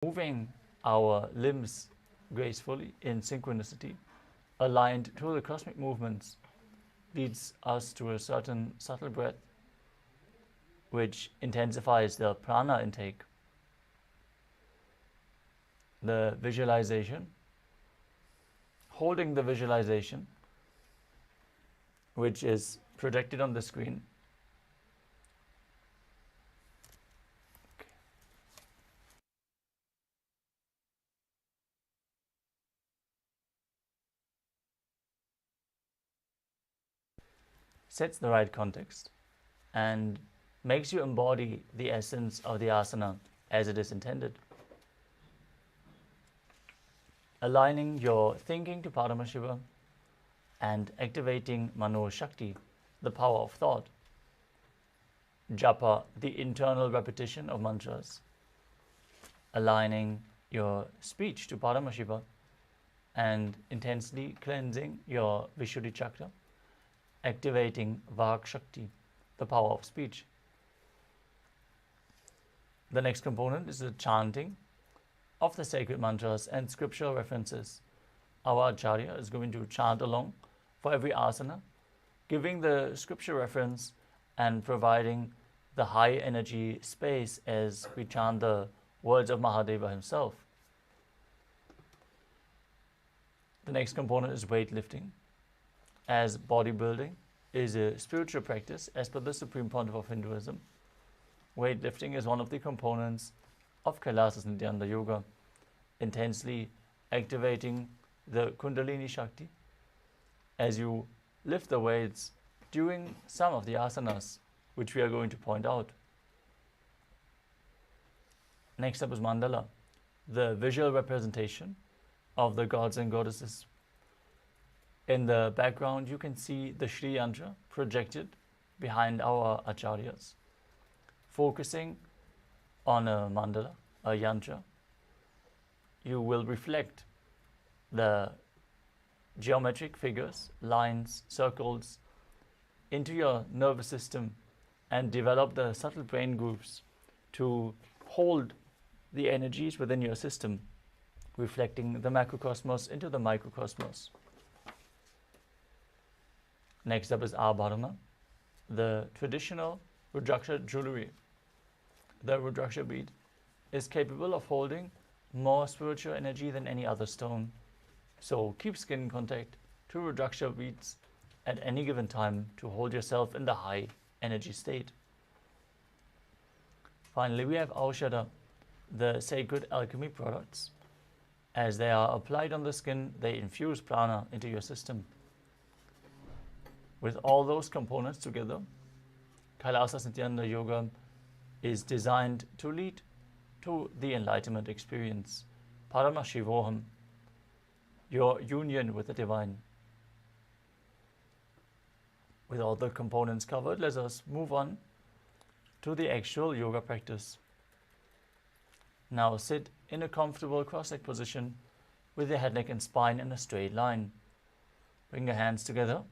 Moving our limbs gracefully in synchronicity, aligned to the cosmic movements, leads us to a certain subtle breath which intensifies the prana intake. The visualization, holding the visualization which is projected on the screen. Sets the right context and makes you embody the essence of the asana as it is intended. Aligning your thinking to Paramashiva and activating Mano Shakti, the power of thought. Japa, the internal repetition of mantras. Aligning your speech to Paramashiva and intensely cleansing your Vishuddhi chakra, activating Vak Shakti, the power of speech. The next component is the chanting of the sacred mantras and scriptural references. Our Acharya is going to chant along for every asana, giving the scripture reference and providing the high energy space as we chant the words of Mahadeva himself. The next component is weightlifting, as bodybuilding is a spiritual practice as per the Supreme Pontiff of Hinduism. Weightlifting is one of the components of Kailasa's Nithyananda Yoga, intensely activating the Kundalini Shakti as you lift the weights during some of the asanas, which we are going to point out. Next up is mandala, the visual representation of the gods and goddesses. In the background, you can see the Shri Yantra projected behind our acharyas, focusing on a mandala, a yantra. You will reflect the geometric figures, lines, circles into your nervous system and develop the subtle brain grooves to hold the energies within your system, reflecting the macrocosmos into the microcosmos. Next up is Abharana, the traditional Rudraksha jewelry. The Rudraksha bead is capable of holding more spiritual energy than any other stone. So keep skin contact to Rudraksha beads at any given time to hold yourself in the high energy state. Finally, we have Aushadha, the sacred alchemy products. As they are applied on the skin, they infuse prana into your system. With all those components together, Kailasa's Nithyananda Yoga is designed to lead to the enlightenment experience. Paramashivoham, your union with the divine. With all the components covered, let us move on to the actual yoga practice. Now sit in a comfortable cross-legged position with your head, neck and spine in a straight line. Bring your hands together.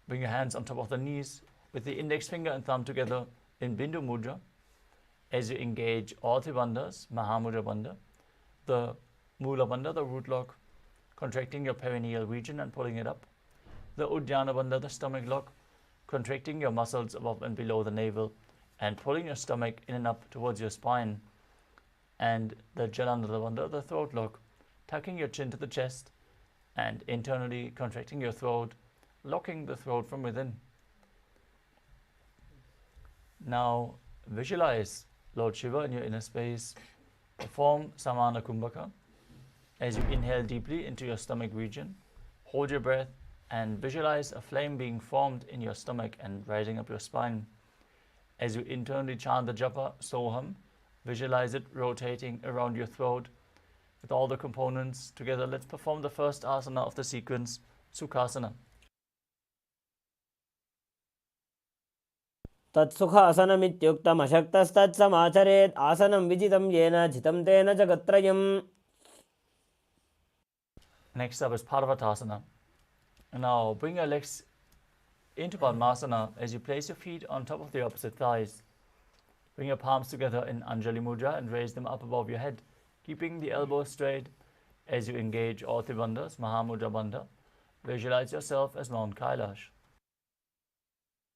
Bring your hands on top of the knees with the index finger and thumb together in Bindu Mudra. As you engage all three bandhas, Mahamudra Bandha, the Mula Bandha, the root lock, contracting your perineal region and pulling it up. The Uddiyana Bandha, the stomach lock, contracting your muscles above and below the navel and pulling your stomach in and up towards your spine. And the Jalandhara Bandha, the throat lock, tucking your chin to the chest and internally contracting your throat, locking the throat from within. Now visualize Lord Shiva in your inner space. Perform Samana Kumbhaka as you inhale deeply into your stomach region. Hold your breath and visualize a flame being formed in your stomach and rising up your spine. As you internally chant the japa Soham, visualize it rotating around your throat. With all the components together, let's perform the first asana of the sequence, Sukhasana. तत्सुखासनमित्युक्तमशक्तस्तत्समाचरेत् आसनं विजितं येन जितं तेन जगत्त्रयम्. Next up is Parvatasana. Now bring your legs into Padmasana as you place your feet on top of the opposite thighs. Bring your palms together in Anjali Mudra and raise them up above your head, keeping the elbows straight as you engage all three bandhas, Mahamudra Bandha. Visualize yourself as Mount Kailash.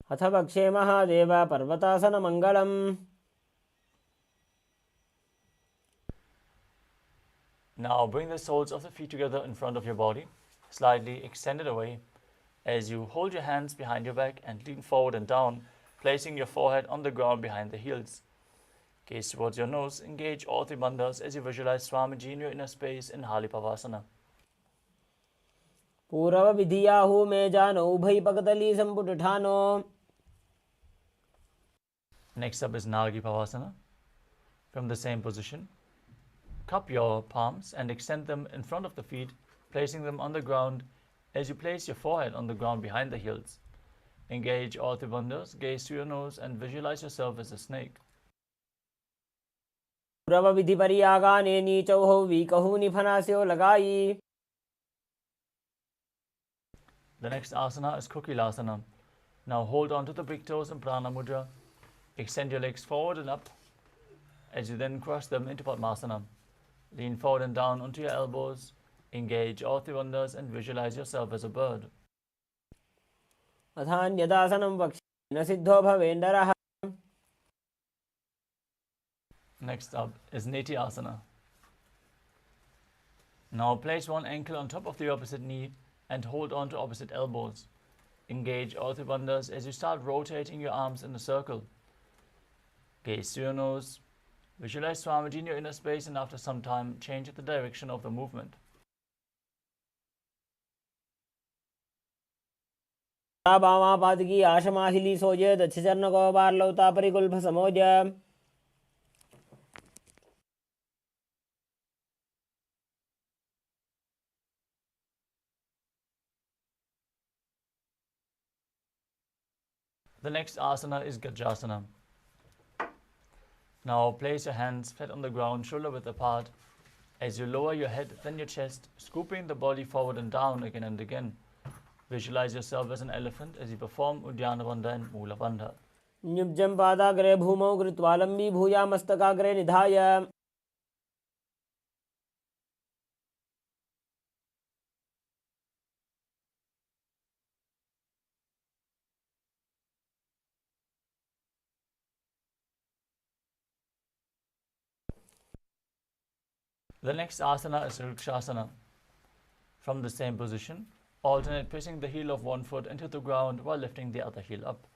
अथ वक्षे Mahadev पर्वतासनमङ्गलम्. Now bring the soles of the feet together in front of your body, slightly extended away, as you hold your hands behind your back and lean forward and down, placing your forehead on the ground behind the heels. Gaze towards your nose, engage all three bandhas as you visualize Swamiji in your inner space in Halipavasana. पूर्वविधियाहु मे जानो उभयपकदली सम्पुटठानो. Next up is Nagi Pavasana. From the same position, cup your palms and extend them in front of the feet, placing them on the ground as you place your forehead on the ground behind the heels. Engage all three bandhas, gaze to your nose and visualize yourself as a snake. पूर्वविधिपर्यागाने नीचौहौ वीकहु निफनास्यो लगाई. The next asana is Kukilasana. Now hold on to the big toes in Prana Mudra. Extend your legs forward and up as you then cross them into Padmasana. Lean forward and down onto your elbows. Engage all three bandhas and visualize yourself as a bird. अथान्यदासनं वक्षे न सिद्धो भवेन्दरः. Next up is Neti Asana. Now place one ankle on top of the opposite knee and hold on to opposite elbows. Engage all three bandhas as you start rotating your arms in a circle. Gaze to your nose. Visualize Swamiji in your inner space and after some time change the direction of the movement. वामापादकी आशमाहिली सोजे दक्षचर्णकोबार्लौता परिकुल्भसमोज. The next asana is Gajasana. Now place your hands flat on the ground, shoulder width apart, as you lower your head, then your chest, scooping the body forward and down again and again. Visualize yourself as an elephant as you perform Udyana Bandha and Mula Bandha. न्युब्जं पादाग्रे भूमौ कृत्वा लम्बीभूया मस्तकाग्रे निधाय. The next asana is Rikshasana. From the same position, alternate pressing the heel of one foot into the ground while lifting the other heel up.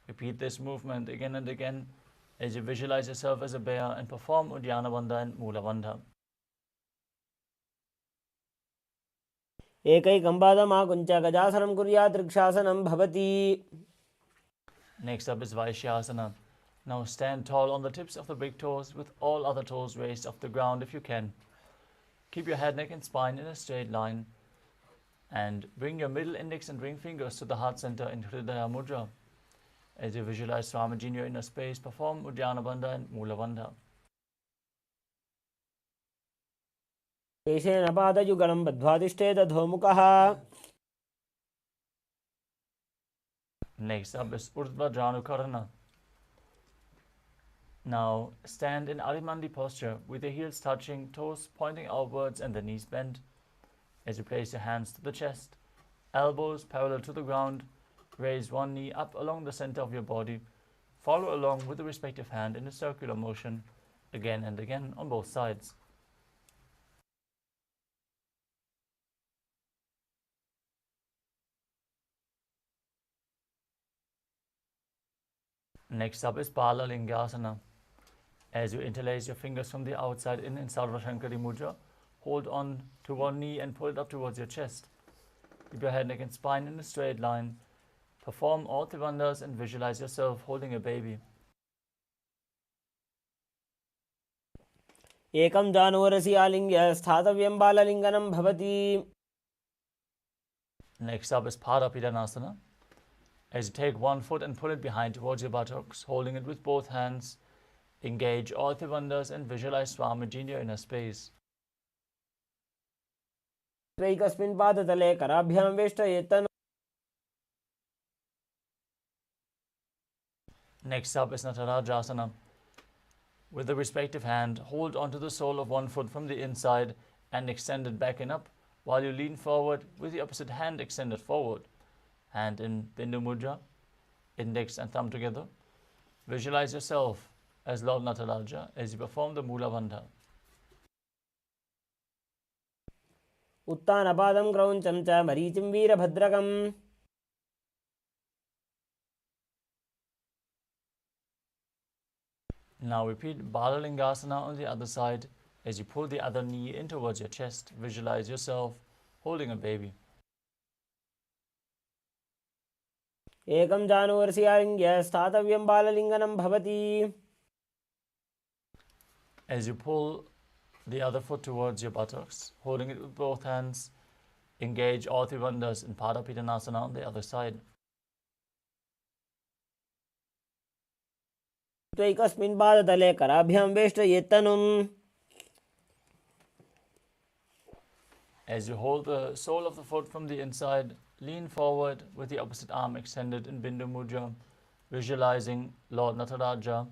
Repeat this movement again and again as you visualize yourself as a bear and perform Udyana Bandha and Mula Bandha. एकैकं पादमाकुञ्च गजासनं कुर्यात् रक्षासनं भवति. Next up is Vaishyasana. Now stand tall on the tips of the big toes with all other toes raised off the ground if you can. Keep your head, neck and spine in a straight line and bring your middle index and ring fingers to the heart center in Hridaya Mudra. As you visualize Swamiji in your inner space, perform Udyana Bandha and Mula Bandha. केशेन पादयुगलं बद्ध्वा तिष्ठेत् अधोमुखः. Next up is Urdhva Dhanukarana. Now stand in Arimandi posture with your heels touching, toes pointing outwards and the knees bent. As you place your hands to the chest, elbows parallel to the ground, raise one knee up along the center of your body. Follow along with the respective hand in a circular motion, again and again on both sides. Next up is Bala Lingasana. As you interlace your fingers from the outside in Sarva Shankari Mudra, hold on to one knee and pull it up towards your chest. Keep your head, neck and spine in a straight line. Perform all the bandhas and visualize yourself holding a baby. एकं जानोरसि आलिङ्ग्य स्थातव्यं बाललिङ्गनं भवति. Next up is Padapidanasana. As you take one foot and pull it behind towards your buttocks, holding it with both hands, engage all the bandhas and visualize Swamiji in your inner space. एकस्मिन् पादतले कराभ्यां वेष्टयेत्. Next up is Natarajasana. With the respective hand, hold onto the sole of one foot from the inside and extend it back and up, while you lean forward with the opposite hand extended forward. Hand in Bindu Mudra, index and thumb together. Visualize yourself as Lord Nataraja as you perform the Mula Bandha. उत्तानपादं क्रौञ्चं च मरीचिं वीरभद्रकम्. Now repeat Balalingasana on the other side as you pull the other knee in towards your chest. Visualize yourself holding a baby. एकं जानुवर्षियालिङ्ग्य स्थातव्यं बाललिङ्गनं भवति. As you pull the other foot towards your buttocks, holding it with both hands, engage all three bandhas in Padapitanasana on the other side. त्वैकस्मिन् पादतले कराभ्यां वेष्टयेत्तनुम्. As you hold the sole of the foot from the inside, lean forward with the opposite arm extended in Bindu Mudra, visualizing Lord Nataraja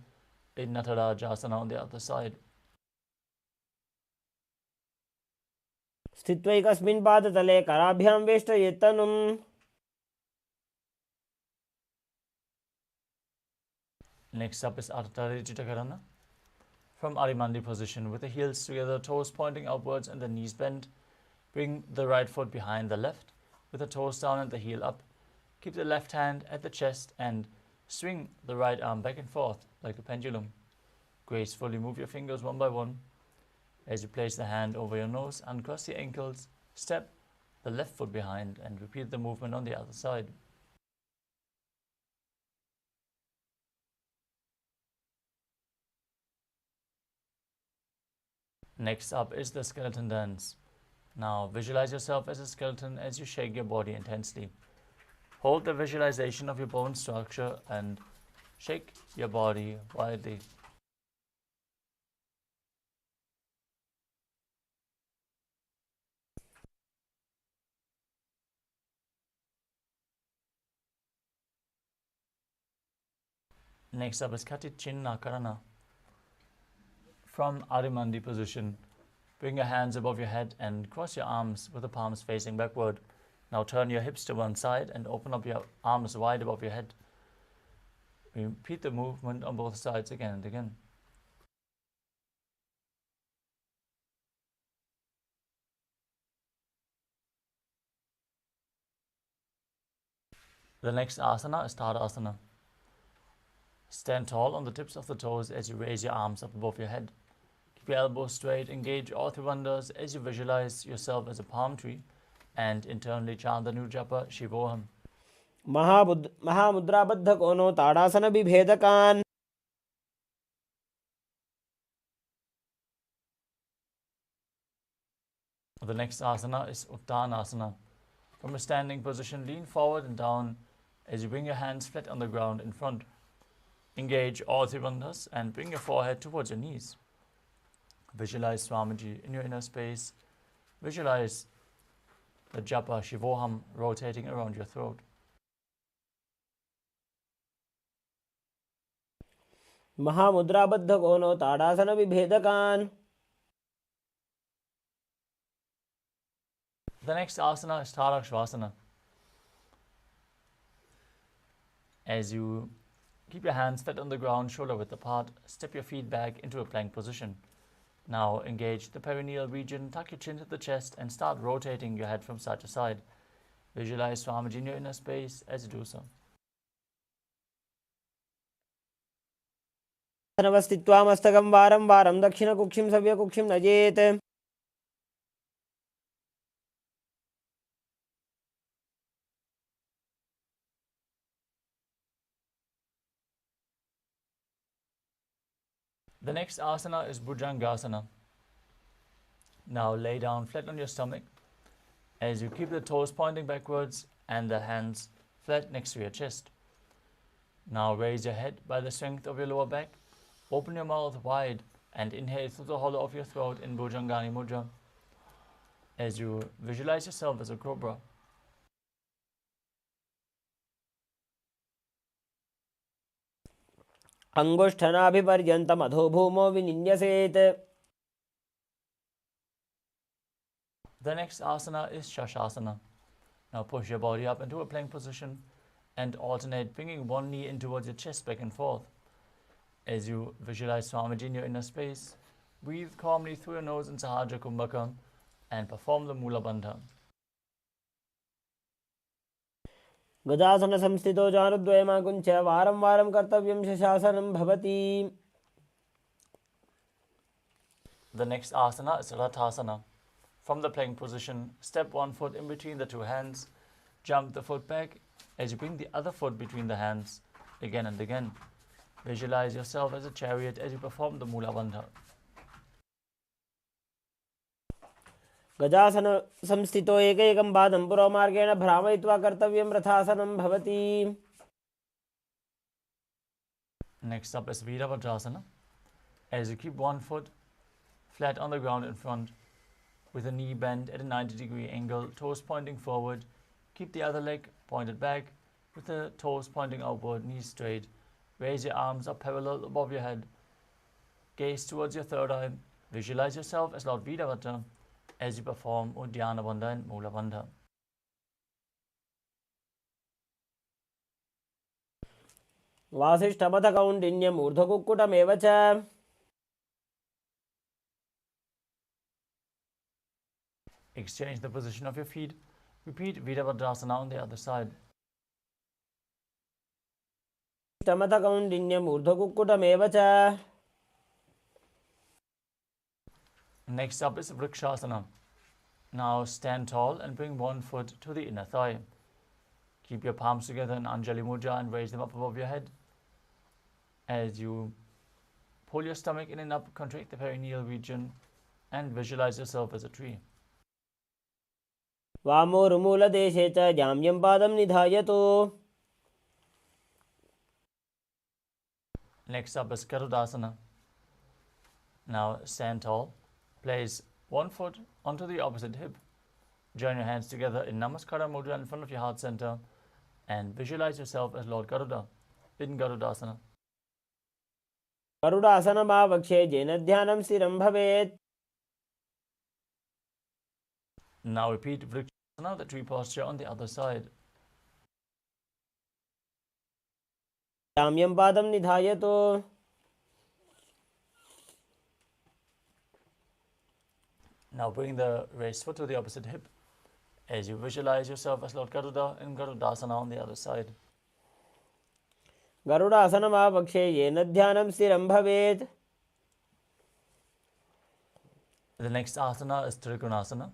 in Natarajasana on the other side. स्थित्वैकस्मिन् पादतले कराभ्यां वेष्टयेत्तनुम्. Next up is Ardha Karana. From Arimandi position with the heels together, toes pointing upwards and the knees bent. Bring the right foot behind the left with the toes down and the heel up. Keep the left hand at the chest and swing the right arm back and forth like a pendulum. Gracefully move your fingers one by one. As you place the hand over your nose, uncross the ankles, step the left foot behind and repeat the movement on the other side. Next up is the skeleton dance. Now visualize yourself as a skeleton as you shake your body intensely. Hold the visualization of your bone structure and shake your body wildly. Next up is Katichinna Karana. From Arimandi position, bring your hands above your head and cross your arms with the palms facing backward. Now turn your hips to one side and open up your arms wide above your head. Repeat the movement on both sides again and again. The next asana is Tadasana. Stand tall on the tips of the toes as you raise your arms up above your head. Keep your elbows straight, engage all three bandhas as you visualize yourself as a palm tree and internally chant the new japa Shivoham. महामुद्राबद्धकोनो ताडासनविभेदकान्. The next asana is Uttanasana. From a standing position, lean forward and down as you bring your hands flat on the ground in front. Engage all three bandhas and bring your forehead towards your knees. Visualize Swamiji in your inner space. Visualize the japa Shivoham rotating around your throat. महामुद्राबद्धकोनो ताडासनविभेदकान्. The next asana is Tarakshvasana. As you keep your hands flat on the ground, shoulder width apart, step your feet back into a plank position. Now engage the perineal region, tuck your chin to the chest and start rotating your head from side to side. Visualize Swamiji in your inner space as you do so. अवस्थित्वा मस्तकं वारं वारं दक्षिणकुक्षिं सव्यकुक्षिं नजेत्. The next asana is Bhujangasana. Now lay down flat on your stomach as you keep the toes pointing backwards and the hands flat next to your chest. Now raise your head by the strength of your lower back. Open your mouth wide and inhale through the hollow of your throat in Bhujangani Mudra as you visualize yourself as a cobra. अंगुष्ठनाभिपर्यन्तम् अधो भूमौ विनिन्यसेत्. The next asana is Shashasana. Now push your body up into a plank position and alternate, bringing one knee in towards your chest back and forth. As you visualize Swamiji in your inner space, breathe calmly through your nose in Sahaja Kumbhaka and perform the Mula Bandha. गजासनसंस्थितो चारुद्वयमाकुञ्च्य वारं वारं कर्तव्यं शशासनं भवति. The next asana is Rathasana. From the plank position, step one foot in between the two hands, jump the foot back as you bring the other foot between the hands again and again. Visualize yourself as a chariot as you perform the Mula Bandha. गजासनसंस्थितो एकैकं पादं पुरोमार्गेण भ्रामयित्वा कर्तव्यं रथासनं भवति. Next up is Virabhadrasana. As you keep one foot flat on the ground in front, with a knee bent at a 90-degree angle, toes pointing forward, keep the other leg pointed back, with the toes pointing outward, knees straight. Raise your arms up parallel above your head. Gaze towards your third eye. Visualize yourself as Lord Virabhadra as you perform Uddiyana Bandha and Mula Bandha. वासिष्ठमथ कौण्डिन्यम् ऊर्ध्वकुक्कुटमेव च. Exchange the position of your feet. Repeat Virabhadrasana on the other side. वासिष्ठमथ कौण्डिन्यम् ऊर्ध्वकुक्कुटमेव च. Next up is Vrikshasana. Now stand tall and bring one foot to the inner thigh. Keep your palms together in Anjali Mudra and raise them up above your head. As you pull your stomach in and up, contract the perineal region and visualize yourself as a tree. वामोरुमूलदेशे च जाम्यं पादं निधायतु. Next up is Garudasana. Now stand tall. Place one foot onto the opposite hip. Join your hands together in Namaskara Mudra in front of your heart center and visualize yourself as Lord Garuda in Garudasana. गरुडासनमावक्षे येन ध्यानं स्थिरं भवेत्. Now repeat Vrikshasana, the tree posture on the other side. जाम्यं पादं निधायतु. Now bring the raised foot to the opposite hip as you visualize yourself as Lord Garuda in Garudasana on the other side. गरुडासनमावक्षे येन ध्यानं स्थिरं भवेत्. The next asana is Trikonasana.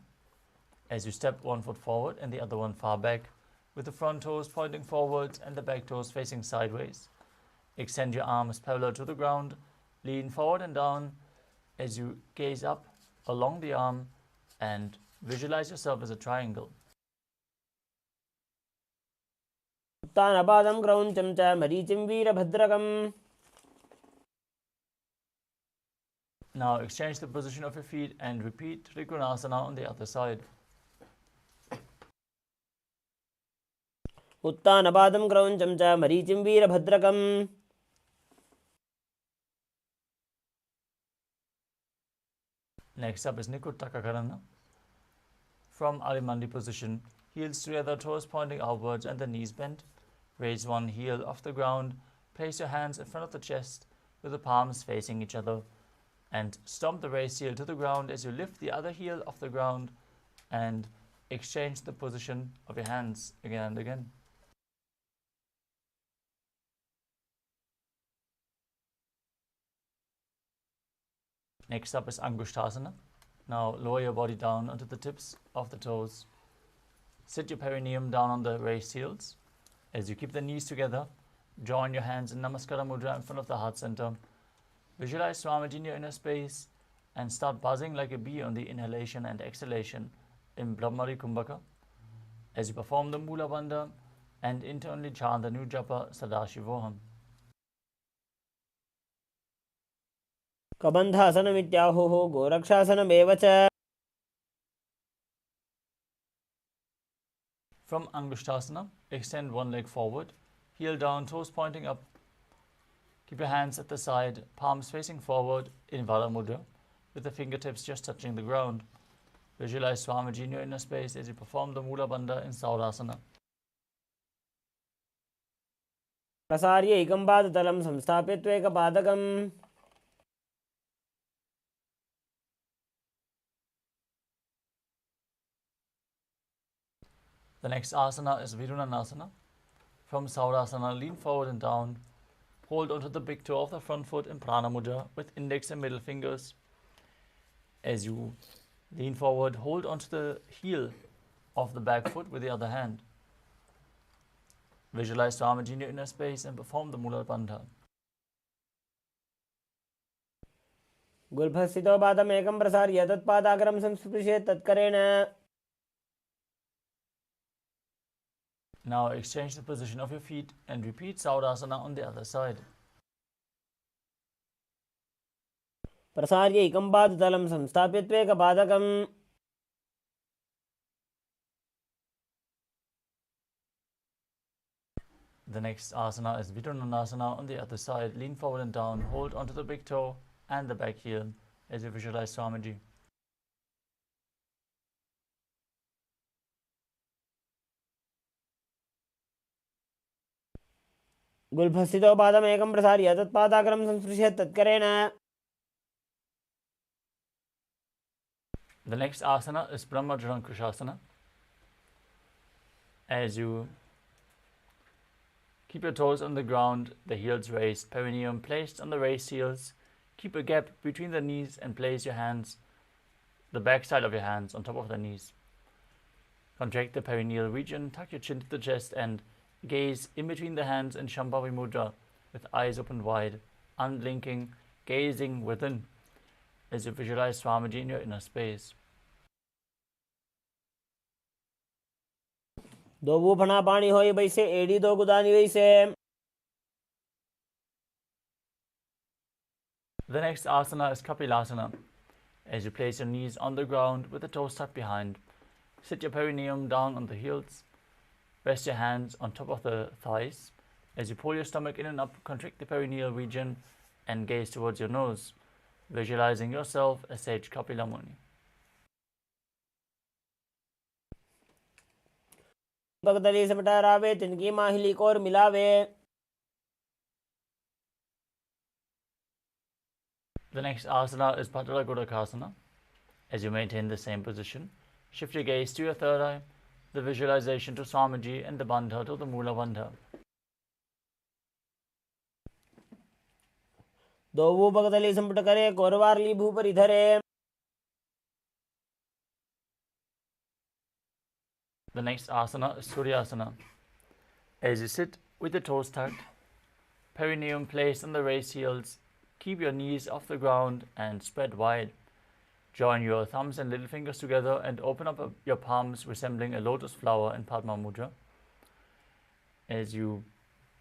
As you step one foot forward and the other one far back, with the front toes pointing forwards and the back toes facing sideways. Extend your arms parallel to the ground, lean forward and down as you gaze up along the arm and visualize yourself as a triangle. उत्तानपादं क्रौञ्चं च मरीचिं वीरभद्रकम्. Now exchange the position of your feet and repeat Trikonasana on the other side. उत्तानपादं क्रौञ्चं च मरीचिं वीरभद्रकम्. Next up is Nikuttakakarana. From Arimandi position, heels together, toes pointing outwards and the knees bent. Raise one heel off the ground, place your hands in front of the chest with the palms facing each other and stomp the raised heel to the ground as you lift the other heel off the ground and exchange the position of your hands again and again. Next up is Angushtasana. Now lower your body down onto the tips of the toes. Sit your perineum down on the raised heels. As you keep the knees together, join your hands in Namaskara Mudra in front of the heart center. Visualize Swamiji in your inner space and start buzzing like a bee on the inhalation and exhalation in Brahmari Kumbhaka. As you perform the Mula Bandha and internally chant the new japa Sadashivoham. कबन्धासनमित्याहुः गोरक्षासनमेव च. From Angushtasana, extend one leg forward, heel down, toes pointing up. Keep your hands at the side, palms facing forward in Vara Mudra, with the fingertips just touching the ground. Visualize Swamiji in your inner space as you perform the Mula Bandha in Saurasana. प्रसार्य एकं पादतलं संस्थाप्य त्वेकपादकम् The next asana is Virunanasana. From Saurasana, lean forward and down. Hold onto the big toe of the front foot in Prana Mudra with index and middle fingers. As you lean forward, hold onto the heel of the back foot with the other hand. Visualize Swamiji in your inner space and perform the Mula Bandha. गुल्फस्थितो पादमेकं प्रसार्य तत्पादाग्रं संस्पृशेत् तत्करेण Now exchange the position of your feet and repeat Saurasana on the other side. प्रसार्य एकं पादतलं संस्थाप्य त्वेकपादकम् The next asana is Vidunanasana on the other side. Lean forward and down. Hold onto the big toe and the back heel as you visualize Swamiji. गुल्फस्थितो पादमेकं प्रसार्य तत्पादाग्रं संस्पृशेत् तत्करेण The next asana is Brahmajalankushasana. As you keep your toes on the ground, the heels raised, perineum placed on the raised heels. Keep a gap between the knees and place your hands, the back side of your hands, on top of the knees. Contract the perineal region, tuck your chin to the chest and gaze in between the hands in Shambhavi Mudra with eyes opened wide, unblinking, gazing within as you visualize Swamiji in your inner space. दो वो फना पानी होई वैसे एड़ी दो गुदानी वैसे The next asana is Kapilasana. As you place your knees on the ground with the toes tucked behind, sit your perineum down on the heels. Rest your hands on top of the thighs. As you pull your stomach in and up, contract the perineal region and gaze towards your nose, visualizing yourself as Sage Kapila Muni. पगदली से बटारावे तिनकी माहिली को और मिलावे The next asana is Patala Godakasana. As you maintain the same position, shift your gaze to your third eye, the visualization to Swamiji and the Bandha to the Mula Bandha. दो वो पगदली संपट करे कोरवारली भूपर इधरे The next asana is Suryasana. As you sit with the toes tucked, perineum placed on the raised heels, keep your knees off the ground and spread wide. Join your thumbs and little fingers together and open up your palms resembling a lotus flower in Padma Mudra. As you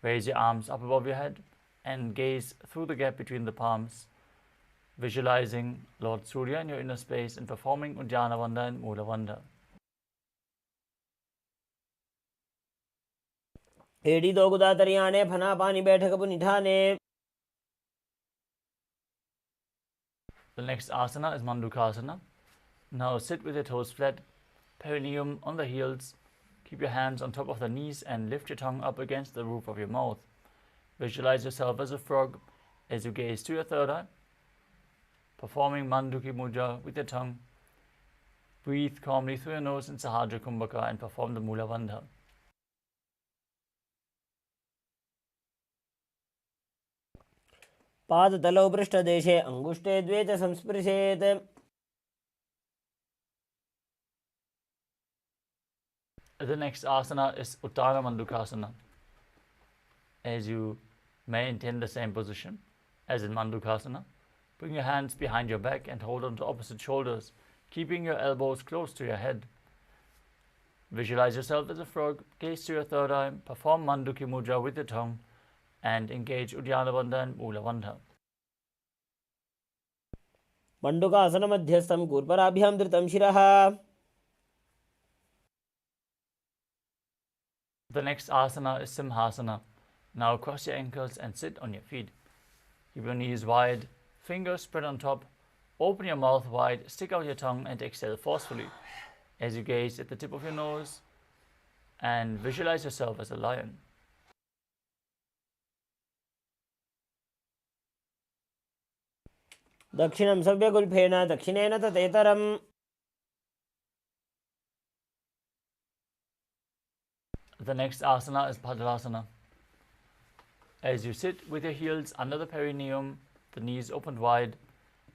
raise your arms up above your head and gaze through the gap between the palms, visualizing Lord Surya in your inner space and performing Uddiyana Bandha and Mula Bandha. एड़ी दो गुदा तरियाने फना पानी बैठक पुनिठाने The next asana is Mandukasana. Now sit with your toes flat, perineum on the heels. Keep your hands on top of the knees and lift your tongue up against the roof of your mouth. Visualize yourself as a frog as you gaze to your third eye, performing Manduki Mudra with your tongue. Breathe calmly through your nose in Sahadra Kumbhaka and perform the Mula Bandha. पादतलौ पृष्ठदेशे अंगुष्ठे द्वे च संस्पृशेत् The next asana is Uttara Mandukasana. As you maintain the same position as in Mandukasana, bring your hands behind your back and hold on to opposite shoulders, keeping your elbows close to your head. Visualize yourself as a frog, gaze to your third eye, perform Manduki Mudra with your tongue, and engage Uddiyana Bandha and Mula Bandha. मंडुकासन मध्यस्थं कूर्पराभ्यां धृतं शिरः The next asana is Simhasana. Now cross your ankles and sit on your feet. Keep your knees wide, fingers spread on top. Open your mouth wide, stick out your tongue, and exhale forcefully as you gaze at the tip of your nose and visualize yourself as a lion. दक्षिणं सव्यगुल्फेन दक्षिणेन ततेतरम्. The next asana is Bhadrasana. As you sit with your heels under the perineum, the knees opened wide,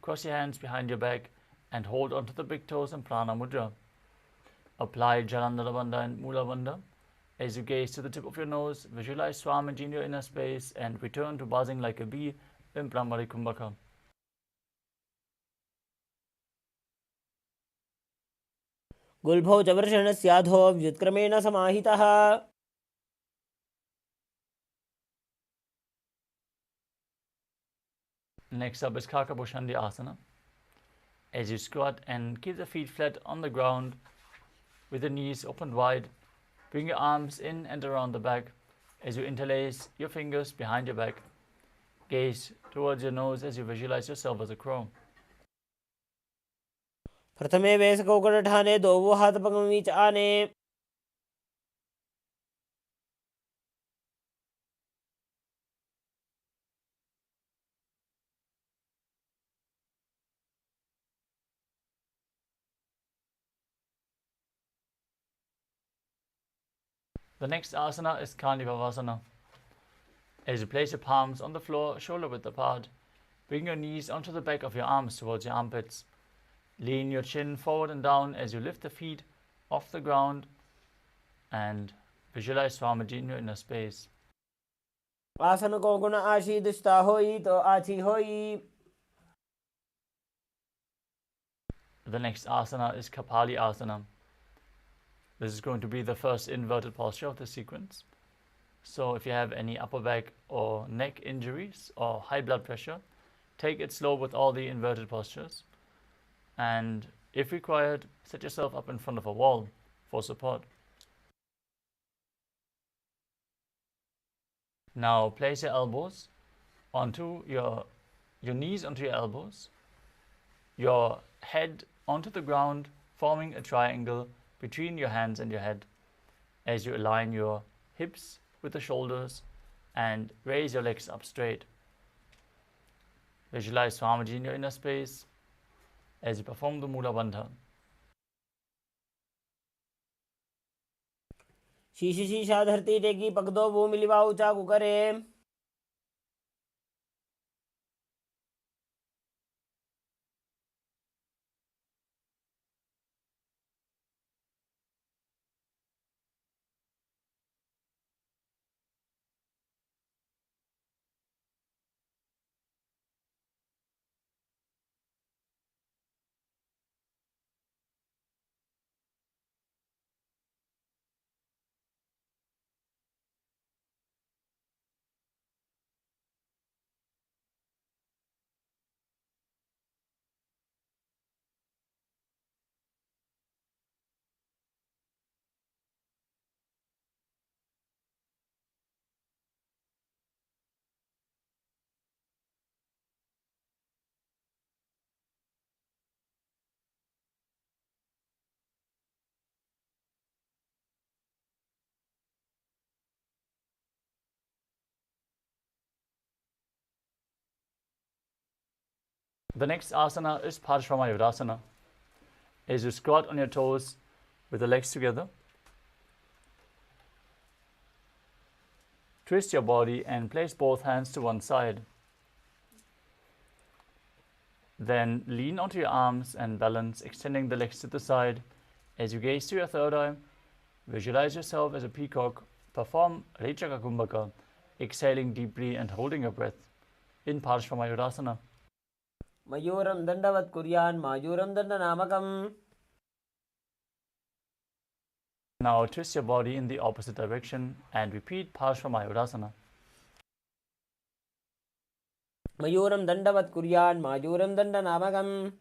cross your hands behind your back and hold onto the big toes in Prana Mudra. Apply Jalandhara Bandha and Mula Bandha. As you gaze to the tip of your nose, visualize Swamiji in your inner space and return to buzzing like a bee in Brahmari Kumbhaka. गुल्भौ च वृषणस्याधो व्युत्क्रमेण समाहितः. Next up is Kakabhushandi Asana. As you squat and keep the feet flat on the ground with the knees opened wide, bring your arms in and around the back as you interlace your fingers behind your back. Gaze towards your nose as you visualize yourself as a crow. प्रथमे वेसकोकटठाने दोवो हाथ पगम बीच आने. The next asana is Karnivavasana. As you place your palms on the floor, shoulder width apart, bring your knees onto the back of your arms towards your armpits. Lean your chin forward and down as you lift the feet off the ground and visualize Swamiji in your inner space. आसन को गुण आशी दुष्टा होई तो आची होई. The next asana is Kapali Asana. This is going to be the first inverted posture of the sequence. So if you have any upper back or neck injuries or high blood pressure, take it slow with all the inverted postures. And if required, set yourself up in front of a wall for support. Now place your elbows onto your knees onto your elbows, your head onto the ground, forming a triangle between your hands and your head as you align your hips with the shoulders and raise your legs up straight. Visualize Swamiji in your inner space as you perform the Mula Bandha. शीश शीशा धरती टेकी पकदो भूमि लिवाऊ चाकू करे. The next asana is Paramashivoham. As you squat on your toes with the legs together, twist your body and place both hands to one side. Then lean onto your arms and balance, extending the legs to the side. As you gaze to your third eye, visualize yourself as a peacock. Perform Rechaka Kumbhaka, exhaling deeply and holding your breath in Paramashivoham. मयूरं दण्डवत् कुर्यान् मायूरं दण्डनामकम्. Now twist your body in the opposite direction and repeat Paramashivoham. मयूरं दण्डवत् कुर्यान् मायूरं दण्डनामकम्.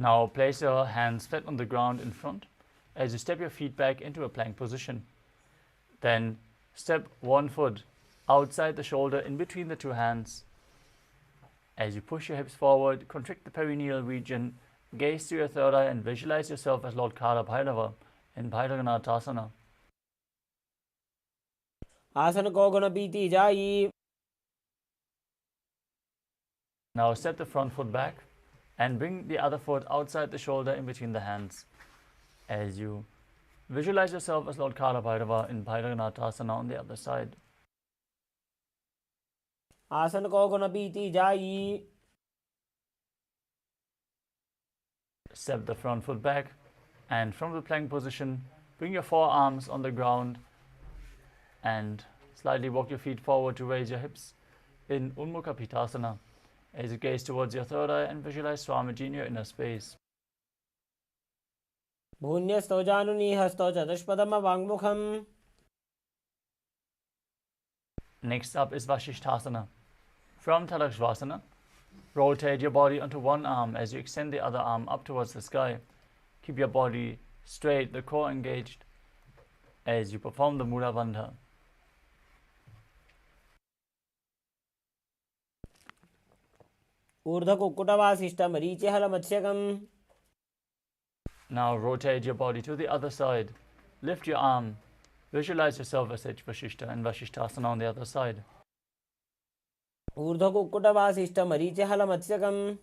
Now place your hands flat on the ground in front as you step your feet back into a plank position. Then step one foot outside the shoulder in between the two hands. As you push your hips forward, contract the perineal region, gaze to your third eye and visualize yourself as Lord Kala Bhairava in Bhairaganathasana. आसन को गुण पीती जाई. Now step the front foot back and bring the other foot outside the shoulder in between the hands. As you visualize yourself as Lord Kala Bhairava in Bhairaganathasana on the other side. आसन को गुण पीती जाई. Step the front foot back and from the plank position, bring your forearms on the ground and slightly walk your feet forward to raise your hips in Unmukha Pitasana as you gaze towards your third eye and visualize Swamiji in your inner space. भून्यस्तो जानुनी हस्तो चतुष्पदम वाङ्मुखम्. Next up is Vashishthasana. From Tadakshvasana, rotate your body onto one arm as you extend the other arm up towards the sky. Keep your body straight, the core engaged as you perform the Mula Bandha. ऊर्ध्व कुक्कुटवासिष्ठ मरीचिहल मत्स्यकम्. Now rotate your body to the other side. Lift your arm. Visualize yourself as H Vashishta and Vashishthasana on the other side. ऊर्ध्व कुक्कुटवासिष्ठ मरीचिहल मत्स्यकम्.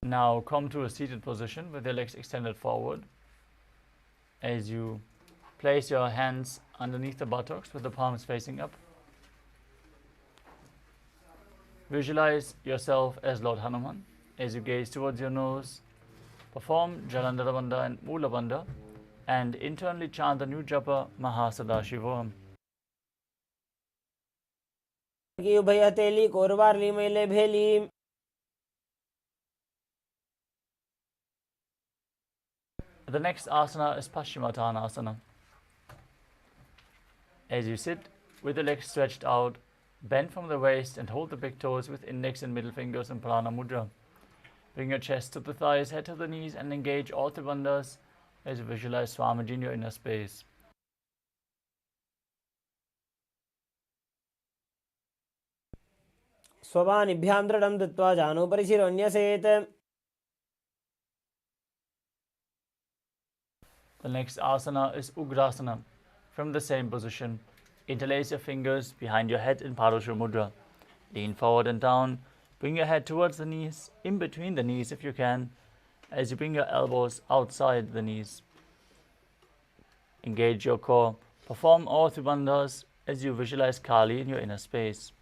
Now come to a seated position with your legs extended forward. As you place your hands underneath the buttocks with the palms facing up. Visualize yourself as Lord Hanuman as you gaze towards your nose. Perform Jalandhara Bandha and Mula Bandha and internally chant the new japa Mahasadashivoham. की उभय हथेली कोरवारली मैले भेली. The next asana is Paschimottanasana. As you sit with the legs stretched out, bend from the waist and hold the big toes with index and middle fingers in Prana Mudra. Bring your chest to the thighs, head to the knees and engage all three bandhas as you visualize Swamiji in your inner space. स्वबानिभ्यां दृढं दत्वा जानोपरि शिरोन्यसेत्. The next asana is Ugrasana. From the same position, interlace your fingers behind your head in Parashur Mudra. Lean forward and down. Bring your head towards the knees, in between the knees if you can, as you bring your elbows outside the knees. Engage your core. Perform all three bandhas as you visualize Kali in your inner space.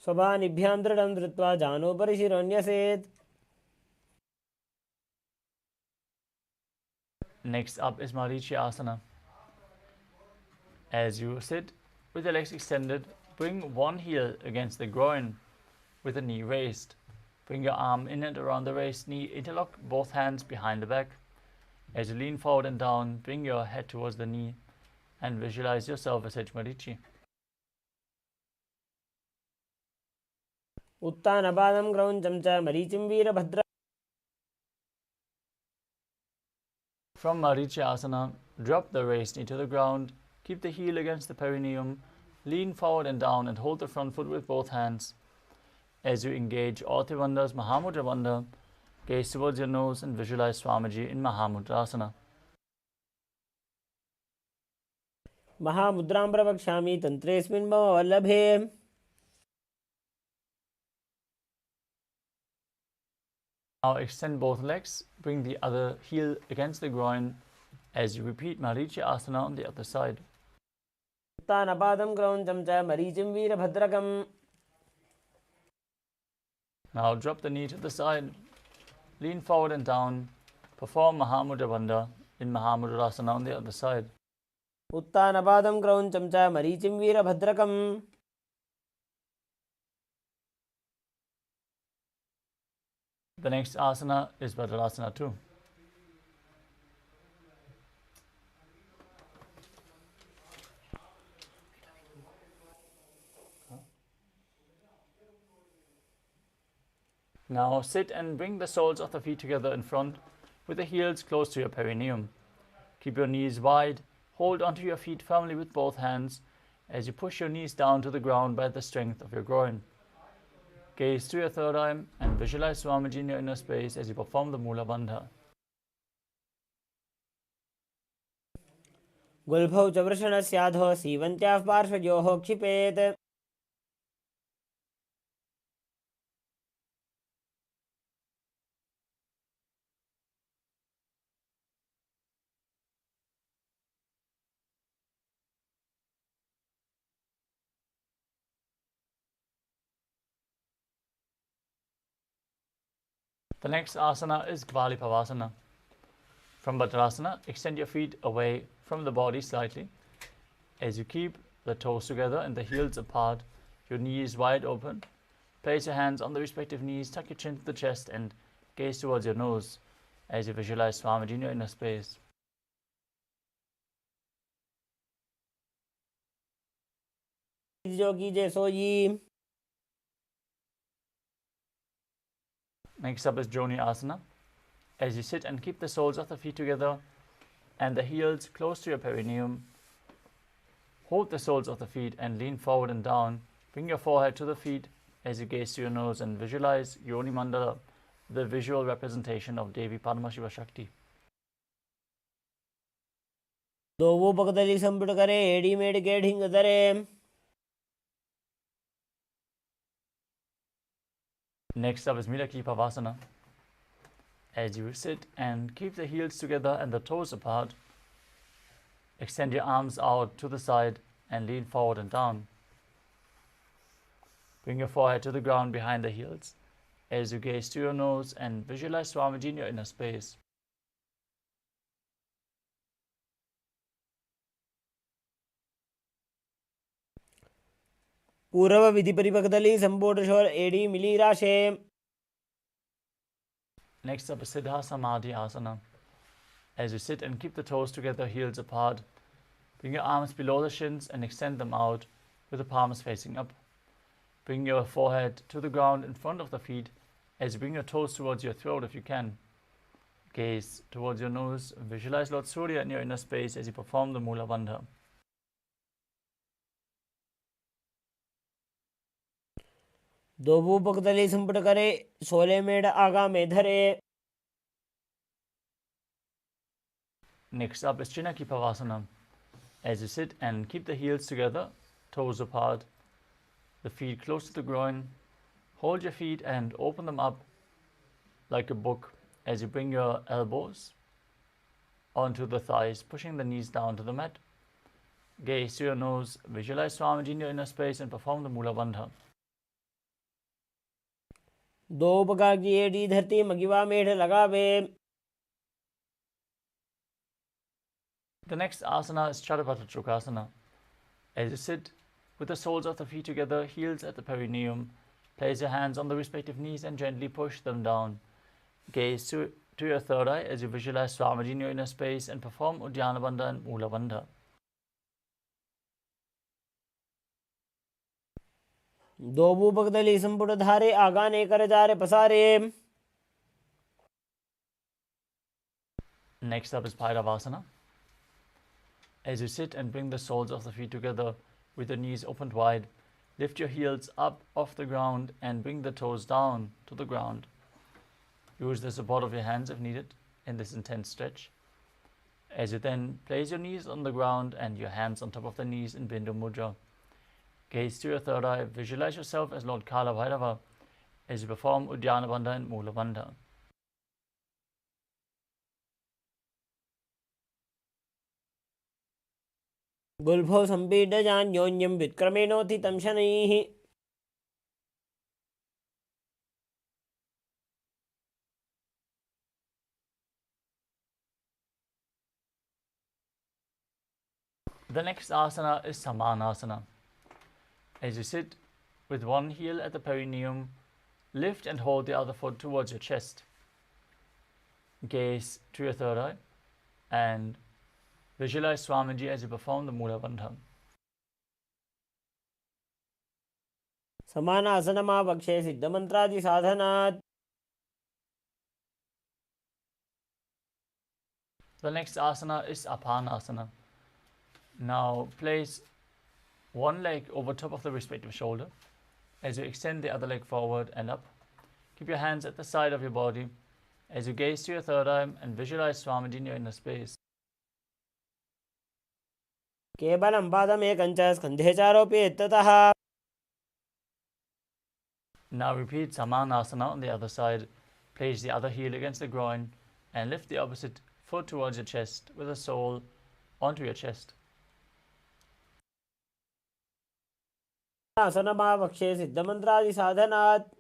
स्वबानिभ्यां दृढं धृत्वा जानोपरि शिरोन्यसेत्. Next up is Marichi Asana. As you sit with your legs extended, bring one heel against the groin with the knee raised. Bring your arm in and around the raised knee, interlock both hands behind the back. As you lean forward and down, bring your head towards the knee and visualize yourself as H Marichi. उत्तानपादं क्रौञ्चं च मरीचिं Virbhadra. From Marichi Asana, drop the raised knee to the ground, keep the heel against the perineum, lean forward and down and hold the front foot with both hands. As you engage all three bandhas, Mahamudra Bandha, gaze towards your nose and visualize Swamiji in Mahamudrasana. महामुद्रां प्रवक्ष्यामि तन्त्रेऽस्मिन् मम वल्लभे. Now extend both legs, bring the other heel against the groin as you repeat Marichi Asana on the other side. उत्तानपादं क्रौञ्चं च मरीचिं वीरभद्रकम्. Now drop the knee to the side, lean forward and down, perform Mahamudra Bandha in Mahamudrasana on the other side. उत्तानपादं क्रौञ्चं च मरीचिं वीरभद्रकम्. The next asana is Borderless too. Now sit and bring the soles of the feet together in front with the heels close to your perineum. Keep your knees wide. Hold onto your feet firmly with both hands as you push your knees down to the ground by the strength of your groin. Gaze to your third eye and visualize Swamiji in your inner space as you perform the Mula Bandha. गुल्भौ च वृषणस्याधो सीवन्त्याः पार्श्वयोः क्षिपेत्. The next asana is Gvali Pavasana. From Bhadrasana, extend your feet away from the body slightly. As you keep the toes together and the heels apart, your knees wide open, place your hands on the respective knees, tuck your chin to the chest and gaze towards your nose as you visualize Swamiji in your inner space. जो कीजिए सोई. Next up is Joni Asana. As you sit and keep the soles of the feet together and the heels close to your perineum, hold the soles of the feet and lean forward and down. Bring your forehead to the feet as you gaze to your nose and visualize Yoni Mandala, the visual representation of Devi Paramashiva Shakti. दोवो पकदली संपुट करे AD made के ढिंग दरे. Next up is Milaki Pavasana. As you sit and keep the heels together and the toes apart, extend your arms out to the side and lean forward and down. Bring your forehead to the ground behind the heels as you gaze to your nose and visualize Swamiji in your inner space. पूर्व विधि परिपकदली संपूर्ण शोर एडी मिली राशे. Next up is Siddha Samadhi Asana. As you sit and keep the toes together, heels apart, bring your arms below the shins and extend them out with the palms facing up. Bring your forehead to the ground in front of the feet as you bring your toes towards your throat if you can. Gaze towards your nose, visualize Lord Surya in your inner space as you perform the Mula Bandha. दोवो पकदली संपुट करे 16 made आगा में धरे. Next up is Chinaki Pavasana. As you sit and keep the heels together, toes apart, the feet close to the groin, hold your feet and open them up like a book as you bring your elbows onto the thighs, pushing the knees down to the mat. Gaze to your nose, visualize Swamiji in your inner space and perform the Mula Bandha. दो पका की AD धरती मगिवा मेढ़ लगावे. The next asana is Chaturbata Chukasana. As you sit with the soles of the feet together, heels at the perineum, place your hands on the respective knees and gently push them down. Gaze to your third eye as you visualize Swamiji in your inner space and perform Uddiyana Bandha and Mula Bandha. दोवो पकदली संपुट धारे आगाने कर जारे पसारे. Next up is Bhairavasana. As you sit and bring the soles of the feet together with the knees opened wide, lift your heels up off the ground and bring the toes down to the ground. Use the support of your hands if needed in this intense stretch. As you then place your knees on the ground and your hands on top of the knees in Bindu Mudra. Gaze to your third eye, visualize yourself as Lord Kala Bhairava as you perform Uddiyana Bandha and Mula Bandha. गुल्भो संपीडजान्योन्यं व्युत्क्रमेणोत्थितं शनैः. The next asana is Samanasana. As you sit with one heel at the perineum, lift and hold the other foot towards your chest. Gaze to your third eye and visualize Swamiji as you perform the Mula Bandha. समानासनमा पक्षे सिद्धमन्त्रादि साधनात्. The next asana is Apanasana. Now place one leg over top of the respective shoulder as you extend the other leg forward and up. Keep your hands at the side of your body as you gaze to your third eye and visualize Swamiji in your inner space. केवलं पादमेकं च स्कन्धे चारोपयेत् ततः. Now repeat Samanasana on the other side. Place the other heel against the groin and lift the opposite foot towards your chest with the sole onto your chest. आसनमावक्षे सिद्धमन्त्रादिसाधनात्.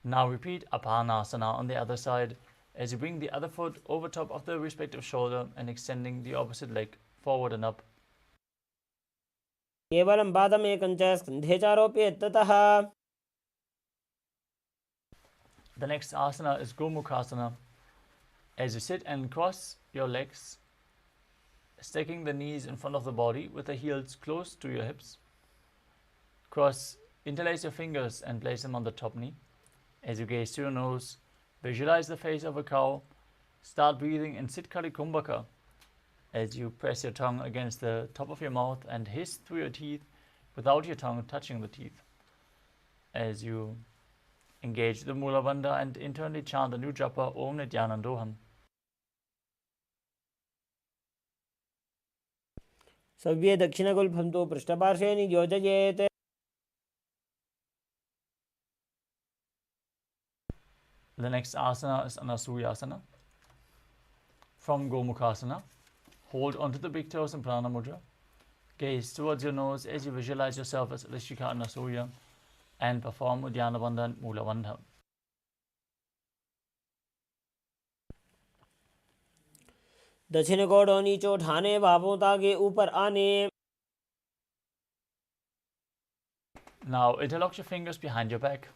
Now repeat Apanasana on the other side as you bring the other foot over top of the respective shoulder and extending the opposite leg forward and up. केवलं पादमेकं च स्कन्धे चारोपयेत् ततः. The next asana is Gomukhasana. As you sit and cross your legs, stacking the knees in front of the body with the heels close to your hips. Interlace your fingers and place them on the top knee. As you gaze to your nose, visualize the face of a cow. Start breathing in Sitkari Kumbhaka as you press your tongue against the top of your mouth and hiss through your teeth without your tongue touching the teeth. As you engage the Mula Bandha and internally chant the new japa Om Nithyanandoham. सव्ये दक्षिणगुल्फं तु पृष्ठपार्श्वे नियोजयेत्. The next asana is Anasuyasana. From Gomukhasana, hold onto the big toes in Prana Mudra. Gaze towards your nose as you visualize yourself as Rishika Anasuya and perform Uddiyana Bandha and Mula Bandha. दक्षिण कोड़ों नीचे उठाने, बाहों तागे ऊपर आने. Now interlock your fingers behind your back.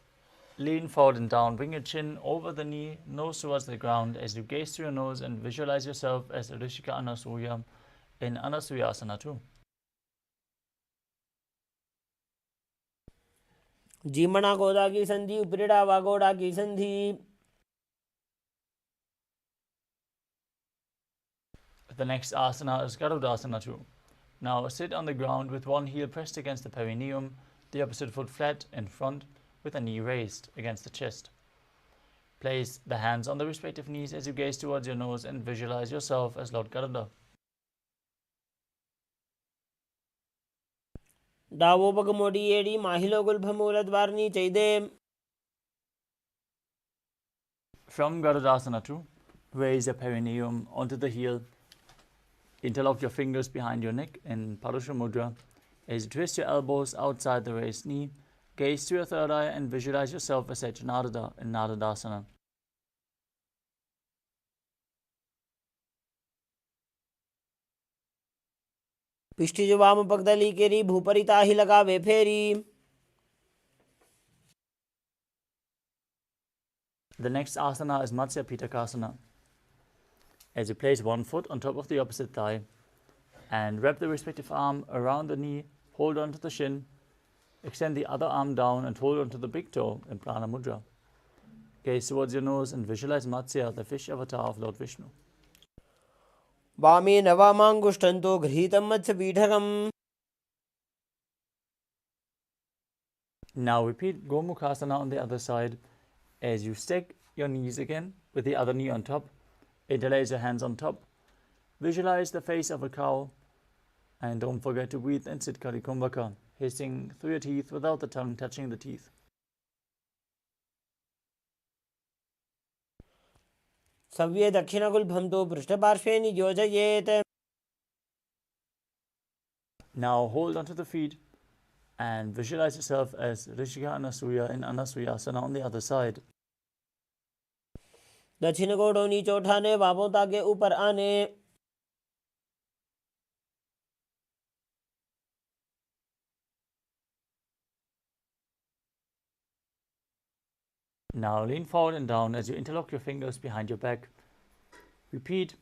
Lean forward and down. Bring your chin over the knee, nose towards the ground as you gaze through your nose and visualize yourself as Rishika Anasuya in Anasuyasana too. जीमणा गोदा की संधि, उपरिड़ा वागोड़ा की संधि. The next asana is Garudasana too. Now sit on the ground with one heel pressed against the perineum, the opposite foot flat in front with a knee raised against the chest. Place the hands on the respective knees as you gaze towards your nose and visualize yourself as Lord Garuda. Davos पग मोड़ी एड़ी माहिलो गुल्भमूलद्वारनी चैदे. From Garudasana too, raise your perineum onto the heel. Interlock your fingers behind your neck in Parusha Mudra as you twist your elbows outside the raised knee. Gaze to your third eye and visualize yourself as Narada in Naradasana. पिष्टि जो वाम पगदली केरी भूपरिता ही लगावे फेरी. The next asana is Matsya Pitakasana. As you place one foot on top of the opposite thigh and wrap the respective arm around the knee, hold on to the shin, extend the other arm down and hold on to the big toe in Prana Mudra. Gaze towards your nose and visualize Matsya, the fish avatar of Lord Vishnu. वामे नवामांगुष्ठन्तो गृहीतं मत्स्यपीठकम्. Now repeat Gomukhasana on the other side as you stack your knees again with the other knee on top. Interlace your hands on top. Visualize the face of a cow and don't forget to breathe in Sitkari Kumbhaka, hissing through your teeth without the tongue touching the teeth. सव्ये दक्षिणगुल्भं तु पृष्ठपार्श्वे नियोजयेत्. Now hold onto the feet and visualize yourself as Rishika Anasuya in Anasuyasana on the other side. दक्षिण कोड़ों नीचे उठाने, बाहों तागे ऊपर आने. Now lean forward and down as you interlock your fingers behind your back. Repeat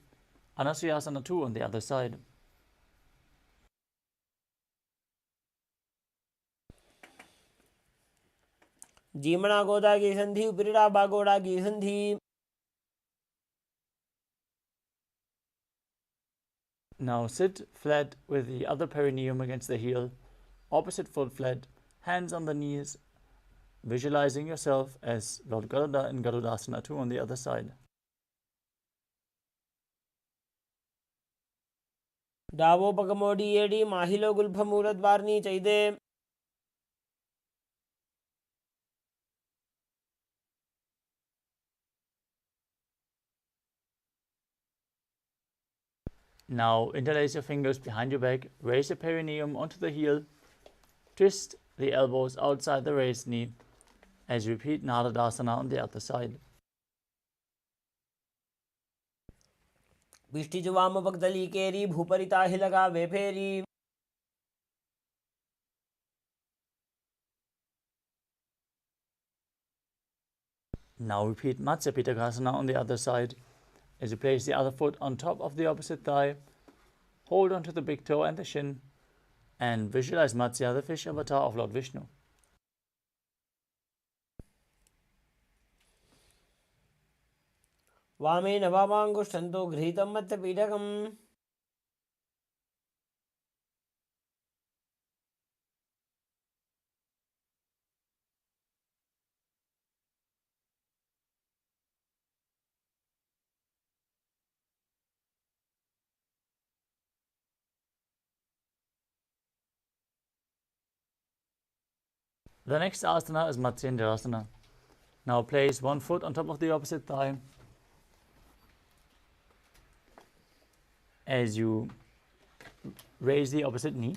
Anasayasana 2 on the other side. जीमणा गोदा की संधि उपरिड़ा बागोड़ा की संधि. Now sit flat with the other perineum against the heel, opposite foot flat, hands on the knees, visualizing yourself as Lord Garuda in Garudasana 2 on the other side. डावो पगमोडी एडी माहिलो गुल्फमूलद बारनी चैदे. Now interlace your fingers behind your back, raise your perineum onto the heel, twist the elbows outside the raised knee as you repeat Naradasana on the other side. बिष्टि जुवाम पगदली केरी भूपरिता ही लगा वे फेरी. Now repeat Matsya Pittakasana on the other side as you place the other foot on top of the opposite thigh, hold onto the big toe and the shin, and visualize Matsya, the fish avatar of Lord Vishnu. वामे नवामांगुष्ठन्तो गृहीतं मत्स्य पीठकम्. The next asana is Matsyendrasana. Now place one foot on top of the opposite thigh as you raise the opposite knee.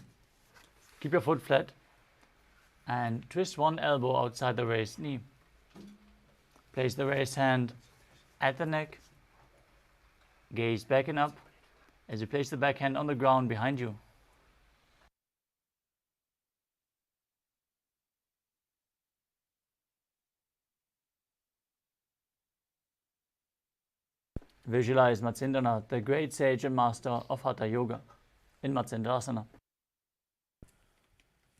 Keep your foot flat and twist one elbow outside the raised knee. Place the raised hand at the neck, gaze back and up as you place the back hand on the ground behind you. Visualize Matsyendranath, the great sage and master of Hatha Yoga, in Matsyendrasana.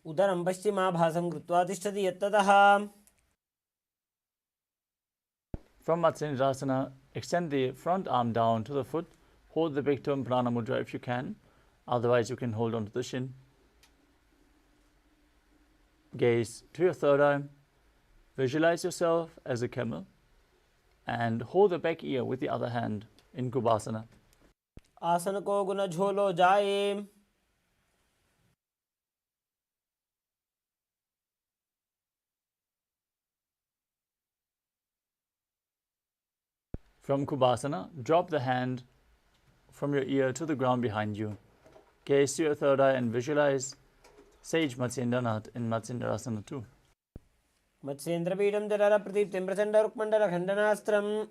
उदरं पश्चिमाभासं कृत्वा तिष्ठति यत्ततः. From Matsyendrasana, extend the front arm down to the foot. Hold the big toe in Prana Mudra if you can. Otherwise, you can hold onto the shin. Gaze to your third eye. Visualize yourself as a camel. And hold the back ear with the other hand in Kubasana. आसन को गुण झोलो जाए. From Kubasana, drop the hand from your ear to the ground behind you. Gaze to your third eye and visualize Sage Matsyendranath in Matsyendrasana 2. मत्स्येन्द्रपीठं जलर प्रदीप्तिं Prachanda रुक्मण्डल खण्डनास्त्रम्.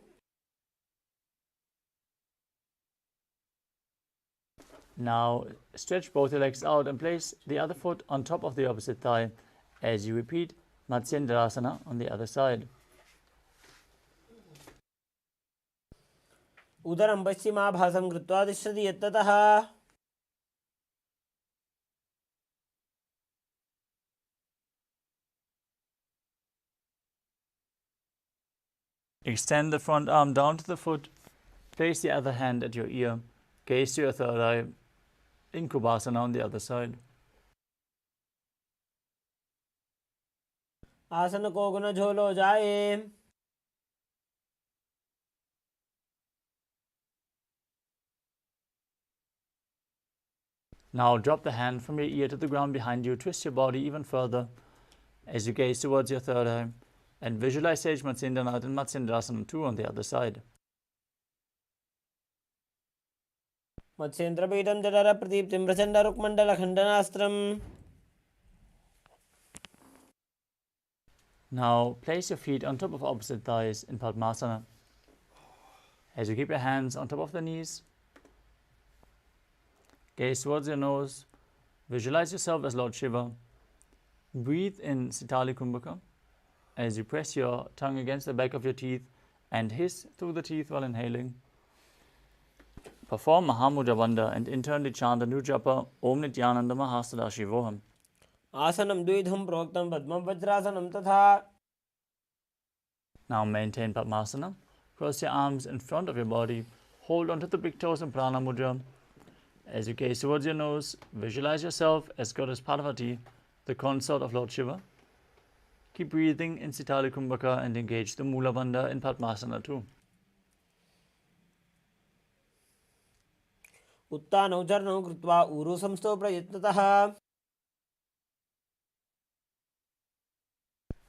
Now stretch both your legs out and place the other foot on top of the opposite thigh as you repeat Matsyendrasana on the other side. उदरं पश्चिमाभासं कृत्वा तिष्ठति यत्ततः. Extend the front arm down to the foot, place the other hand at your ear, gaze to your third eye in Kubasana on the other side. आसन को गुण झोलो जाए. Now drop the hand from your ear to the ground behind you, twist your body even further as you gaze towards your third eye and visualize Sage Matsyendranath and Matsyendrasana 2 on the other side. मत्स्येन्द्रपीठं जलर प्रदीप्तिं Prachanda रुक्मण्डल खण्डनास्त्रम्. Now place your feet on top of opposite thighs in Padmasana. As you keep your hands on top of the knees, gaze towards your nose, visualize yourself as Lord Shiva. Breathe in Sitali Kumbhaka as you press your tongue against the back of your teeth and hiss through the teeth while inhaling. Perform Mahamudra Bandha and internally chant the new japa Om Nithyananda Paramashivam. आसनं द्विधं प्रोक्तं पद्मं वज्रासनं तथा. Now maintain Padmasana. Cross your arms in front of your body. Hold onto the big toes in Prana Mudra. As you gaze towards your nose, visualize yourself as Goddess Parvati, the consort of Lord Shiva. Keep breathing in Sitali Kumbhaka and engage the Mula Bandha in Padmasana too. उत्तानौ चरणौ कृत्वा ऊरु संस्थो प्रयत्नतः.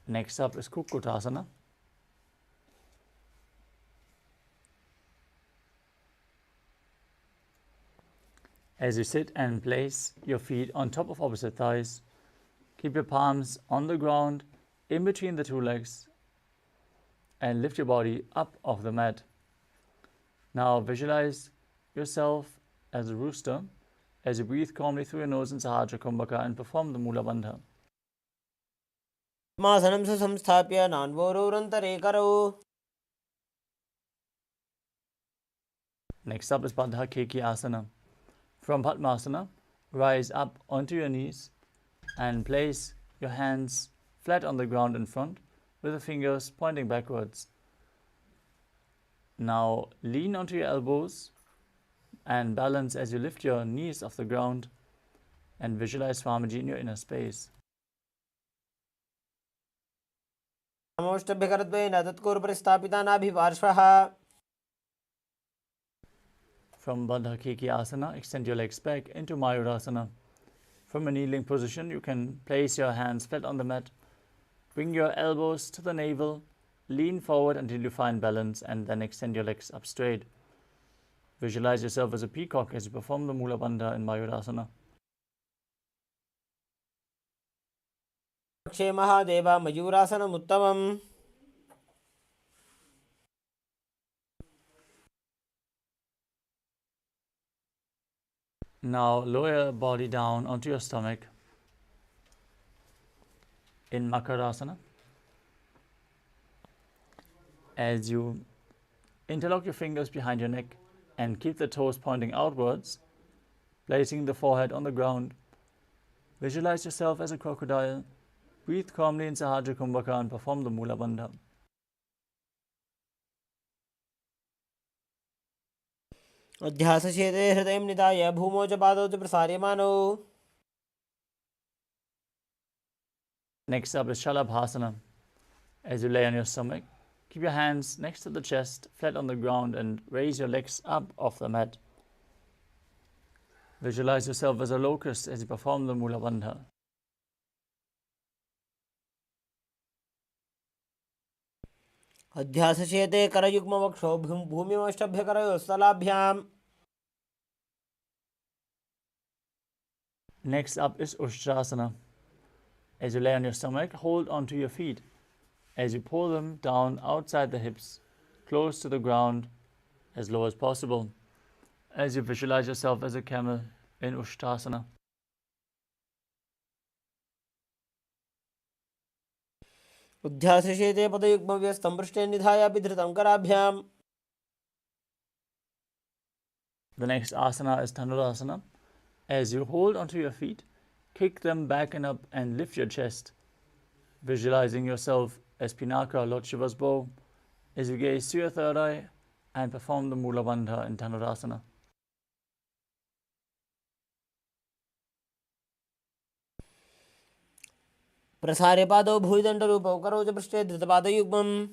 Next up is Kukutasana. As you sit and place your feet on top of opposite thighs, keep your palms on the ground in between the two legs and lift your body up off the mat. Now visualize yourself as a rooster as you breathe calmly through your nose in Sahasrara Kumbhaka and perform the Mula Bandha. पद्मासनं संस्थाप्य नान्वोरन्तरे करौ. Next up is Baddha Keki Asana. From Padmasana, rise up onto your knees and place your hands flat on the ground in front with the fingers pointing backwards. Now lean onto your elbows and balance as you lift your knees off the ground and visualize Swamiji in your inner space. नमोष्टभ्यकरद्वयेन तत्कुरुपरि स्थापिता नाभिपार्श्वः. From Baddha Keki Asana, extend your legs back into Mayurasana. From a kneeling position, you can place your hands flat on the mat. Bring your elbows to the navel, lean forward until you find balance, and then extend your legs up straight. Visualize yourself as a peacock as you perform the Mula Bandha in Mayurasana. क्षे Mahadev मयूरासनमुत्तमम्. Now lower your body down onto your stomach in Makarasana. As you interlock your fingers behind your neck and keep the toes pointing outwards, placing the forehead on the ground, visualize yourself as a crocodile. Breathe calmly in Sahasrara Kumbhaka and perform the Mula Bandha. अध्यासचेते हृदयं निधाय भूमौ च पादौ च प्रसार्यमानौ. Next up is Shalabhasana. As you lay on your stomach, keep your hands next to the chest, flat on the ground, and raise your legs up off the mat. Visualize yourself as a locust as you perform the Mula Bandha. अध्यासचेते करयुग्मवक्षौ भूमिमष्टभ्यकरयोः स्थलाभ्याम्. Next up is Ushtrasana. As you lay on your stomach, hold onto your feet. As you pull them down outside the hips, close to the ground, as low as possible. As you visualize yourself as a camel in Ushtrasana. उद्ध्यासचेते पदयुग्मव्यस्तं पृष्ठे निधाय विधृतं कराभ्याम्. The next asana is Dhanurasana. As you hold onto your feet, kick them back and up and lift your chest, visualizing yourself as Pinaka, Lord Shiva's bow, as you gaze to your third eye and perform the Mula Bandha in Dhanurasana. प्रसार्य पादौ भूयदण्डरूपौ करौ च पृष्ठे धृतपादयुग्मम्.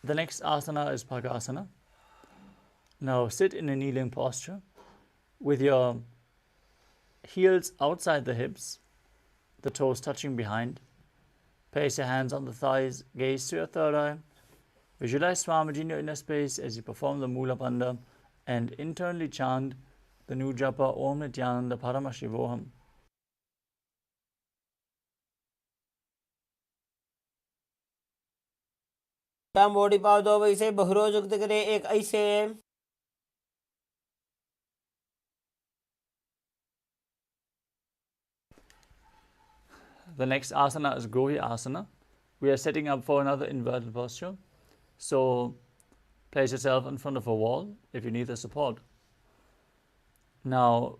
The next asana is Bhagasana. Now sit in a kneeling posture with your heels outside the hips, the toes touching behind. Place your hands on the thighs, gaze to your third eye. Visualize Swamiji in your inner space as you perform the Mula Bandha and internally chant the new japa Om Nithyananda Paramashivoham. मोड़ी पादौ वैसे बहुरोज युक्त करे एक ऐसे. The next asana is Gohi asana. We are setting up for another inverted posture. So place yourself in front of a wall if you need the support. Now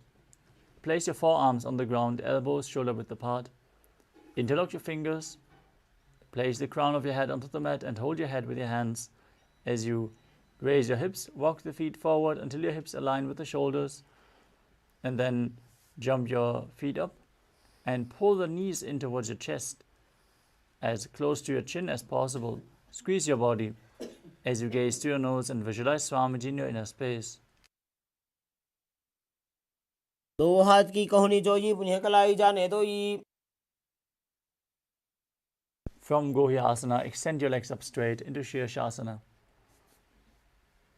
place your forearms on the ground, elbows shoulder width apart. Interlock your fingers. Place the crown of your head onto the mat and hold your head with your hands as you raise your hips. Walk the feet forward until your hips align with the shoulders, and then jump your feet up and pull the knees in towards your chest as close to your chin as possible. Squeeze your body as you gaze to your nose and visualize Swamiji in your inner space. दो हाथ की कहुनी जोई पुण्य कलाई जाने दोई. From Gohyasana, extend your legs up straight into Shirshasana.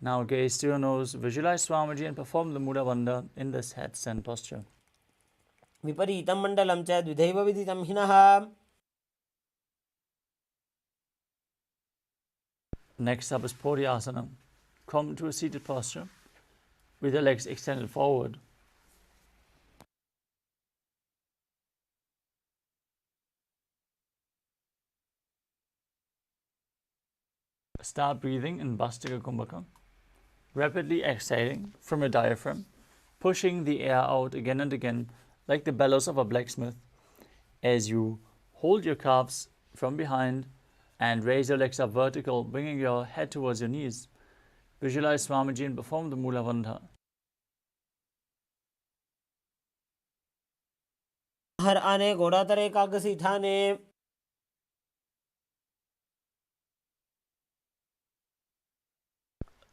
Now gaze to your nose, visualize Swamiji and perform the Mudra Bandha in this headstand posture. विपरीतं मण्डलं च द्विधैव विदितं हिनः. Next up is Poriasana. Come to a seated posture with your legs extended forward. Start breathing in Bhastika Kumbhaka, rapidly exhaling from your diaphragm, pushing the air out again and again like the bellows of a blacksmith as you hold your calves from behind and raise your legs up vertical, bringing your head towards your knees. Visualize Swamiji and perform the Mula Bandha. हर आने घोड़ा तरे कागसी ठाने.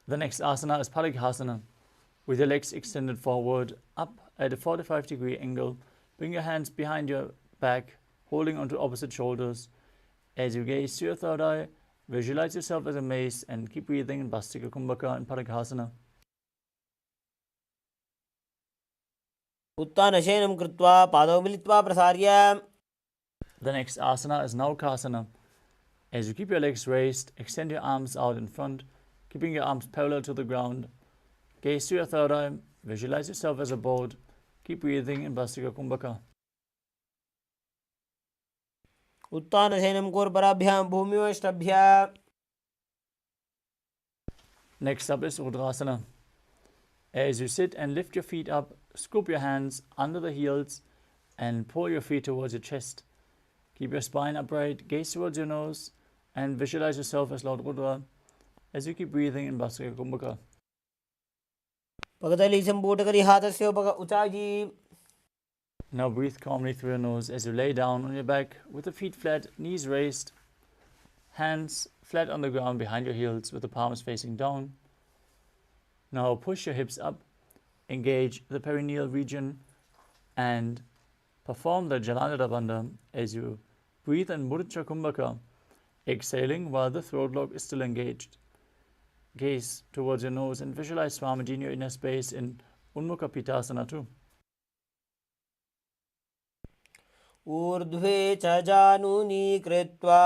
The next asana is Parighasana. With your legs extended forward, up at a 45-degree angle, bring your hands behind your back, holding onto opposite shoulders. As you gaze to your third eye, visualize yourself as a mace and keep breathing in Bhastika Kumbhaka and Parighasana. उत्तानशयनं कृत्वा पादौ मिलित्वा प्रसार्य. The next asana is Naukasana. As you keep your legs raised, extend your arms out in front, keeping your arms parallel to the ground. Gaze to your third eye, visualize yourself as a boat. Keep breathing in Bhastika Kumbhaka. उत्तानशयनं कोर्पराभ्यां भूमिवष्टभ्य. Next up is Udrasana. As you sit and lift your feet up, scoop your hands under the heels and pull your feet towards your chest. Keep your spine upright, gaze towards your nose, and visualize yourself as Lord Rudra as you keep breathing in Bhastika Kumbhaka. पगतली संपूट करी हाथस्य उपग उचाई. Now breathe calmly through your nose as you lay down on your back with the feet flat, knees raised, hands flat on the ground behind your heels with the palms facing down. Now push your hips up, engage the perineal region, and perform the Jalandhara Bandha as you breathe in Mudra Kumbhaka, exhaling while the throat lock is still engaged. Gaze towards your nose and visualize Swamiji in your inner space in Unmukha Pitasana too. ऊर्ध्वे च जानुनी कृत्वा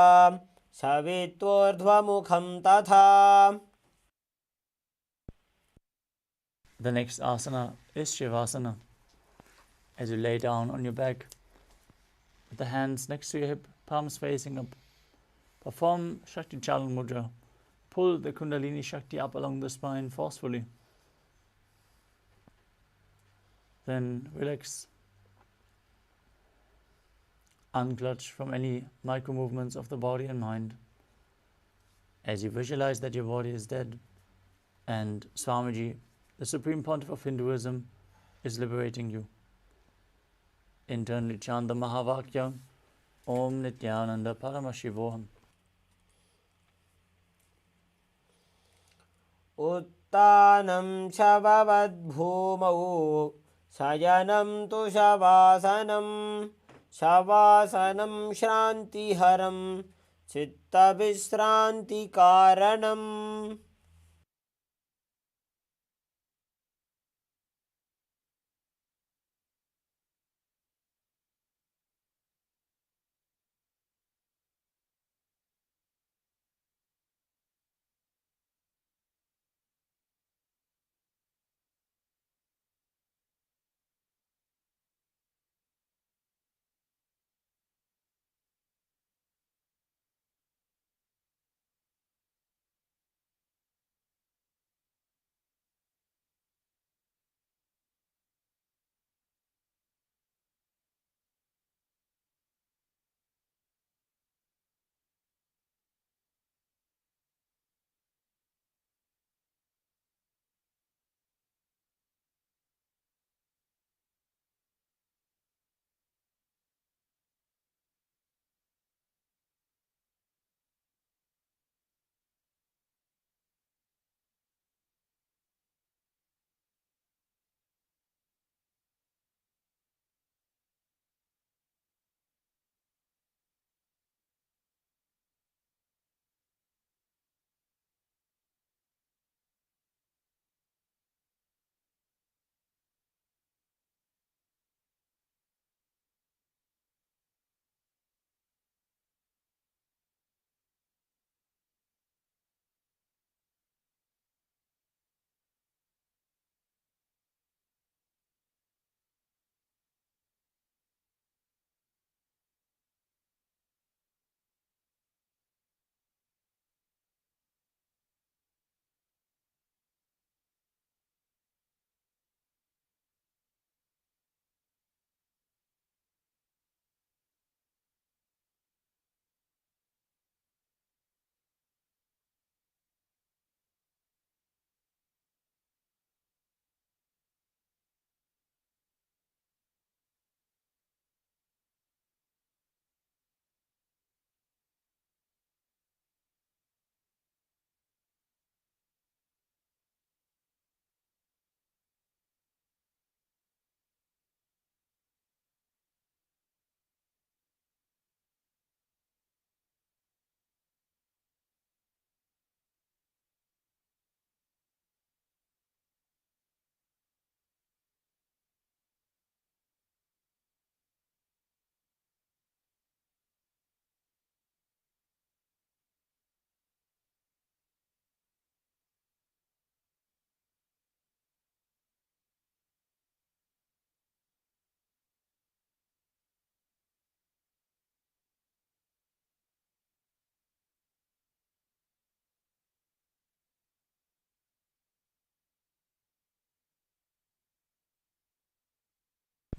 शवेत्वोर्ध्वमुखं तथा. The next asana is Shivasana. As you lay down on your back with the hands next to your hip, palms facing up, perform Shakti Chalan Mudra. Pull the Kundalini Shakti up along the spine forcefully. Then relax. Unclutch from any micro movements of the body and mind as you visualize that your body is dead and Swamiji, the Supreme Pontiff of Hinduism, is liberating you. Internally chant the Mahavakya, Om Nithyananda Paramashivoham. उत्तानं शववद्भूमौ शयनं तु शवासनं. शवासनं श्रान्तिहरं चित्तविश्रान्तिकारणम्.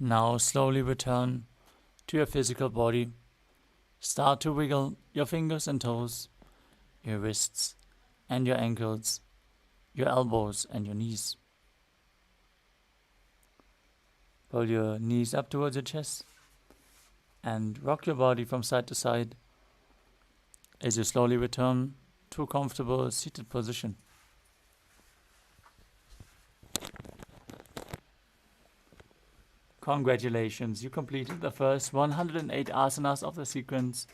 Now slowly return to your physical body. Start to wiggle your fingers and toes, your wrists and your ankles, your elbows and your knees. Pull your knees up towards your chest and rock your body from side to side as you slowly return to a comfortable seated position. Congratulations, you completed the first 108 asanas of the sequence,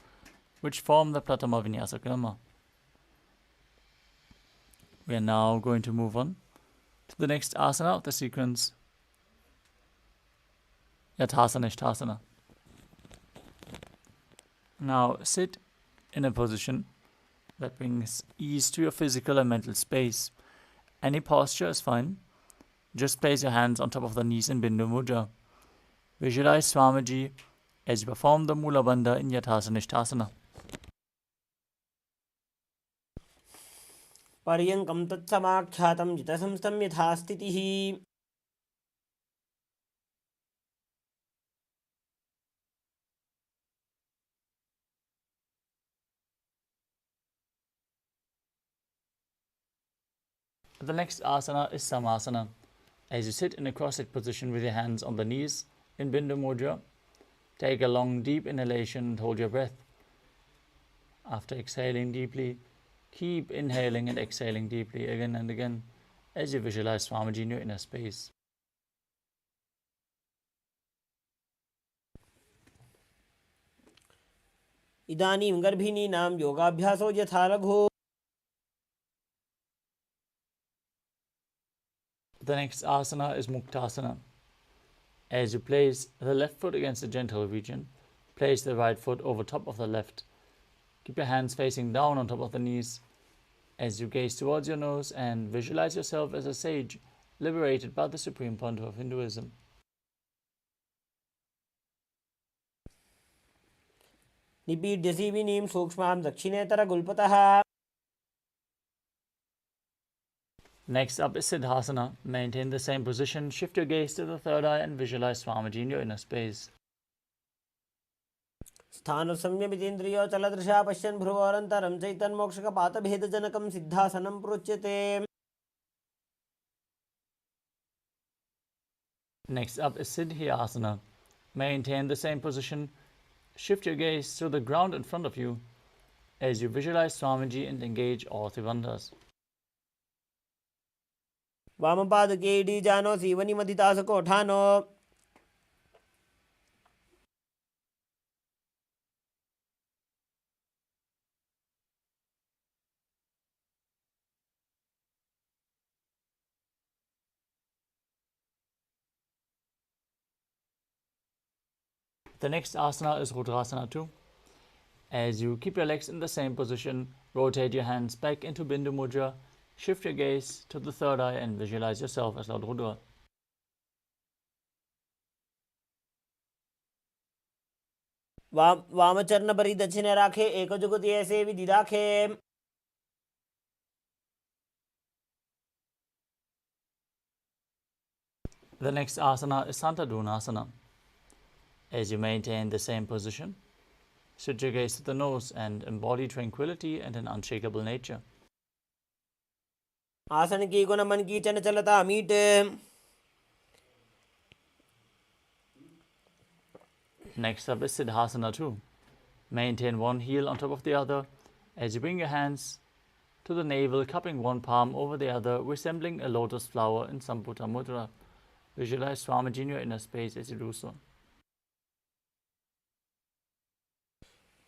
which form the Pratama Vinyasa Karma. We are now going to move on to the next asana of the sequence, Yathasana Ishtasana. Now sit in a position that brings ease to your physical and mental space. Any posture is fine. Just place your hands on top of the knees in Bindu Mudra. Visualize Swamiji as you perform the Mula Bandha in Yathasana Ishtasana. पर्यङ्कं तत्समाख्यातं जितसंस्थं यथा स्थितिः. The next asana is Samasana. As you sit in a cross-legged position with your hands on the knees in Bindu Mudra, take a long deep inhalation and hold your breath. After exhaling deeply, keep inhaling and exhaling deeply again and again as you visualize Swamiji in your inner space. इदानीं गर्भिणीनां योगाभ्यासो यथा लघु. The next asana is Muktasana. As you place the left foot against the genital region, place the right foot over top of the left. Keep your hands facing down on top of the knees as you gaze towards your nose and visualize yourself as a sage liberated by the Supreme Pontiff of Hinduism. निपीड्य सीविनीं सूक्ष्मां दक्षिणेतरगुल्पतः. Next up is Siddhasana. Maintain the same position, shift your gaze to the third eye and visualize Swamiji in your inner space. स्थानसंयमितेन्द्रियोचलदृशा पश्यन् भ्रुवोरन्तरं चैतन्मोक्षकपातभेदजनकं सिद्धासनं प्रोच्यते. Next up is Siddhyasana. Maintain the same position, shift your gaze to the ground in front of you as you visualize Swamiji and engage all three bandhas. वामपादके इडीजानो सीवनिमधितासकोठानो. The next asana is Rudrasana 2. As you keep your legs in the same position, rotate your hands back into Bindu Mudra, shift your gaze to the third eye and visualize yourself as Lord Rudra. वामचरण परि दक्षिणे राखे एकजुगति ऐसे विधि राखे. The next asana is Santadunasana. As you maintain the same position, sit your gaze to the nose and embody tranquility and an unshakable nature. आसन की गुण मन की चंचलता meet. Next up is Siddhasana 2. Maintain one heel on top of the other as you bring your hands to the navel, cupping one palm over the other, resembling a lotus flower in Samputa Mudra. Visualize Swamiji in your inner space as you do so.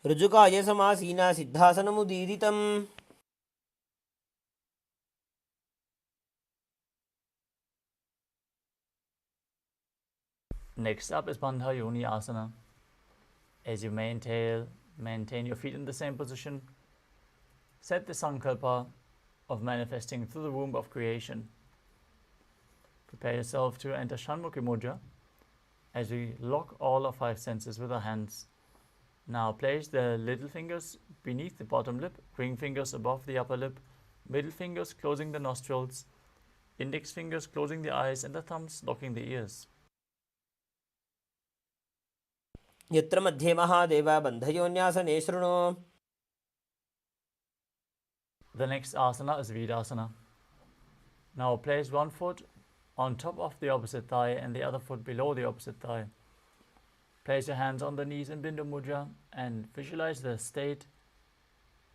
ऋजुकाय समासीना सिद्धासनमुदीरितम्. Next up is Bandha Yoni Asana. As you maintain your feet in the same position, set the sankalpa of manifesting through the womb of creation. Prepare yourself to enter Shanmukhi Mudra as we lock all our five senses with our hands. Now place the little fingers beneath the bottom lip, ring fingers above the upper lip, middle fingers closing the nostrils, index fingers closing the eyes, and the thumbs locking the ears. यत्र मध्ये महादेव बन्धयोन्यासने शृणु. The next asana is Virasana. Now place one foot on top of the opposite thigh and the other foot below the opposite thigh. Place your hands on the knees in Bindu Mudra and visualize the state,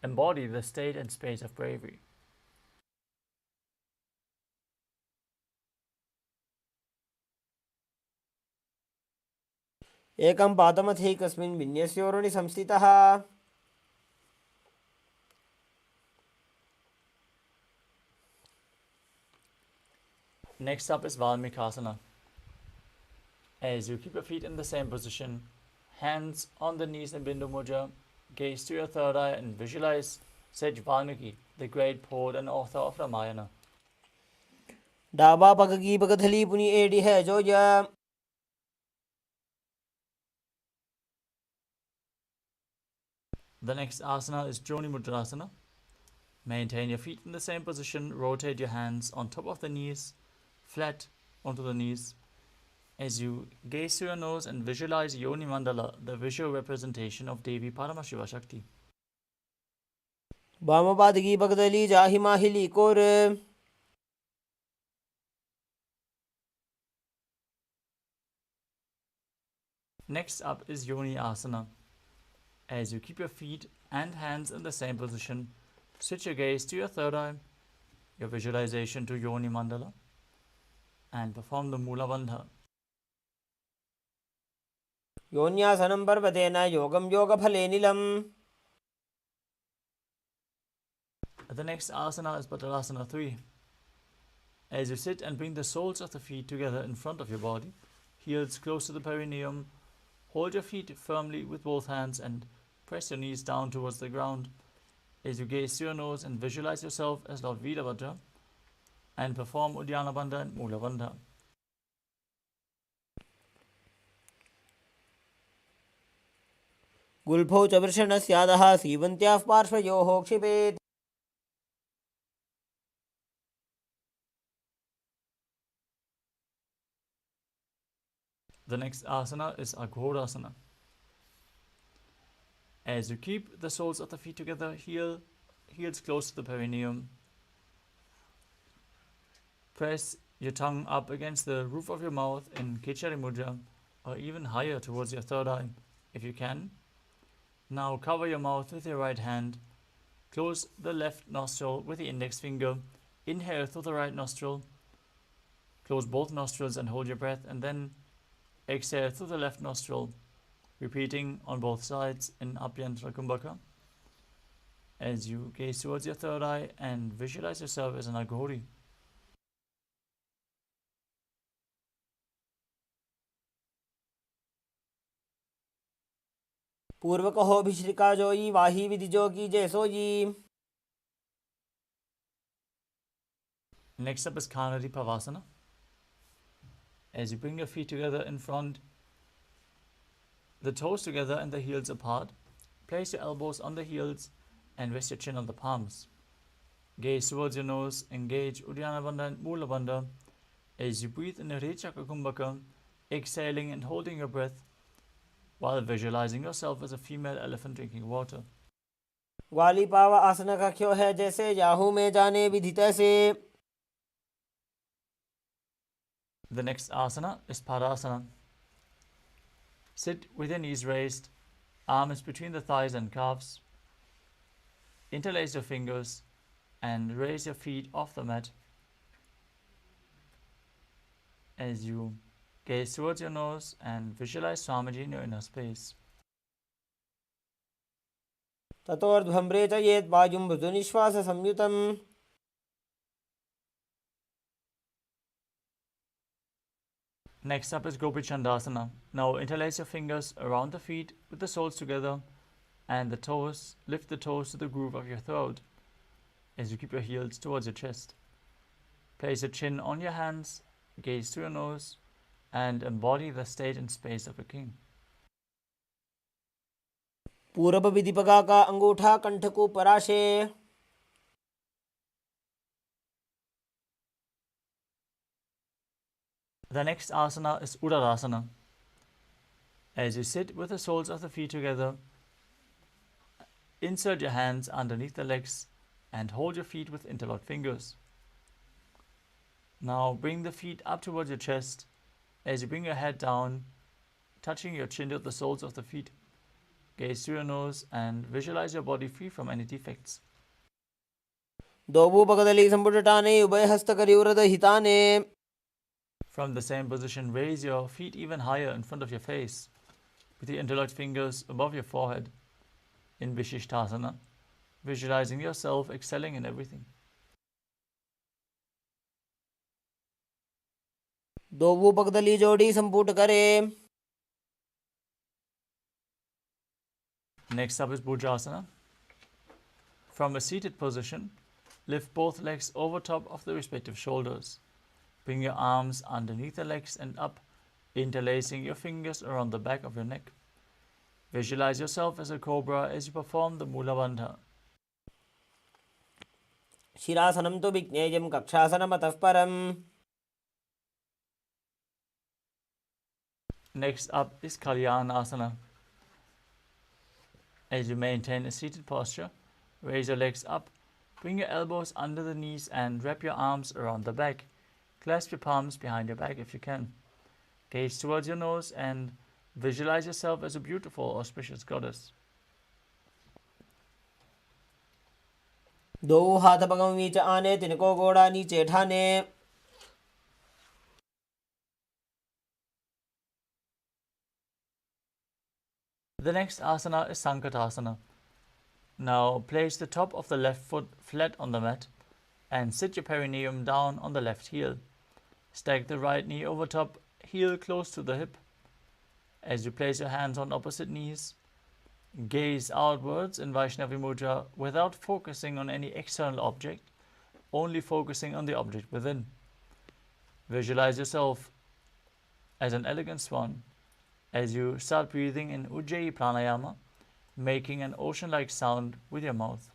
embody the state and space of bravery. एकं पादमथैकस्मिन् विन्यस्योरुणि संस्थितः. Next up is Valmikasana. As you keep your feet in the same position, hands on the knees in Bindu Mudra, gaze to your third eye and visualize Sage Valmiki, the great poet and author of Ramayana. डाबा पगगी पगथली पुनि AD है Zoya. The next asana is Joni Mudrasana. Maintain your feet in the same position, rotate your hands on top of the knees, flat onto the knees. As you gaze through your nose and visualize Yoni Mandala, the visual representation of Devi Paramashiva Shakti. वामपादगी पगदली जाहि माहिली core. Next up is Yoni Asana. As you keep your feet and hands in the same position, switch your gaze to your third eye, your visualization to Yoni Mandala, and perform the Mula Bandha. योन्यासनं पर्वतेन योगं योगफले नीलम्. The next asana is Padasana 3. As you sit and bring the soles of the feet together in front of your body, heels close to the perineum, hold your feet firmly with both hands and press your knees down towards the ground. As you gaze through your nose and visualize yourself as Lord Veerabhadra, and perform Uddiyana Bandha and Mula Bandha. गुल्फौ च वृषणस्यादः सीवन्त्याः पार्श्वयोः क्षिपेत्. The next asana is Aghodasana. As you keep the soles of the feet together, heels close to the perineum, press your tongue up against the roof of your mouth in Kechari Mudra, or even higher towards your third eye, if you can. Now cover your mouth with your right hand, close the left nostril with the index finger, inhale through the right nostril, close both nostrils and hold your breath, and then exhale through the left nostril, repeating on both sides in Abhyantara Kumbhaka. As you gaze towards your third eye and visualize yourself as an Aghori. पूर्व कहो भिश्रिका जोई वाही विधि जोगी जैसो जी. Next up is Kanadi Pavasana. As you bring your feet together in front, the toes together and the heels apart, place your elbows on the heels and rest your chin on the palms. Gaze towards your nose, engage Uddiyana Bandha and Mula Bandha as you breathe in the Rechaka Kumbhaka, exhaling and holding your breath while visualizing yourself as a female elephant drinking water. ग्वाली पावा आसन का क्यों है जैसे Yahoo में जाने विधि तैसे. The next asana is Padasana. Sit with your knees raised, arms between the thighs and calves. Interlace your fingers and raise your feet off the mat. As you gaze towards your nose and visualize Swamiji in your inner space. ततोर्ध्वम्रे च येत् वायुं मृदुनिश्वास संयुतम्. Next up is Gopi Chandasana. Now interlace your fingers around the feet with the soles together and the toes. Lift the toes to the groove of your throat as you keep your heels towards your chest. Place your chin on your hands, gaze to your nose, and embody the state and space of a king. पूरब विधिपगा का अंगूठा कंठ को पराशे. The next asana is Uddarasana. As you sit with the soles of the feet together, insert your hands underneath the legs and hold your feet with interlocked fingers. Now bring the feet up towards your chest as you bring your head down, touching your chin to the soles of the feet. Gaze through your nose and visualize your body free from any defects. दोबूपकदली संपुटटाने उभयहस्तकरिवृद हिताने. From the same position, raise your feet even higher in front of your face, with your interlocked fingers above your forehead in Vishishtasana, visualizing yourself excelling in everything. दोबूपकदली जोड़ी संपुट करे. Next up is Bhujasana. From a seated position, lift both legs over top of the respective shoulders. Bring your arms underneath the legs and up, interlacing your fingers around the back of your neck. Visualize yourself as a cobra as you perform the Mula Bandha. शिरासनं तु विज्ञेयं कक्षासनमतः परम्. Next up is Kalyanasana. As you maintain a seated posture, raise your legs up, bring your elbows under the knees and wrap your arms around the back. Clasp your palms behind your back if you can. Gaze towards your nose and visualize yourself as a beautiful, auspicious goddess. दो हाथ पगम नीचे आने, तिनको गोड़ा नीचे ठाने. The next asana is Sankatasana. Now place the top of the left foot flat on the mat and sit your perineum down on the left heel. Stack the right knee over top, heel close to the hip. As you place your hands on opposite knees, gaze outwards in Vaishnavi Mudra without focusing on any external object, only focusing on the object within. Visualize yourself as an elegant swan as you start breathing in Ujjayi Pranayama, making an ocean-like sound with your mouth.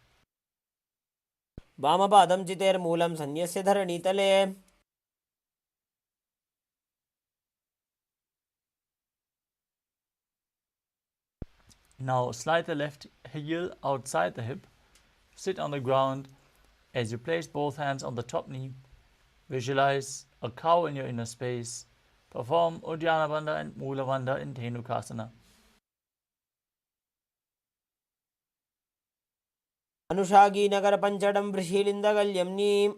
वामपादं चितेर्मूलं सन्यस्य धरणीतले. Now slide the left heel outside the hip, sit on the ground as you place both hands on the top knee. Visualize a cow in your inner space. Perform Uddiyana Bandha and Mula Bandha in Dhenukasana. अनुषागी Nagar पंचडं वृषीलिन्दगल्यम्नि.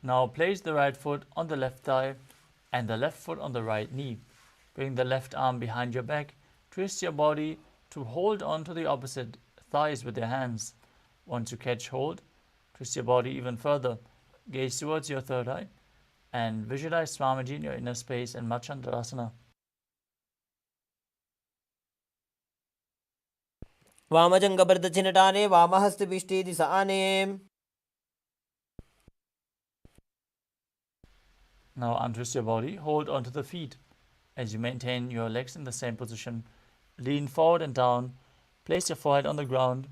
Now place the right foot on the left thigh and the left foot on the right knee. Bring the left arm behind your back. Twist your body to hold on to the opposite thighs with your hands. Once you catch hold, twist your body even further. Gaze towards your third eye and visualize Swamiji in your inner space and Machandrasana. वामजङ्गप्रदक्षिणटाने वामहस्तपिष्टे दिशाने. Now untwist your body, hold onto the feet. As you maintain your legs in the same position, lean forward and down, place your forehead on the ground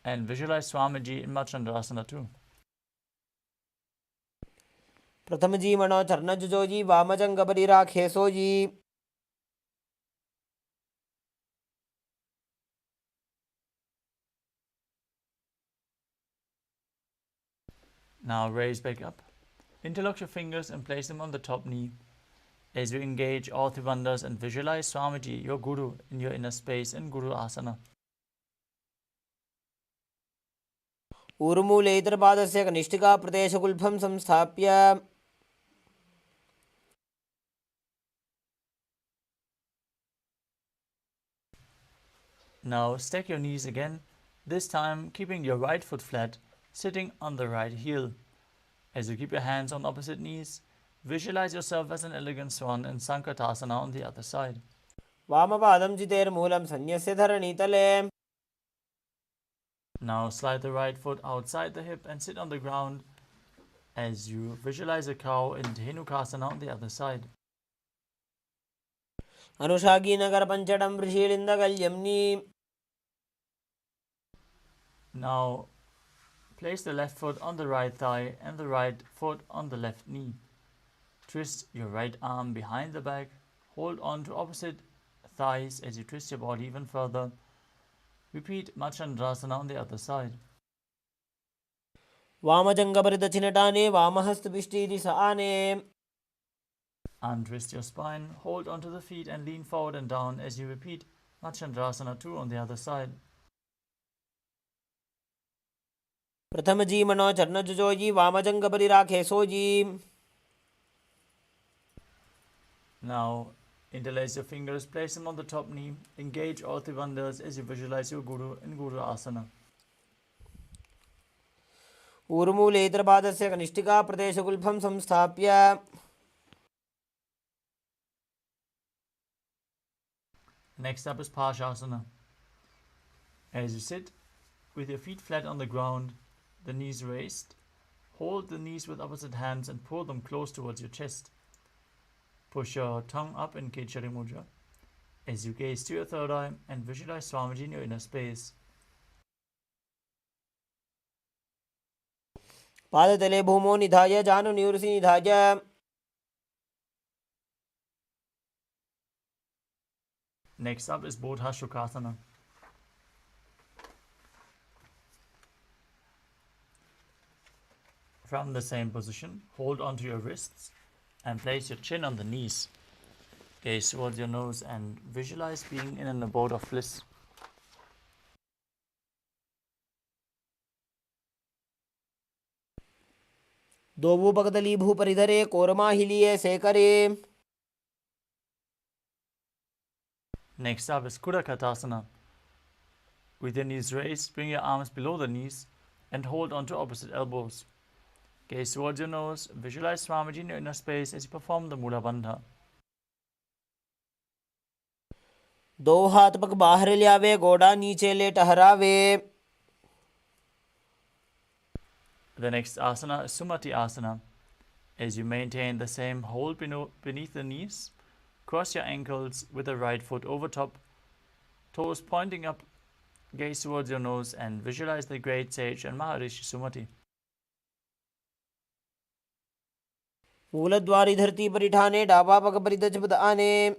and visualize Swamiji in Machandrasana too. प्रथमजी मनो चरणजुजोजी वामजङ्गपरिराखेसोजी. Now raise back up. Interlock your fingers and place them on the top knee. As you engage all three bandhas and visualize Swamiji, your Guru, in your inner space in Guru Asana. ऊर्मूले इतरपादस्य कनिष्ठिका प्रदेशकुल्भं संस्थाप्य. Now stack your knees again, this time keeping your right foot flat, sitting on the right heel. As you keep your hands on opposite knees, visualize yourself as an elegant swan in Sankatasana on the other side. वामपादं चितेर्मूलं सन्यस्य धरणीतले. Now slide the right foot outside the hip and sit on the ground as you visualize a cow in Dhenukasana on the other side. अनुषागी Nagar पंचडं वृषीलिन्दगल्यम्नि. Now place the left foot on the right thigh and the right foot on the left knee. Twist your right arm behind the back. Hold on to opposite thighs as you twist your body even further. Repeat Machandrasana on the other side. वामजङ्गपरिदक्षिणटाने वामहस्तपिष्टीति स आने. Untwist your spine, hold onto the feet and lean forward and down as you repeat Machandrasana 2 on the other side. प्रथमजी मनो चरणजुजोजी वामजङ्गपरिराखे sooji. Now, interlace your fingers, place them on the top knee, engage all three bandhas as you visualize your Guru in Guru Asana. ऊर्मूलेतरपादस्य कनिष्ठिका प्रदेशगुल्फं संस्थाप्य. Next up is Parshasana. As you sit with your feet flat on the ground, the knees raised, hold the knees with opposite hands and pull them close towards your chest. Push your tongue up in Kechari Mudra as you gaze to your third eye and visualize Swamiji in your inner space. पादतले भूमो निधाय जानुनिवृसि निधाय. Next up is Bodha Shukasana. From the same position, hold onto your wrists and place your chin on the knees. Gaze towards your nose and visualize being in an abode of bliss. दोवुपगतली भूपरिधरे कोरमाहिलिये सेकरे. Next up is Kudakatasana. With your knees raised, bring your arms below the knees and hold onto opposite elbows. Gaze towards your nose, visualize Swamiji in your inner space as you perform the Mula Bandha. दो हाथ पग बाहर लियावे गोड़ा नीचे ले टहरावे. The next asana is Sumati Asana. As you maintain the same hold beneath the knees, cross your ankles with the right foot over top, toes pointing up, gaze towards your nose and visualize the great sage and Maharishi Sumati. मूलद्वारी धरती परिठाने डाबा पग परिदच पद आने.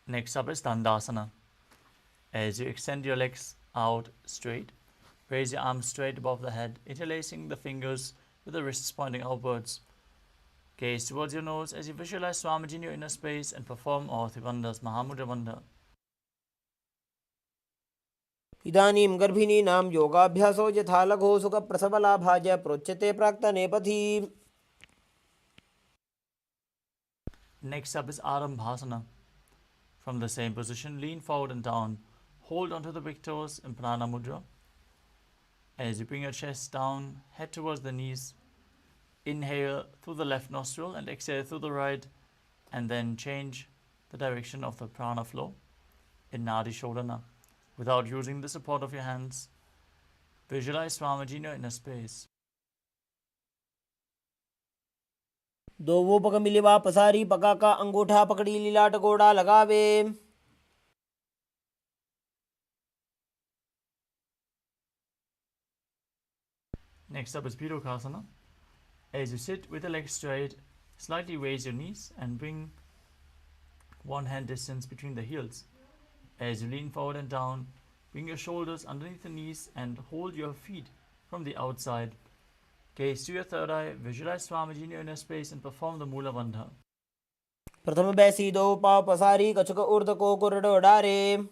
Next up is Dandasana. As you extend your legs out straight, raise your arms straight above the head, interlacing the fingers with the wrists pointing outwards. Gaze towards your nose as you visualize Swamiji in your inner space and perform all three bandhas, Mahamudra Bandha. इदानीं गर्भिणीनां योगाभ्यासो यथा लघो सुखप्रसवलाभाय प्रोच्यते प्राक्तनेपथि. Next up is Arambhasana. From the same position, lean forward and down. Hold onto the big toes in Prana Mudra. As you bring your chest down, head towards the knees. Inhale through the left nostril and exhale through the right, and then change the direction of the prana flow in Nadi Shodhana without using the support of your hands. Visualize Swamiji in your inner space. दोवो पग मिलिवा पसारी पका का अंगूठा पकड़ी लीलाट गोड़ा लगावे. Next up is Pirukasana. As you sit with the legs straight, slightly raise your knees and bring one hand distance between the heels. As you lean forward and down, bring your shoulders underneath the knees and hold your feet from the outside. Gaze to your third eye, visualize Swamiji in your inner space and perform the Mula Bandha. प्रथम बैसी दो पाव पसारी कछुक ऊर्ध को कुरडो डारे.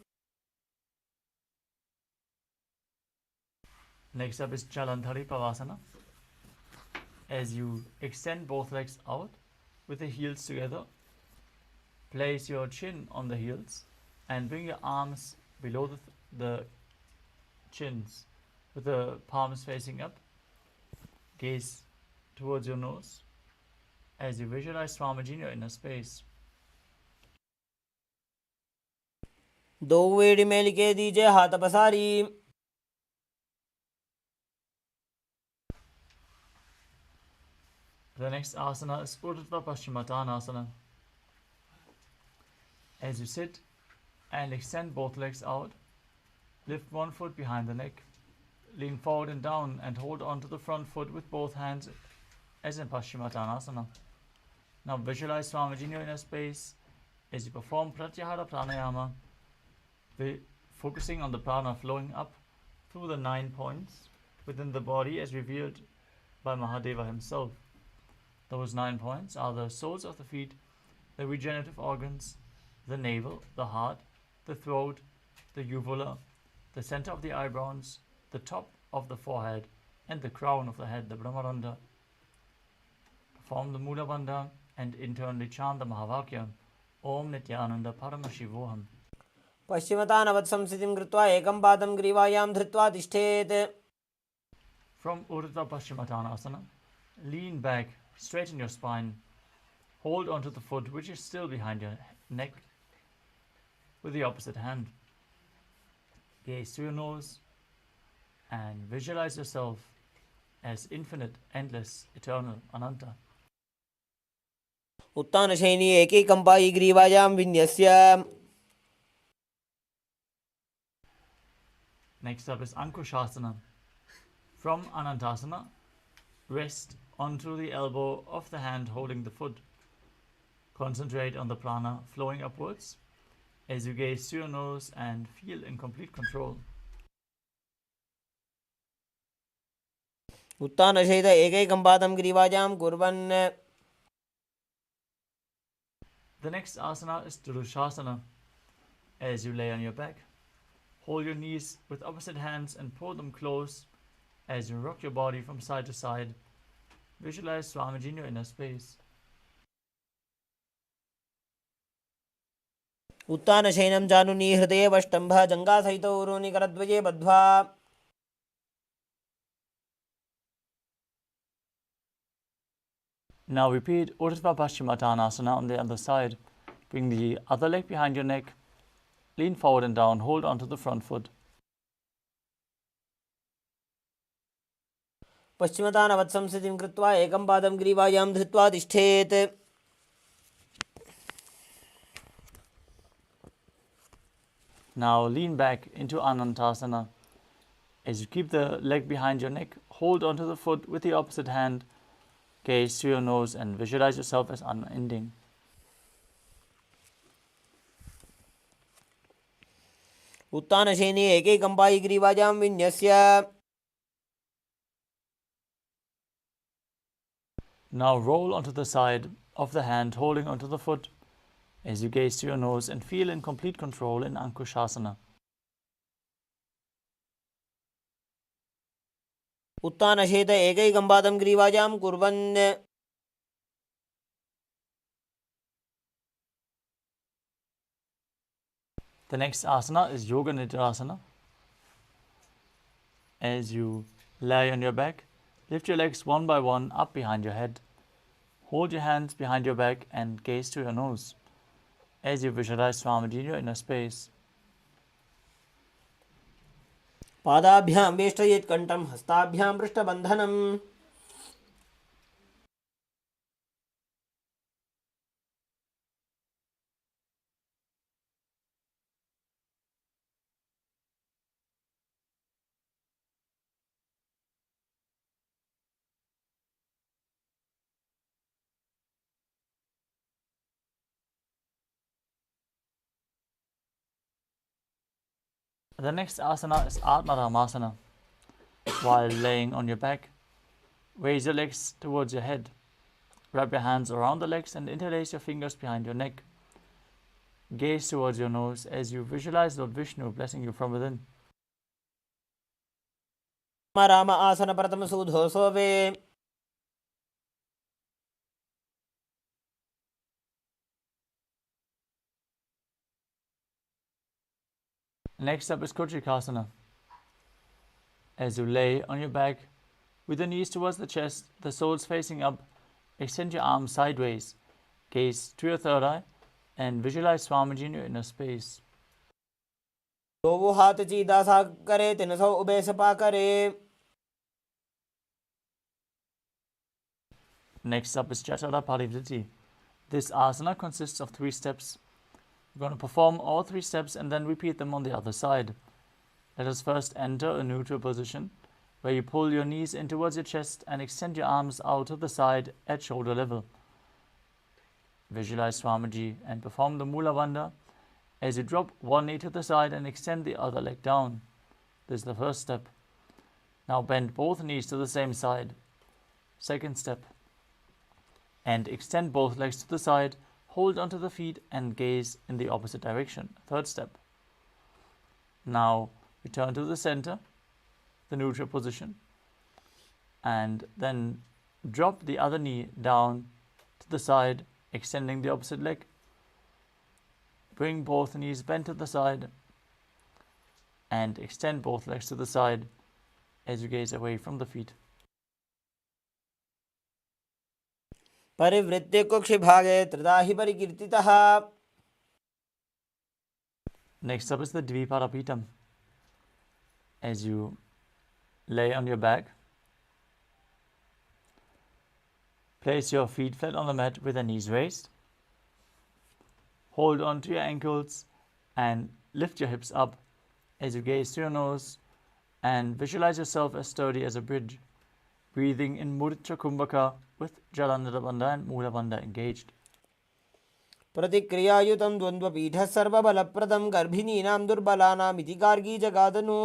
Next up is Jalandhari Pavasana. As you extend both legs out with the heels together, place your chin on the heels and bring your arms below the chins with the palms facing up. Gaze towards your nose as you visualize Swamiji in your inner space. दो वेड़ी में लिखे दीजिए हाथ पसारी. The next asana is Urdhva Paschimottanasana. As you sit and extend both legs out, lift one foot behind the neck, lean forward and down and hold on to the front foot with both hands as in Paschimottanasana. Now visualize Swamiji in your inner space as you perform Pratyahara Pranayama, focusing on the prana flowing up through the 9 points within the body as revealed by Mahadeva himself. Those 9 points are the soles of the feet, the regenerative organs, the navel, the heart, the throat, the uvula, the center of the eyebrows, the top of the forehead, and the crown of the head, the Brahmaranda. Perform the Mula Bandha and internally chant the Mahavakya, Om Nithyananda Paramashivoham. पश्चिमतानवत्संस्थितिं कृत्वा एकं पादं ग्रीवायां धृत्वा तिष्ठेत्. From Urdhva Paschimottanasana, lean back, straighten your spine, hold onto the foot which is still behind your neck with the opposite hand. Gaze to your nose and visualize yourself as infinite, endless, eternal, Ananta. उत्तानशयनी एकैकं Pai ग्रीवायां विन्यस्य. Next up is Ankushasana. From Anantasana, rest onto the elbow of the hand holding the foot. Concentrate on the prana flowing upwards as you gaze to your nose and feel in complete control. उत्तानशयित एकैकं पादं ग्रीवायां कुर्वन्. The next asana is Durushasana. As you lay on your back, hold your knees with opposite hands and pull them close as you rock your body from side to side. Visualize Swamiji in your inner space. उत्तानशयनं जानुनी हृदये वष्टम्भ जङ्घासहितो उरूनि करद्वये बद्ध्वा. Now repeat Urdhva Paschimottanasana on the other side. Bring the other leg behind your neck. Lean forward and down. Hold onto the front foot. पश्चिमतानवत्संस्थितिं कृत्वा एकं पादं ग्रीवायां धृत्वा तिष्ठेत्. Now lean back into Anantasana. As you keep the leg behind your neck, hold onto the foot with the opposite hand. Gaze to your nose and visualize yourself as unending. उत्तानशयनी एकैकं Pai ग्रीवायां विन्यस्य. Now roll onto the side of the hand, holding onto the foot, as you gaze to your nose and feel in complete control in Ankushasana. उत्तानशयित एकैकं पादं ग्रीवायां कुर्वन्. The next asana is Yoga Nidrasana. As you lie on your back, lift your legs one by one up behind your head. Hold your hands behind your back and gaze to your nose as you visualize Swamiji in your inner space. पादाभ्यां वेष्टयेत् कण्ठं हस्ताभ्यां पृष्ठबन्धनम्. The next asana is Atmaramasana. While laying on your back, raise your legs towards your head. Wrap your hands around the legs and interlace your fingers behind your neck. Gaze towards your nose as you visualize Lord Vishnu blessing you from within. Ram आसन प्रथम सूधो सोवे. Next up is Kuchikasana. As you lay on your back, with the knees towards the chest, the soles facing up, extend your arms sideways, gaze to your third eye, and visualize Swamiji in your inner space. दो हाथ सीधा सा करे, 300 ube Sapa करे. Next up is Jatara Parivritti. This asana consists of 3 steps. We're going to perform all 3 steps and then repeat them on the other side. Let us first enter a neutral position where you pull your knees in towards your chest and extend your arms out to the side at shoulder level. Visualize Swamiji and perform the Mula Bandha as you drop one knee to the side and extend the other leg down. This is the first step. Now bend both knees to the same side. Second step. And extend both legs to the side, hold onto the feet and gaze in the opposite direction. Third step. Now return to the center, the neutral position, and then drop the other knee down to the side, extending the opposite leg. Bring both knees bent to the side and extend both legs to the side as you gaze away from the feet. परिवृत्ते कुक्षिभागे त्रिदाहि परिकीर्तितः. Next up is the Dviparapitam. As you lay on your back, place your feet flat on the mat with the knees raised. Hold on to your ankles and lift your hips up as you gaze to your nose and visualize yourself as sturdy as a bridge, breathing in Mudra Kumbhaka with Jalandhara Bandha and Mula Bandha engaged. प्रतिक्रियायुतं द्वन्द्वपीठः सर्वबलप्रदं गर्भिणीनां दुर्बलानामिति Gargi जगादनु.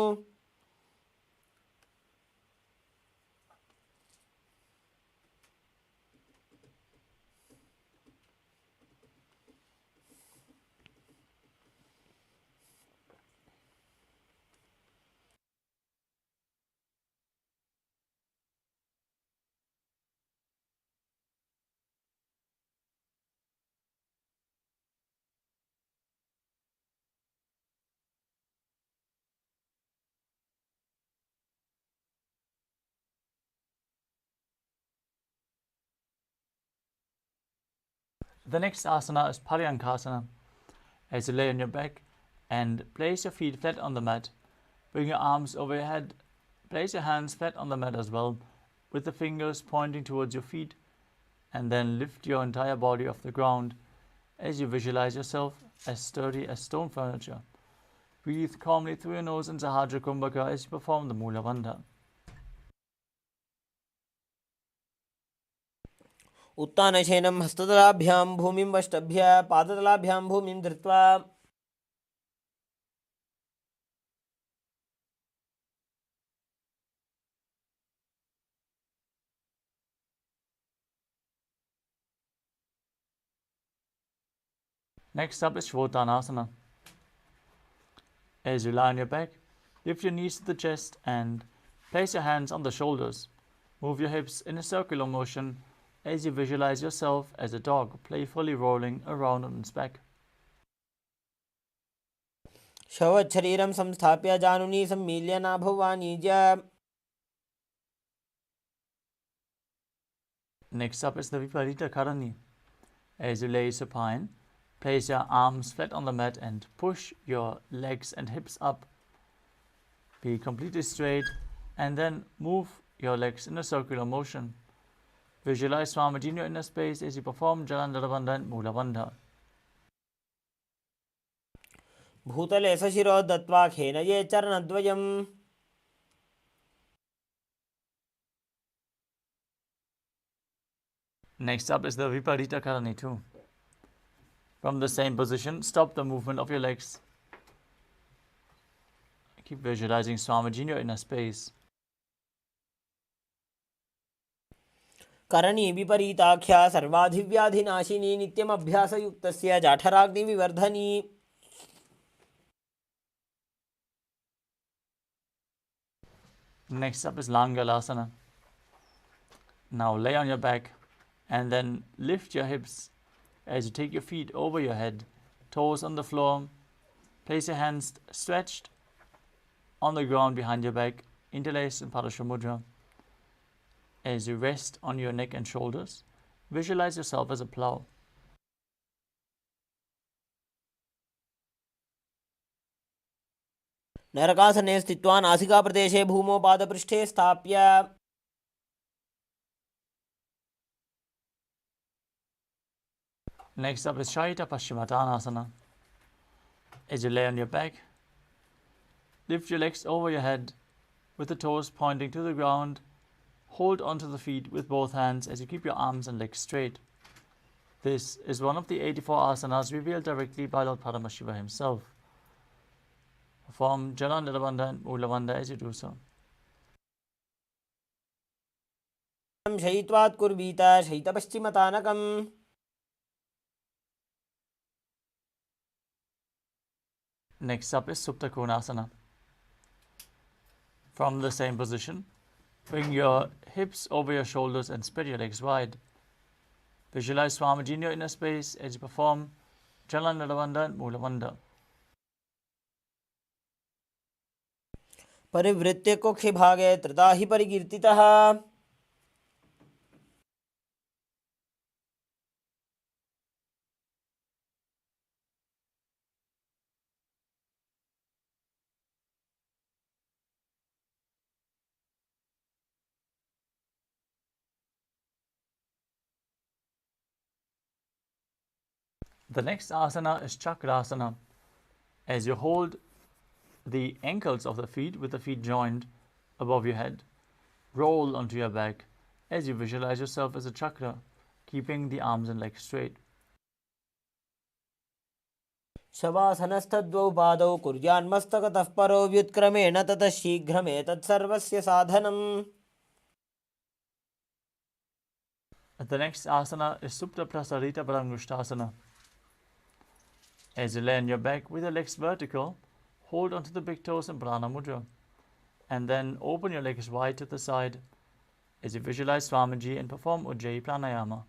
The next asana is Paryankasana. As you lay on your back and place your feet flat on the mat, bring your arms over your head, place your hands flat on the mat as well, with the fingers pointing towards your feet, and then lift your entire body off the ground as you visualize yourself as sturdy as stone furniture. Breathe calmly through your nose in Sahajra Kumbhaka as you perform the Mula Bandha. उत्तानशयनं हस्ततलाभ्यां भूमिं वष्टभ्य पादतलाभ्यां भूमिं धृत्वा. Next up is Shvotanasana. As you lie on your back, lift your knees to the chest and place your hands on the shoulders. Move your hips in a circular motion as you visualize yourself as a dog playfully rolling around on its back. शवच्छरीरं संस्थाप्य जानुनी सम्मील्य नाभवाणिज्य. Next up is the Viparita Karani. As you lay supine, place your arms flat on the mat and push your legs and hips up. Be completely straight and then move your legs in a circular motion. Visualize Swamiji in your inner space as you perform Jalandhara Bandha and Mula Bandha. भूतले सशिरो दत्वा खेनये चरणद्वयम्. Next up is the Viparita Karani too. From the same position, stop the movement of your legs. Keep visualizing Swamiji in your inner space. Karni विपरीताख्या सर्वाधिव्याधिनाशिनी नित्यमभ्यासयुक्तस्य जाठराग्निविवर्धनी. Next up is Langalasana. Now lay on your back and then lift your hips as you take your feet over your head, toes on the floor. Place your hands stretched on the ground behind your back, interlaced in Padasha Mudra. As you rest on your neck and shoulders, visualize yourself as a plow. नरकासने स्थित्वा नासिकाप्रदेशे भूमौ पादपृष्ठे स्थाप्य. Next up is Shaita Paschimottanasana. As you lay on your back, lift your legs over your head with the toes pointing to the ground. Hold onto the feet with both hands as you keep your arms and legs straight. This is one of the 84 asanas revealed directly by Lord Paramashiva himself. Perform Jala Nirabandha and Moolavandha as you do so. शयित्वात् कुर्वीत शयितपश्चिमतानकम् Next up is Supta Konasana. From the same position, bring your hips over your shoulders and spread your legs wide. Visualize Swamiji in your inner space as you perform Jala Nirabandha and Moolavandha. परिवृत्य कोक्षिभागे त्रिधा हि परिकीर्तितः The next asana is Chakrasana. As you hold the ankles of the feet with the feet joined above your head, roll onto your back as you visualize yourself as a chakra, keeping the arms and legs straight. शवासनस्थद्वौ पादौ कुर्यान्मस्तकतः परो व्युत्क्रमेण ततः शीघ्रमेतत्सर्वस्य साधनम् The next asana is Supta Prasarita Parangushtasana. As you lay on your back with your legs vertical, hold onto the big toes in Prana Mudra, and then open your legs wide to the side as you visualize Swamiji and perform Ujjayi Pranayama.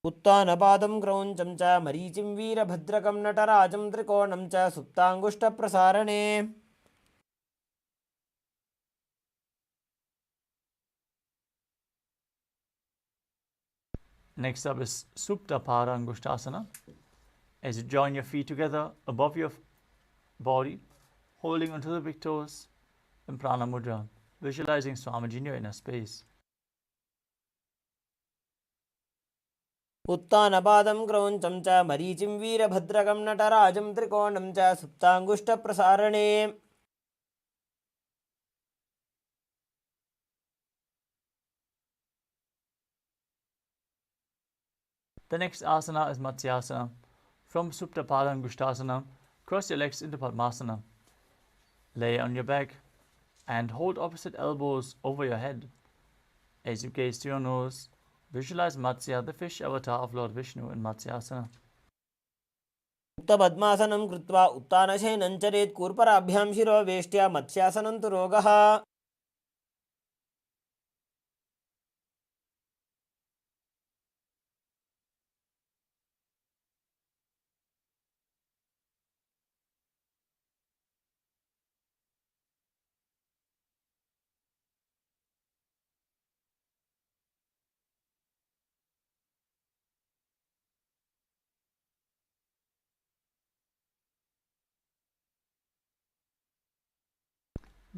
उत्तानपादं क्रौञ्चं च मरीचिं वीरभद्रकं नटराजं त्रिकोणं च सुप्ताङ्गुष्ठप्रसारणे Next up is Supta Parangushtasana. As you join your feet together above your body, holding onto the big toes in Prana Mudra, visualizing Swamiji in your inner space. उत्तानपादं क्रौञ्चं च मरीचिं वीरभद्रकं नटराजं त्रिकोणं च सुप्ताङ्गुष्ठप्रसारणे The next asana is Matsyasana. From Supta Parangushtasana, cross your legs into Padmasana. Lay on your back and hold opposite elbows over your head. As you gaze to your nose, visualize Matsya, the fish avatar of Lord Vishnu in Matsyasana. मुक्तपद्मासनं कृत्वा उत्तानशयनं चरेत् कूर्पराभ्यां शिरो वेष्ट्या मत्स्यासनं तु रोगः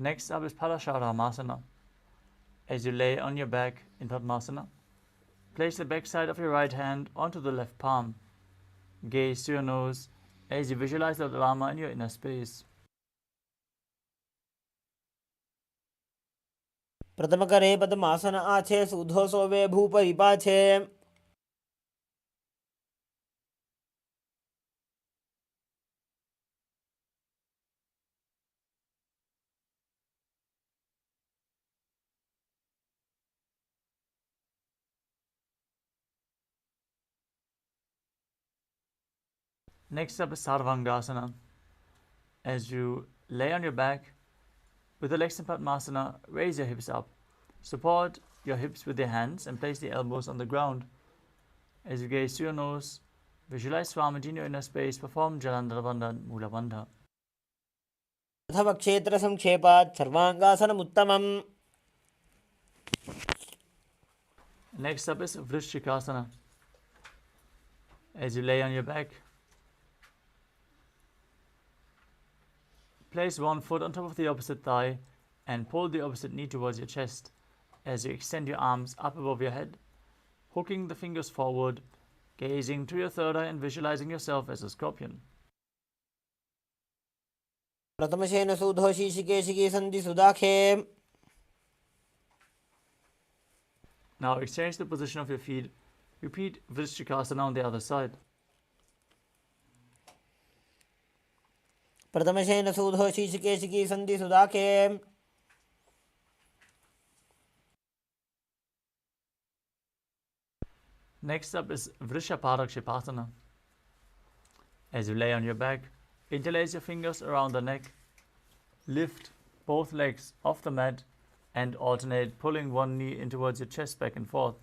Next up is Parasharamasana. As you lay on your back in Padmasana, place the back side of your right hand onto the left palm. Gaze to your nose as you visualize Lord Rama in your inner space. प्रथमकरे पद्मासन आछे सूधो सोवे भूपरिपाछे Next up is Sarvangasana. As you lay on your back with the legs in Padmasana, raise your hips up. Support your hips with your hands and place the elbows on the ground. As you gaze to your nose, visualize Swamiji in your inner space, perform Jalandharabandha and Moolavandha. अथवा क्षेत्रसंक्षेपात् सर्वाङ्गासनमुत्तमम् Next up is Vrishchikasana. As you lay on your back, place one foot on top of the opposite thigh and pull the opposite knee towards your chest as you extend your arms up above your head, hooking the fingers forward, gazing to your third eye and visualizing yourself as a scorpion. प्रथमशेन सूधो शीशिकेशिकी सन्धि सुदाखे. Now exchange the position of your feet. Repeat Vrishchikasana on the other side. प्रथमशेन सूधो शीशिकेशिकी सन्धि सुदाखे. Next up is Vrishaparakshipasana. As you lay on your back, interlace your fingers around the neck. Lift both legs off the mat and alternate pulling one knee in towards your chest back and forth.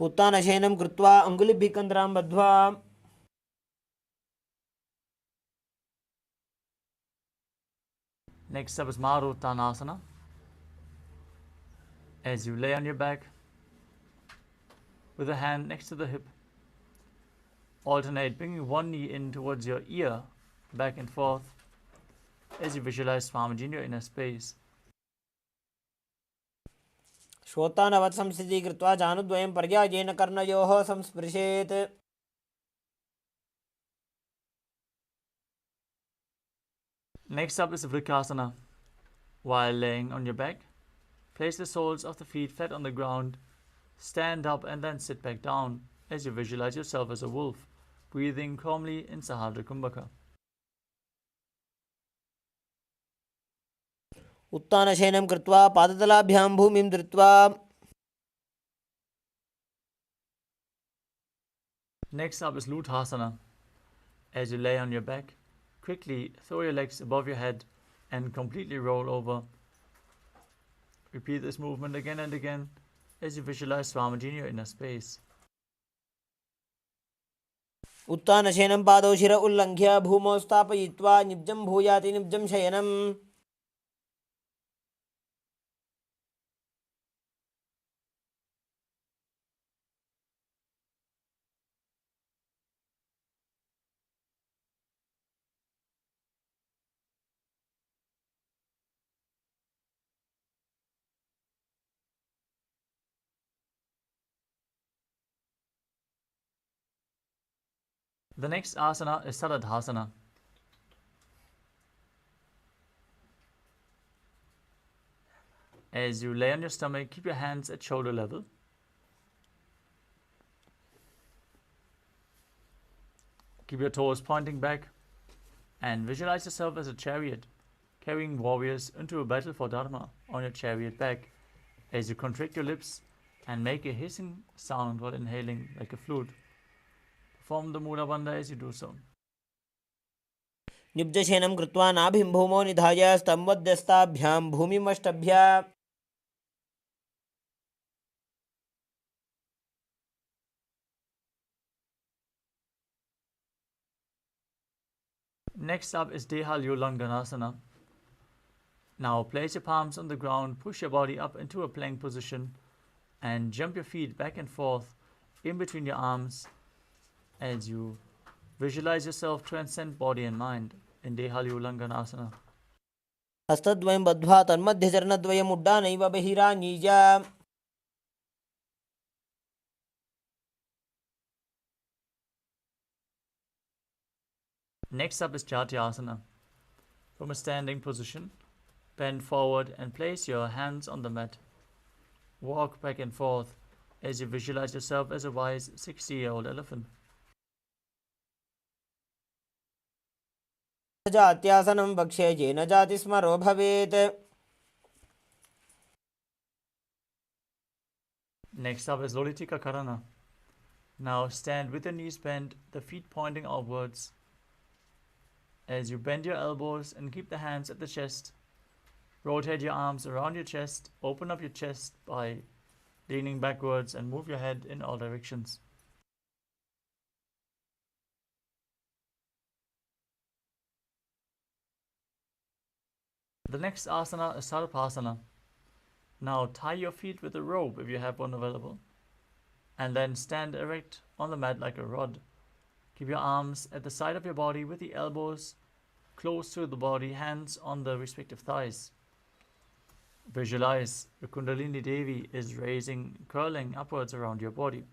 उत्तानशयनं कृत्वा अङ्गुलिभिः कन्द्रां बद्ध्वा. Next up is Maruttanasana. As you lay on your back with a hand next to the hip, alternate bringing one knee in towards your ear back and forth as you visualize Swamiji in your inner space. श्वोत्तानवत् संस्थितिः कृत्वा जानुद्वयं पर्यायेन कर्णयोः संस्पृशेत्. Next up is Vrikasana. While laying on your back, place the soles of the feet flat on the ground, stand up and then sit back down as you visualize yourself as a wolf, breathing calmly in Sahadra Kumbhaka. उत्तानशयनं कृत्वा पादतलाभ्यां भूमिं धृत्वा. Next up is Luthasana. As you lay on your back, quickly throw your legs above your head and completely roll over. Repeat this movement again and again as you visualize Swamiji in your inner space. उत्तानशयनं पादौ शिर उल्लङ्घ्य भूमौ स्थापयित्वा निब्जं भूयाति निब्जं शयनम्. The next asana is Saradhasana. As you lay on your stomach, keep your hands at shoulder level. Keep your toes pointing back and visualize yourself as a chariot, carrying warriors into a battle for Dharma on your chariot back as you contract your lips and make a hissing sound while inhaling like a flute. Perform the Mula Bandha as you do so. निब्जशयनं कृत्वा नाभिं भूमौ निधाय स्तम्भध्यस्ताभ्यां भूमिमष्टभ्य. Next up is Dehalyulanganasana. Now place your palms on the ground, push your body up into a plank position and jump your feet back and forth in between your arms as you visualize yourself transcend body and mind in Dehalyulanganasana. हस्तद्वयं बद्ध्वा तन्मध्यचरणद्वयम् उड्डानैव बहिरानीय. Next up is Jatyasana. From a standing position, bend forward and place your hands on the mat. Walk back and forth as you visualize yourself as a wise 60-year-old elephant. जात्यासनं वक्ष्ये येन जातिस्मरो भवेत्. Next up is Lolitika Karana. Now stand with your knees bent, the feet pointing outwards. As you bend your elbows and keep the hands at the chest, rotate your arms around your chest, open up your chest by leaning backwards and move your head in all directions. The next asana is Sarpasana. Now tie your feet with a rope if you have one available, and then stand erect on the mat like a rod. Keep your arms at the side of your body with the elbows close to the body, hands on the respective thighs. Visualize your Kundalini Devi is raising, curling upwards around your body.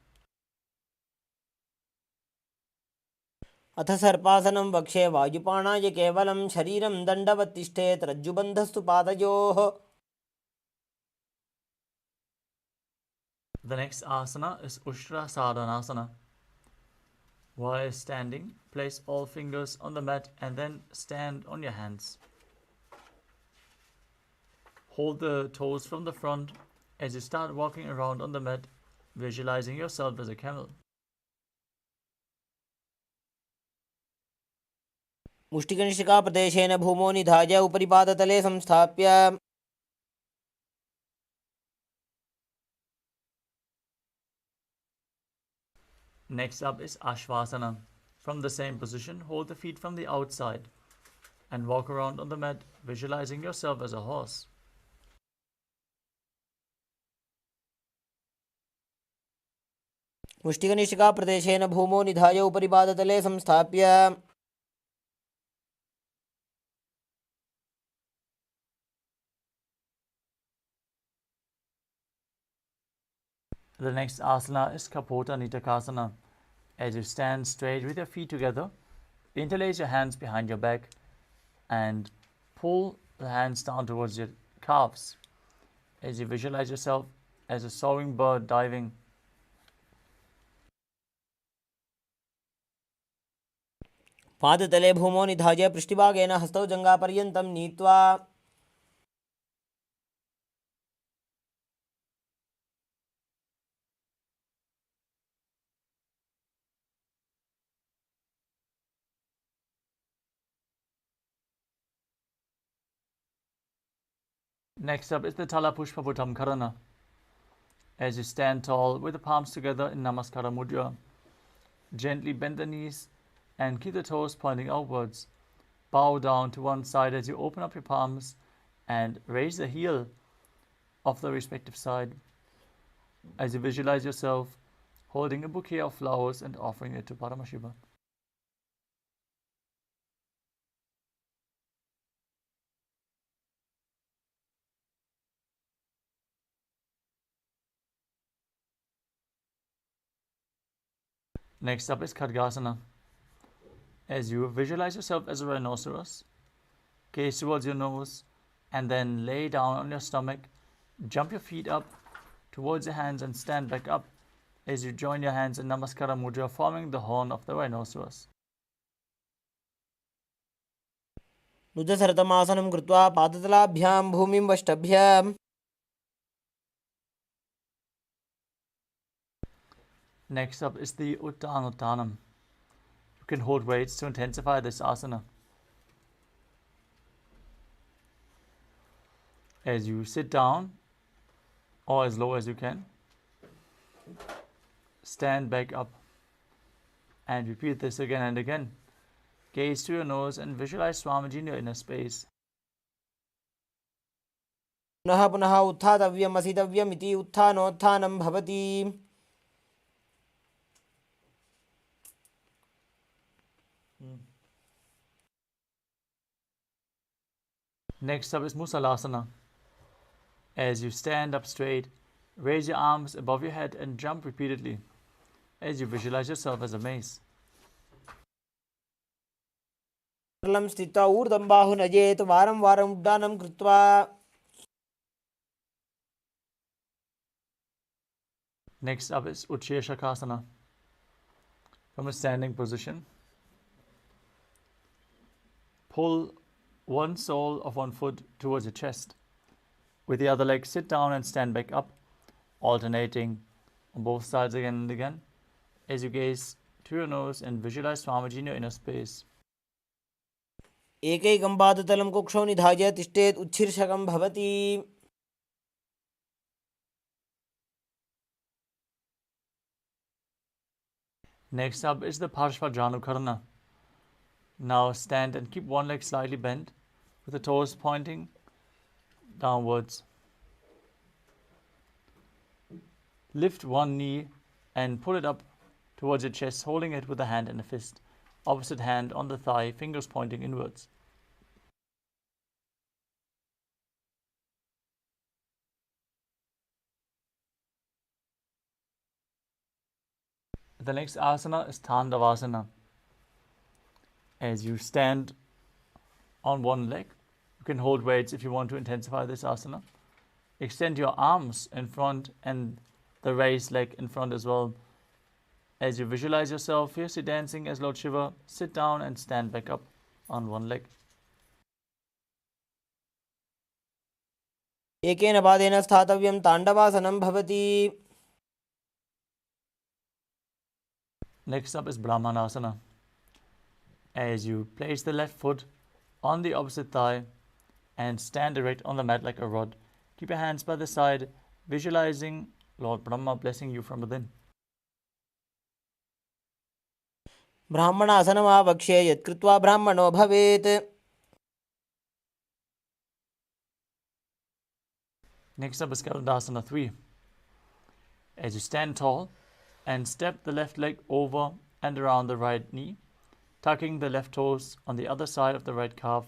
अथ सर्पासनं वक्षे वायुपाणाय केवलं शरीरं दण्डवत् तिष्ठेत् रज्जुबन्धस्तु पादयोः. The next asana is Ushtra Sadhanasana. While standing, place all fingers on the mat and then stand on your hands. Hold the toes from the front as you start walking around on the mat, visualizing yourself as a camel. मुष्टिकनिष्ठिकाप्रदेशेन भूमौ निधाय उपरि पादतले संस्थाप्य Next up is Ashvasana. From the same position, hold the feet from the outside and walk around on the mat, visualizing yourself as a horse. मुष्टिकनिष्ठिकाप्रदेशेन भूमौ निधाय उपरि पादतले संस्थाप्य The next asana is Kapota Nitakasana. As you stand straight with your feet together, interlace your hands behind your back and pull the hands down towards your calves as you visualize yourself as a soaring bird diving. पादतले भूमौ निधाय पृष्ठभागेन हस्तौ जङ्घापर्यन्तं नीत्वा Next up is the Talapushpaputam Karana. As you stand tall with the palms together in Namaskara Mudra, gently bend the knees and keep the toes pointing outwards. Bow down to one side as you open up your palms and raise the heel of the respective side as you visualize yourself holding a bouquet of flowers and offering it to Paramashiva. Next up is Khadgasana. As you visualize yourself as a rhinoceros, gaze towards your nose and then lay down on your stomach, jump your feet up towards your hands and stand back up as you join your hands in Namaskara Mudra, forming the horn of the rhinoceros. नुजसरतमासनं कृत्वा पादतलाभ्यां भूमिं वष्टभ्य Next up is the Uttanuttanam. You can hold weights to intensify this asana. As you sit down or as low as you can, stand back up and repeat this again and again. Gaze to your nose and visualize Swamiji in your inner space. पुनः पुनः उत्थातव्यम् असितव्यम् इति उत्थानोत्थानं भवति. Next up is Musalasana. As you stand up straight, raise your arms above your head and jump repeatedly as you visualize yourself as a mace. सरलं स्थित्वा ऊर्ध्वं बाहुं नयेत् वारं वारम् उड्डानं कृत्वा Next up is Utsheshakasana. From a standing position, pull one sole of one foot towards your chest. With the other leg, sit down and stand back up, alternating on both sides again and again as you gaze to your nose and visualize Swamiji in your inner space. एकैकं पादतलं कुक्षौ निधाय तिष्ठेत् उच्छीर्षकं भवति. Next up is the Parshvajanukarana. Now stand and keep one leg slightly bent with the toes pointing downwards. Lift one knee and pull it up towards your chest, holding it with a hand and a fist. Opposite hand on the thigh, fingers pointing inwards. The next asana is Tandavasana. As you stand on one leg, you can hold weights if you want to intensify this asana. Extend your arms in front and the raised leg in front as well. As you visualize yourself fiercely dancing as Lord Shiva, sit down and stand back up on one leg. एकेन पादेन स्थातव्यं ताण्डवासनं भवति. Next up is Brahmanasana. As you place the left foot on the opposite thigh and stand erect on the mat like a rod, keep your hands by the side, visualizing Lord Brahma blessing you from within. ब्राह्मणासनमावक्ष्ये यत्कृत्वा ब्राह्मणो भवेत्. Next up is Kailasa 3. As you stand tall and step the left leg over and around the right knee, tucking the left toes on the other side of the right calf.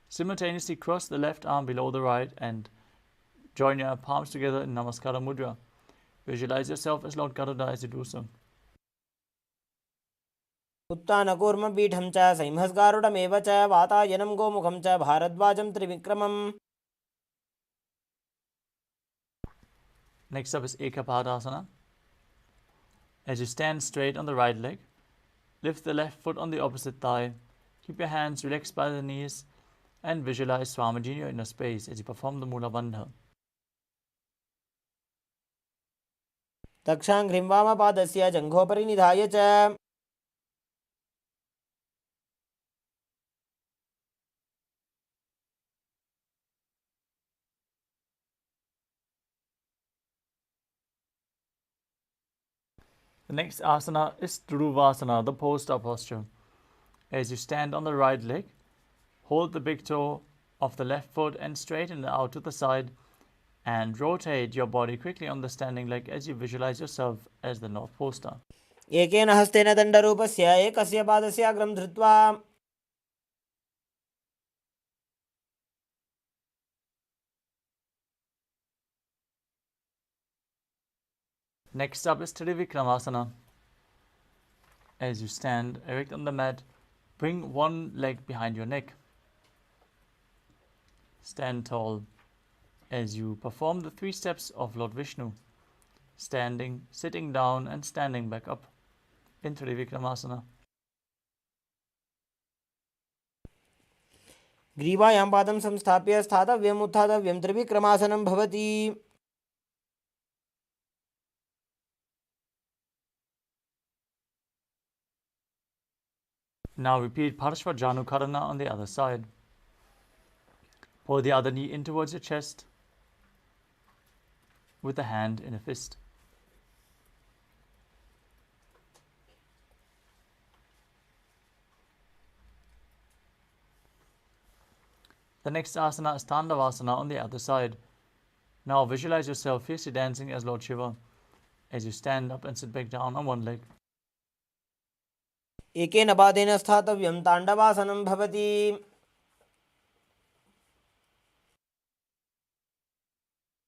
Simultaneously cross the left arm below the right and join your palms together in Namaskara Mudra. Visualize yourself as Lord Garuda as you do so. उत्तानकूर्मपीठं च संहस्गारुडमेव च वातायनं गोमुखं च भारद्वाजं त्रिविक्रमम्. Next up is Ekapadasana. As you stand straight on the right leg, lift the left foot on the opposite thigh, keep your hands relaxed by the knees, and visualize Swamiji in your inner space as you perform the Mula Bandha. दक्षाङ्घ्रिं वामपादस्य जङ्घोपरि निधाय च. The next asana is Dhuruvasana, the pole-star posture. As you stand on the right leg, hold the big toe of the left foot and straighten it out to the side and rotate your body quickly on the standing leg as you visualize yourself as the North Pole Star. एकेन हस्तेन दण्डरूपस्य एकस्य पादस्य अग्रं धृत्वा. Next up is Trivikramasana. As you stand erect on the mat, bring one leg behind your neck. Stand tall as you perform the 3 steps of Lord Vishnu, standing, sitting down and standing back up in Trivikramasana. ग्रीवायां पादं संस्थाप्य स्थातव्यम् उत्थातव्यं त्रिविक्रमासनं भवति. Now repeat Parshva Janukarana on the other side. Pull the other knee in towards your chest with the hand in a fist. The next asana is Tandavasana on the other side. Now visualize yourself fiercely dancing as Lord Shiva as you stand up and sit back down on one leg. एकेन पादेन स्थातव्यं ताण्डवासनं भवति.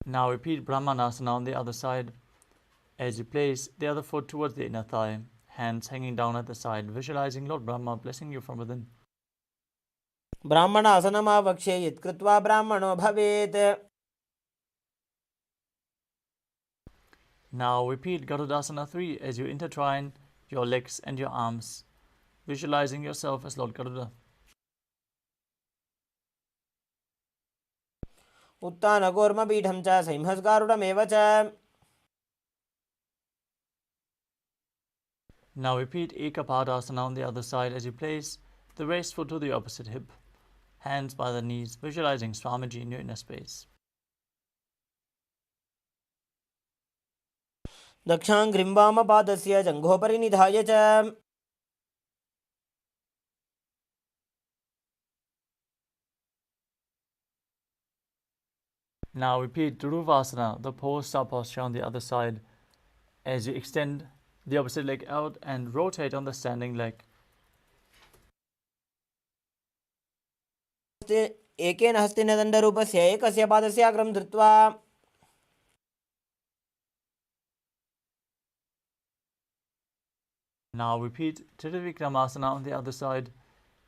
Now repeat Brahmanasana on the other side as you place the other foot towards the inner thigh, hands hanging down at the side, visualizing Lord Brahma blessing you from within. ब्राह्मणासनमावक्ष्ये यत्कृत्वा ब्राह्मणो भवेत्. Now repeat Garudasana 3 as you intertwine your legs and your arms, visualizing yourself as Lord Garuda. उत्तानकूर्मपीठं च संहस्गारुडमेव च. Now repeat Ekapadasana on the other side as you place the raised foot to the opposite hip, hands by the knees, visualizing Swamiji in your inner space. दक्षाङ्घ्रिं वामपादस्य जङ्घोपरि निधाय च. Now repeat Dhuruvasana, the pole-star posture on the other side, as you extend the opposite leg out and rotate on the standing leg. एकेन हस्तेन दण्डरूपस्य एकस्य पादस्य अग्रं धृत्वा. Now repeat Trivikramasana on the other side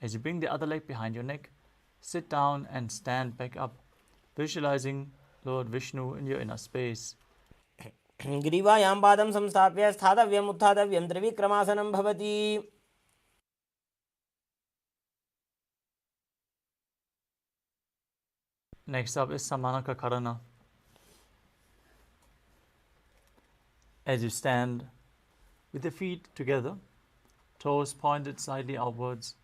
As you bring the other leg behind your neck, sit down and stand back up, visualizing Lord Vishnu in your inner space. ग्रीवायां पादं संस्थाप्य स्थातव्यम् उत्थातव्यं त्रिविक्रमासनं भवति. Next up is Samanaka Karana. As you stand with the feet together, toes pointed slightly outwards,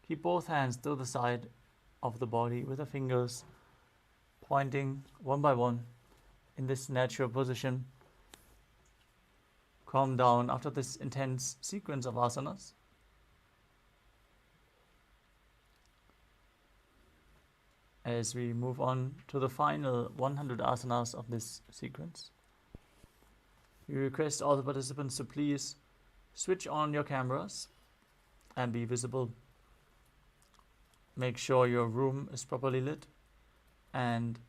keep both hands to the side of the body with the fingers pointing one by one in this natural position. Calm down after this intense sequence of asanas. As we move on to the final 100 asanas of this sequence, we request all the participants to please switch on your cameras and be visible. Make sure your room is properly lit and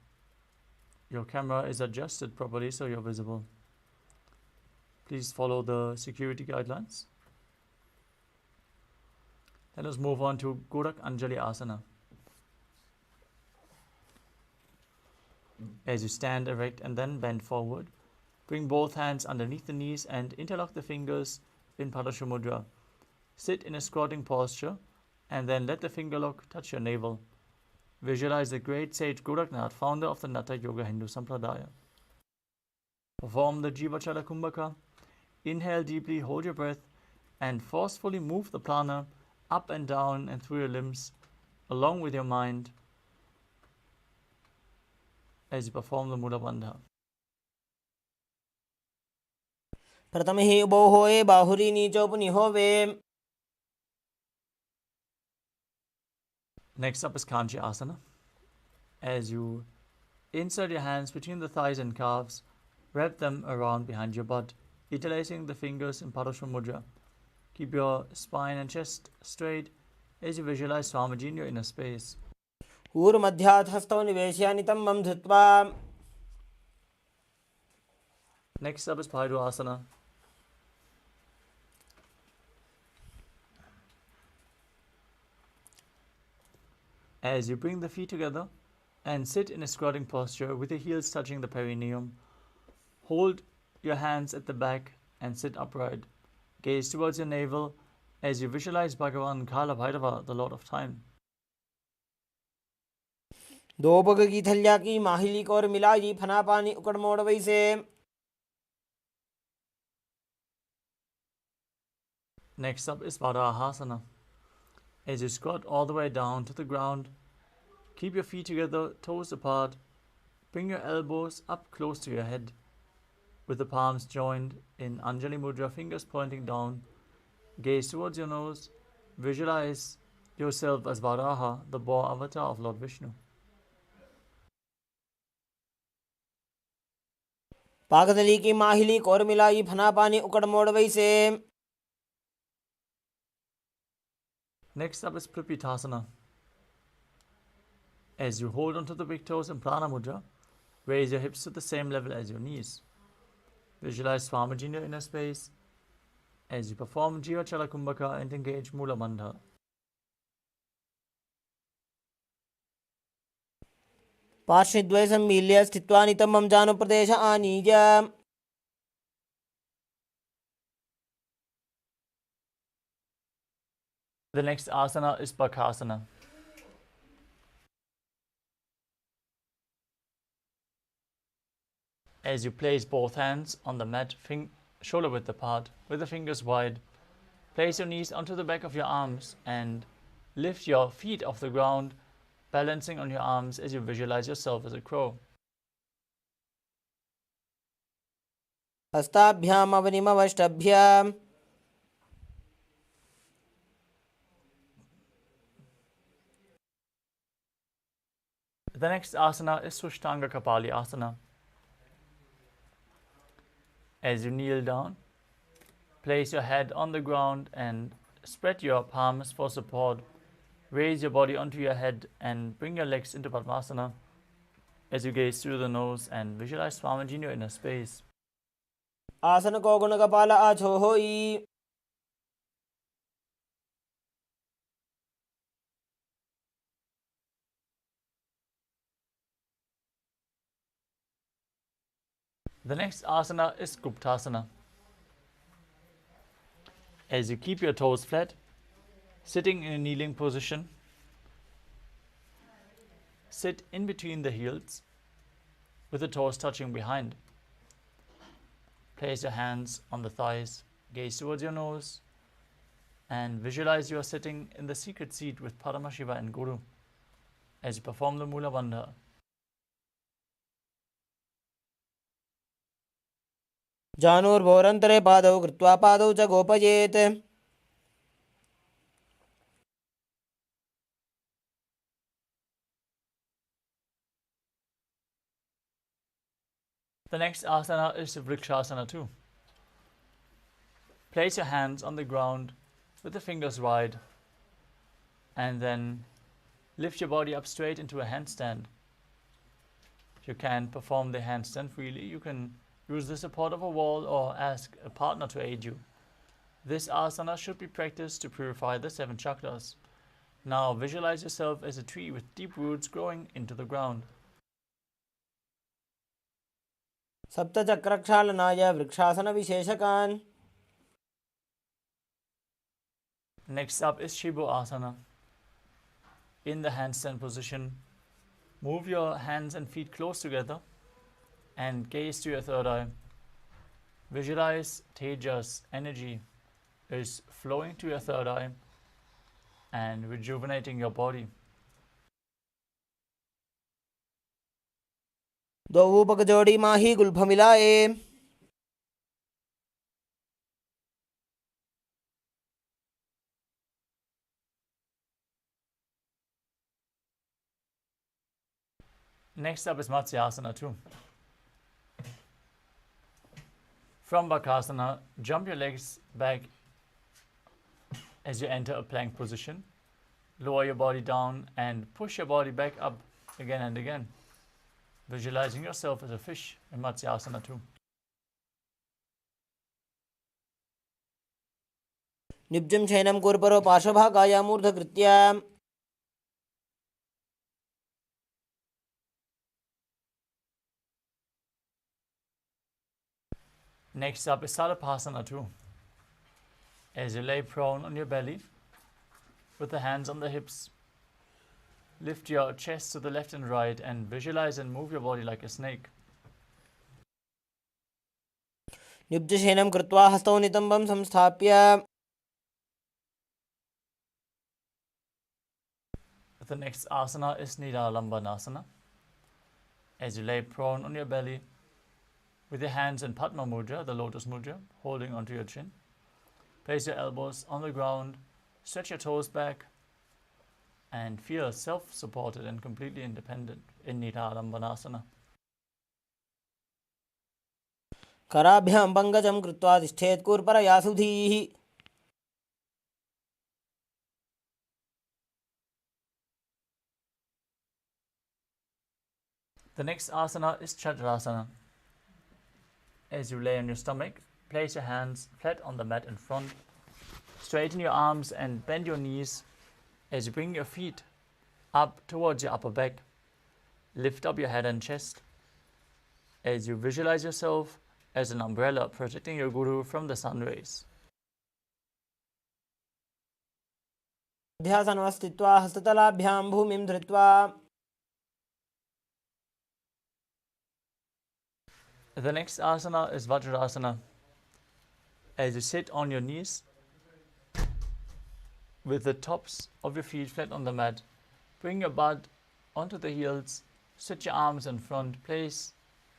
your camera is adjusted properly so you're visible. Please follow the security guidelines. Let us move on to Gorak Anjali Asana. As you stand erect and then bend forward, bring both hands underneath the knees and interlock the fingers in Padasha Mudra. Sit in a squatting posture and then let the finger lock touch your navel. Visualize the great sage Goraknath, founder of the Natha Yoga Hindu Sampradaya. Perform the Jivachala Kumbhaka. Inhale deeply, hold your breath, and forcefully move the prana up and down and through your limbs, along with your mind, as you perform the Mula Bandha. प्रथमहि उभौ होये बाहुरी नीचौ पुनिहोवे. Next up is Kanchi Asana. As you insert your hands between the thighs and calves, wrap them around behind your butt, interlacing the fingers in Padasha Mudra. Keep your spine and chest straight as you visualize Swamiji in your inner space. ऊर्मध्यात् हस्तौ निवेश्य नितम्बं धृत्वा. Next up is Paidu Asana. As you bring the feet together and sit in a squatting posture with the heels touching the perineum, hold your hands at the back and sit upright. Gaze towards your navel as you visualize Bhagavan Kala Bhairava, the Lord of Time. दो पग की थल्या की माहिली को और मिलाई फना पानी उकड़ मोड़ वैसे. Next up is Varahasana. As you squat all the way down to the ground, keep your feet together, toes apart. Bring your elbows up close to your head, with the palms joined in Anjali Mudra, fingers pointing down. Gaze towards your nose. Visualize yourself as Varaha, the boar avatar of Lord Vishnu. पाकथली की माहिली को और मिलाई फना पानी उकड़ मोड़ वैसे. Next up is Pripitasana. As you hold onto the big toes in Prana Mudra, raise your hips to the same level as your knees. Visualize Swamiji in your inner space as you perform Jiva Chala Kumbhaka and engage Mula Bandha. पार्श्वद्वय सम्मील्य स्थित्वा नितम्बं जानुप्रदेश आनीय. The next asana is Bakasana. As you place both hands on the mat, shoulder width apart, with the fingers wide, place your knees onto the back of your arms and lift your feet off the ground, balancing on your arms as you visualize yourself as a crow. हस्ताभ्याम अवनिमवष्टभ्याम. The next asana is Sushtanga Kapali Asana. As you kneel down, place your head on the ground and spread your palms for support. Raise your body onto your head and bring your legs into Padmasana as you gaze through the nose and visualize Swamiji in your inner space. आसन को गुण कपाल आछो होई. The next asana is Guptasana. As you keep your toes flat, sitting in a kneeling position, sit in between the heels with the toes touching behind. Place your hands on the thighs, gaze towards your nose, and visualize you are sitting in the secret seat with Paramashiva and Guru as you perform the Mula Bandha. जानुर्भोरन्तरे पादौ कृत्वा पादौ च गोपयेत् The next asana is Vrikshasana too. Place your hands on the ground with the fingers wide and then lift your body up straight into a handstand. If you can perform the handstand freely, you can use the support of a wall or ask a partner to aid you. This asana should be practiced to purify the 7 chakras. Now visualize yourself as a tree with deep roots growing into the ground. सप्तचक्रक्षालनाय वृक्षासनविशेषकान् Next up is Shibu Asana. In the handstand position, move your hands and feet close together and gaze to your third eye. Visualize Tejas energy is flowing to your third eye and rejuvenating your body. द्वौपकजोडी Mahi गुल्फमिलाये Next up is Matsyasana too. From Bakasana, jump your legs back as you enter a plank position. Lower your body down and push your body back up again and again. Visualizing yourself as a fish in Matsyasana too. निब्जं शयनं कुर्परो पार्श्वभागाय मूर्धकृत्य Next up is Salapasana too. As you lay prone on your belly, with the hands on the hips, lift your chest to the left and right and visualize and move your body like a snake. निब्जशयनं कृत्वा हस्तौ नितम्बं संस्थाप्य The next asana is Nidalambanasana. As you lay prone on your belly, with your hands in Padma Mudra, the lotus mudra, holding onto your chin. Place your elbows on the ground, stretch your toes back, and feel self-supported and completely independent in Nidalambanasana. कराभ्यां पङ्कजं कृत्वा तिष्ठेत् कूर्परयासुधीः The next asana is Chakrasana. As you lay on your stomach, place your hands flat on the mat in front. Straighten your arms and bend your knees as you bring your feet up towards your upper back. Lift up your head and chest as you visualize yourself as an umbrella protecting your guru from the sun rays. अध्यासनमस्थित्वा हस्ततलाभ्यां भूमिं धृत्वा The next asana is Vajrasana. As you sit on your knees with the tops of your feet flat on the mat, bring your butt onto the heels, stretch your arms in front, place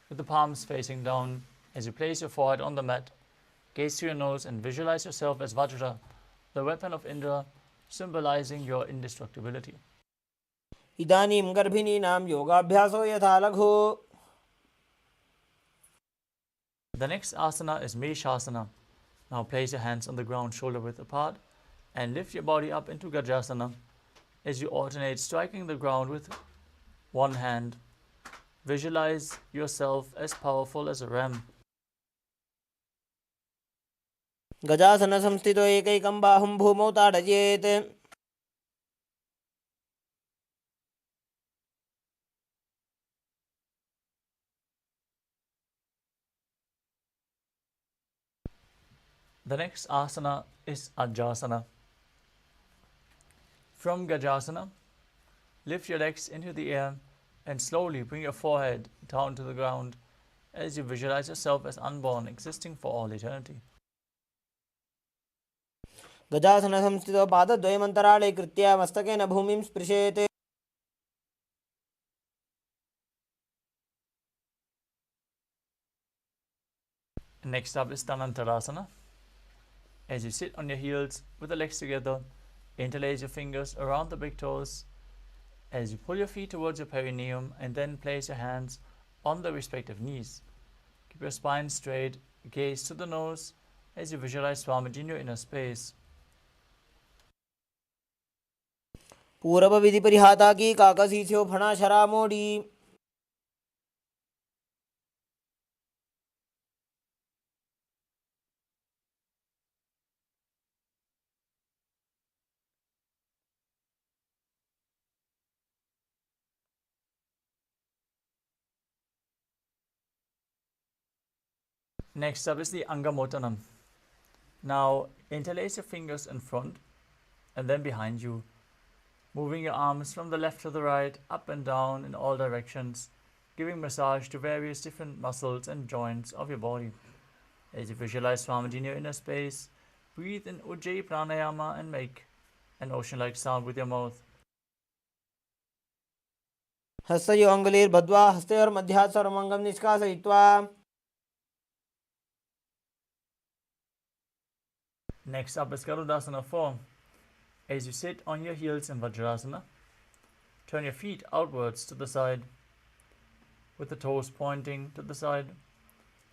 with the palms facing down. As you place your forehead on the mat, gaze to your nose and visualize yourself as Vajra, the weapon of Indra, symbolizing your indestructibility. इदानीं गर्भिणीनां योगाभ्यासो यथा लघु The next asana is Meshasana. Now place your hands on the ground, shoulder width apart, and lift your body up into Gajasana as you alternate striking the ground with one hand. Visualize yourself as powerful as a ram. गजासनसंस्थितो एकैकं बाहुं भूमौ ताडयेत् The next asana is Ajasana. From Gajasana, lift your legs into the air and slowly bring your forehead down to the ground as you visualize yourself as unborn, existing for all eternity. गजासनसंस्थितो पादद्वयमन्तराळे कृत्य मस्तकेन भूमिं स्पृशेत्. Next up is Dhanantarasana. As you sit on your heels with the legs together, interlace your fingers around the big toes as you pull your feet towards your perineum and then place your hands on the respective knees. Keep your spine straight, gaze to the nose as you visualize Swamiji in your inner space. पूर्व विधि परिहाता की काकसीस्यो फणा शरा मोड़ी. Next up is the Angamotanam. Now interlace your fingers in front and then behind you, moving your arms from the left to the right, up and down in all directions, giving massage to various different muscles and joints of your body. As you visualize Swamiji in your inner space, breathe in Ujjayi Pranayama and make an ocean-like sound with your mouth. हस्तयो अङ्गुलीर्बद्ध्वा हस्तयोर्मध्यात् सर्वमङ्गं निष्कासयित्वा. Next up is Garudasana 4. As you sit on your heels in Vajrasana, turn your feet outwards to the side, with the toes pointing to the side.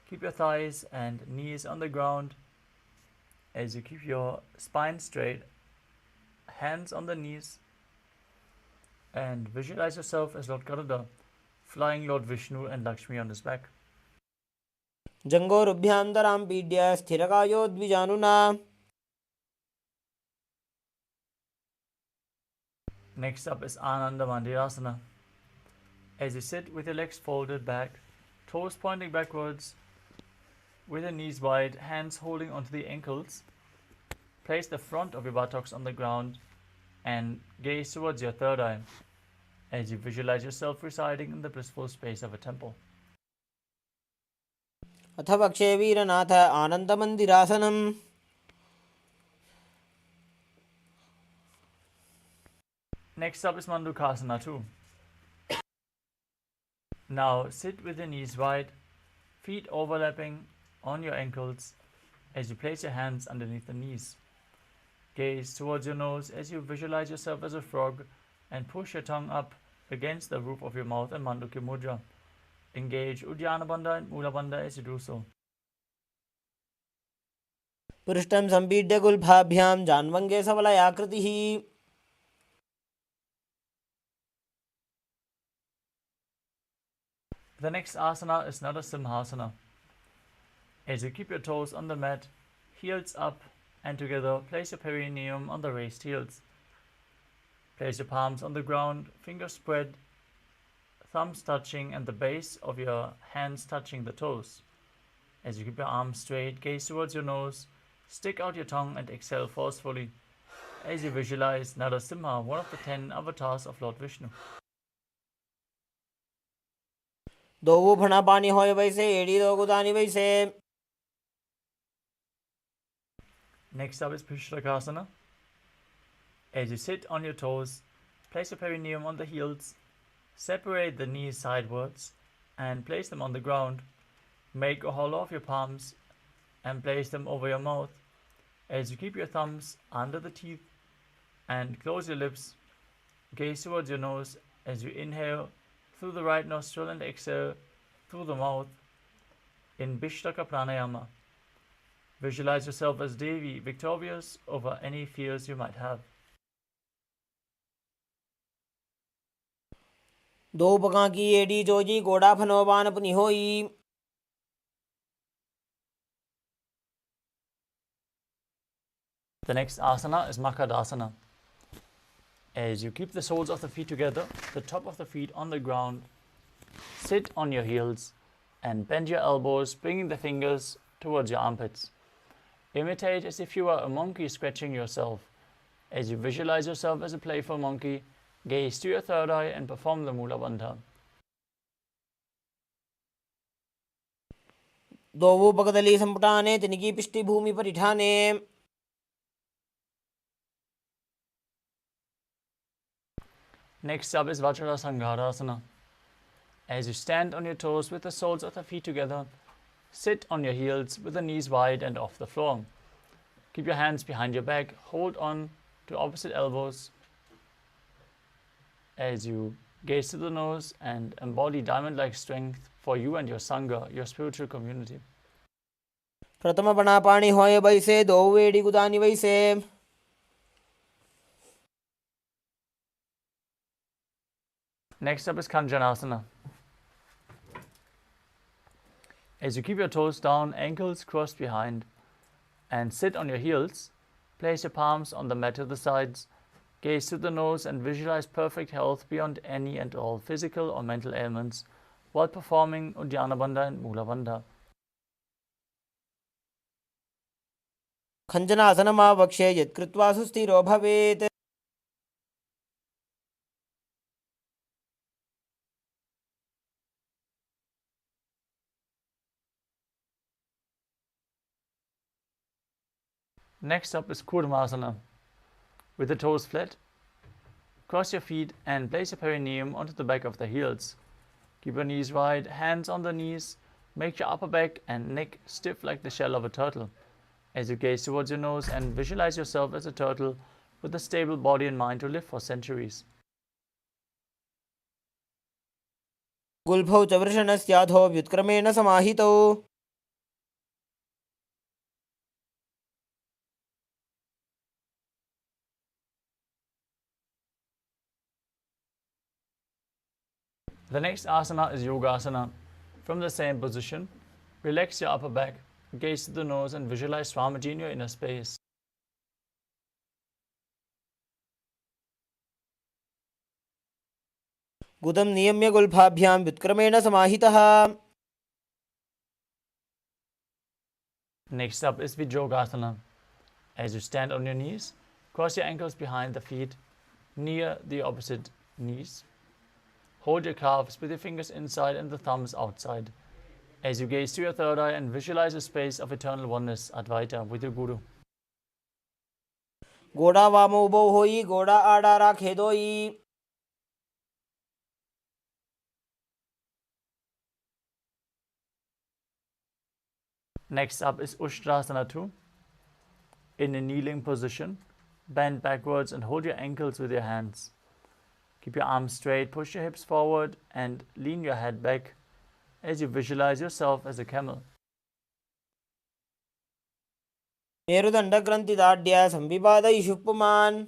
Keep your thighs and knees on the ground as you keep your spine straight, hands on the knees, and visualize yourself as Lord Garuda, flying Lord Vishnu and Lakshmi on his back. जङ्घोरुभ्यान्तरां पीड्य स्थिरकायो द्विजानुना. Next up is Ananda Mandirasana. As you sit with your legs folded back, toes pointing backwards, with your knees wide, hands holding onto the ankles, place the front of your buttocks on the ground and gaze towards your third eye as you visualize yourself residing in the blissful space of a temple. अथ वक्षे वीरनाथ आनन्दमन्दिरासनम्. Next up is Mandukasana 2. Now sit with your knees wide, feet overlapping on your ankles as you place your hands underneath the knees. Gaze towards your nose as you visualize yourself as a frog and push your tongue up against the roof of your mouth in Manduki Mudra. Engage Uddiyana Bandha and Mula Bandha as you do so. पृष्ठं सम्पीड्य गुल्फाभ्यां जान्वङ्गे सबलयाकृतिः. The next asana is Narasimhasana. As you keep your toes on the mat, heels up and together, place your perineum on the raised heels. Place your palms on the ground, fingers spread, thumbs touching and the base of your hands touching the toes. As you keep your arms straight, gaze towards your nose, stick out your tongue and exhale forcefully as you visualize Narasimha, one of the 10 avatars of Lord Vishnu. दो फणा पानी होय वैसे एड़ी दो गुदानी वैसे. Next up is Pishlakasana. As you sit on your toes, place your perineum on the heels, separate the knees sidewards and place them on the ground. Make a hollow of your palms and place them over your mouth as you keep your thumbs under the teeth and close your lips. Gaze towards your nose as you inhale through the right nostril and exhale through the mouth in Bishtaka Pranayama. Visualize yourself as Devi, victorious over any fears you might have. दो पका की एड़ी जोजी गोड़ा फनोबान अपनी होई. The next asana is Makadasana. As you keep the soles of the feet together, the top of the feet on the ground, sit on your heels and bend your elbows, bringing the fingers towards your armpits. Imitate as if you are a monkey scratching yourself. As you visualize yourself as a playful monkey, gaze to your third eye and perform the Mula Bandha. दोवु पगदली संपुटाने तिनिकी पिष्टि Bhumi परिठाने Next up is Vajrasangarasana. As you stand on your toes with the soles of the feet together, sit on your heels with the knees wide and off the floor. Keep your hands behind your back, hold on to opposite elbows as you gaze to the nose and embody diamond-like strength for you and your Sangha, your spiritual community. प्रथम बना पाणी होए बैसे दो वेड़ी गुदानी वैसे Next up is Kanjanasana. As you keep your toes down, ankles crossed behind, and sit on your heels, place your palms on the mat to the sides, gaze to the nose and visualize perfect health beyond any and all physical or mental ailments while performing Uddiyana Bandha and Mula Bandha. खञ्जनासनमावक्ष्ये यत्कृत्वा सुस्थिरो भवेत् Next up is Kurmasana. With the toes flat, cross your feet and place your perineum onto the back of the heels. Keep your knees wide, hands on the knees, make your upper back and neck stiff like the shell of a turtle. As you gaze towards your nose and visualize yourself as a turtle with a stable body and mind to live for centuries. गुल्फौ च वृषणस्याधो व्युत्क्रमेण समाहितौ The next asana is Yogasana. From the same position, relax your upper back, gaze to the nose and visualize Swamiji in your inner space. गुदं नियम्य गुल्फाभ्यां व्युत्क्रमेण समाहितः Next up is Vijogasana. As you stand on your knees, cross your ankles behind the feet, near the opposite knees. Hold your calves with your fingers inside and the thumbs outside. As you gaze to your third eye and visualize a space of eternal oneness, Advaita, with your Guru. गोड़ा वामो उबो होई गोड़ा आड़ा राखे दोई Next up is Ushtrasana 2. In a kneeling position, bend backwards and hold your ankles with your hands. Keep your arms straight, push your hips forward and lean your head back as you visualize yourself as a camel. मेरुदण्डग्रन्थिदाढ्य संविपादयिषु पुमान्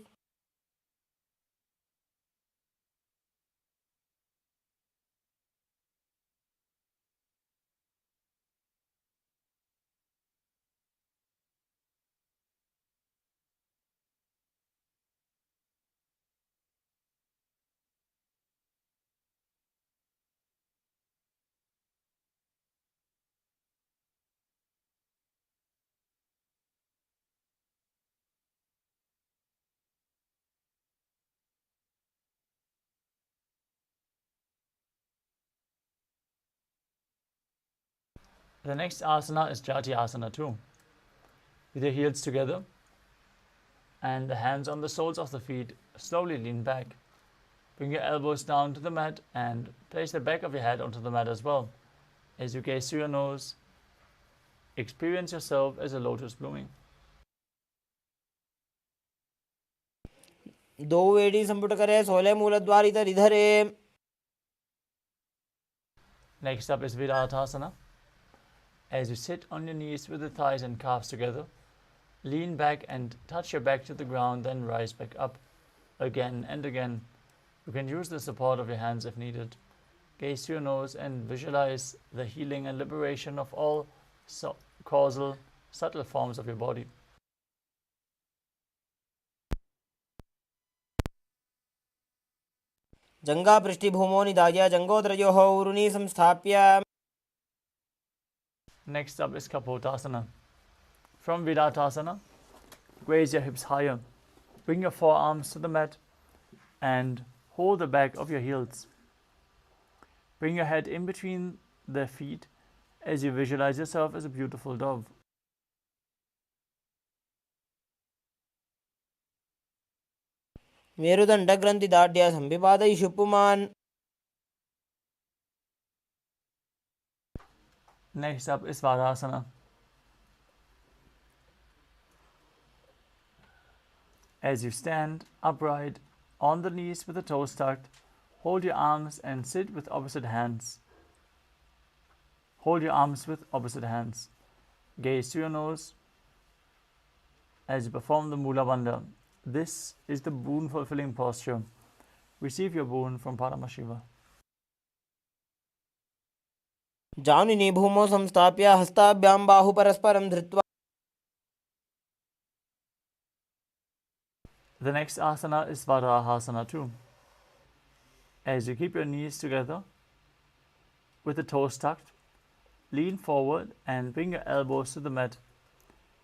The next asana is Jati Asana 2. With your heels together and the hands on the soles of the feet, slowly lean back. Bring your elbows down to the mat and place the back of your head onto the mat as well. As you gaze through your nose, experience yourself as a lotus blooming. दो वेड़ी संपुट करे 16 मूलद्वारी धरे Next up is Viratasana. As you sit on your knees with the thighs and calves together, lean back and touch your back to the ground, then rise back up again and again. You can use the support of your hands if needed. Gaze to your nose and visualize the healing and liberation of all causal, subtle forms of your body. जंगा पृष्ठभूमो निधाय जंगोदरयोः ऊरुनी संस्थाप्य Next up is Kapotasana. From Vidatasana, raise your hips higher. Bring your forearms to the mat and hold the back of your heels. Bring your head in between the feet as you visualize yourself as a beautiful dove. मेरुदण्डग्रन्थिदाढ्य संविपादयिषु पुमान्. Next up is Vadasana. As you stand upright on the knees with the toes tucked, hold your arms and sit with opposite hands. Hold your arms with opposite hands. Gaze to your nose as you perform the Mula Bandha. This is the boon fulfilling posture. Receive your boon from Paramashiva. जानुनि भूमौ संस्थाप्य हस्ताभ्यां बाहु परस्परं धृत्वा. The next asana is Varahasana too. As you keep your knees together with the toes tucked, lean forward and bring your elbows to the mat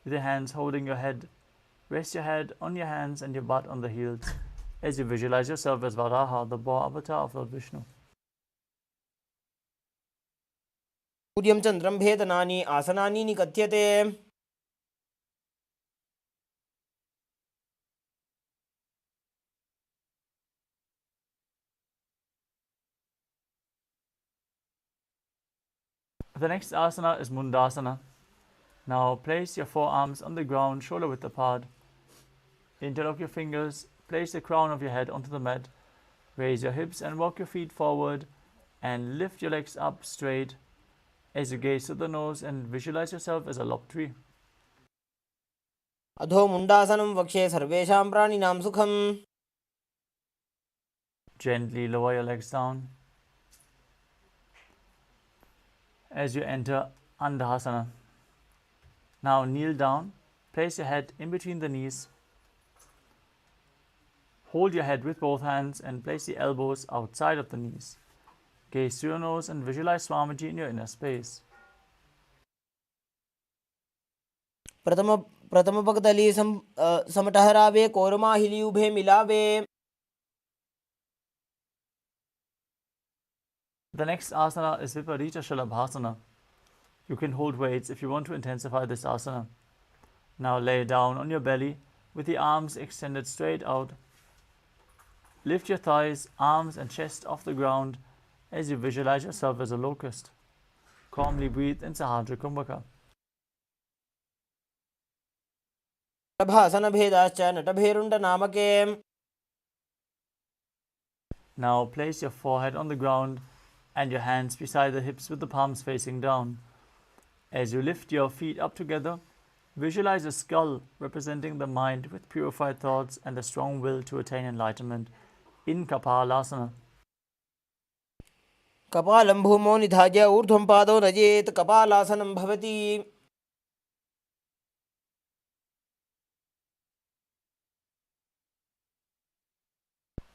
with your hands holding your head. Rest your head on your hands and your butt on the heels as you visualize yourself as Varaha, the boar avatar of Lord Vishnu. सूर्यं चन्द्रं भेदनानि आसनानि निकथ्यते. The next asana is Mundasana. Now place your forearms on the ground, shoulder width apart. Interlock your fingers, place the crown of your head onto the mat. Raise your hips and walk your feet forward and lift your legs up straight as you gaze to the nose and visualize yourself as a lopped tree. अधो मुण्डासनं वक्षे सर्वेषां प्राणिनां सुखम्. Gently lower your legs down as you enter Andhasana. Now kneel down, place your head in between the knees. Hold your head with both hands and place the elbows outside of the knees. Gaze to your nose and visualize Swamiji in your inner space. प्रथम पगतली समटहरावे कोरमा हिलियुभे मिलावे. The next asana is Viparita Shalabhasana. You can hold weights if you want to intensify this asana. Now lay down on your belly with the arms extended straight out. Lift your thighs, arms and chest off the ground as you visualize yourself as a locust. Calmly breathe in Sahadra Kumbhaka. प्रभासन भेदाश्च नटभेरुण्ड नामके. Now place your forehead on the ground and your hands beside the hips with the palms facing down. As you lift your feet up together, visualize a skull representing the mind with purified thoughts and a strong will to attain enlightenment in Kapalasana. कपालं भूमौ निधाय ऊर्ध्वं पादौ नयेत् कपालासनं भवति.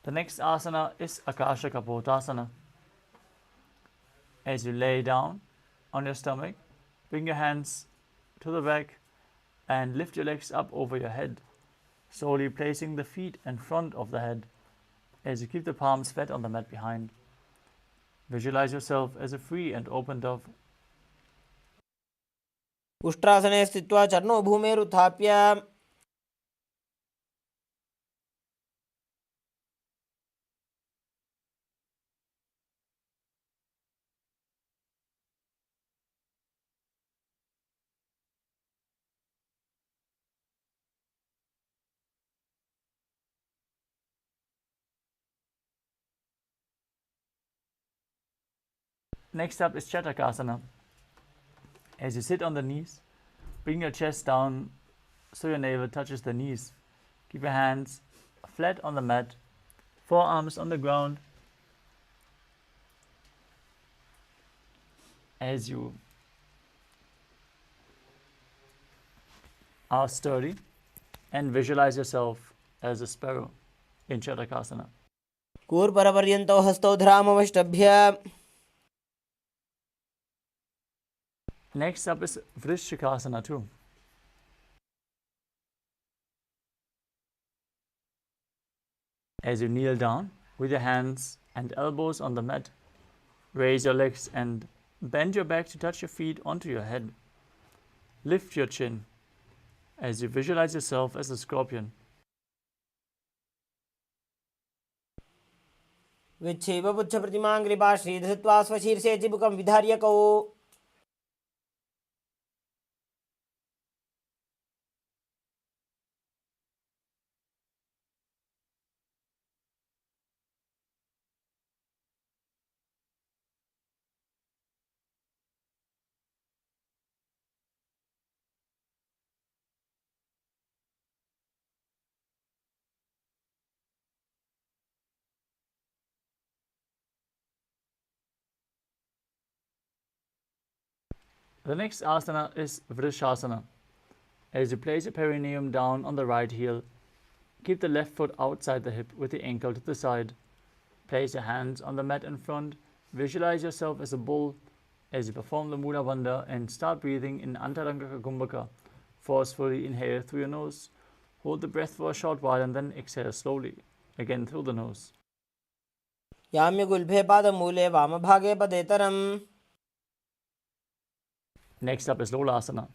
The next asana is Akasha Kapotasana. As you lay down on your stomach, bring your hands to the back and lift your legs up over your head, slowly placing the feet in front of the head as you keep the palms flat on the mat behind. Visualize yourself as a free and open dove. उष्ट्रासने स्थित्वा चरणौ भूमेरुत्थाप्य. Next up is Chatakasana. As you sit on the knees, bring your chest down so your navel touches the knees. Keep your hands flat on the mat, forearms on the ground. As you are sturdy and visualize yourself as a sparrow in Chatakasana. कूर्परपर्यन्तौ हस्तौ धरामवष्टभ्य. Next up is Vrishikasana too. As you kneel down with your hands and elbows on the mat, raise your legs and bend your back to touch your feet onto your head. Lift your chin as you visualize yourself as a scorpion. विच्छेव पुच्छ प्रतिमाङ्ग्रिपा श्रीधृत्वा स्वशीर्षे चिबुकं विधार्य कौ The next asana is Vrishasana. As you place your perineum down on the right heel, keep the left foot outside the hip with the ankle to the side. Place your hands on the mat in front. Visualize yourself as a bull as you perform the Mula Bandha and start breathing in Antaranga Kumbhaka. Forcefully inhale through your nose. Hold the breath for a short while and then exhale slowly, again through the nose. याम्यगुल्फे पादमूले वामभागे पदेतरम् Next up is Lolasana.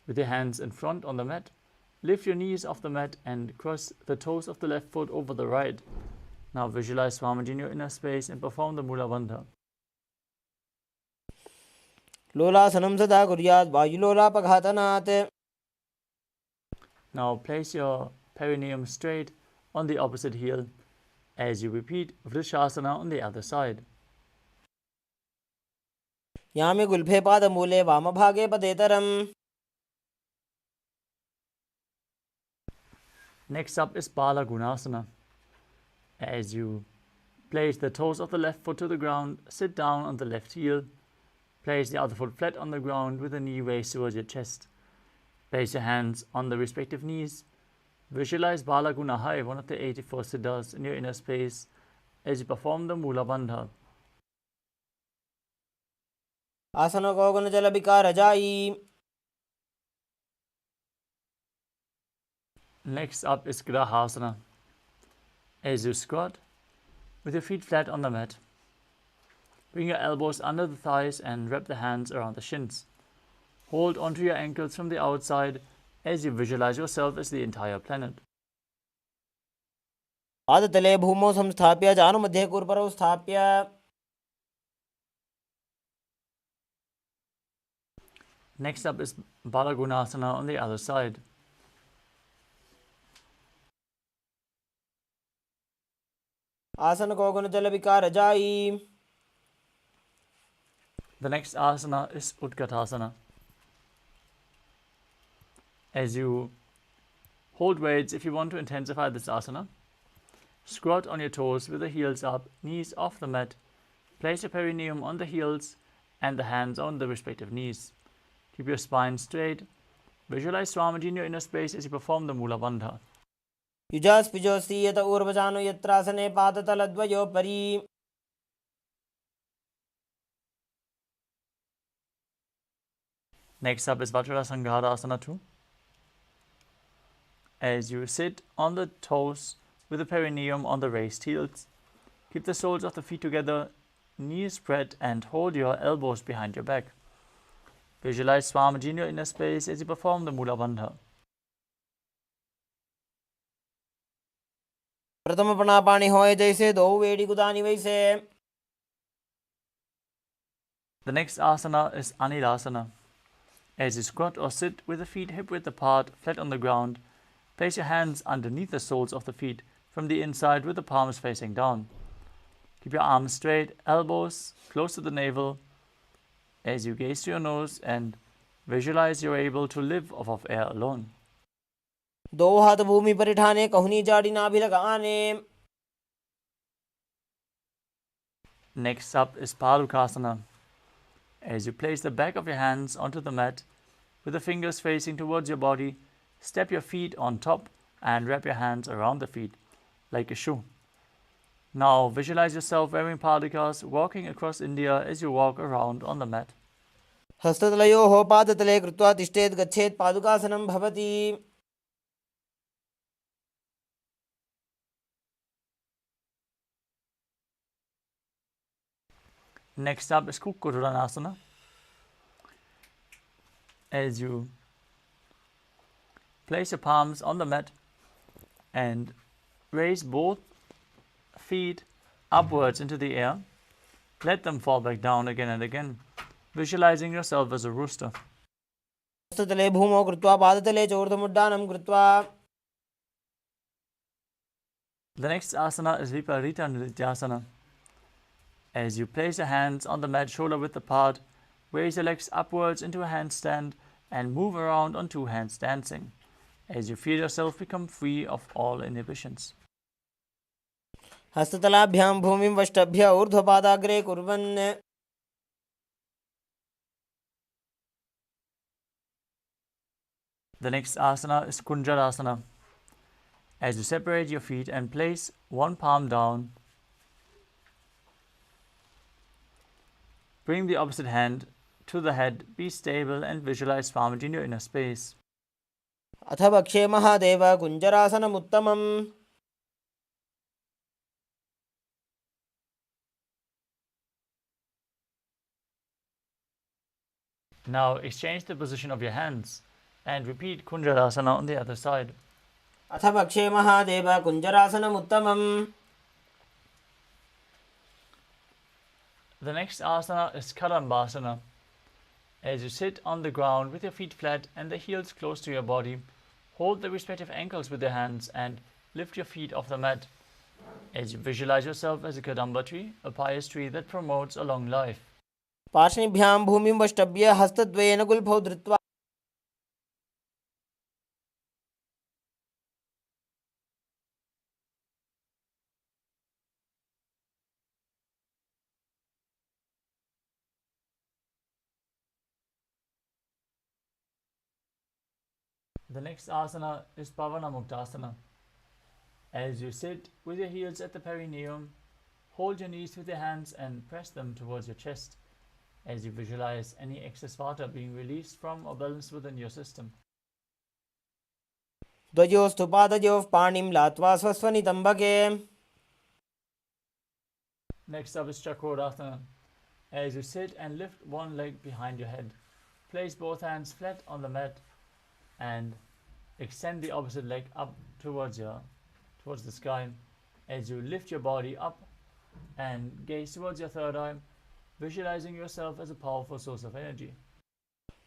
With your hands in front on the mat, lift your knees off the mat and cross the toes of the left foot over the right. Now visualize Swamiji in your inner space and perform the Mula Bandha. लोलासनं सदा कुर्यात् वायुलोलापघातनात् Now place your perineum straight on the opposite heel as you repeat Vrishasana on the other side. याम्यगुल्फे पादमूले वामभागे पदेतरम् Next up is Bala Gunasana. As you place the toes of the left foot to the ground, sit down on the left heel. Place the other foot flat on the ground with the knee raised towards your chest. Place your hands on the respective knees. Visualize Bala Gunahai, one of the 84 siddhas, in your inner space as you perform the Mula Bandha. आसनकोगुणजलविकारजायी Next up is Grahasana. As you squat with your feet flat on the mat, bring your elbows under the thighs and wrap the hands around the shins. Hold onto your ankles from the outside as you visualize yourself as the entire planet. पादतले भूमौ संस्थाप्य जानुमध्ये कूर्परौ स्थाप्य Next up is Balagunasana on the other side. आसनकोगुणजलविकारजायी The next asana is Utkatasana. As you hold weights, if you want to intensify this asana, squat on your toes with the heels up, knees off the mat. Place your perineum on the heels and the hands on the respective knees. Keep your spine straight. Visualize Swamiji in your inner space as you perform the Mula Bandha. युजास्पिजोऽस्ति यत ऊर्वजानु यत्रासने पादतलद्वयोपरि Next up is Vajrasanghara 2. As you sit on the toes with the perineum on the raised heels, keep the soles of the feet together, knees spread, and hold your elbows behind your back. Visualize Swamiji in your inner space as you perform the Mula Bandha. प्रथम पणापाणि होय जैसे दो वेड़ी गुदानी वैसे The next asana is Anilasana. As you squat or sit with the feet hip width apart, flat on the ground, place your hands underneath the soles of the feet from the inside with the palms facing down. Keep your arms straight, elbows close to the navel as you gaze to your nose and visualize you're able to live off of air alone. दो हाथ भूमि पर ठाने कहुनी जाड़ी नाभि लगाने Next up is Palukasana. As you place the back of your hands onto the mat with the fingers facing towards your body, step your feet on top and wrap your hands around the feet like a shoe. Now visualize yourself wearing padukas, walking across India as you walk around on the mat. हस्ततलयोः पादतले कृत्वा तिष्ठेत् गच्छेत् पादुकासनं भवति Next up is Kukuranasana. As you place your palms on the mat and raise both feet upwards into the air, let them fall back down again and again, visualizing yourself as a rooster. हस्ततले भूमौ कृत्वा पादतले च ऊर्ध्वमुड्डानं कृत्वा. The next asana is Viparita Nrityasana. As you place your hands on the mat shoulder width apart, raise your legs upwards into a handstand and move around on two hands dancing. As you feel yourself become free of all inhibitions. हस्ततलाभ्यां भूमिं वष्टभ्य ऊर्ध्वपादाग्रे कुर्वन्. The next asana is Kunjarasana. As you separate your feet and place one palm down, bring the opposite hand to the head, be stable and visualize Swamiji in your inner space. अथ वक्षे Mahadev कुञ्जरासनमुत्तमम्. Now exchange the position of your hands and repeat Kunjarasana on the other side. अथ वक्षे Mahadev कुञ्जरासनमुत्तमम्. The next asana is Karambasana. As you sit on the ground with your feet flat and the heels close to your body, hold the respective ankles with your hands and lift your feet off the mat. As you visualize yourself as a Kadamba tree, a pious tree that promotes a long life. पार्श्वभ्यां भूमिं वष्टभ्य हस्तद्वयेन गुल्फौ धृत्वा. The next asana is Pavanamuktasana. As you sit with your heels at the perineum, hold your knees with your hands and press them towards your chest as you visualize any excess vata being released from or balanced within your system. द्वयोस्तु पादयोः पाणिं लात्वा स्वस्वनितम्बके. Next up is Chakrasana. As you sit and lift one leg behind your head, place both hands flat on the mat and extend the opposite leg up towards the sky. As you lift your body up and gaze towards your third eye, visualizing yourself as a powerful source of energy.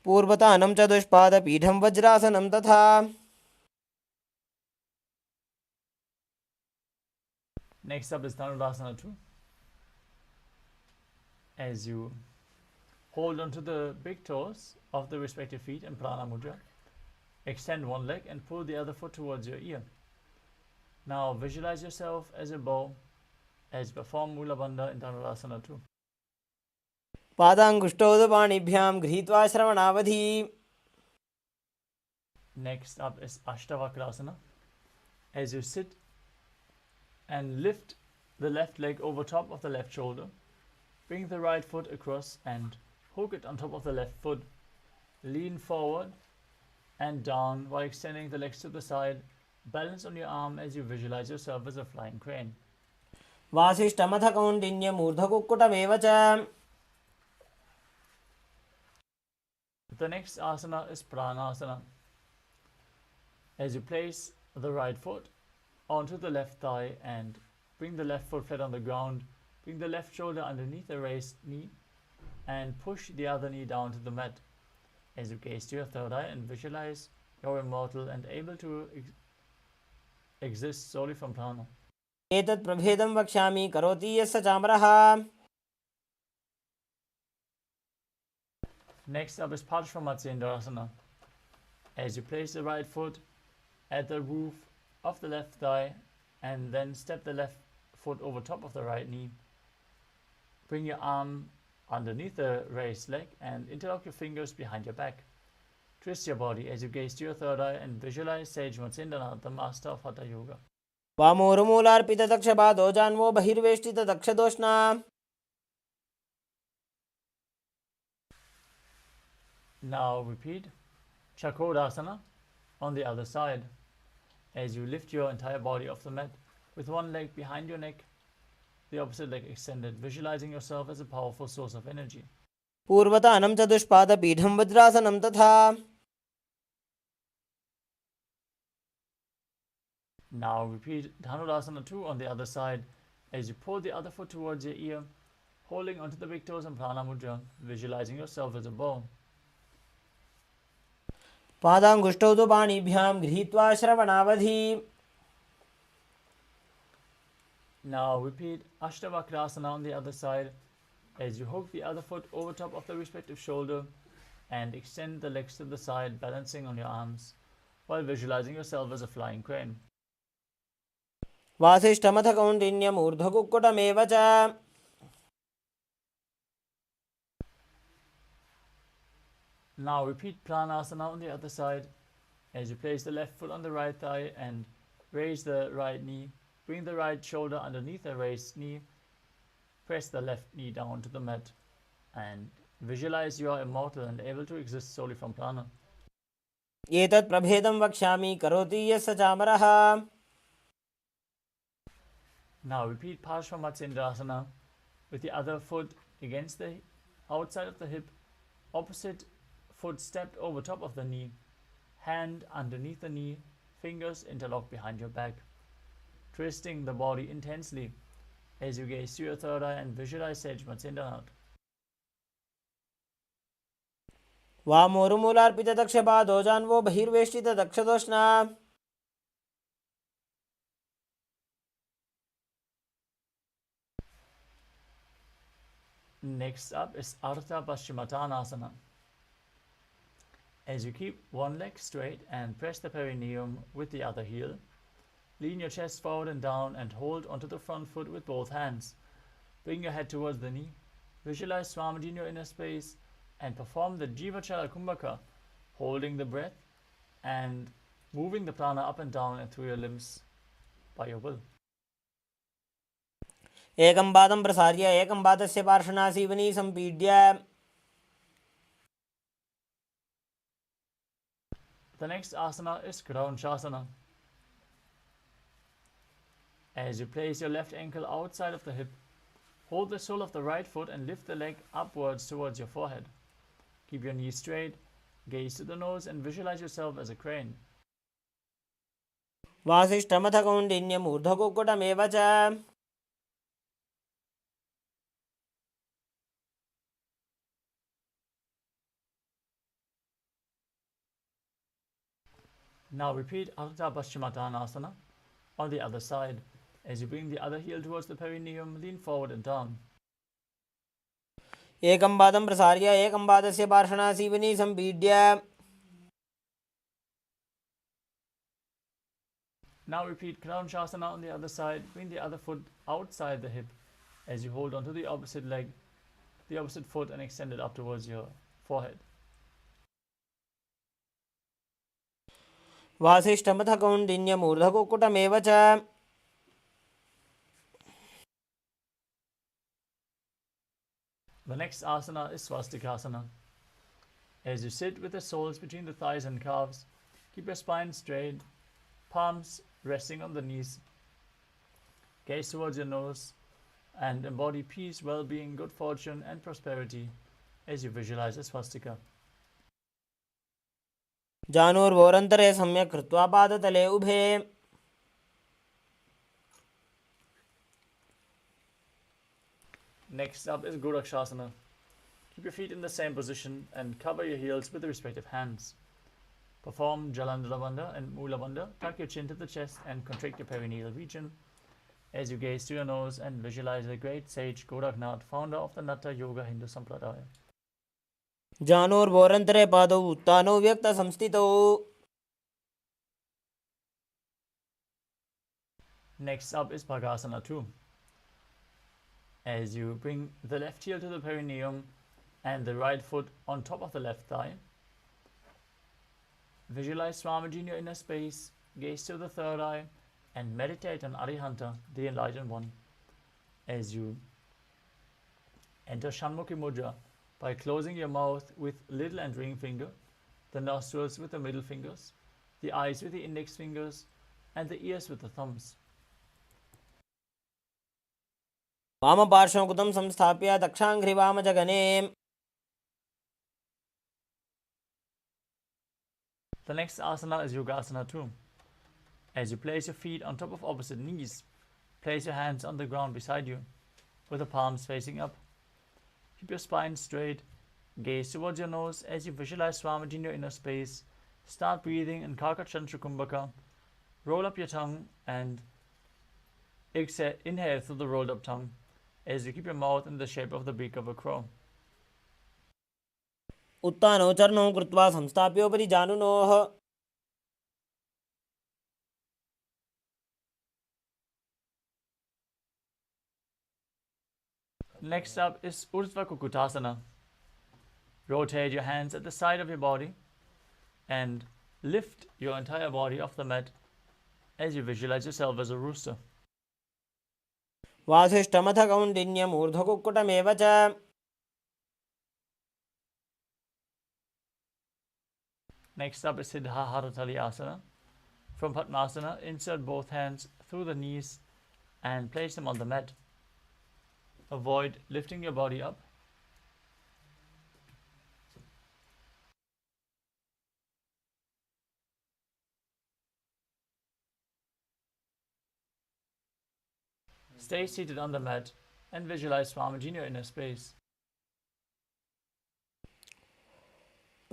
पूर्वतानं च दुष्पादपीठं वज्रासनं तथा. Next up is Dhanurasana 2. As you hold onto the big toes of the respective feet in Prana Mudra, extend one leg and pull the other foot towards your ear. Now visualize yourself as a bow as you perform Mula Bandha in Dhanurasana 2. पादाङ्गुष्ठोदपाणिभ्यां गृहीत्वा श्रवणावधि. Next up is Ashtavakrasana. As you sit and lift the left leg over top of the left shoulder, bring the right foot across and hook it on top of the left foot. Lean forward and down while extending the legs to the side. Balance on your arm as you visualize yourself as a flying crane. वासिष्ठमथ कौण्डिन्यमूर्धकुक्कुटमेव च. The next asana is Pranasana. As you place the right foot onto the left thigh and bring the left foot flat on the ground, bring the left shoulder underneath the raised knee and push the other knee down to the mat. As you gaze to your third eye and visualize you're immortal and able to exist solely from prana. एतत् प्रभेदं वक्ष्यामि करोति यस्य चामरः. Next up is Parshvamatsendrasana. As you place the right foot at the roof of the left thigh and then step the left foot over top of the right knee, bring your arm underneath the raised leg and interlock your fingers behind your back. Twist your body as you gaze to your third eye and visualize Sage Matsyendranath, the master of Hatha Yoga. वामोरुमूलार्पितदक्षपादो जान्वो बहिर्वेष्टितदक्षदोष्णा. Now repeat Chakrasana on the other side as you lift your entire body off the mat with one leg behind your neck the opposite leg extended, visualizing yourself as a powerful source of energy. पूर्वतानं चतुष्पादपीठं वज्रासनं तथा. Now repeat Dhanurasana 2 on the other side as you pull the other foot towards your ear, holding onto the big toes and prana mudra, visualizing yourself as a bow. पादाङ्गुष्ठौ तु पाणिभ्यां गृहीत्वा श्रवणावधि. Now repeat Ashtavakrasana on the other side as you hook the other foot over top of the respective shoulder and extend the legs to the side, balancing on your arms while visualizing yourself as a flying crane. वासिष्ठमथ कौण्डिन्यमूर्ध्वकुक्कुटमेव च. Now repeat Pranasana on the other side as you place the left foot on the right thigh and raise the right knee. Bring the right shoulder underneath the raised knee. Press the left knee down to the mat and visualize you are immortal and able to exist solely from prana. एतत् प्रभेदं वक्ष्यामि करोति यस्य चामरः. Now repeat Parshvamatsendrasana with the other foot against the outside of the hip, opposite foot stepped over top of the knee, hand underneath the knee, fingers interlocked behind your back, twisting the body intensely as you gaze to your third eye and visualize Sage Matsendranath. वामोरुमूलार्पितदक्षपादो जान्वो बहिर्वेष्टितदक्षतोष्णा. Next up is Ardha Paschimottanasana. As you keep one leg straight and press the perineum with the other heel, lean your chest forward and down and hold onto the front foot with both hands. Bring your head towards the knee. Visualize Swamiji in your inner space and perform the Jivachala Kumbhaka, holding the breath and moving the prana up and down and through your limbs by your will. एकं पादं प्रसार्य एकं पादस्य पार्श्वनासीवनी सम्पीड्य. The next asana is Kraunchasana. As you place your left ankle outside of the hip, hold the sole of the right foot and lift the leg upwards towards your forehead. Keep your knees straight, gaze to the nose and visualize yourself as a crane. वासिष्ठमथ कौण्डिन्यमूर्ध्वकुक्कुटमेव च. Now repeat Ardha Paschimottanasana on the other side. As you bring the other heel towards the perineum, lean forward and down. एकं पादं प्रसार्य एकं पादस्य पार्श्वनासीवनी सम्पीड्य. Now repeat Kraunchasana on the other side. Bring the other foot outside the hip as you hold onto the opposite leg, the opposite foot, and extend it up towards your forehead. वासिष्ठमथ कौण्डिन्यमूर्ध्वकुक्कुटमेव च. The next asana is Swastikasana. As you sit with the soles between the thighs and calves, keep your spine straight, palms resting on the knees. Gaze towards your nose and embody peace, well-being, good fortune and prosperity as you visualize a swastika. जानुर्वोरन्तरे सम्यक् कृत्वा पादतले उभे. Next up is Gorakshasana. Keep your feet in the same position and cover your heels with the respective hands. Perform Jalandhara Bandha and Mula Bandha. Tuck your chin to the chest and contract your perineal region as you gaze to your nose and visualize the great sage Goraknath, founder of the Natha Yoga Hindu Sampradaya. जानुर्वोरन्तरे पादौ उत्तानौ व्यक्तसंस्थितौ. Next up is Bhagasana 2. As you bring the left heel to the perineum and the right foot on top of the left thigh, visualize Swamiji in your inner space, gaze to the third eye, and meditate on Arihanta, the enlightened one, as you enter Shanmukhi Mudra by closing your mouth with little and ring finger, the nostrils with the middle fingers, the eyes with the index fingers, and the ears with the thumbs. वामपार्श्वं कृतं संस्थाप्य दक्षाङ्घ्रिवामजगने. The next asana is Yogasana 2. As you place your feet on top of opposite knees, place your hands on the ground beside you, with the palms facing up. Keep your spine straight. Gaze towards your nose as you visualize Swamiji in your inner space. Start breathing in Karkachandra Kumbhaka. Roll up your tongue and inhale through the rolled up tongue as you keep your mouth in the shape of the beak of a crow. उत्तानौ चरणौ कृत्वा संस्थाप्योपरि जानुनोः. Next up is Urdhva Kukutasana. Rotate your hands at the side of your body and lift your entire body off the mat as you visualize yourself as a rooster. वासिष्ठमथ कौण्डिन्यम् ऊर्ध्वकुक्कुटमेव च. Next up is Siddha Haratali Asana. From Padmasana, insert both hands through the knees and place them on the mat. Avoid lifting your body up. Stay seated on the mat and visualize Swamiji in your inner space.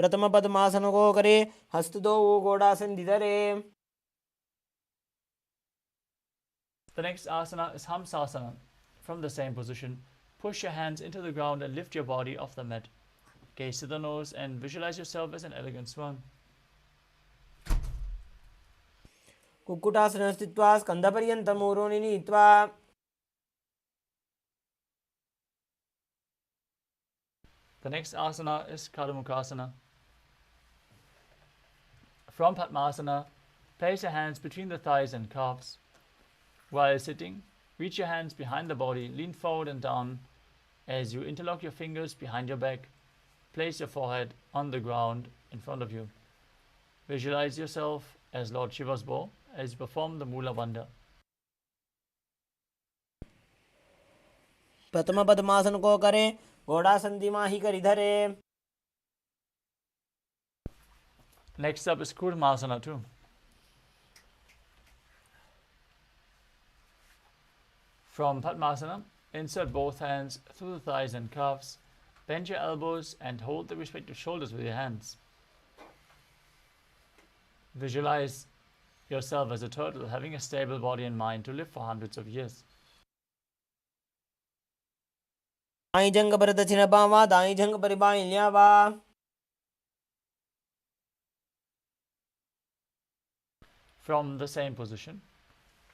प्रथम पद्मासन को करे, हस्त दो गोड़ासन दिधरे. The next asana is Hamsasana. From the same position, push your hands into the ground and lift your body off the mat. Gaze to the nose and visualize yourself as an elegant swan. Kukkutasana स्थित्वा स्कन्धपर्यन्तं ऊरोनि नीत्वा. The next asana is Kadamukasana. From Padmasana, place your hands between the thighs and calves. While sitting, reach your hands behind the body, lean forward and down. As you interlock your fingers behind your back, place your forehead on the ground in front of you. Visualize yourself as Lord Shiva's bow as you perform the Mula Bandha. प्रथम पद्मासन को करे, घोड़ासन दिमाही करि धरे. Next up is Kurmasana 2. From Padmasana, insert both hands through the thighs and calves. Bend your elbows and hold the respective shoulders with your hands. Visualize yourself as a turtle having a stable body and mind to live for hundreds of years. दाई जंग पर दक्षिण बावा, दाई जंग पर by ल्यावा. From the same position,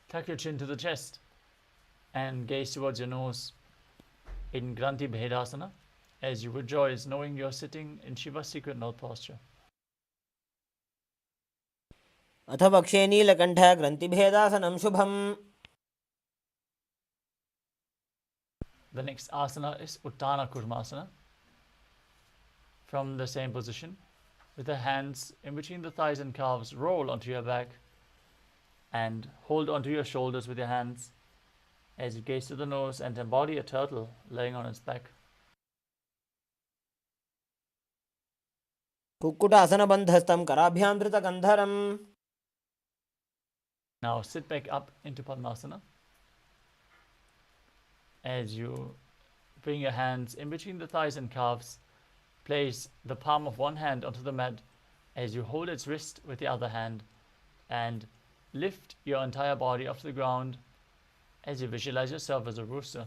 tuck your chin to the chest and gaze towards your nose in Granthi Bhedasana as you rejoice knowing you are sitting in Shiva's secret node posture. अथ वक्षे नीलकण्ठ ग्रन्थिभेदासनं शुभम्. The next asana is Uttana Kurmasana. From the same position, with the hands in between the thighs and calves, roll onto your back and hold onto your shoulders with your hands as you gaze to the nose and embody a turtle laying on its back. Kukkutasana बन्धस्तं कराभ्यां धृतकन्धरम्. Now sit back up into Padmasana as you bring your hands in between the thighs and calves. Place the palm of one hand onto the mat as you hold its wrist with the other hand and lift your entire body off the ground as you visualize yourself as a rooster.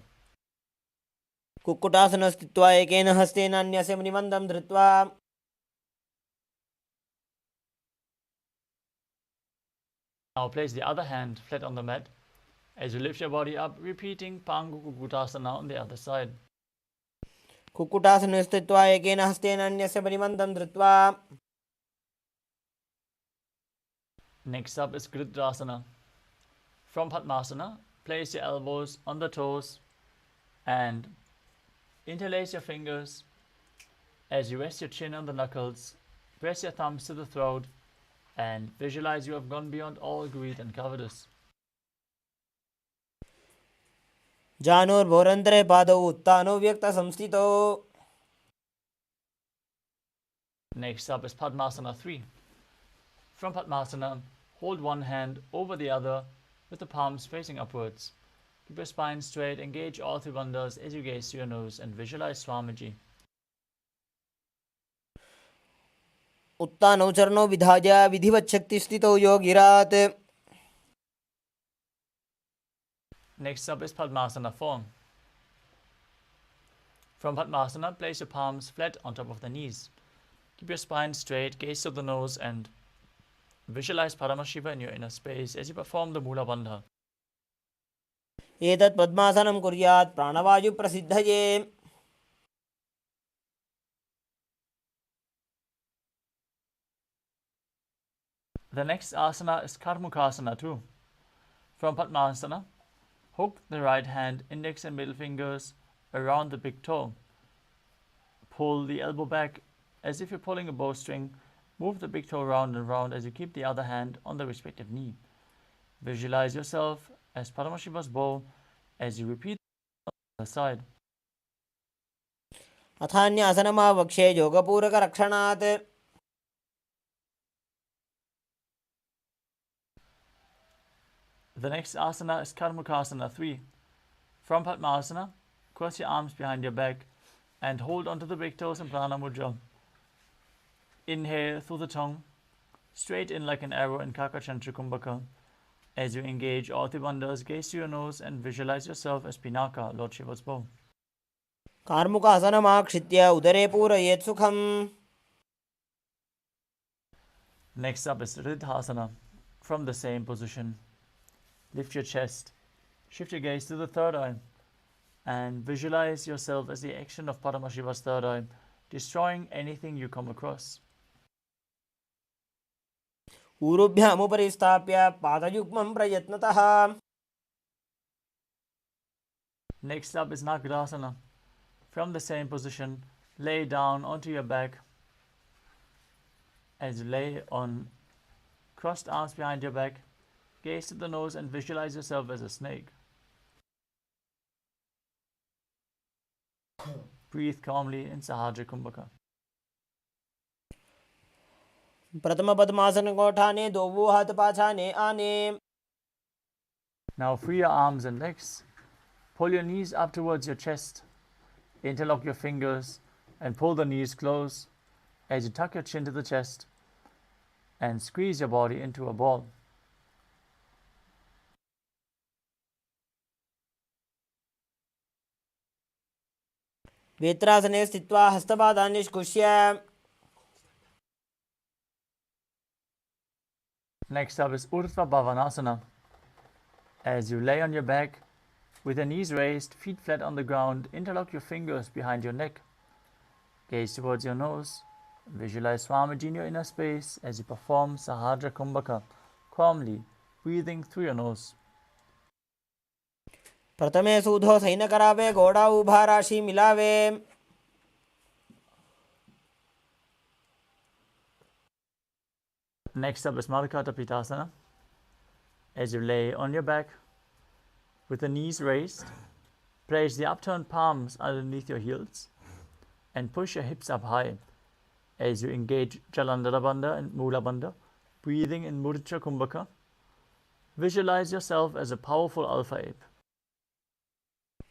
Kukkutasana स्थित्वा एकेन हस्तेन अन्यस्य मणिमन्दं धृत्वा. Now place the other hand flat on the mat as you lift your body up, repeating Pangu Kukutasana on the other side. Kukkutasana स्थित्वा एकेन हस्तेन अन्यस्य मणिमन्दं धृत्वा. Next up is Gridrasana. From Padmasana, place your elbows on the toes and interlace your fingers as you rest your chin on the knuckles. Press your thumbs to the throat and visualize you have gone beyond all greed and covetous. जानुर्भोरन्तरे पादौ उत्तानो व्यक्तसंस्थितौ. Next up is Padmasana 3. From Padmasana, hold one hand over the other with the palms facing upwards. Keep your spine straight, engage all three bandhas as you gaze to your nose and visualize Swamiji. उत्तानौ चरणौ विधाय विधिवच्छक्तिस्थितौ योगिरात्. Next up is Padmasana 4. From Padmasana, place your palms flat on top of the knees. Keep your spine straight, gaze to the nose and visualize Paramashiva in your inner space as you perform the Mula Bandha. एतत् पद्मासनं कुर्यात् प्राणवायुप्रसिद्धये. The next asana is Karmukasana 2. From Padmasana, hook the right hand, index and middle fingers around the big toe. Pull the elbow back as if you're pulling a bowstring. Move the big toe round and round as you keep the other hand on the respective knee. Visualize yourself as Paramashiva's bow as you repeat on the other side. अथान्यासनमावक्षे योगपूरकरक्षणात्. The next asana is Karmukasana 3. From Padmasana, cross your arms behind your back and hold onto the big toes in Prana Mudra. Inhale through the tongue, straight in like an arrow in Kakachantra Kumbhaka. As you engage all the bandhas, gaze to your nose and visualize yourself as Pinaka, Lord Shiva's bow. कार्मुकासनमाक्षित्य उदरे पूरयेत् सुखम्. Next up is Riddhasana. From the same position, lift your chest, shift your gaze to the third eye, and visualize yourself as the action of Paramashiva's third eye, destroying anything you come across. ऊरुभ्यामुपरि स्थाप्य पादयुग्मं प्रयत्नतः. Next up is Nagrasana. From the same position, lay down onto your back as you lay on crossed arms behind your back. Gaze to the nose and visualize yourself as a snake. Breathe calmly in Sahaja Kumbhaka. प्रथम पद्मासनकोठाने दोवो हाथ पाछाने आने. Now free your arms and legs. Pull your knees up towards your chest. Interlock your fingers and pull the knees close as you tuck your chin to the chest and squeeze your body into a ball. वेत्रासने स्थित्वा हस्तपादान् निष्कुष्य. Next up is Urdhva Bhavanasana. As you lay on your back, with your knees raised, feet flat on the ground, interlock your fingers behind your neck. Gaze towards your nose. Visualize Swamiji in your inner space as you perform Sahaja Kumbhaka, calmly, breathing through your nose. प्रथमे सूधो San करावे घोड़ा उभा राशि मिलावे. Next up is Madhukata Pitasana. As you lay on your back, with the knees raised, place the upturned palms underneath your heels and push your hips up high as you engage Jalandhara Bandha and Mula Bandha, breathing in Mudra Kumbhaka. Visualize yourself as a powerful alpha ape.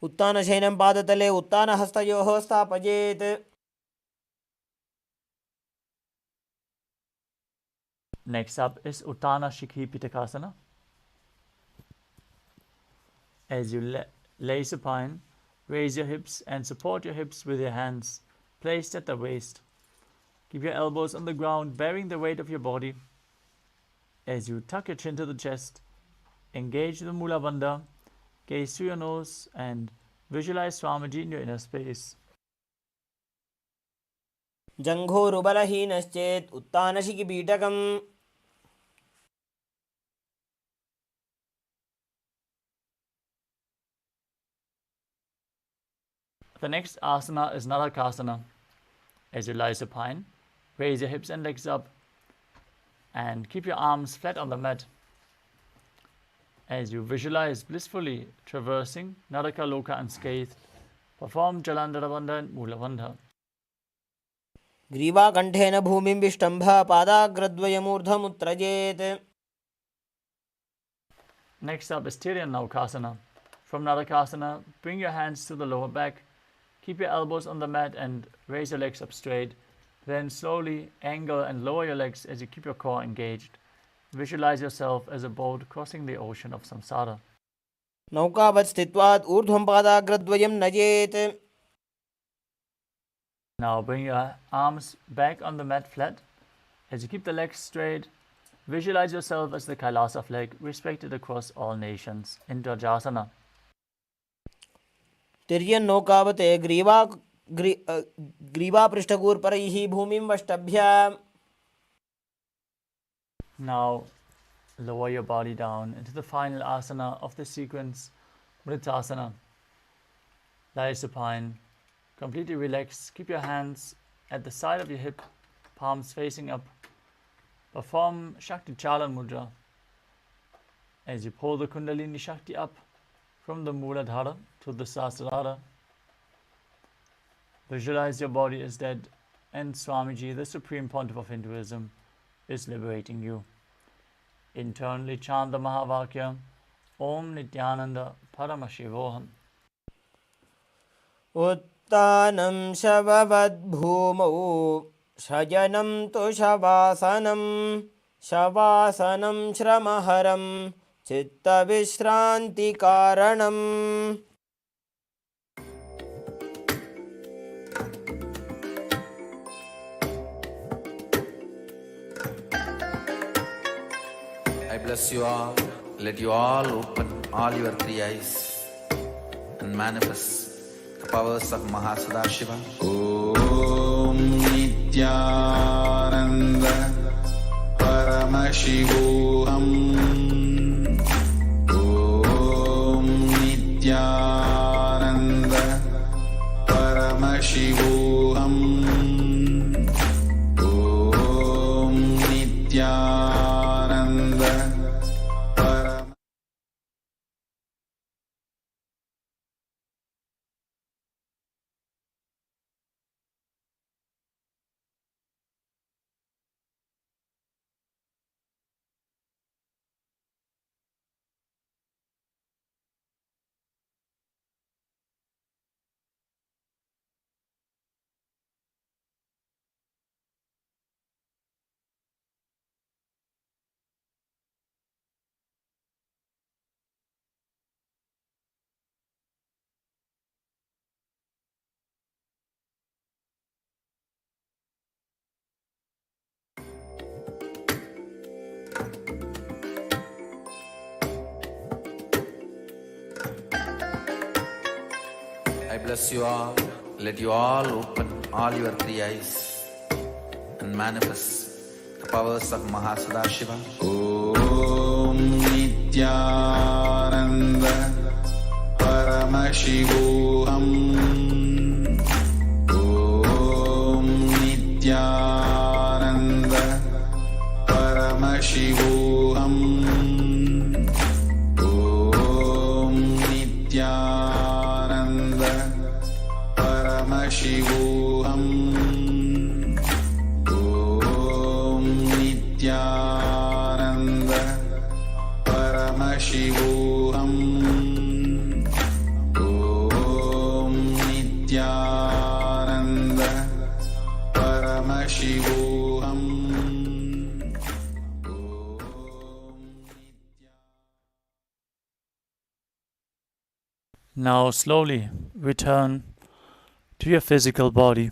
उत्तानशयनं पादतले उत्तानहस्तयोः स्थापयेत्. Next up is Uttana Shikhi Pitakasana. As you lay supine, raise your hips and support your hips with your hands placed at the waist. Keep your elbows on the ground, bearing the weight of your body. As you tuck your chin to the chest, engage the Mula Bandha, gaze through your nose and visualize Swamiji in your inner space. जङ्घोरुबलहीनश्चेत् उत्तानशिखिपीठकम्. The next asana is Narakasana. As you lie supine, raise your hips and legs up and keep your arms flat on the mat. As you visualize blissfully traversing Naraka Loka unscathed, perform Jalandhara Bandha and Mula Bandha. ग्रीवाकण्ठेन भूमिं विष्टम्भ पादाग्रद्वयमूर्धमुत्रजेत्. Next up is Naukasana. From Narakasana, bring your hands to the lower back, keep your elbows on the mat and raise your legs up straight. Then slowly angle and lower your legs as you keep your core engaged. Visualize yourself as a boat crossing the ocean of samsara. नौकावत् स्थित्वात् ऊर्ध्वं पादाग्रद्वयं नयेत्. Now bring your arms back on the mat flat. As you keep the legs straight, visualize yourself as the Kailasa flag, respected across all nations, in Dvajasana. तिर्यन्नौकावत् ग्रीवापृष्ठगूर्परैः भूमिं वष्टभ्य. Now lower your body down into the final asana of the sequence, Mritasana. Lie supine, completely relaxed. Keep your hands at the side of your hip, palms facing up. Perform Shakti Chalan Mudra as you pull the Kundalini Shakti up from the Mooladhara to the Sahasrara. Visualize your body as dead, and Swamiji, the Supreme Pontiff of Hinduism, is liberating you. Internally chant the Mahavakya, Om Nithyananda Paramashivoham. उत्तानं शववद्भूमौ शयनं तु शवासनं. शवासनं श्रमहरं चित्तविश्रान्तिकारणम्. I bless you all. Let you all open all your three eyes and manifest the powers of Mahasadashiva. Om Nithyananda Paramashivoham. Om Nithyananda Paramashivoham. Om Nithyananda. I bless you all. Let you all open all your three eyes and manifest the powers of Mahasadashiva. Om Nithyananda Paramashivoham. Om Nithyananda Paramashivoham. Om Nithyananda Paramashivoham. Om Nithyananda Paramashivoham. Om Nithyananda Paramashivoham. Now slowly return to your physical body.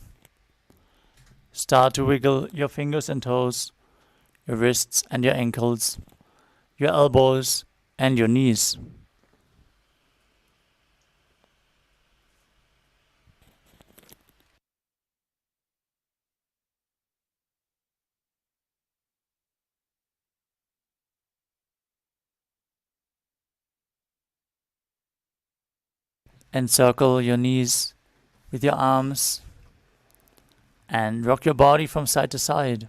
Start to wiggle your fingers and toes, your wrists and your ankles, your elbows and your knees. Encircle your knees with your arms and rock your body from side to side.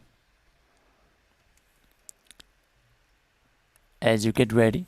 As you get ready,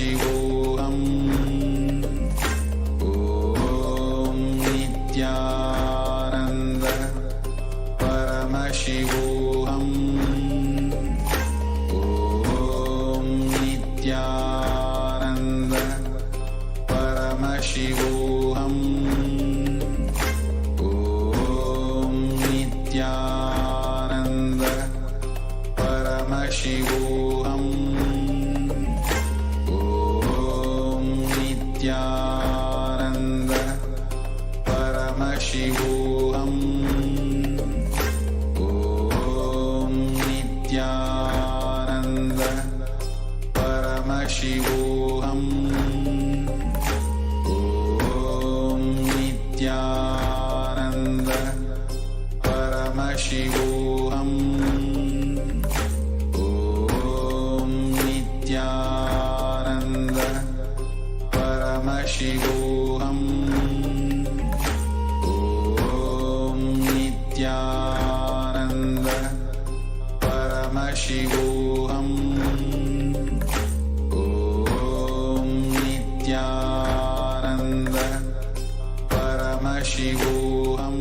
Paramashivoham. Om Nithyananda Paramashivoham. Om Nithyananda Paramashivoham. Om Nithyananda Paramashivoham. Om Nithyananda Paramashivoham. Om Nithyananda Paramashivoham. Om Nithyananda Paramashivoham. Om Nithyananda Paramashivoham. Om Nithyananda Paramashivoham. Om Nithyananda Paramashivoham.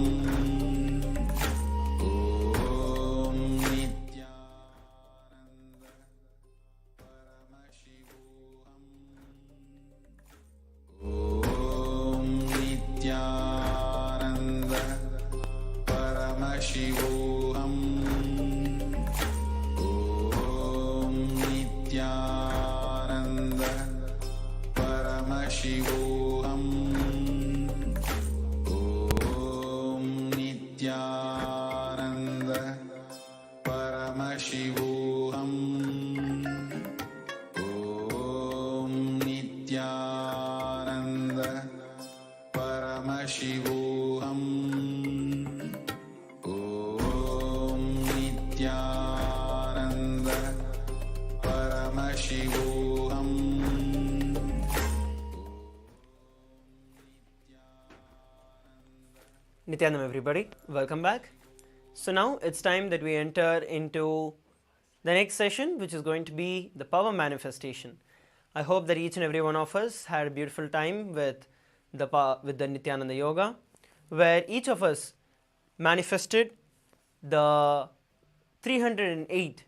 Om Nithyananda Paramashivoham. Om Nithyananda Paramashivoham. Om Nithyananda Paramashivoham. Om Nithyananda Paramashivoham. Om Nithyananda Paramashivoham. Nithyanam, everybody, welcome back. So now it's time that we enter into the next session, which is going to be the power manifestation. I hope that each and every one of us had a beautiful time with the Nithyananda Yoga, where each of us manifested the 308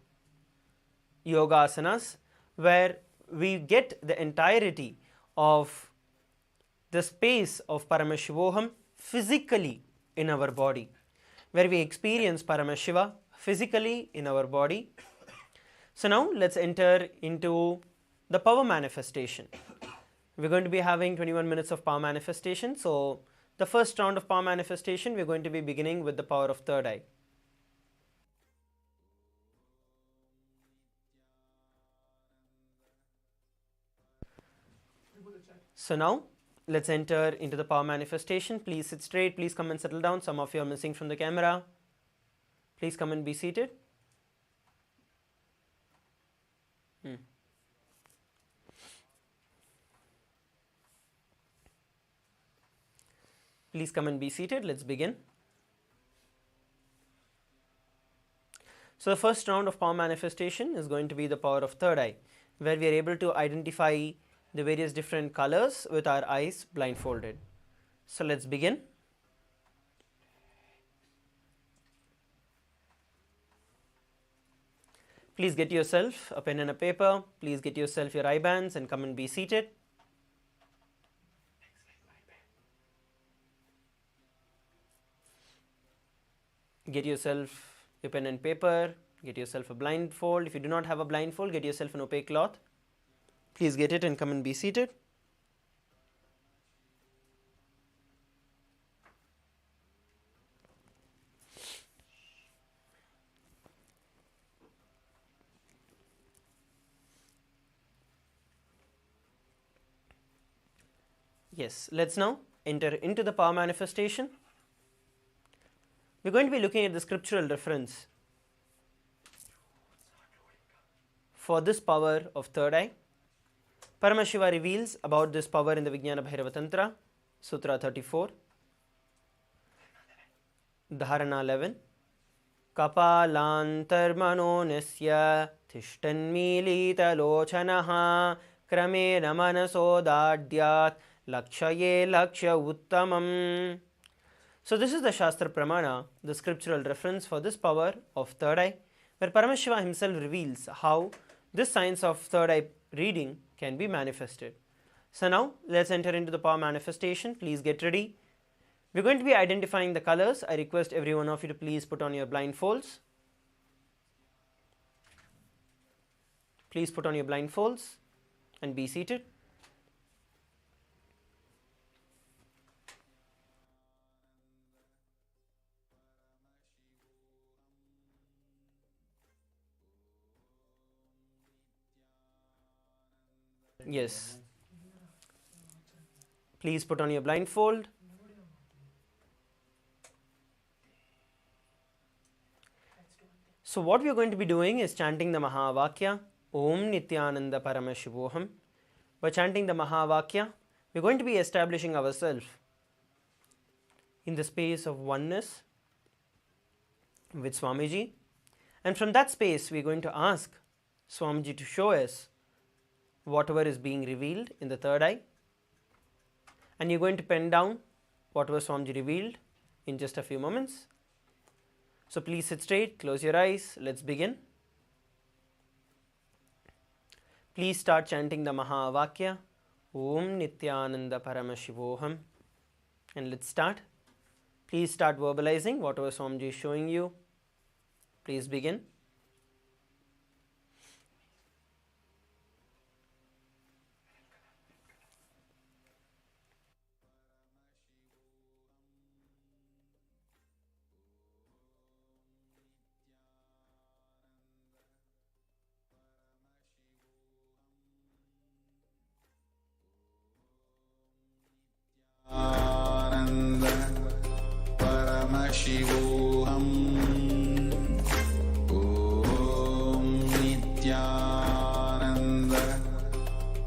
yoga asanas, where we get the entirety of the space of Paramashivoham physically in our body, where we experience Paramashiva physically in our body. So now let's enter into the power manifestation. We're going to be having 21 minutes of power manifestation. So the first round of power manifestation, we're going to be beginning with the power of third eye. So now let's enter into the power manifestation. Please sit straight. Please come and settle down. Some of you are missing from the camera. Please come and be seated. Please come and be seated. Let's begin. So the first round of power manifestation is going to be the power of third eye, where we are able to identify the various different colors with our eyes blindfolded. So let's begin. Please get yourself a pen and a paper. Please get yourself your eye bands and come and be seated. Get yourself your pen and paper. Get yourself a blindfold. If you do not have a blindfold, get yourself an opaque cloth. Please get it and come and be seated. Yes, let's now enter into the power manifestation. We're going to be looking at the scriptural reference for this power of third eye. Paramashiva reveals about this power in the Vijnana Bhairava Tantra, Sutra 34, Dharana 11. Kapalantarmano nisya tishtanmilita lochanaha kramena manaso dadyat lakshaye lakshya uttamam. So this is the Shastra Pramana, the scriptural reference for this power of third eye, where Paramashiva himself reveals how this science of third eye reading can be manifested. So now let's enter into the power manifestation. Please get ready. We're going to be identifying the colors. I request every one of you to please put on your blindfolds. Please put on your blindfolds and be seated. Yes. Please put on your blindfold. So what we are going to be doing is chanting the Mahavakya, Om Nithyananda Paramashivoham. By chanting the Mahavakya, we are going to be establishing ourselves in the space of oneness with Swamiji. And from that space, we are going to ask Swamiji to show us whatever is being revealed in the third eye. And you're going to pen down whatever Swamiji revealed in just a few moments. So please sit straight, close your eyes, let's begin. Please start chanting the Mahavakya, Om Nithyananda Paramashivoham. And let's start. Please start verbalizing whatever Swamiji is showing you. Please begin. Paramashivoham. Om Nithyananda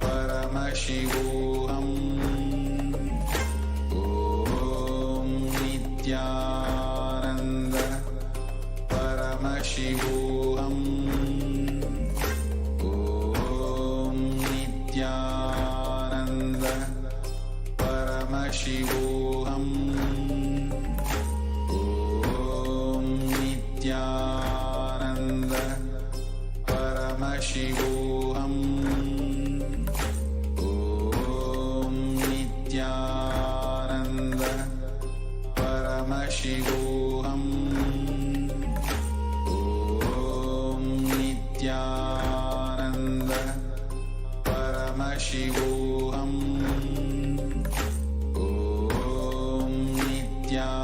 Paramashivoham. Om Nithyananda Paramashivoham. Om Nithyananda Paramashivoham. Paramashivoham. Om Nithyananda Paramashivoham. Om Nithyananda Paramashivoham. Om Nithyananda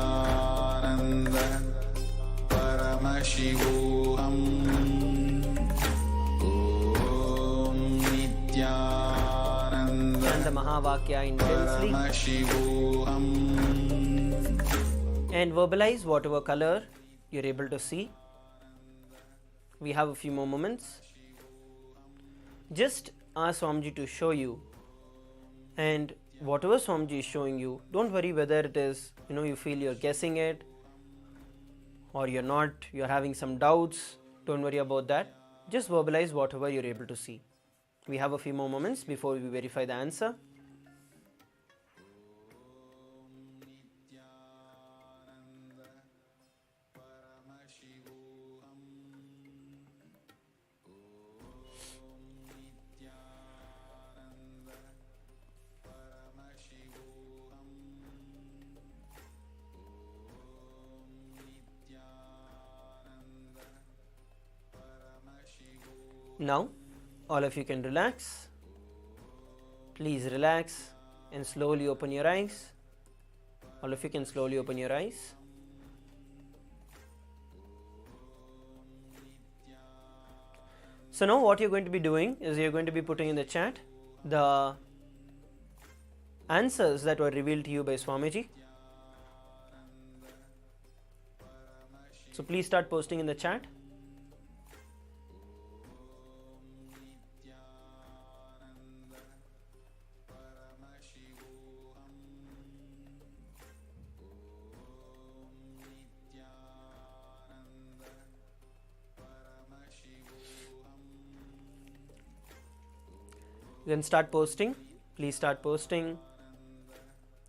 Paramashivoham. Chant the Mahavakya intensely and verbalize whatever color you're able to see. We have a few more moments. Just ask Swamiji to show you, and whatever Swamiji is showing you, don't worry whether it is, you feel you're guessing it or you're not, you're having some doubts. Don't worry about that. Just verbalize whatever you're able to see. We have a few more moments before we verify the answer. Now, all of you can relax. Please relax and slowly open your eyes. All of you can slowly open your eyes. So now what you're going to be doing is you're going to be putting in the chat the answers that were revealed to you by Swamiji. So please start posting in the chat. can start posting. Please start posting.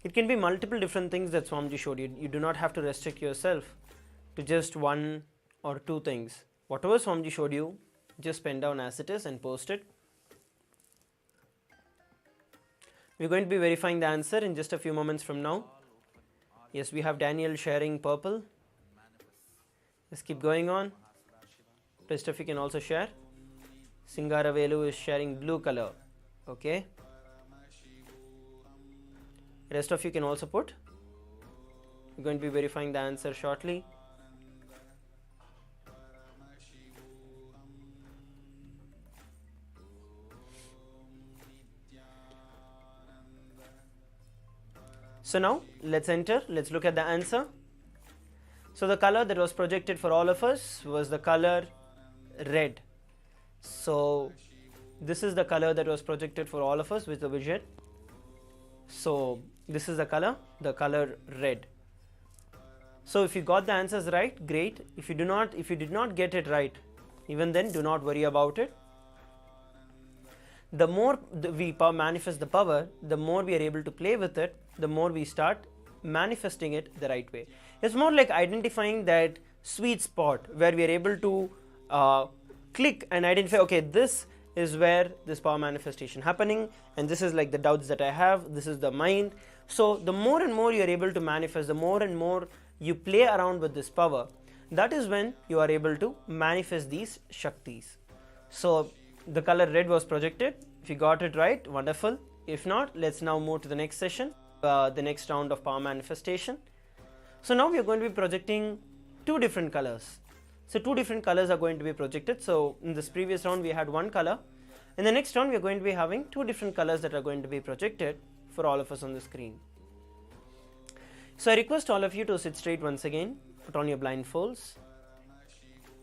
It can be multiple different things that Swamiji showed you. You do not have to restrict yourself to just one or two things. Whatever Swamiji showed you, just pen down as it is and post it. We're going to be verifying the answer in just a few moments from now. Yes, we have Daniel sharing purple. Let's keep going on. Rest of you can also share. Singaravelu is sharing blue color. Okay. Rest of you can also put. We're going to be verifying the answer shortly. So now let's enter, let's look at the answer. So the color that was projected for all of us was the color red. So this is the color that was projected for all of us with the widget. So this is the color red. So if you got the answers right, great. If you did not get it right, even then do not worry about it. The more we manifest the power, the more we are able to play with it, the more we start manifesting it the right way. It's more like identifying that sweet spot where we are able to click and identify, okay, this is where this power manifestation happening, and this is like the doubts that I have, this is the mind. So the more and more you are able to manifest, the more and more you play around with this power, that is when you are able to manifest these Shaktis. So the color red was projected. If you got it right, wonderful. If not, let's now move to the next session, the next round of power manifestation. So now we are going to be projecting two different colors. So two different colors are going to be projected. So in this previous round we had one color. In the next round we are going to be having two different colors that are going to be projected for all of us on the screen. So I request all of you to sit straight once again, put on your blindfolds.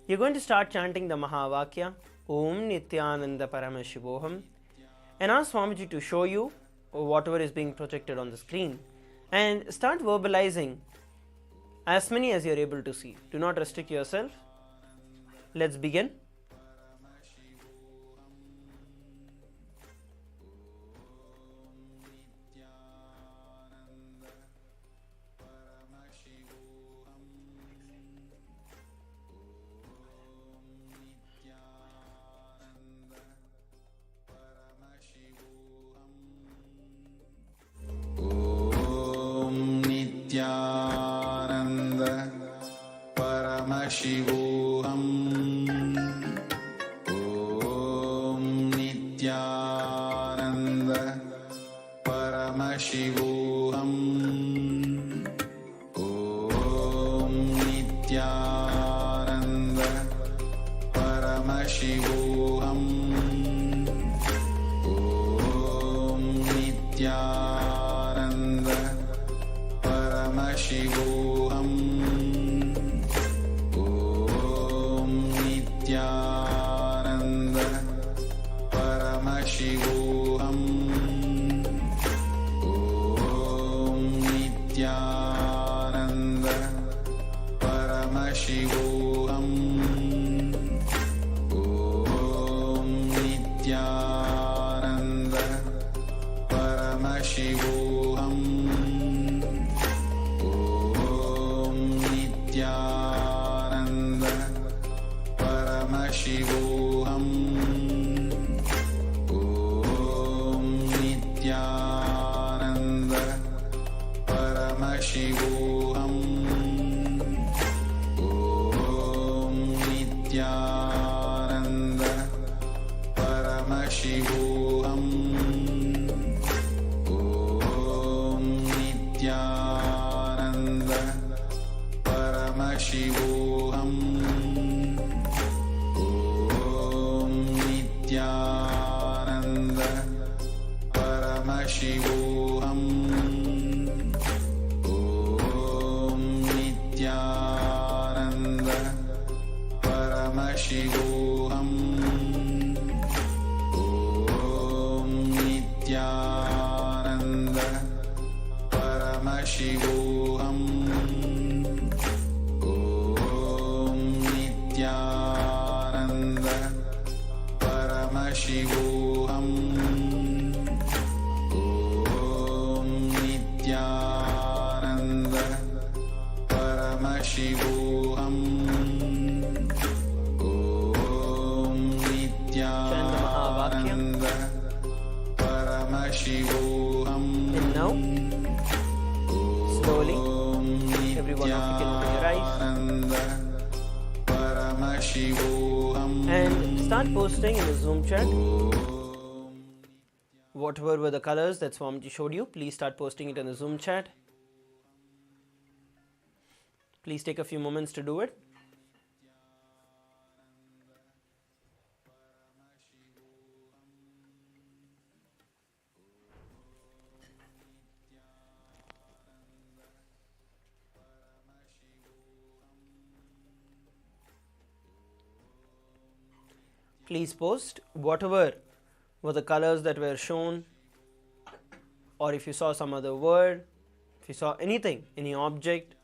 You're going to start chanting the Mahavakya, Om Nithyananda Paramashivoham, and ask Swamiji to show you whatever is being projected on the screen, and start verbalizing as many as you are able to see. Do not restrict yourself. Let's begin. Nithyananda Paramashivoham. Om Nithyananda Paramashivoham. Om Nithyananda Paramashivoham. Om Nithyananda Paramashivoham. Om Nithyananda Paramashivoham. Om Nithyananda Paramashivoham. Om Nithyananda Paramashivoham. Nithyananda Paramashivoham. Om Nithyananda Paramashivoham. Om Nithyananda Paramashivoham. Om Nithyananda Paramashivoham. Om Nithyananda Paramashivoham. Om Nithyananda Paramashivoham. Om Nithyananda Paramashivoham. Om Nithyananda Paramashivoham. And now, slowly, every one of you can open your eyes and start posting in the Zoom chat. Whatever were the colors that Swamiji showed you, please start posting it in the Zoom chat. Please take a few moments to do it. Please post whatever were the colors that were shown, or if you saw some other word, if you saw anything, any object,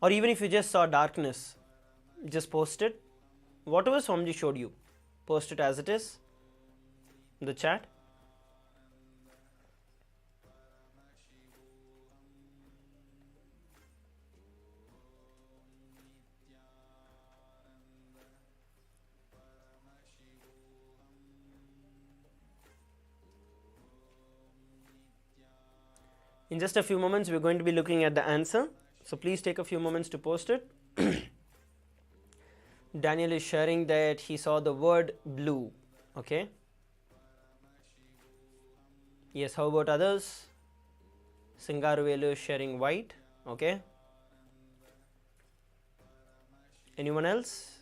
or even if you just saw darkness, just post it. Whatever Swamiji showed you, post it as it is in the chat. In just a few moments, we're going to be looking at the answer. So please take a few moments to post it. Daniel is sharing that he saw the word blue. Okay. Yes, how about others? Singaruvelu is sharing white. Okay. Anyone else?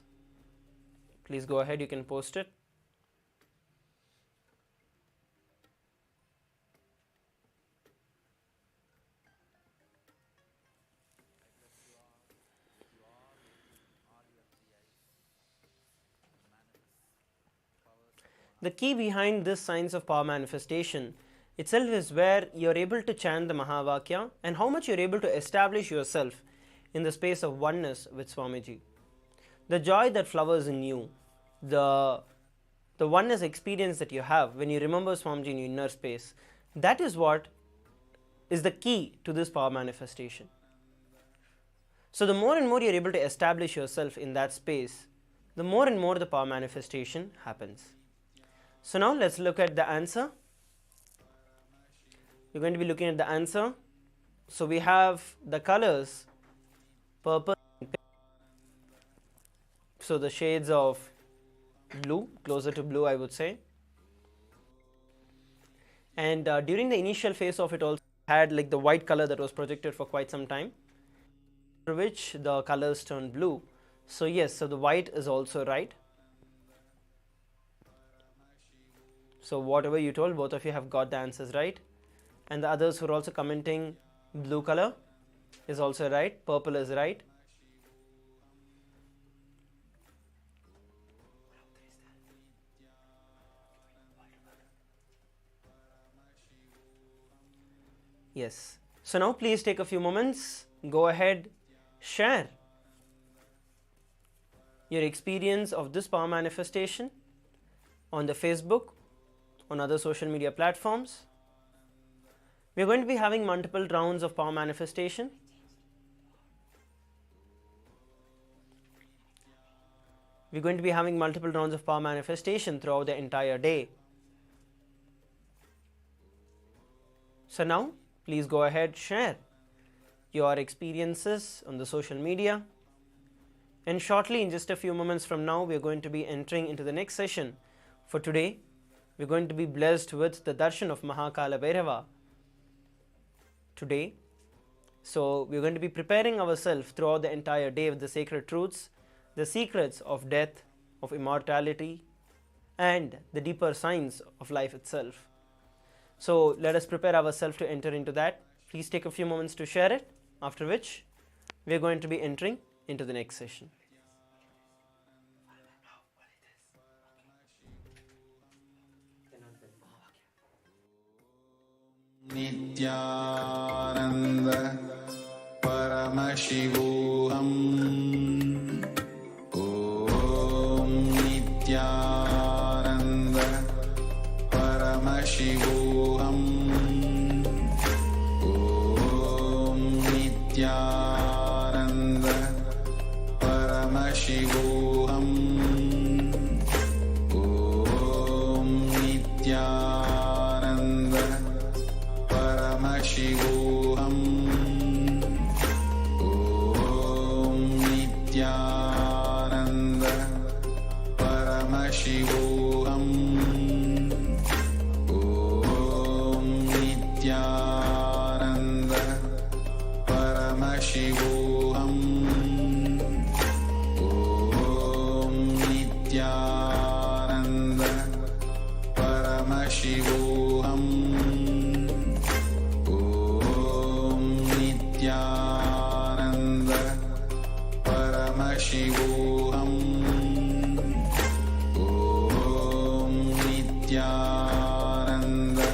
Please go ahead, you can post it. The key behind this science of power manifestation itself is where you are able to chant the Mahavakya and how much you are able to establish yourself in the space of oneness with Swamiji. The joy that flowers in you, the oneness experience that you have when you remember Swamiji in your inner space, that is what is the key to this power manifestation. So the more and more you are able to establish yourself in that space, the more and more the power manifestation happens. So now let's look at the answer. We're going to be looking at the answer. So we have the colors purple and pink. So the shades of blue, closer to blue I would say. And during the initial phase of it also had like the white color that was projected for quite some time, for which the colors turned blue. So yes, so the white is also right. So whatever you told, both of you have got the answers right. And the others who are also commenting blue color is also right, purple is right. Yes. So now please take a few moments, go ahead, share your experience of this power manifestation on the Facebook, on other social media platforms. We are going to be having multiple rounds of power manifestation. We are going to be having multiple rounds of power manifestation throughout the entire day. So now, please go ahead, share your experiences on the social media. And shortly, in just a few moments from now, we are going to be entering into the next session. For today, we are going to be blessed with the Darshan of Mahakala Bhairava today. So we are going to be preparing ourselves throughout the entire day with the sacred truths, the secrets of death, of immortality, and the deeper science of life itself. So let us prepare ourselves to enter into that. Please take a few moments to share it, after which we are going to be entering into the next session. Nithyananda Paramashivoham. Om Nithyananda Paramashivoham. Om Nithyananda Paramashivoham. Om Nithyananda Paramashivoham. Om Nithyananda Paramashivoham. Om Nithyananda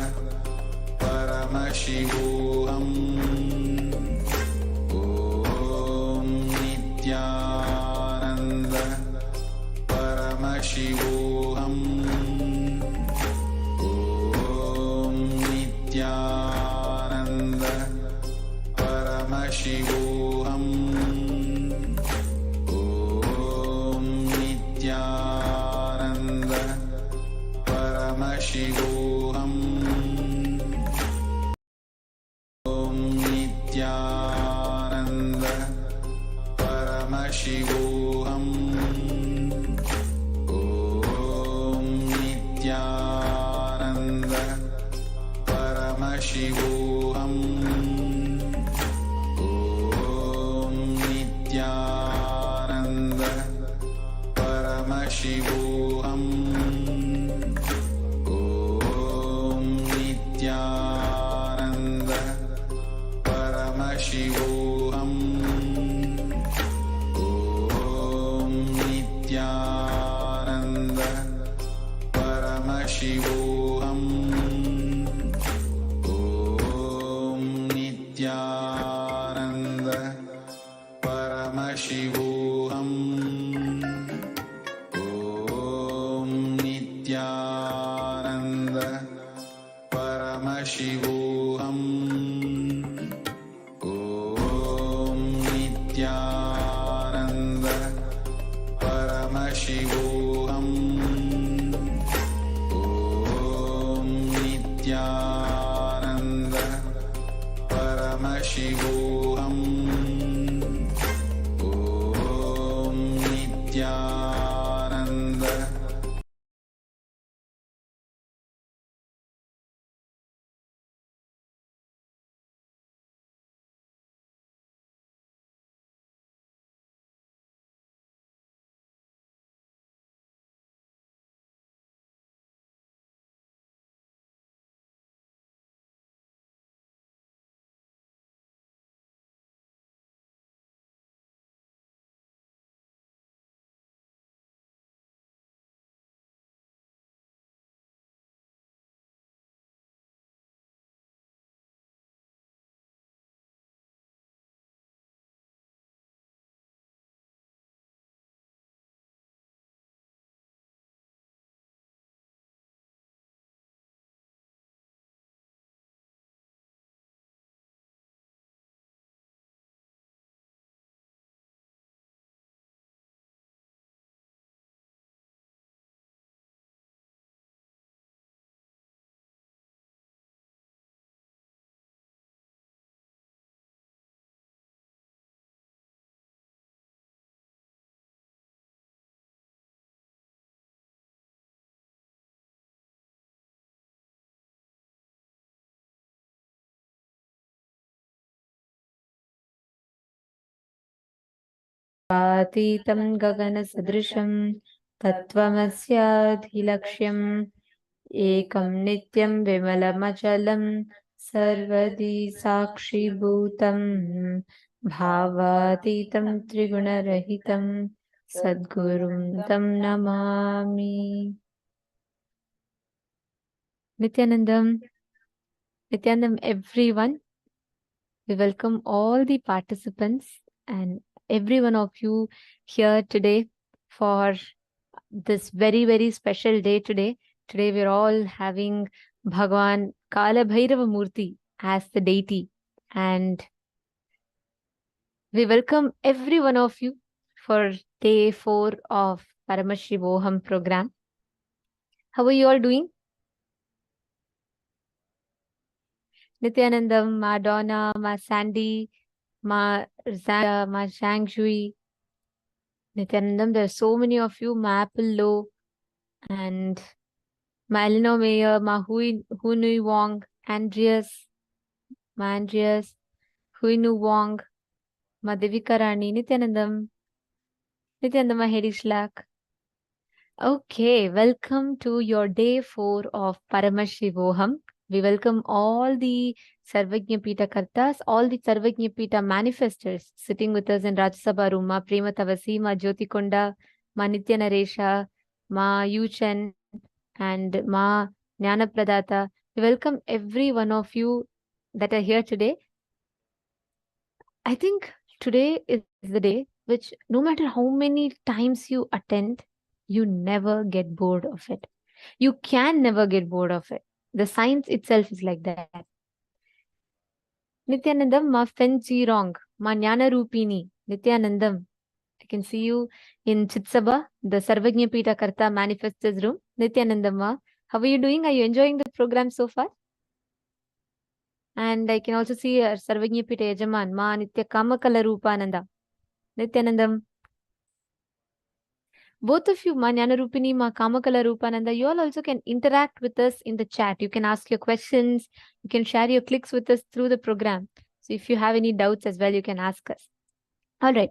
Paramashivoham. Om Nithyananda Paramashivoham. Om Nithyananda Paramashivoham. Om Nithyananda Paramashivoham. Om Nithyananda Paramashivoham. Om Nithyananda Paramashivoham. Om Nithyananda Paramashivoham. Om Nithyananda Paramashivoham. Om Nithyananda Paramashivoham. Om Nithyananda Paramashivoham. Om Nithyananda Paramashivoham. Om Nithyananda Paramashivoham. Om Nithyananda Paramashivoham. Om Nithyananda अतीतं गगनसदृशं तत्त्वमस्याधिलक्ष्यम् एकं नित्यं विमलमचलं सर्वदी साक्षिभूतं भावातीतं त्रिगुणरहितं सद्गुरुं तं Namami. Nithyanandam, everyone. We welcome all the participants and every one of you here today for this very, very special day today. Today we're all having Bhagavan Kala Bhairava Murti as the deity. And we welcome every one of you for day 4 of Paramashivoham program. How are you all doing? Nithyanandam, Ma Donna, Ma Sandy, Ma Zaya, Ma Shangshui. Nithyanandam, there are so many of you, Ma Apple Low, and Ma Eleanor Mayer, Ma Hui Wong, Andreas, Ma Andreas, Hui Nu Wong, Ma Devika Rani, Nithyanandam, Ma Hedi Shlak. Okay, welcome to your day 4 of Paramashivoham. We welcome all the Sarvajñapita Kartas, all the Sarvajñapita manifestors sitting with us in Rajasabha room, Ma Prema Tavasi, Ma Jyotikonda, Ma Nitya Naresha, Ma Yuchen, and Ma Jnana Pradata. We welcome every one of you that are here today. I think today is the day which, no matter how many times you attend, you never get bored of it. You can never get bored of it. The science itself is like that. Nityanandam, ma fenci wrong, ma jnana rupini. Nityanandam, I can see you in Chitsabha, the Sarvajñapita Karta Manifestors room. Nityanandam, ma, how are you doing? Are you enjoying the program so far? And I can also see Sarvajñapita Yajaman, ma Nitya Kamakala Rupananda. Nityanandam. Both of you, Ma Jnana Rupini, Ma Kamakala Rupananda, you all also can interact with us in the chat. You can ask your questions. You can share your clicks with us through the program. So if you have any doubts as well, you can ask us. All right.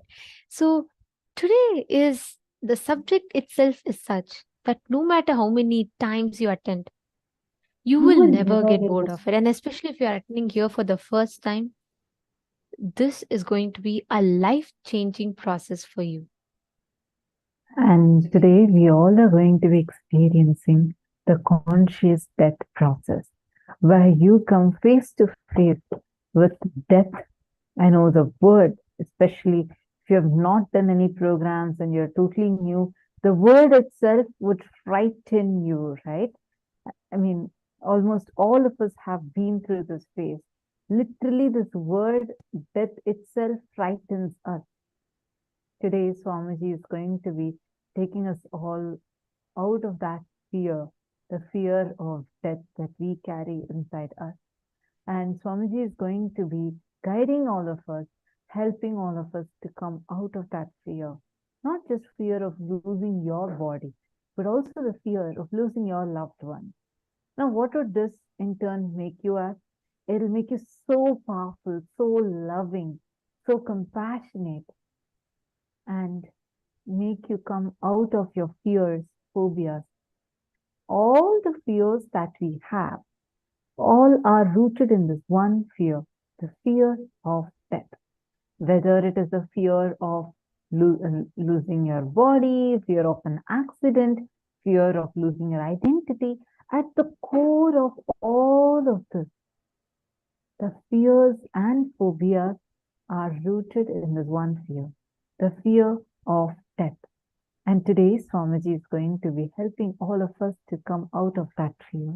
So today is, the subject itself is such that no matter how many times you attend, you will never get bored of it. And especially if you are attending here for the first time, this is going to be a life-changing process for you. And today we all are going to be experiencing the conscious death process, where you come face to face with death. I know the word, especially if you have not done any programs and you're totally new, the word itself would frighten you, right? I mean, almost all of us have been through this phase. Literally, this word, death itself, frightens us. Today, Swamiji is going to be taking us all out of that fear, the fear of death that we carry inside us. And Swamiji is going to be guiding all of us, helping all of us to come out of that fear. Not just fear of losing your body, but also the fear of losing your loved one. Now, what would this in turn make you as? It'll make you so powerful, so loving, so compassionate, and make you come out of your fears, phobias. All the fears that we have, all are rooted in this one fear, the fear of death. Whether it is the fear of losing your body, fear of an accident, fear of losing your identity, at the core of all of this, the fears and phobias are rooted in this one fear, the fear of death. And today, Swamiji is going to be helping all of us to come out of that fear.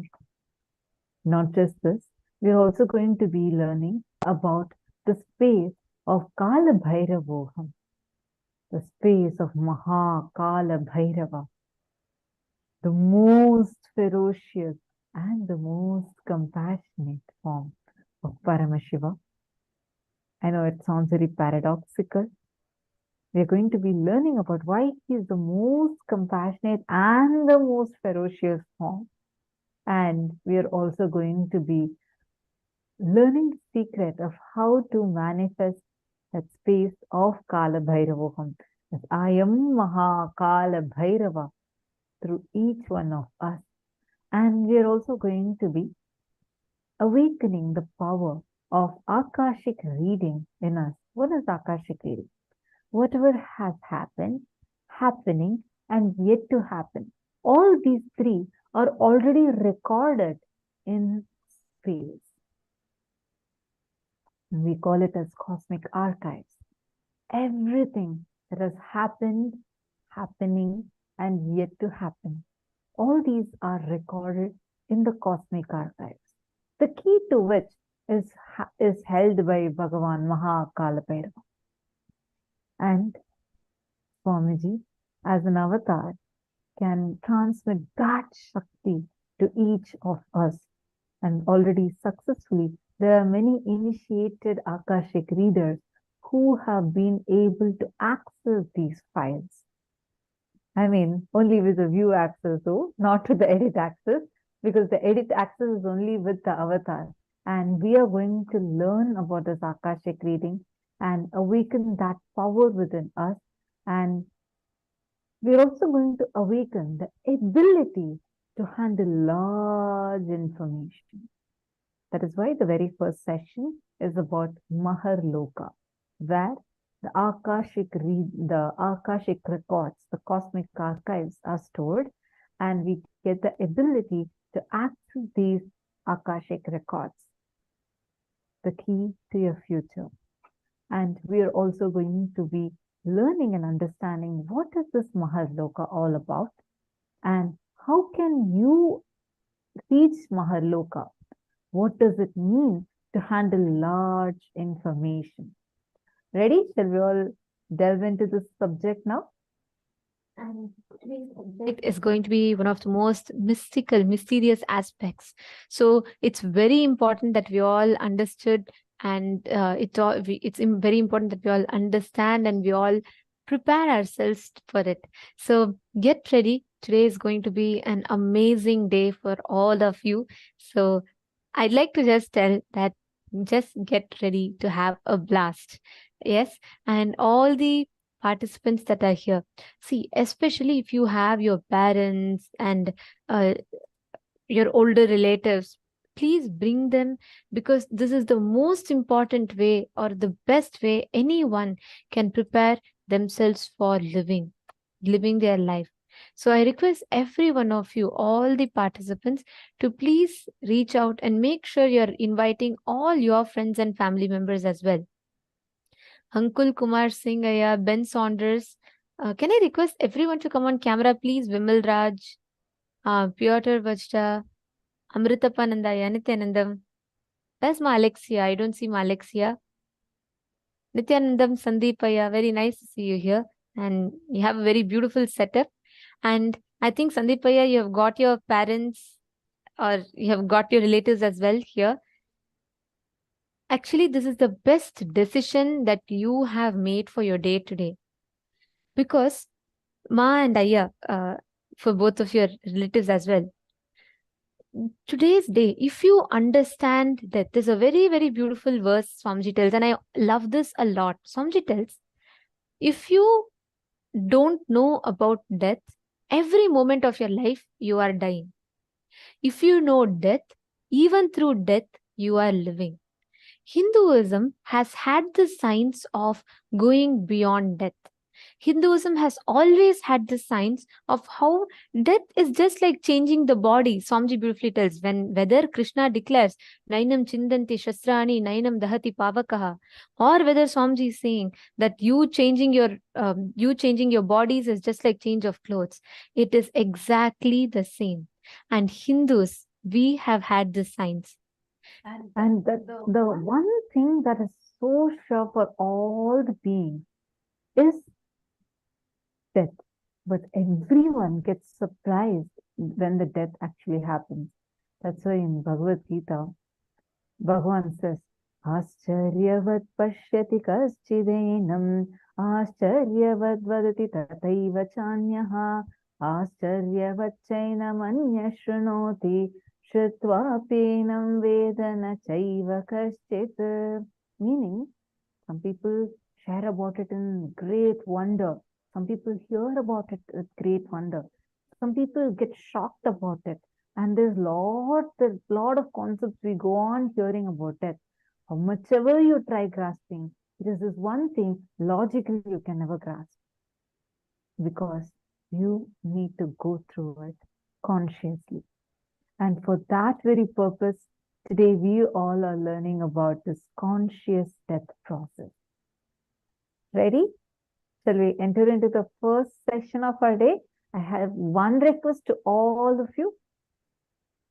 Not just this, we're also going to be learning about the space of Kala Bhairavoham, the space of Maha Kala Bhairava, the most ferocious and the most compassionate form of Paramashiva. I know it sounds very paradoxical. We're going to be learning about why he is the most compassionate and the most ferocious form. And we are also going to be learning the secret of how to manifest that space of Kala Bhairavoham. As I am Maha Kala Bhairava through each one of us. And we are also going to be awakening the power of Akashic reading in us. What is Akashic reading? Whatever has happened, happening, and yet to happen. All these three are already recorded in space. We call it as cosmic archives. Everything that has happened, happening, and yet to happen. All these are recorded in the cosmic archives. The key to which is held by Bhagavan Mahakala. And Swamiji, as an avatar, can transmit that Shakti to each of us. And already successfully, there are many initiated Akashic readers who have been able to access these files. I mean, only with the view access though, not with the edit access, because the edit access is only with the avatar. And we are going to learn about this Akashic reading and awaken that power within us and we're also going to awaken the ability to handle large information. That is why the very first session is about Maharloka, where the Akashic records, the cosmic archives are stored, and we get the ability to access these Akashic records, the key to your future. And we are also going to be learning and understanding what is this Maharloka all about, and how can you reach Maharloka? What does it mean to handle large information? Ready? Shall we all delve into this subject now? And today's subject is going to be one of the most mystical, mysterious aspects. So it's very important that we all understood, and it's very important that we all understand and we all prepare ourselves for it. So get ready. Today is going to be an amazing day for all of you. So I'd like to just tell that just get ready to have a blast. Yes, and all the participants that are here. See, especially if you have your parents and your older relatives, please bring them, because this is the most important way or the best way anyone can prepare themselves for living their life. So I request every one of you, all the participants, to please reach out and make sure you're inviting all your friends and family members as well. Ankul Kumar Singh, Ben Saunders. Can I request everyone to come on camera, please? Vimal Raj, Piotr Vajda, Amritapanandaya, Nithyanandam. Where's my Alexia? I don't see my Alexia. Nithyanandam, Sandeepaya, very nice to see you here. And you have a very beautiful setup. And I think, Sandeepaya, you have got your parents or you have got your relatives as well here. Actually, this is the best decision that you have made for your day today. Because Ma and Aya, for both of your relatives as well, today's day, if you understand that, there's a very, very beautiful verse Swamiji tells, and I love this a lot. Swamiji tells, if you don't know about death, every moment of your life, you are dying. If you know death, even through death, you are living. Hinduism has had the science of going beyond death. Hinduism has always had the science of how death is just like changing the body. Swamiji beautifully tells, whether Krishna declares, Nainam Chindanti Shastrani, Nainam Dahati Pavakaha, or whether Swamiji is saying that you changing your bodies is just like change of clothes. It is exactly the same. And Hindus, we have had this science. And the one thing that is so sure for all the beings is death. But everyone gets surprised when the death actually happens. That's why in Bhagavad Gita, Bhagavan says, Ascharyavat pashyati kaschidenam, Ascharyavat vadati tataiva chanyaha, Ascharyavat chainam anya shrunoti, Shrutvapenam vedana chaiva kaschit. Meaning, some people share about it in great wonder. Some people hear about it with great wonder. Some people get shocked about it. And there's a lot of concepts we go on hearing about it. How much ever you try grasping, it is this one thing logically you can never grasp. Because you need to go through it consciously. And for that very purpose, today we all are learning about this conscious death process. Ready? Shall we enter into the first session of our day? I have one request to all of you.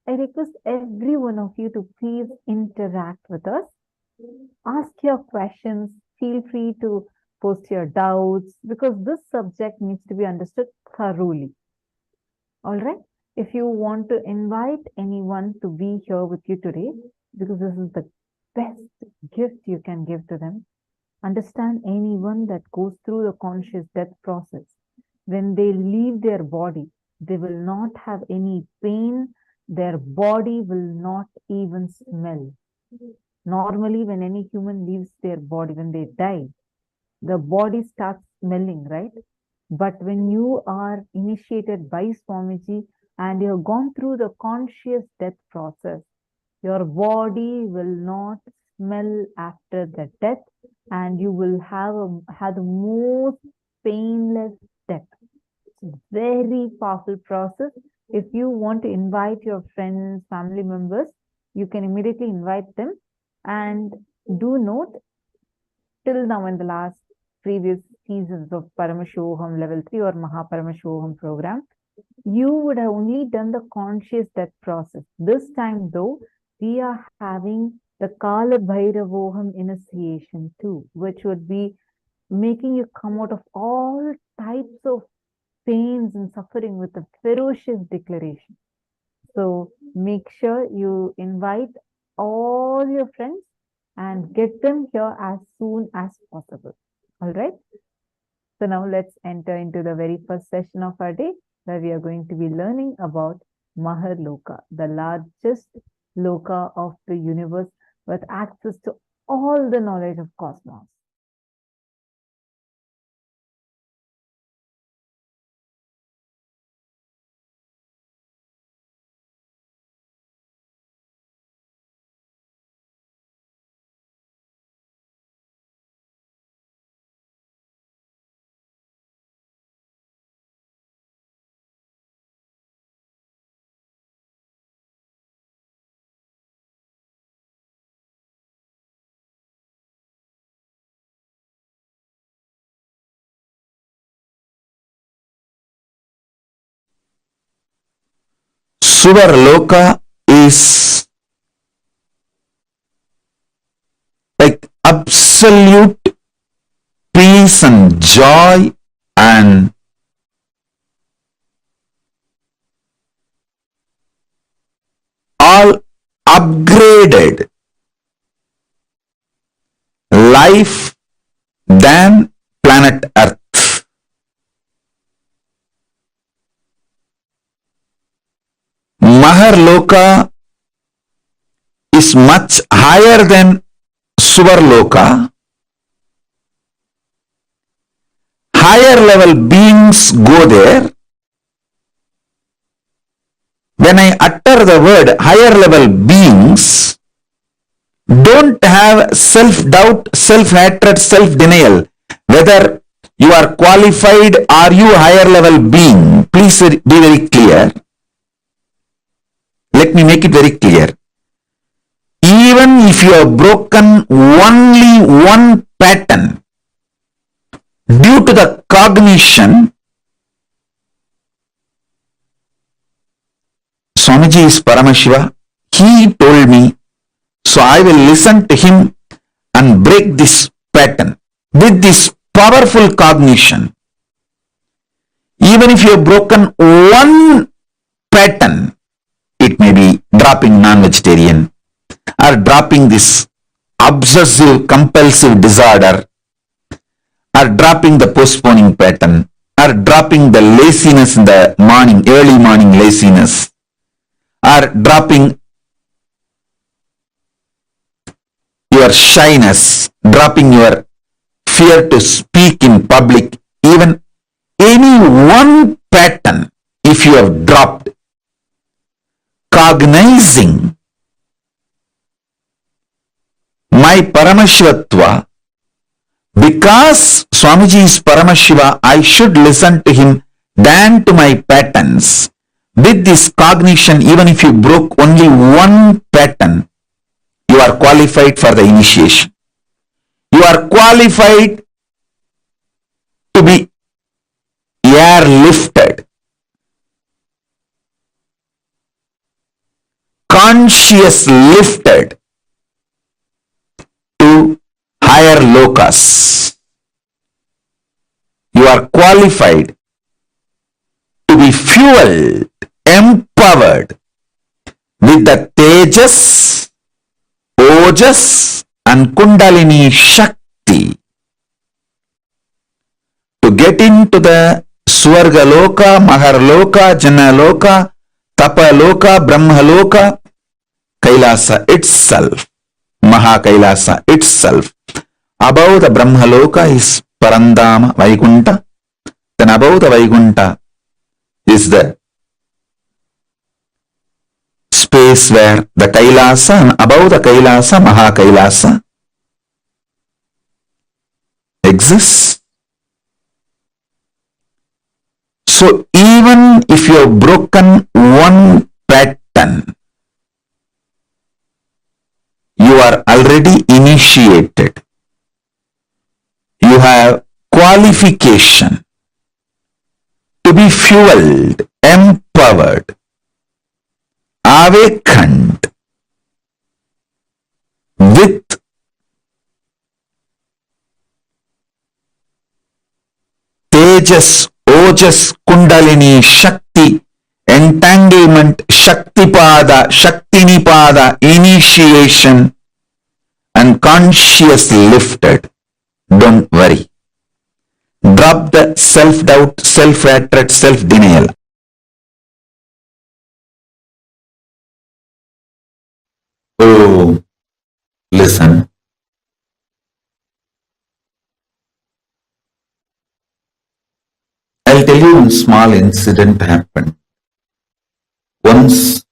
I request every one of you to please interact with us. Ask your questions. Feel free to post your doubts, because this subject needs to be understood thoroughly. All right? If you want to invite anyone to be here with you today, because this is the best gift you can give to them, understand anyone that goes through the conscious death process, when they leave their body, they will not have any pain. Their body will not even smell. Normally, when any human leaves their body, when they die, the body starts smelling, right? But when you are initiated by Swamiji and you have gone through the conscious death process, your body will not smell after the death, and you will have the most painless death. It's a very powerful process. If you want to invite your friends, family members, you can immediately invite them. And do note, till now in the last previous seasons of Paramashivoham level 3 or Mahaparamashivoham program, you would have only done the conscious death process. This time though, we are having the Kala Bhairavoham initiation too, which would be making you come out of all types of pains and suffering with a ferocious declaration. So make sure you invite all your friends and get them here as soon as possible. All right. So now let's enter into the very first session of our day, where we are going to be learning about Maharloka, the largest loka of the universe with access to all the knowledge of cosmos. Suvarloka is like absolute peace and joy and all upgraded life than planet Earth. Maharloka is much higher than Suvarloka. Higher level beings go there. When I utter the word higher level beings, don't have self-doubt, self-hatred, self-denial. Whether you are qualified, are you higher level being? Please be very clear. Let me make it very clear. Even if you have broken only one pattern due to the cognition, Swamiji is Paramashiva. He told me, so I will listen to him and break this pattern with this powerful cognition. Even if you have broken one pattern, it may be dropping non-vegetarian or dropping this obsessive compulsive disorder or dropping the postponing pattern or dropping the laziness in the morning, early morning laziness, or dropping your shyness, dropping your fear to speak in public, even any one pattern, if you have dropped, cognizing my Paramashivatva, because Swamiji is Paramashiva, I should listen to him than to my patterns. With this cognition, even if you broke only one pattern, you are qualified for the initiation. You are qualified to be airlifted, conscious lifted to higher lokas. You are qualified to be fueled, empowered with the Tejas, Ojas and Kundalini Shakti to get into the Swargaloka, Maharloka, Janaloka, Tapaloka, Brahmaloka, Kailasa itself, Mahakailasa itself. Above the Brahmaloka is Parandama, Vaikunta. Then above the Vaikuntha is the space where the Kailasa, and above the Kailasa, Mahakailasa exists. So even if you have broken one pattern, you are already initiated. You have qualification to be fueled, empowered, awakened with Tejas, Ojas, Kundalini, Shakti, entanglement, Shaktipada, Shaktinipada, initiation, and conscious lifted. Don't worry. Drop the self-doubt, self-hatred, self-denial. Oh, listen. I'll tell you one small incident happened. Once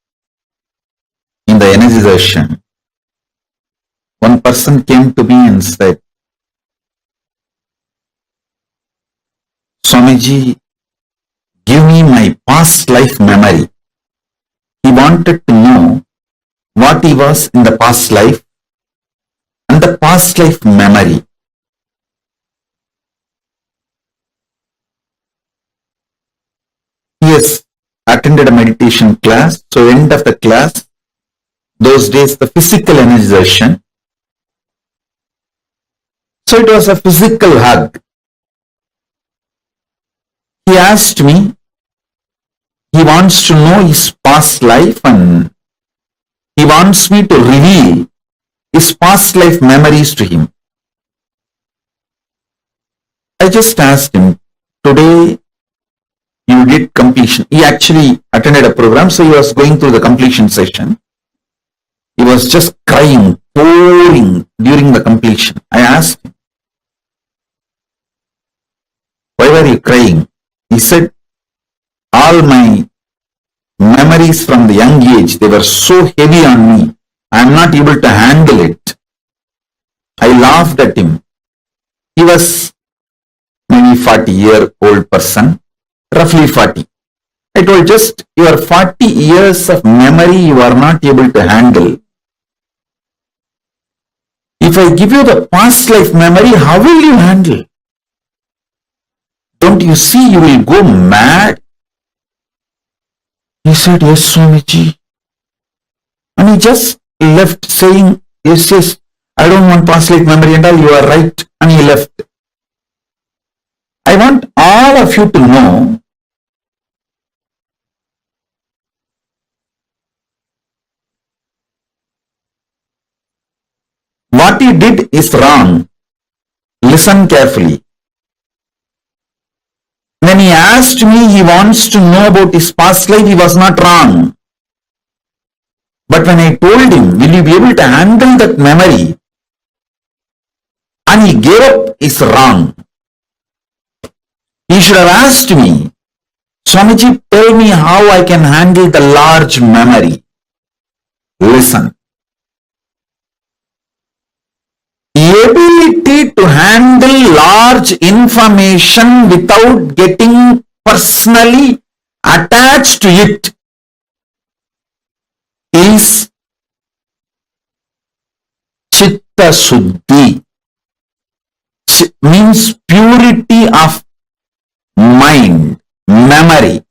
in the energy session, one person came to me and said, Swamiji, give me my past life memory. He wanted to know what he was in the past life and the past life memory. He has attended a meditation class, so end of the class, those days the physical energization. So it was a physical hug. He asked me, he wants to know his past life and he wants me to reveal his past life memories to him. I just asked him, today you did completion. He actually attended a program, so he was going through the completion session. He was just crying, pouring during the completion. I asked him, why were you crying? He said, all my memories from the young age, they were so heavy on me. I am not able to handle it. I laughed at him. He was maybe 40-year-old person, roughly 40. I told, just your 40 years of memory you are not able to handle. If I give you the past life memory, how will you handle? Don't you see you will go mad? He said, yes, Swamiji. And he just left saying, yes, I don't want past life memory and all, you are right. And he left. I want all of you to know what he did is wrong. Listen carefully. When he asked me, he wants to know about his past life, he was not wrong. But when I told him, will you be able to handle that memory? And he gave up, is wrong. He should have asked me, Swamiji, tell me how I can handle the large memory. Listen. Ability to handle large information without getting personally attached to it is Chitta Suddhi. Means purity of mind, memory.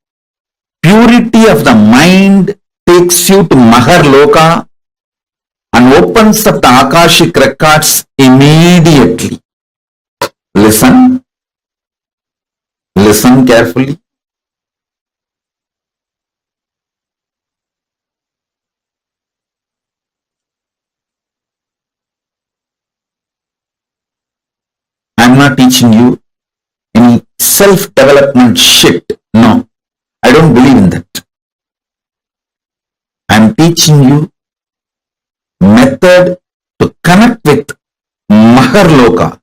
Purity of the mind takes you to Maharloka and opens up the Akashic records immediately. Listen. Listen carefully. I am not teaching you any self-development shit. No, I don't believe in that. I am teaching you method to connect with Maharloka.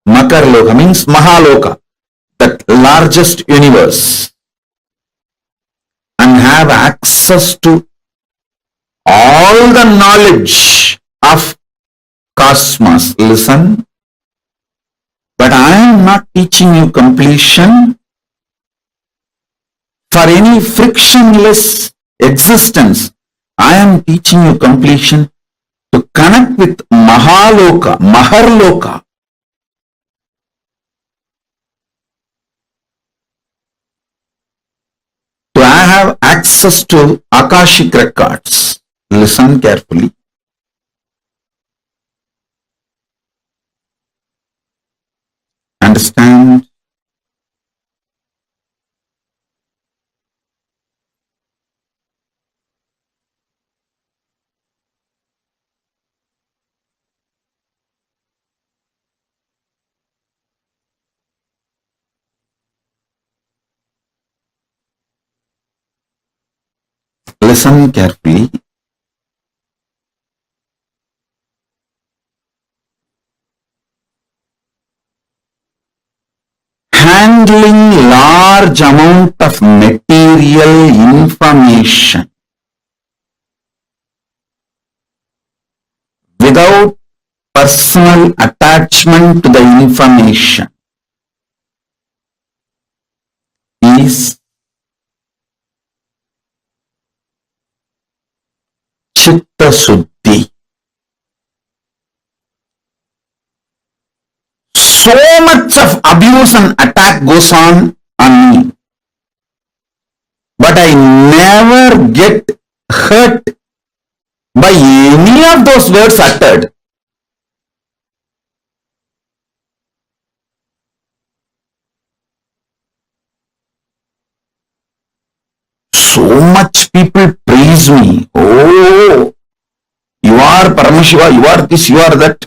Maharloka means Mahaloka, that largest universe and have access to all the knowledge of cosmos. Listen, but I am not teaching you completion for any frictionless existence. I am teaching you completion to connect with Mahaloka, Maharloka. To have access to Akashic records. Listen carefully. Understand? Listen carefully. Handling large amount of material information without personal attachment to the information is Chitta Suddhi. So much of abuse and attack goes on me, but I never get hurt by any of those words uttered. So much people praise me. Oh, you are Paramashiva, you are this, you are that.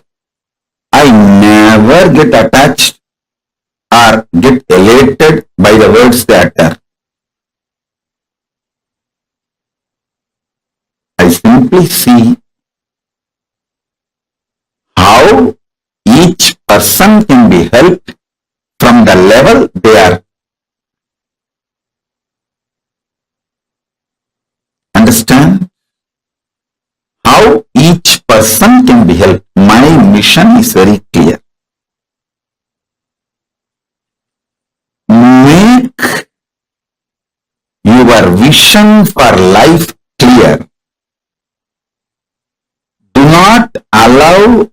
I never get attached or get elated by the words they utter. I simply see how each person can be helped from the level they are. Understand? How each person can be helped. My mission is very clear. Make your vision for life clear. Do not allow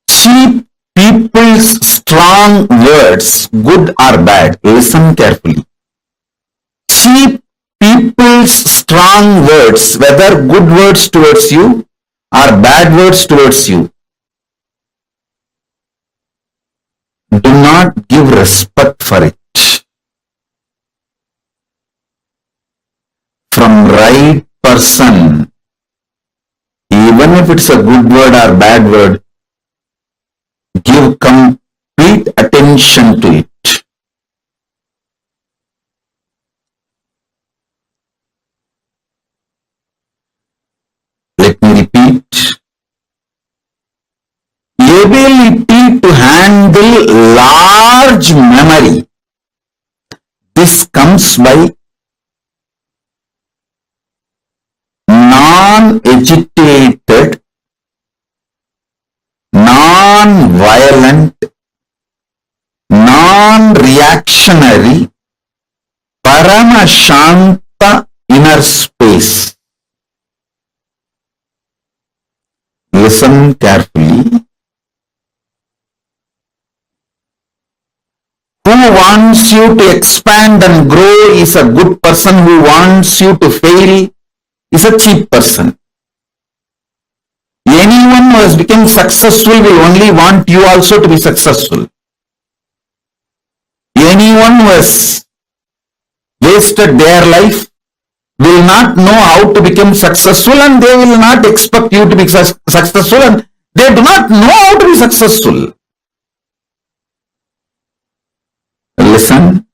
cheap people's strong words, good or bad. Listen carefully. Cheap people's strong words, whether good words towards you or bad words towards you, do not give respect for it. From right person, even if it's a good word or bad word, give complete attention to it. Let me repeat. Ability to handle large memory. This comes by non-agitated, non-violent, non-reactionary, Paramashanta inner space. Listen carefully. Who wants you to expand and grow is a good person. Who wants you to fail is a cheap person. Anyone who has become successful will only want you also to be successful. Anyone who has wasted their life will not know how to become successful, and they will not expect you to be successful, and they do not know how to be successful. Listen.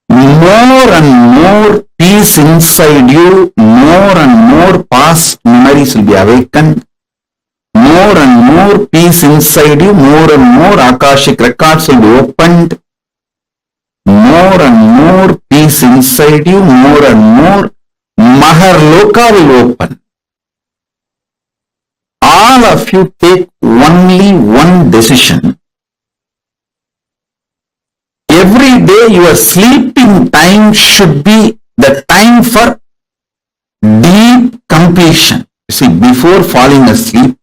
More and more peace inside you, more and more more past memories will be awakened. More and more peace inside you, more and more Akashic records will be opened. More and more peace inside you, more and more Maharloka will open. All of you take only one decision. Every day your sleeping time should be the time for deep completion. See, before falling asleep,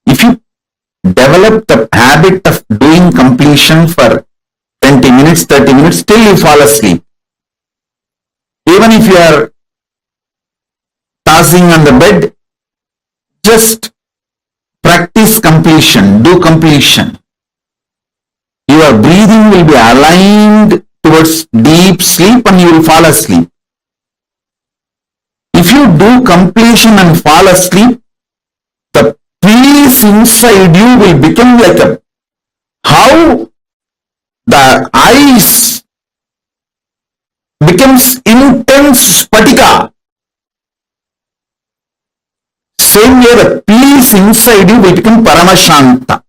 if you develop the habit of doing completion for 20 minutes, 30 minutes, till you fall asleep. Even if you are tossing on the bed, just practice completion, do completion. Your breathing will be aligned towards deep sleep and you will fall asleep. If you do completion and fall asleep, the peace inside you will become like a, how the ice becomes intense spatika. Same way the peace inside you will become paramashanta.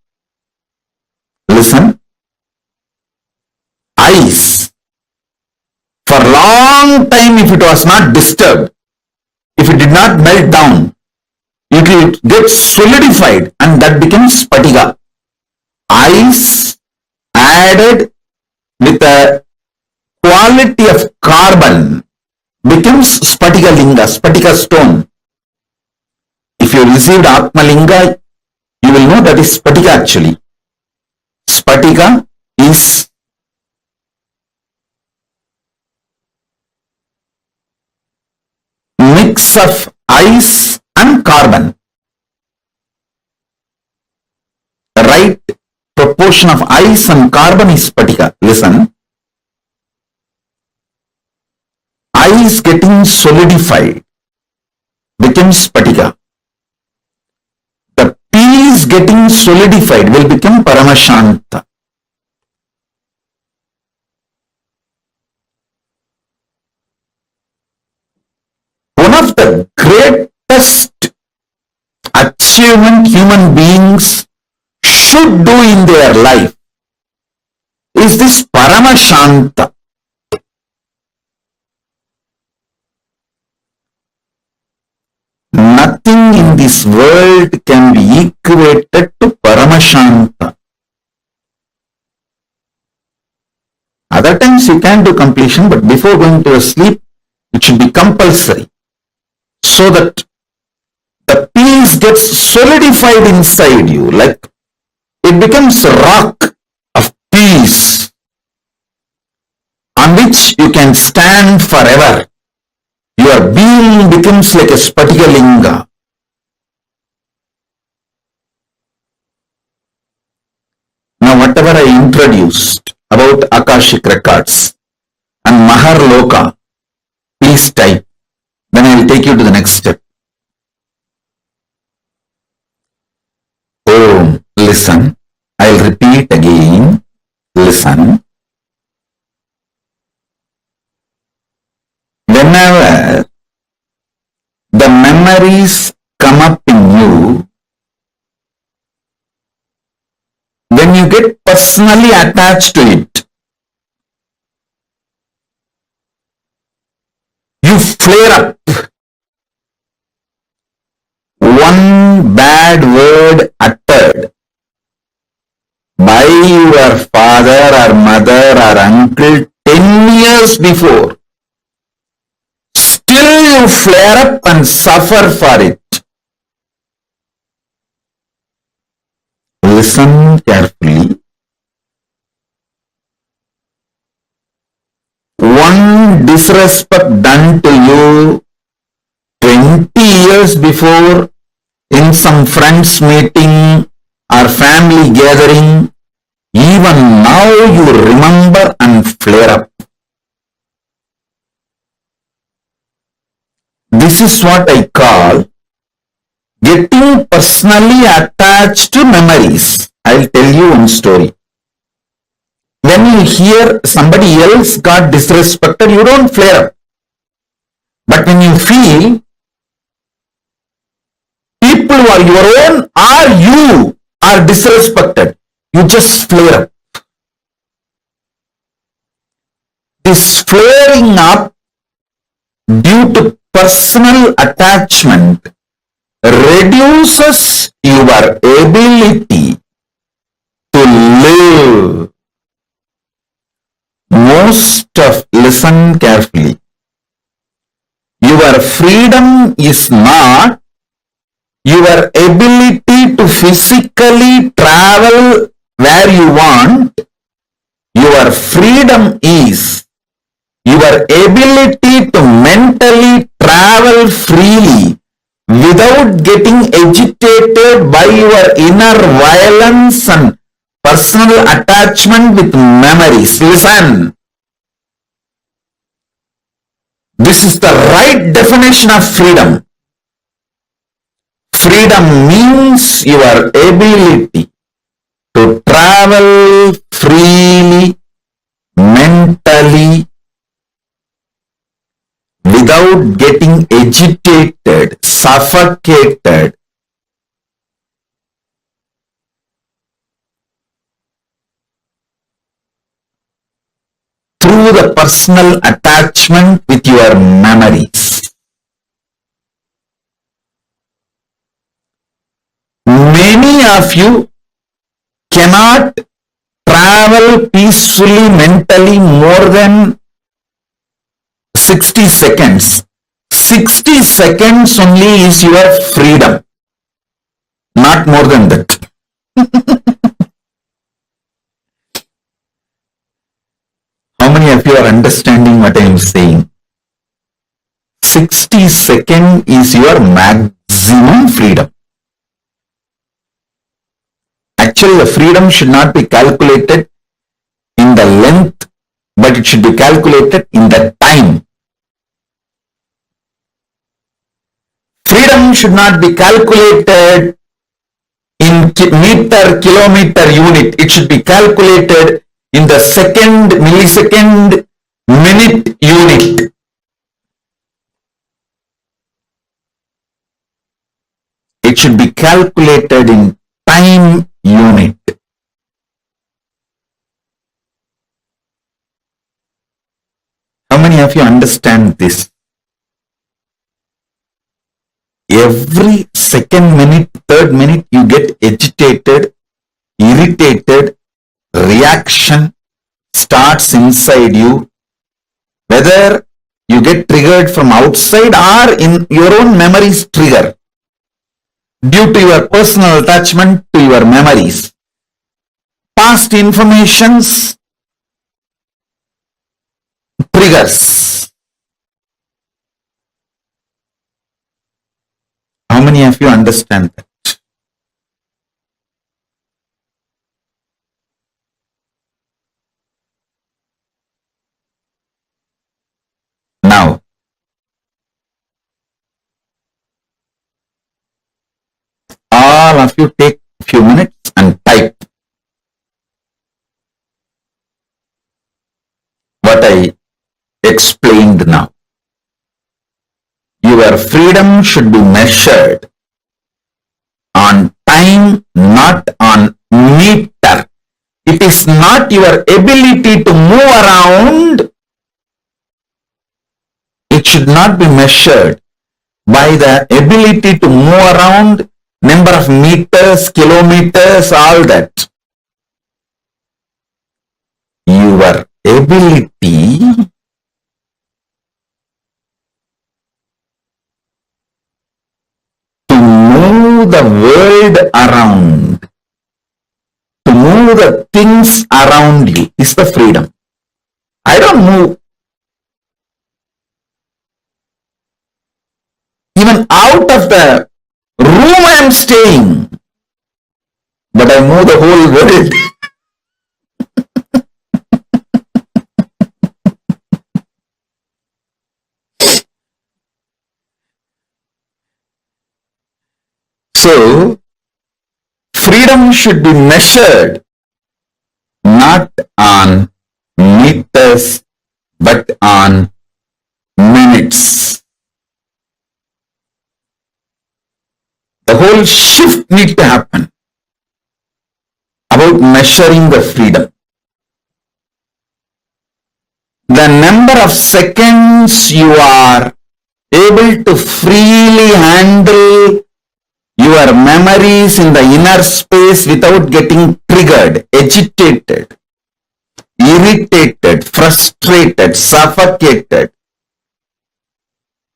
Listen. Ice. For a long time, if it was not disturbed, if it did not melt down, it will get solidified and that becomes spatika. Ice added with a quality of carbon becomes spatika linga, spatika stone. If you received Atma Linga, you will know that is spatika actually. Spatika is mix of ice and carbon. The right proportion of ice and carbon is spatika. Listen. Ice getting solidified becomes spatika. The peace getting solidified will become paramashanta. One of the greatest achievement human beings should do in their life is this paramashanta. Nothing in this world can be equated to paramashanta. Other times you can do completion, but before going to sleep, it should be compulsory, so that the peace gets solidified inside you, like it becomes a rock of peace on which you can stand forever. Your being becomes like a spatika linga. Now whatever I introduced about Akashic records and Maharloka, please type. Then I will take you to the next step. Oh, listen. I will repeat again. Listen. Whenever the memories come up in you, when you get personally attached to it, you flare up. One bad word uttered by your father or mother or uncle 10 years before, still you flare up and suffer for it. Listen carefully. One disrespect done to you 20 years before in some friends meeting or family gathering, even now you remember and flare up. This is what I call getting personally attached to memories. I'll tell you one story. When you hear somebody else got disrespected, you don't flare up. But when you feel people who are your own or you are disrespected, you just flare up. This flaring up due to personal attachment reduces your ability to live. Listen carefully. Your freedom is not your ability to physically travel where you want. Your freedom is your ability to mentally travel freely without getting agitated by your inner violence and personal attachment with memories. Listen. This is the right definition of freedom. Freedom means your ability to travel freely, mentally, without getting agitated, suffocated, through the personal attachment with your memories. Many of you cannot travel peacefully mentally more than 60 seconds. 60 seconds only is your freedom, not more than that. How many of you are understanding what I am saying? 60 seconds is your maximum freedom. Actually, the freedom should not be calculated in the length, but it should be calculated in the time. Freedom should not be calculated in meter, kilometer, unit. It should be calculated in the second, millisecond, minute unit. It should be calculated in time unit. How many of you understand this? Every second, minute, third minute, you get agitated, irritated, reaction starts inside you, whether you get triggered from outside or in your own memories trigger due to your personal attachment to your memories. Past informations triggers. How many of you understand that? Now, all of you take a few minutes and type what I explained now. Your freedom should be measured on time, not on meter. It is not your ability to move around. It should not be measured by the ability to move around, number of meters, kilometers, all that. Your ability to move the world around, to move the things around you is the freedom. I don't move even out of the room I am staying, but I move the whole world. So, freedom should be measured not on meters, but on minutes. The whole shift need to happen about measuring the freedom. The number of seconds you are able to freely handle your memories in the inner space without getting triggered, agitated, irritated, frustrated, suffocated,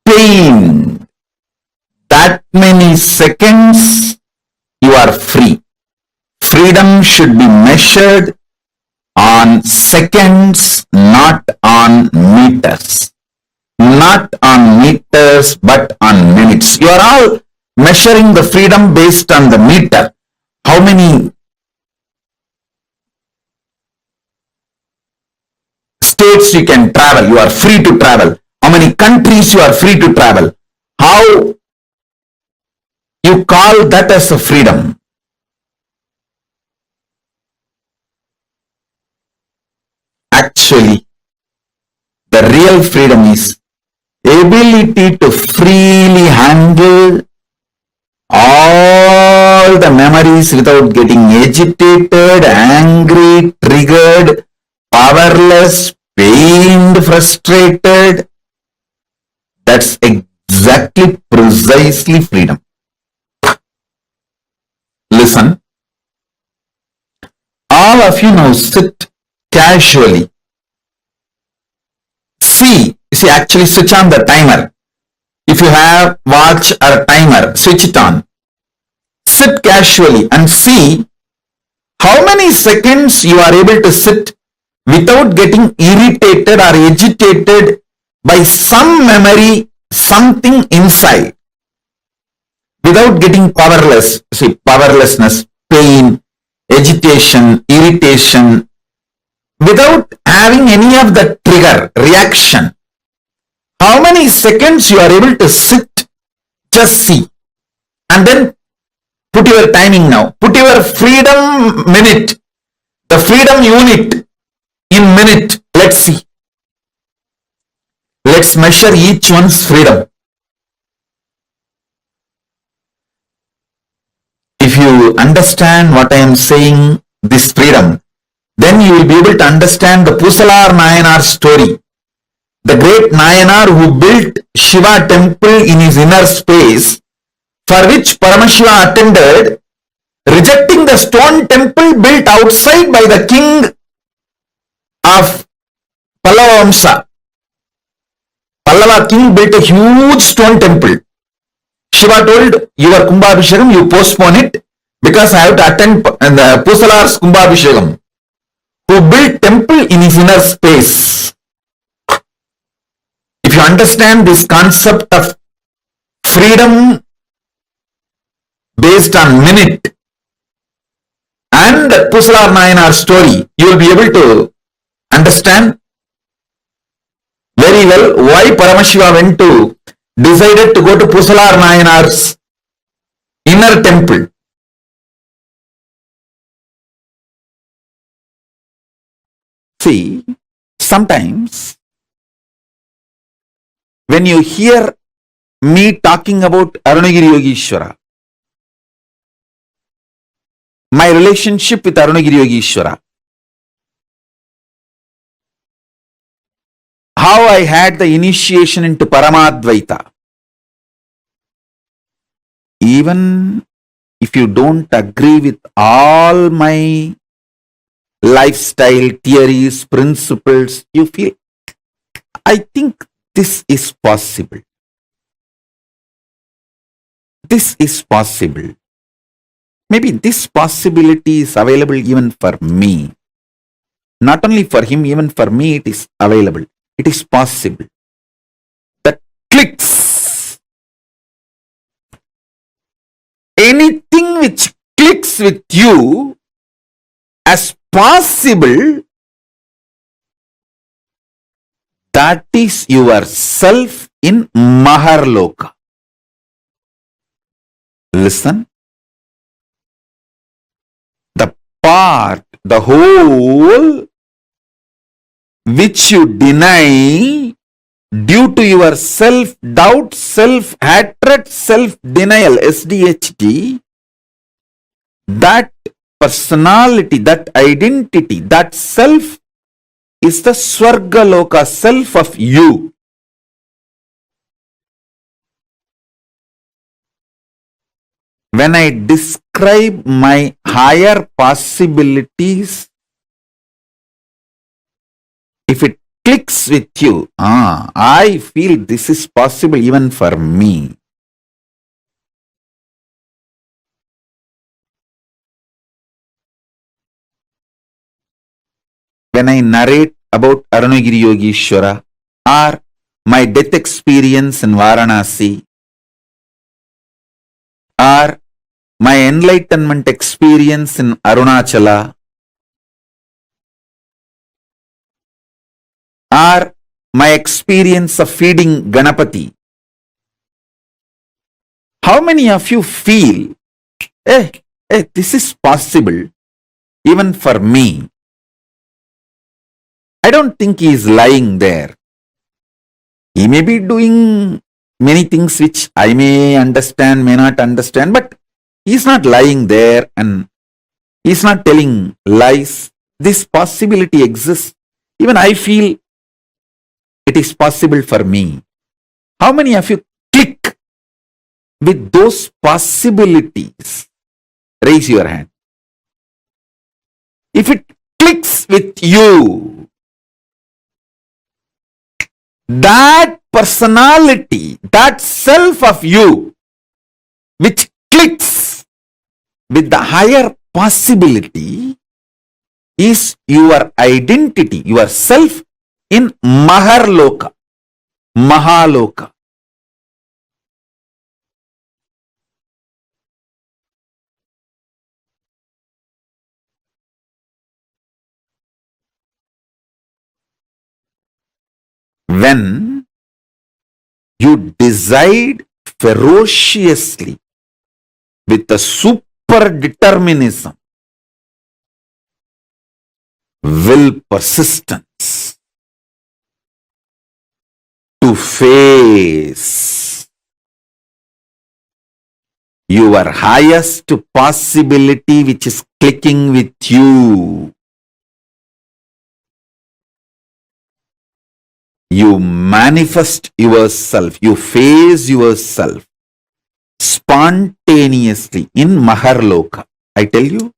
pained. That many seconds you are free. Freedom should be measured on seconds, not on meters. Not on meters, but on minutes. You are all measuring the freedom based on the meter. How many states you can travel? You are free to travel. How many countries you are free to travel? How you call that as a freedom? Actually, the real freedom is ability to freely handle all the memories without getting agitated, angry, triggered, powerless, pained, frustrated. That's exactly, precisely freedom. Listen. All of you now sit casually. See, actually switch on the timer. If you have watch or timer, switch it on. Sit casually and see how many seconds you are able to sit without getting irritated or agitated by some memory, something inside, without getting powerless. See, powerlessness, pain, agitation, irritation, without having any of the trigger, reaction. How many seconds you are able to sit, just see. And then put your timing now. Put your freedom minute, the freedom unit in minute. Let's see. Let's measure each one's freedom. If you understand what I am saying, this freedom, then you will be able to understand the Pusalar Nayanar story. The great Nayanar who built Shiva temple in his inner space, for which Paramashiva attended, rejecting the stone temple built outside by the king of Pallava Vamsa. Pallava king built a huge stone temple. Shiva told, your Kumbhabhishekam, you postpone it because I have to attend the Pusalar's Kumbhabhishekam, who built temple in his inner space. If you understand this concept of freedom based on minute and Pusalar Nayanar story, you will be able to understand very well why Paramashiva decided to go to Pusalar Nayanar's inner temple. See, sometimes when you hear me talking about Arunagiri Yogeshwara, my relationship with Arunagiri Yogeshwara, how I had the initiation into Paramadvaita, even if you don't agree with all my lifestyle, theories, principles, you feel, I think this is possible. This is possible. Maybe this possibility is available even for me. Not only for him, even for me it is available. It is possible. That clicks. Anything which clicks with you as possible, that is yourself in Maharloka. Listen. The part, the whole which you deny due to your self-doubt, self-hatred, self-denial, SDHD, that personality, that identity, that self is the Swargaloka, self of you. When I describe my higher possibilities, if it clicks with you, I feel this is possible even for me. When I narrate about Arunagiri Yogeshwara or my death experience in Varanasi or my enlightenment experience in Arunachala or my experience of feeding Ganapati, how many of you feel, this is possible even for me? I don't think he is lying there. He may be doing many things which I may understand, may not understand, but he is not lying there and he is not telling lies. This possibility exists. Even I feel it is possible for me. How many of you click with those possibilities? Raise your hand. If it clicks with you, that personality, that self of you, which clicks with the higher possibility, is your identity, your self in Maharloka, Mahaloka. When you decide ferociously with a super determinism, will persistence to face your highest possibility which is clicking with you, you manifest yourself, you face yourself spontaneously in Maharloka. I tell you,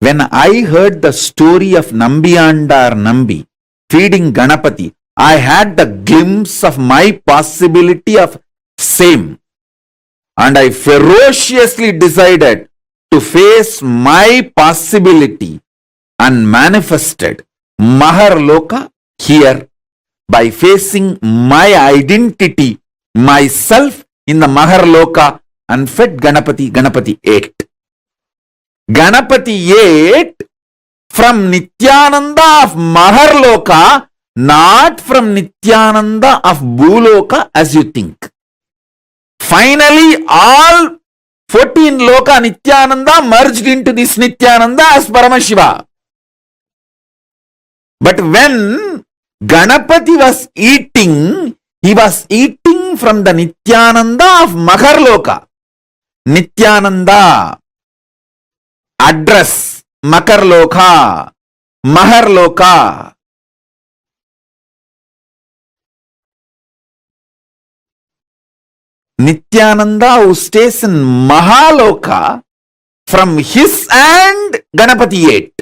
when I heard the story of Nambiyandar Nambi feeding Ganapati, I had the glimpse of my possibility of same. And I ferociously decided to face my possibility and manifested Maharloka here by facing my identity, myself in the Maharloka, and fed Ganapati. Ganapati ate. Ganapati ate from Nithyananda of Maharloka, not from Nithyananda of Bhuloka as you think. Finally, all 14 Loka Nithyananda merged into this Nithyananda as Paramashiva. But when Ganapati was eating, he was eating from the Nithyananda of Maharloka. Nithyananda, address, Makarloka, Maharloka. Nithyananda who stays in Mahaloka, from his hand Ganapati ate.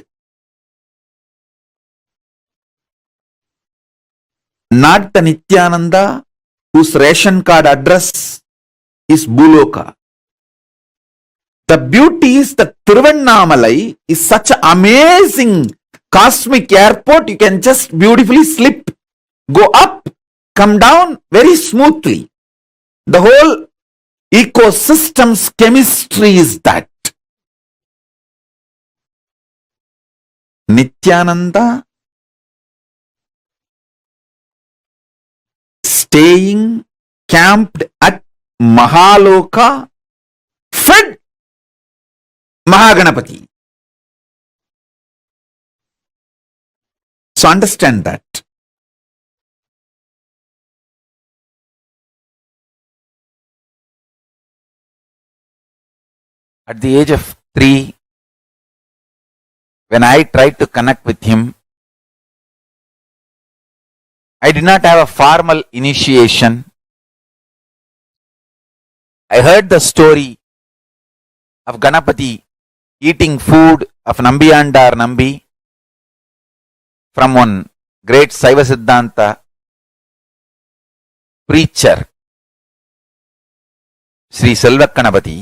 Not the Nithyananda whose ration card address is Bhuloka. The beauty is that Tiruvannamalai is such an amazing cosmic airport. You can just beautifully slip, go up, come down very smoothly. The whole ecosystem's chemistry is that. Nithyananda staying camped at Mahaloka, fed Mahaganapati. So understand that. At the age of 3, when I tried to connect with him, I did not have a formal initiation. I heard the story of Ganapati eating food of Nambiyandar Nambi from one great Saiva Siddhanta preacher, Sri Selvakanapati.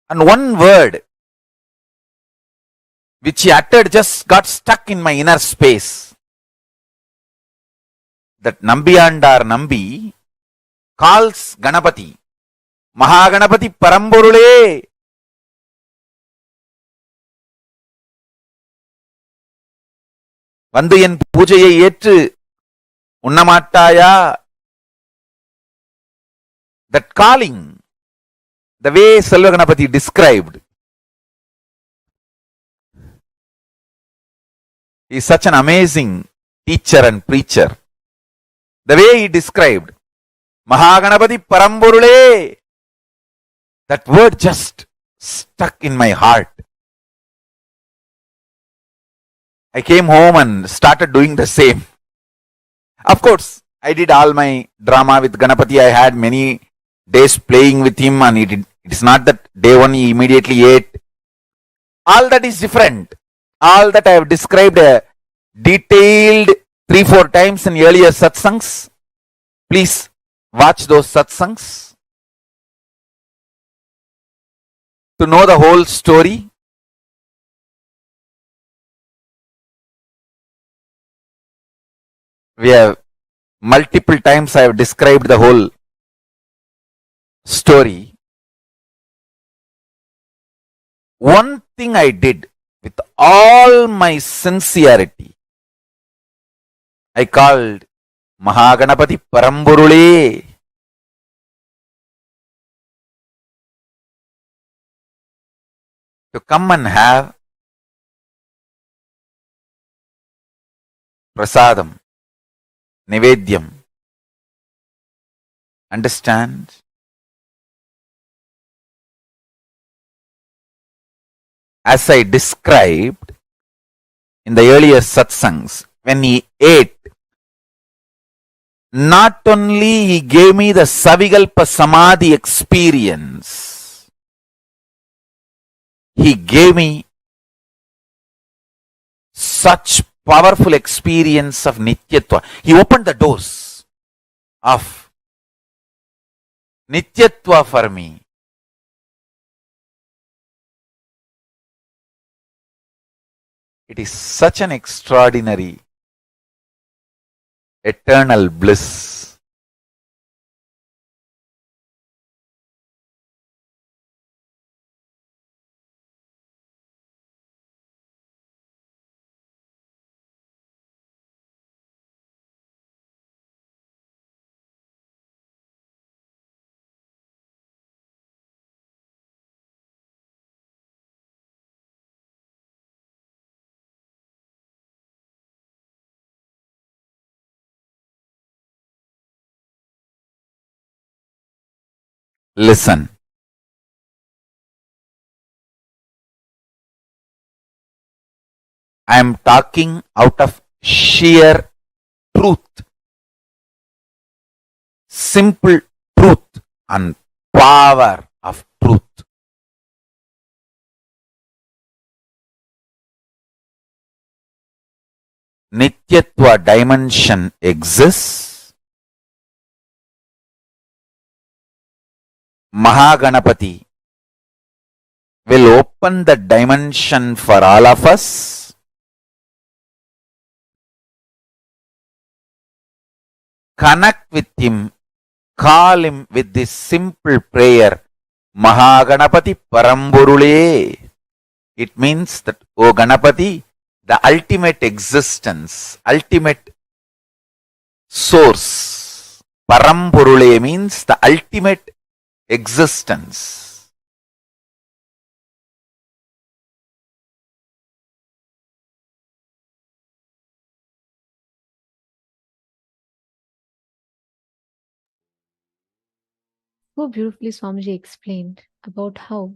And one word which he uttered just got stuck in my inner space. That Nambiyandar Nambi calls Ganapati, Mahaganapati Paramborule. வந்து என் பூஜையை ஏற்று உண்ணமாட்டாயா? That calling, the way Selvaganapati described, he is such an amazing teacher and preacher. The way he described, Mahaganapati Paramborule, that word just stuck in my heart. I came home and started doing the same. Of course, I did all my drama with Ganapati. I had many days playing with him, and it is not that day one he immediately ate. All that is different. All that I have described detailed 3-4 times in earlier satsangs. Please watch those satsangs to know the whole story. We have multiple times I have described the whole story. One thing I did with all my sincerity, I called Mahaganapati Paramburule. To come and have prasadam, nivedyam. Understand? As I described in the earlier satsangs, when he ate, not only he gave me the Savigalpa Samadhi experience, he gave me such powerful experience of Nityatva. He opened the doors of Nityatva for me. It is such an extraordinary, eternal bliss. Listen. I am talking out of sheer truth, simple truth and power of truth. Nityatva dimension exists. Mahaganapati will open the dimension for all of us. Connect with him, call him with this simple prayer, Mahaganapati Paramburule. It means that, O Ganapati, the ultimate existence, ultimate source. Paramburule means the ultimate existence. So beautifully Swamiji explained about how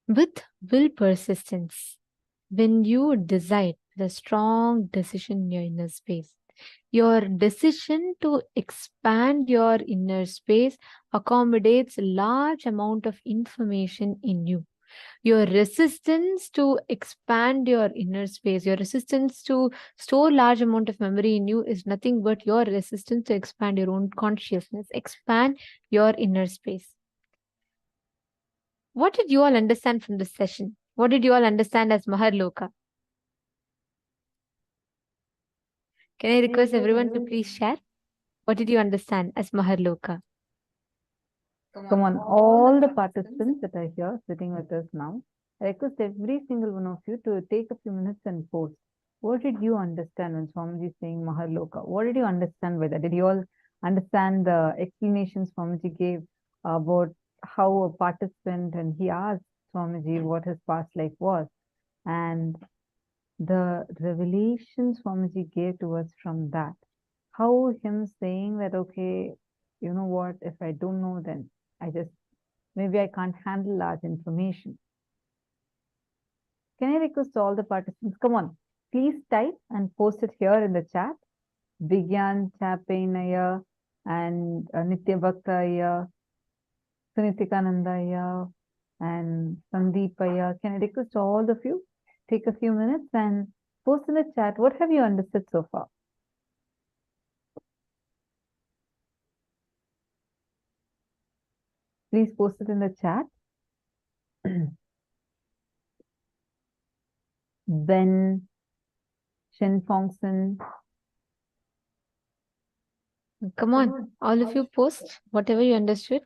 with will persistence, when you decide the strong decision in your inner space, your decision to expand your inner space accommodates a large amount of information in you. Your resistance to expand your inner space, your resistance to store large amount of memory in you is nothing but your resistance to expand your own consciousness, expand your inner space. What did you all understand from this session? What did you all understand as Maharloka? Can I request everyone to please share? What did you understand as Maharloka? Come on, all the participants that are here sitting with us now, I request every single one of you to take a few minutes and post. What did you understand when Swamiji is saying Maharloka? What did you understand by that? Did you all understand the explanations Swamiji gave about how a participant, and he asked Swamiji what his past life was, and the revelation Swamiji gave to us from that? How him saying that, okay, you know what, if I don't know, then maybe I can't handle large information. Can I request all the participants, come on, please type and post it here in the chat. Vigyan Chapainaya and Nitya Bhaktaya, Sunitikanandaya and Sandeepaya. Can I request all of you take a few minutes and post in the chat, what have you understood so far? Please post it in the chat. Ben Shenfongson. Come on, all of you post whatever you understood.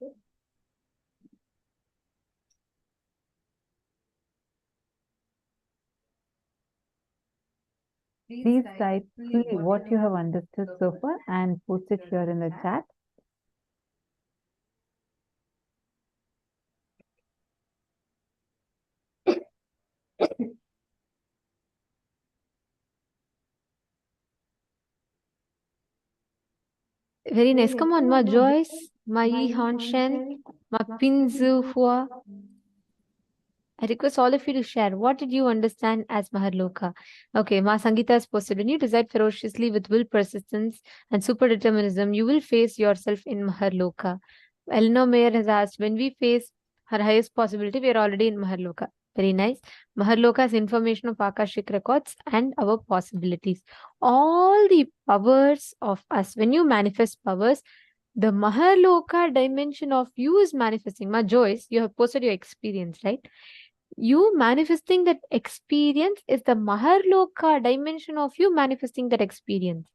Please type what you have understood so far and post it here in the chat. Very nice. Come on, Ma Joyce, Ma Yi Hanshen, Ma Pinzu Hua. I request all of you to share. What did you understand as Maharloka? Okay, Ma Sangita has posted. When you decide ferociously with will, persistence, and super determinism, you will face yourself in Maharloka. Eleanor Mayer has asked, when we face her highest possibility, we are already in Maharloka. Very nice. Maharloka is information of Akashic records and our possibilities. All the powers of us, when you manifest powers, the Maharloka dimension of you is manifesting. Ma Joyce, you have posted your experience, right? You manifesting that experience is the Maharloka dimension of you manifesting that experience.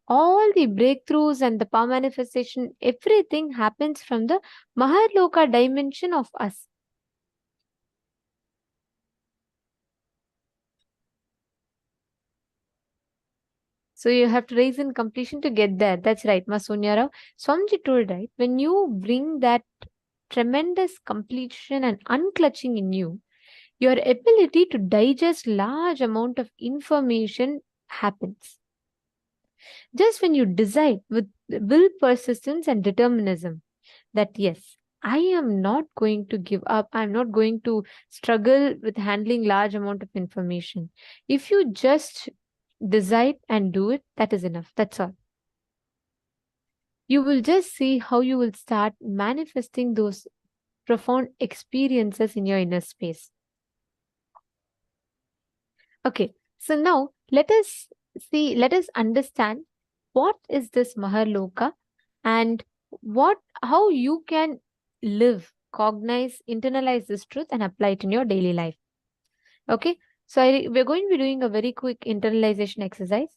All the breakthroughs and the power manifestation, everything happens from the Maharloka dimension of us. So you have to raise in completion to get there. That's right, Ma Sonia Rao. Swamiji told, right, when you bring that tremendous completion and unclutching in you, your ability to digest large amount of information happens. Just when you decide with will, persistence, and determinism that yes, I am not going to give up, I'm not going to struggle with handling large amount of information. If you just decide and do it, that is enough. That's all. You will just see how you will start manifesting those profound experiences in your inner space. Okay, so now let us understand what is this Maharloka and how you can live, cognize, internalize this truth and apply it in your daily life. Okay, so we're going to be doing a very quick internalization exercise.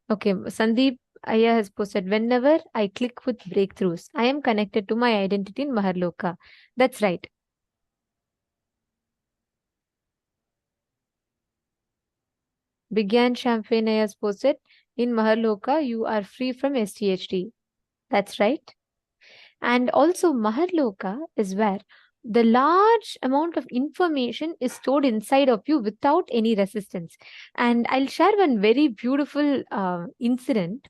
Okay, Sandeep Aya has posted, whenever I click with breakthroughs, I am connected to my identity in Maharloka. That's right. Begin Champagne has posted, in Maharloka, you are free from STHD. That's right. And also Maharloka is where the large amount of information is stored inside of you without any resistance. And I'll share one very beautiful incident.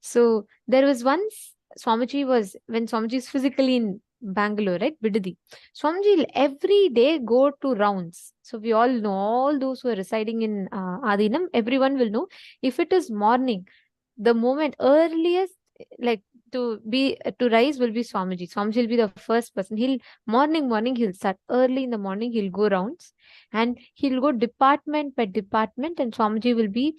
So there was once when Swamiji is physically in Bangalore, right, Bidadi, Swamiji will every day go to rounds. So we all know, all those who are residing in Adinam, everyone will know, if it is morning, the moment earliest, like to rise will be Swamiji. Swamiji will be the first person. He'll morning he'll start early in the morning. He'll go rounds and he'll go department by department, and Swamiji will be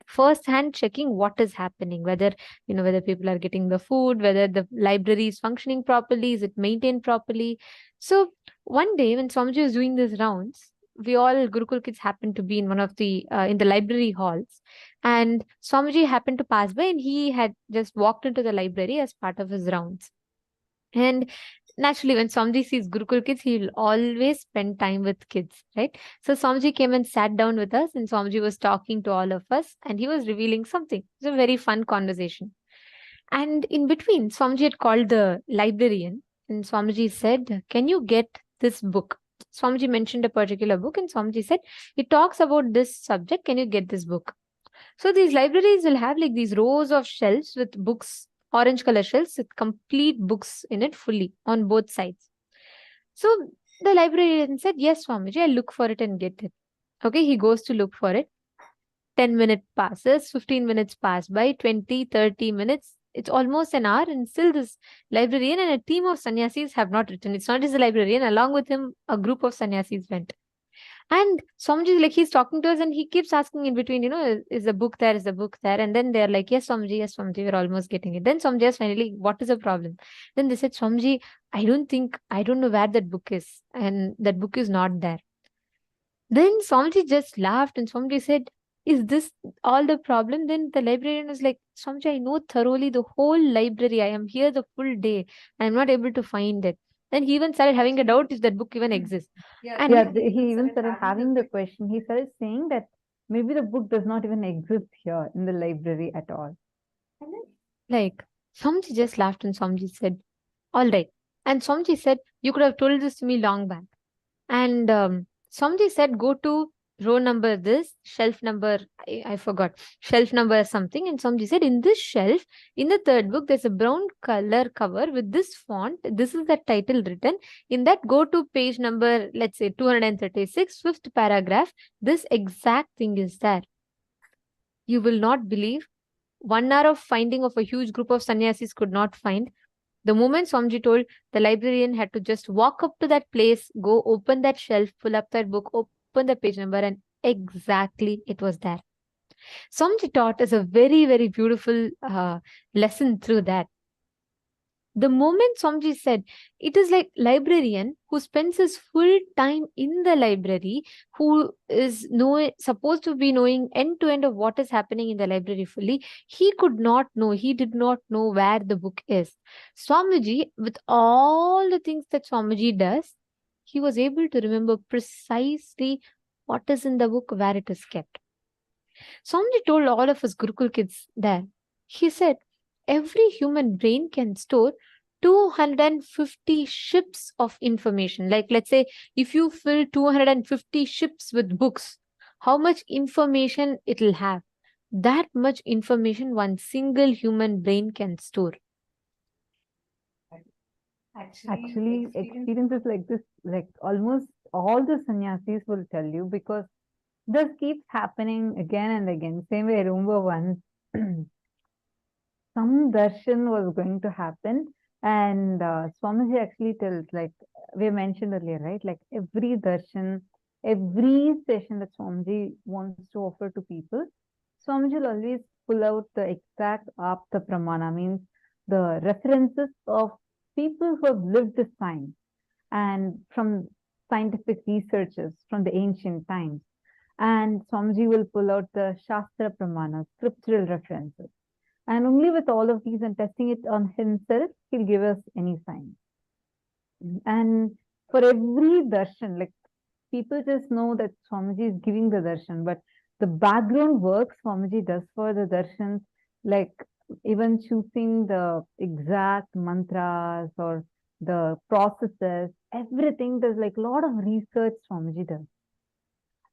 first hand checking what is happening, whether whether people are getting the food, whether the library is functioning properly, is it maintained properly. So one day when Swamiji was doing these rounds, we all Gurukul kids happened to be in one of the in the library halls, and Swamiji happened to pass by, and he had just walked into the library as part of his rounds. And naturally, when Swamiji sees Gurukul kids, he will always spend time with kids, right? So Swamiji came and sat down with us, and Swamiji was talking to all of us, and he was revealing something. It was a very fun conversation. And in between, Swamiji had called the librarian, and Swamiji said, "Can you get this book?" Swamiji mentioned a particular book, and Swamiji said, "It talks about this subject. Can you get this book?" So these libraries will have like these rows of shelves with books, orange color shelves with complete books in it fully on both sides. So the librarian said, "Yes, Swamiji, I'll look for it and get it." Okay, he goes to look for it. 10 minutes passes, 15 minutes pass by, 20, 30 minutes. It's almost an hour, and still this librarian and a team of sannyasis have not returned. It's not just the librarian, along with him, a group of sannyasis went. And Swamiji, like, he's talking to us and he keeps asking in between, is the book there? Is the book there? And then they're like, yes, Swamiji, we're almost getting it. Then Swamiji asked finally, what is the problem? Then they said, Swamiji, I don't know where that book is. And that book is not there. Then Swamiji just laughed and Swamiji said, is this all the problem? Then the librarian was like, Swamiji, I know thoroughly the whole library. I am here the full day. I'm not able to find it. Then he even started having a doubt if that book even exists. He even started having the question. He started saying that maybe the book does not even exist here in the library at all. Like, Swamiji just laughed and Swamiji said, all right. And Swamiji said, you could have told this to me long back. And Swamiji said, go to row number this, shelf number, I forgot, shelf number something. And Swamiji said, in this shelf, in the third book, there's a brown color cover with this font. This is the title written. In that, go to page number, let's say 236, fifth paragraph. This exact thing is there. You will not believe. 1 hour of finding of a huge group of sannyasis could not find. The moment Swamiji told, the librarian had to just walk up to that place, go open that shelf, pull up that book, open the page number, and exactly it was there. Swamiji taught us a very, very beautiful lesson through that. The moment Swamiji said, it is like librarian who spends his full time in the library, who is supposed to be knowing end to end of what is happening in the library fully. He did not know where the book is. Swamiji, with all the things that Swamiji does, he was able to remember precisely what is in the book, where it is kept. Swamiji told all of us Gurukul kids there, he said, every human brain can store 250 ships of information. Like, let's say, if you fill 250 ships with books, how much information it will have? That much information one single human brain can store. Actually, experiences like this, like almost all the sannyasis will tell you, because this keeps happening again and again. Same way, I remember once some darshan was going to happen, and Swamiji actually tells, like we mentioned earlier, right? Like every darshan, every session that Swamiji wants to offer to people, Swamiji will always pull out the exact apta pramana, means the references of people who have lived the science and from scientific researches from the ancient times. And Swamiji will pull out the Shastra Pramana, scriptural references. And only with all of these and testing it on himself, he'll give us any sign. And for every darshan, like people just know that Swamiji is giving the darshan, but the background work Swamiji does for the darshans, like even choosing the exact mantras or the processes, everything, there's like a lot of research Swamiji does.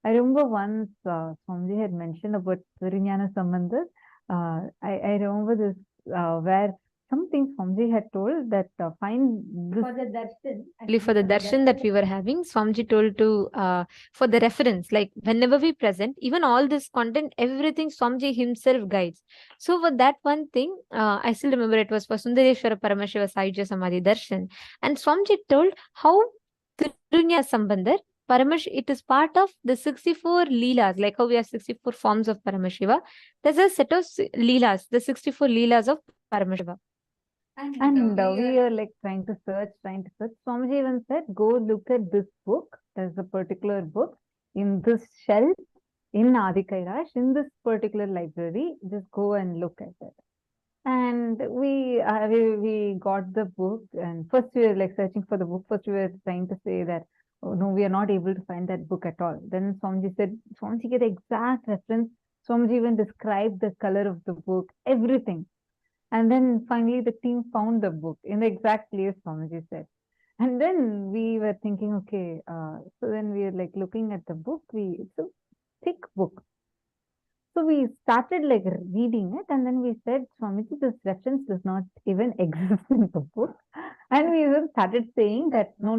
I remember once Swamiji had mentioned about Virinyana Sambandha. I remember this where something Swamiji had told that find this. For the darshan that we were having, Swamiji told to, for the reference, like whenever we present, even all this content, everything Swamiji himself guides. So for that one thing, I still remember it was for Sundareshwara Paramashiva Sahitya Samadhi Darshan. And Swamiji told how Tirunya Sambandar, it is part of the 64 Leelas, like how we have 64 forms of Paramashiva. There's a set of Leelas, the 64 Leelas of Paramashiva. And we are like trying to search. Swamiji even said, go look at this book. There's a particular book in this shelf in Adi Kailash, in this particular library. Just go and look at it. And we got the book, and first we were like searching for the book. First we were trying to say that, oh no, we are not able to find that book at all. Then Swamiji said, Swamiji gave the exact reference. Swamiji even described the color of the book, everything. And then finally the team found the book in the exact place Swamiji said. And then we were thinking, okay, so then we were like looking at the book. It's a thick book. So we started like reading it, and then we said, Swamiji, this reference does not even exist in the book. And we even started saying that, no.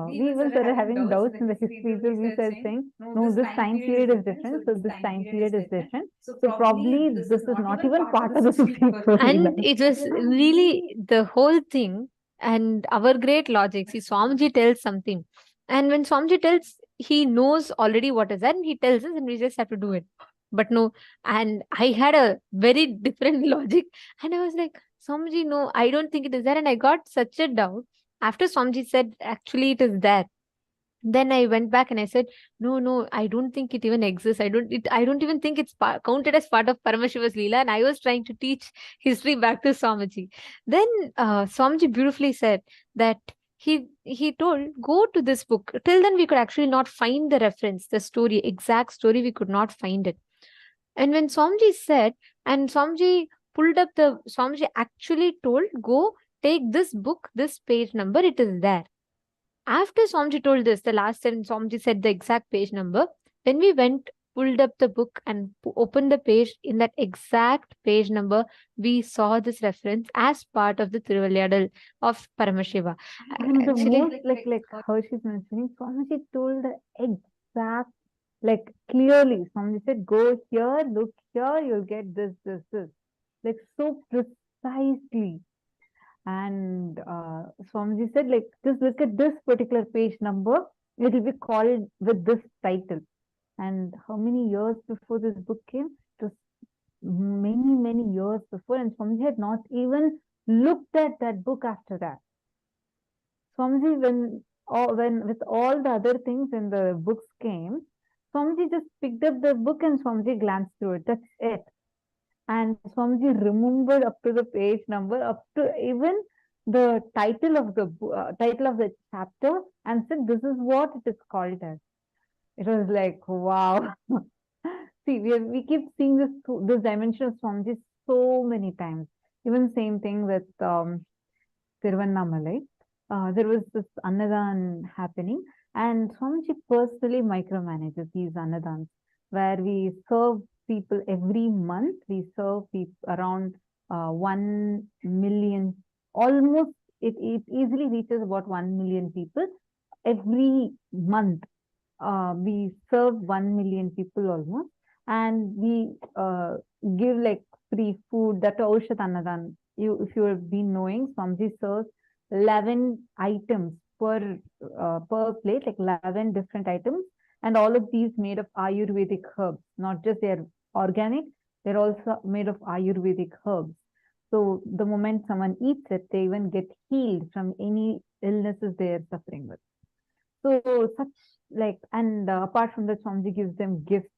We even started having doubts in the history. So we started saying, no, this time period is different. So this time period is different. So probably this is not even part of the Supreme Court. And it was really the whole thing and our great logic. See, Swamiji tells something. And when Swamiji tells, he knows already what is that, and he tells us, and we just have to do it. But no, and I had a very different logic, and I was like, Swamiji, no, I don't think it is there. And I got such a doubt. After Swamiji said, actually, it is there. Then I went back and I said, no, I don't think it even exists. I don't even think it's counted as part of Paramashiva's Leela. And I was trying to teach history back to Swamiji. Then Swamiji beautifully said that he told, go to this book. Till then, we could actually not find the reference, the story, exact story. We could not find it. And when Swamiji said, and Swamiji actually told, go take this book, this page number, it is there. After Swamiji told this, the last time Swamiji said the exact page number, when we went, pulled up the book and opened the page, in that exact page number, we saw this reference as part of the Tiruvalyadal of Paramashiva. And the most, like how she's mentioning, Swamiji told the exact, like clearly, Swamiji said, go here, look here, you'll get this. Like so precisely. And Swamiji said, like, just look at this particular page number, it will be called with this title. And how many years before this book came? It was many years before, and Swamiji had not even looked at that book after that. Swamiji, when with all the other things in the books came, Swamiji just picked up the book and Swamiji glanced through it. That's it. And Swamiji remembered up to the page number, up to even the title of the chapter, and said, this is what it is called as. It was like, wow. See, we keep seeing this dimension of Swamiji so many times. Even same thing with Tiruvannamalai. There was this Annadan happening, and Swamiji personally micromanages these Annadans, where we serve people every month. We serve people around 1 million, almost, it easily reaches about 1 million people every month. We serve 1 million people almost, and we give like free food. That Aushat Annadan, if you have been knowing, Swamiji serves 11 items per plate, like 11 different items, and all of these made of Ayurvedic herbs. Not just they're organic, they're also made of Ayurvedic herbs. So the moment someone eats it, they even get healed from any illnesses they are suffering with. So such like, and apart from that, Swamiji gives them gifts,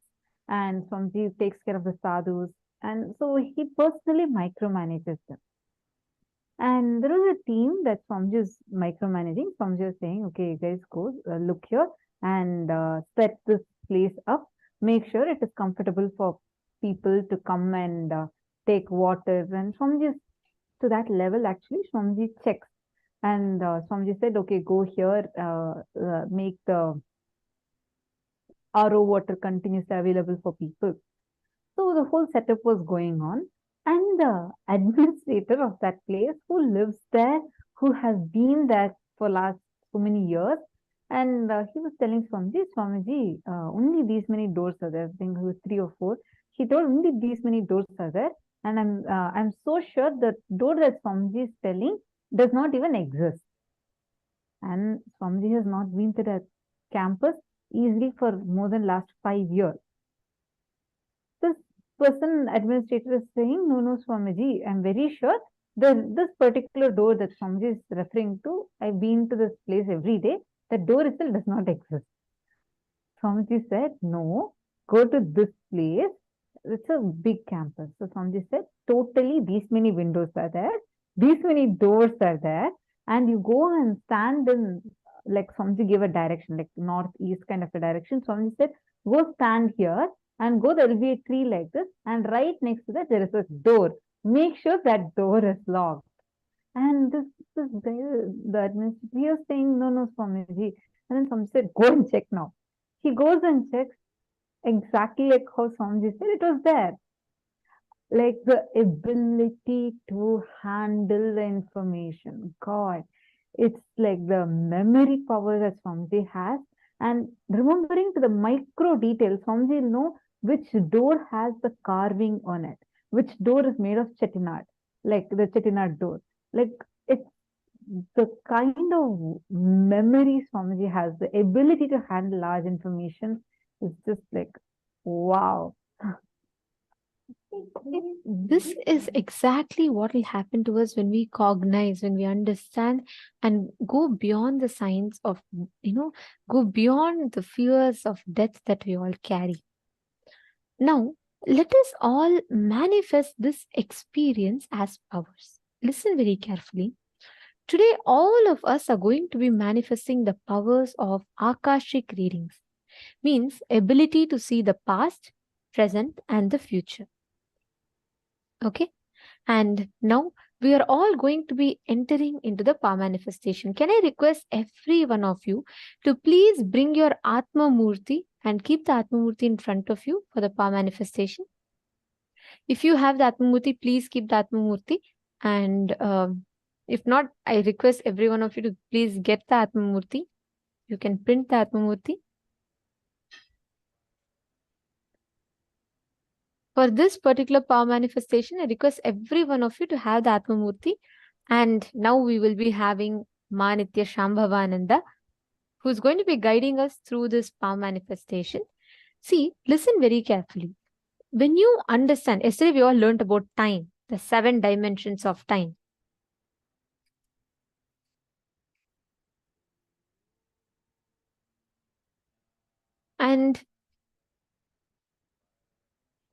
and Swamiji takes care of the sadhus, and so he personally micromanages them. And there was a team that Swamiji is micromanaging. Swamiji is saying, okay, you guys go look here and set this place up. Make sure it is comfortable for people to come and take water. And Swamiji is to that level, actually. Swamiji checks. And Swamiji said, okay, go here, make the RO water continuously available for people. So the whole setup was going on. And the administrator of that place who lives there, who has been there for last so many years, and he was telling Swamiji, only these many doors are there. I think it was 3 or 4. He told only these many doors are there, and I'm so sure the door that Swamiji is telling does not even exist. And Swamiji has not been to the campus easily for more than last 5 years. This person administrator is saying, no, Swamiji, I'm very sure this particular door that Swamiji is referring to, I've been to this place every day, that door itself does not exist. Swamiji said, no, go to this place. It's a big campus. So Swamiji said, totally these many windows are there, these many doors are there, and you go and stand in, like Swamiji gave a direction, like northeast kind of a direction. Swamiji said, go stand here and go, there will be a tree like this, and right next to that there is a door. Make sure that door is locked. And this guy, the administrator, he was saying, no, Swamiji. And then Swamiji said, go and check now. He goes and checks exactly like how Swamiji said, it was there. Like the ability to handle the information. God, it's like the memory power that Swamiji has. And remembering to the micro details, Swamiji will know which door has the carving on it, which door is made of chettinad, like the chettinad door. Like it's the kind of memory Swamiji has, the ability to handle large information is just like, wow. This is exactly what will happen to us when we cognize, when we understand and go beyond the signs of, go beyond the fears of death that we all carry. Now, let us all manifest this experience as powers. Listen very carefully. Today, all of us are going to be manifesting the powers of Akashic readings, means ability to see the past, present, and the future. Okay, and now we are all going to be entering into the power manifestation. Can I request every one of you to please bring your Atma Murti and keep the Atma Murti in front of you for the power manifestation? If you have the Atma Murti, please keep the Atma Murti, and if not, I request every one of you to please get the Atma Murti. You can print the Atma Murti. For this particular power manifestation, I request every one of you to have the Atma Murti. And now we will be having Ma Nitya Shambhavananda, who is going to be guiding us through this power manifestation. See, listen very carefully. When you understand, yesterday we all learned about time, the 7 dimensions of time. And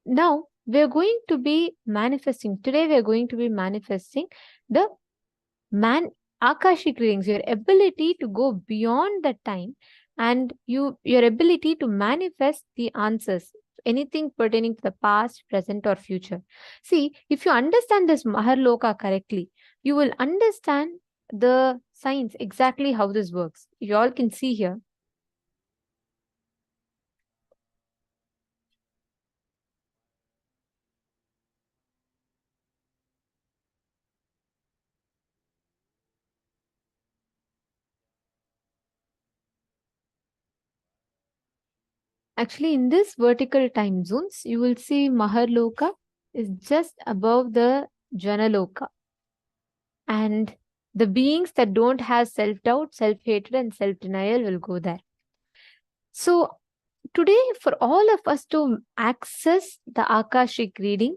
now we're going to be manifesting, today we're going to be manifesting the Akashic readings, your ability to go beyond the time and your ability to manifest the answers, anything pertaining to the past, present or future. See, if you understand this Maharloka correctly, you will understand the science, exactly how this works. You all can see here. Actually, in this vertical time zones, you will see Maharloka is just above the Janaloka. And the beings that don't have self-doubt, self-hatred and self-denial will go there. So today, for all of us to access the Akashic reading,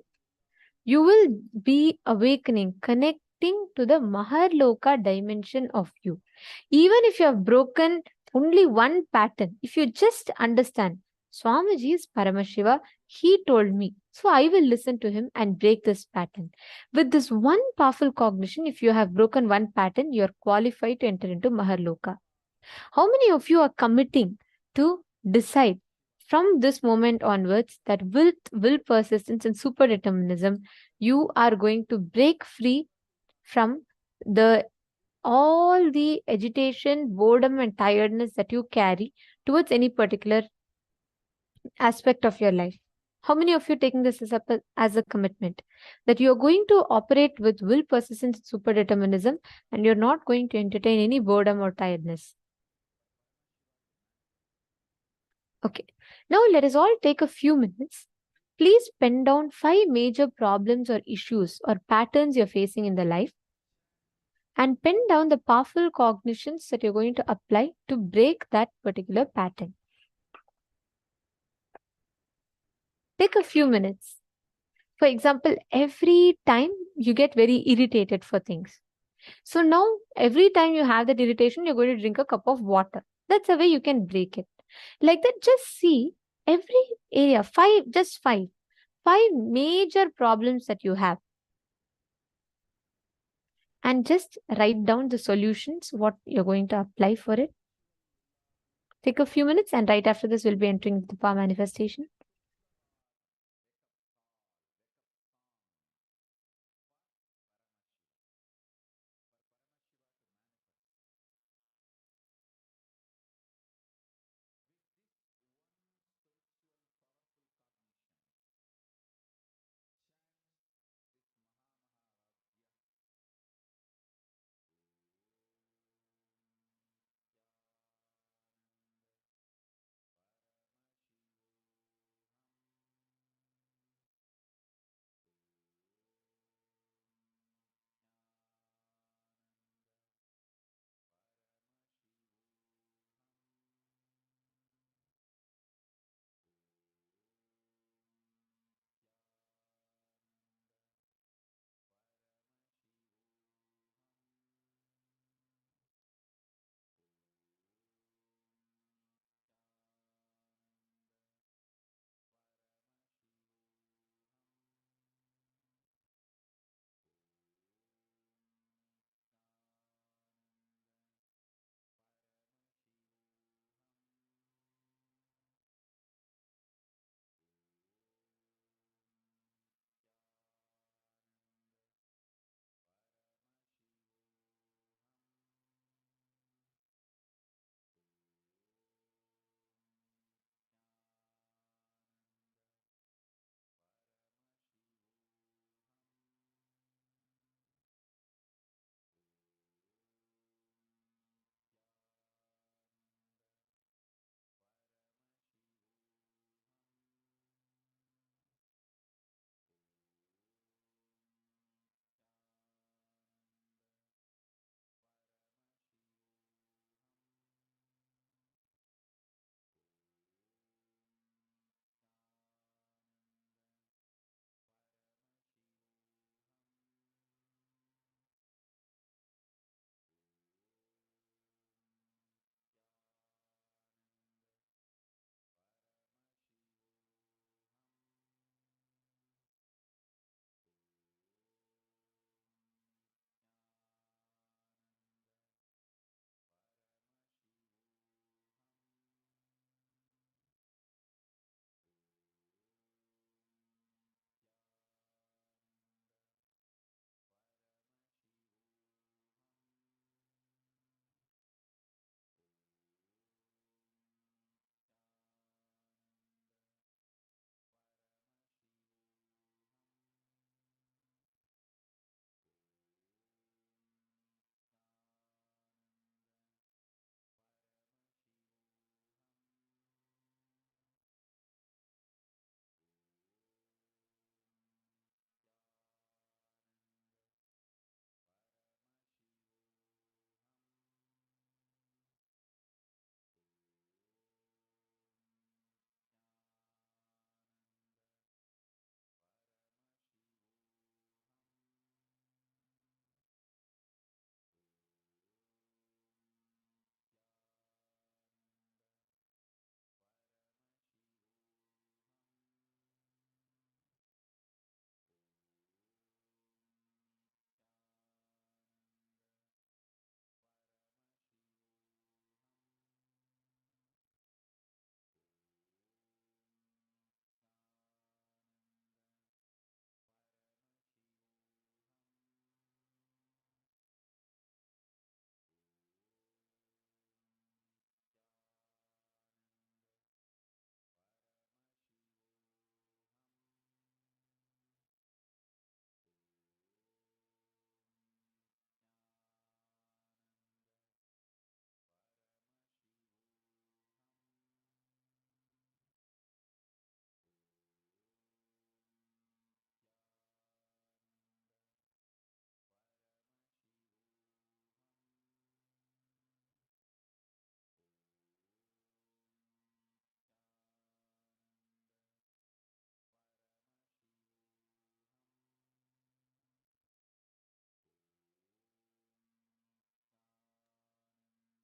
you will be awakening, connecting to the Maharloka dimension of you. Even if you have broken only one pattern, if you just understand, Swamiji is Paramashiva, he told me, so I will listen to him and break this pattern. With this one powerful cognition, if you have broken one pattern, you are qualified to enter into Maharloka. How many of you are committing to decide from this moment onwards that with will, persistence and super determinism, you are going to break free from all the agitation, boredom and tiredness that you carry towards any particular aspect of your life? How many of you taking this as a commitment that you're going to operate with will, persistence, and super determinism, and you're not going to entertain any boredom or tiredness? Okay. Now let us all take a few minutes. Please pen down 5 major problems or issues or patterns you're facing in the life, and pen down the powerful cognitions that you're going to apply to break that particular pattern. Take a few minutes. For example, every time you get very irritated for things. So now, every time you have that irritation, you're going to drink a cup of water. That's the way you can break it. Like that, just see every area, five major problems that you have. And just write down the solutions, what you're going to apply for it. Take a few minutes, and right after this, we'll be entering the power manifestation.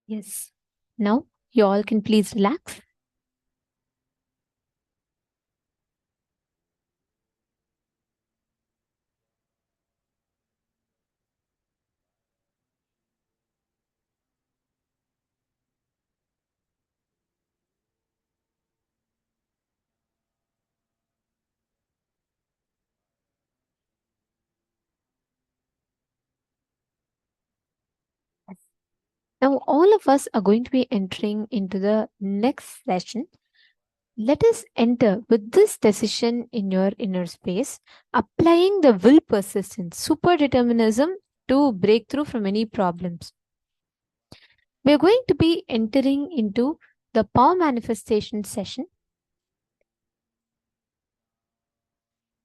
Yes. Now you all can please relax. Now all of us are going to be entering into the next session. Let us enter with this decision in your inner space, applying the will persistence, super determinism to break through from any problems. We are going to be entering into the power manifestation session.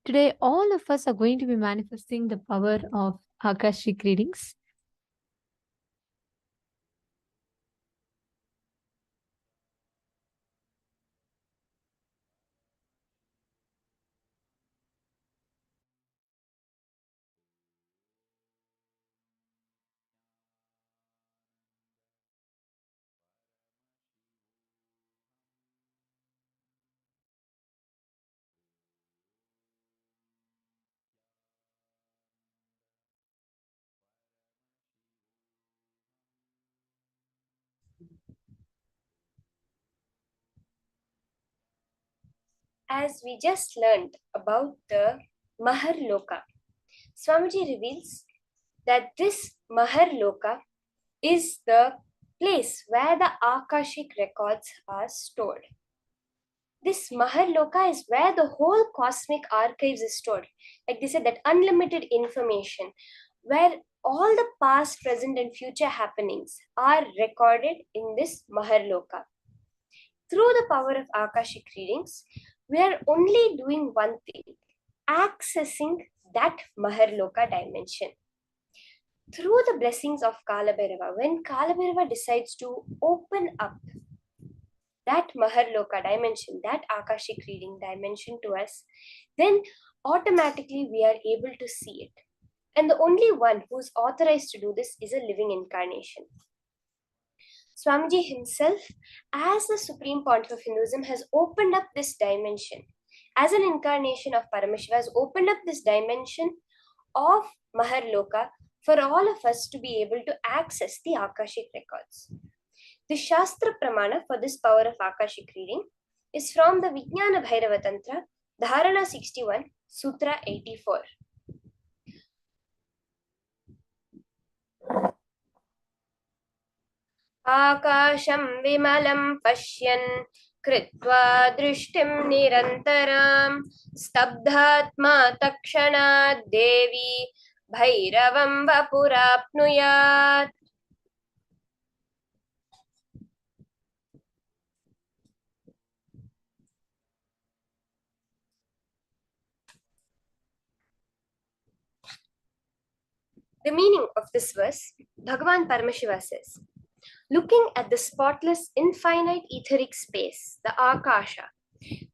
Today, all of us are going to be manifesting the power of Akashic readings. As we just learned about the Maharloka, Swamiji reveals that this Maharloka is the place where the Akashic records are stored. This Maharloka is where the whole cosmic archives is stored. Like they said, that unlimited information, where all the past, present, and future happenings are recorded in this Maharloka. Through the power of Akashic readings, we are only doing one thing, accessing that Maharloka dimension. Through the blessings of Kalabhairava, when Kalabhairava decides to open up that Maharloka dimension, that Akashic reading dimension to us, then automatically we are able to see it. And the only one who's authorized to do this is a living incarnation. Swamiji himself, as the Supreme Pontiff of Hinduism, has opened up this dimension. As an incarnation of Paramashiva, has opened up this dimension of Maharloka for all of us to be able to access the Akashic records. The Shastra Pramana for this power of Akashic reading is from the Vijnana Bhairava Tantra, Dharana 61, Sutra 84. आकाशं विमलं पश्यन् कृत्वा दृष्टिं निरन्तरां स्तब्धात्मा तत्क्षणात् देवी भैरवं वपुराप्नुयात्. The meaning of this verse, Bhagavan Paramashivam says, looking at the spotless, infinite etheric space, the Akasha,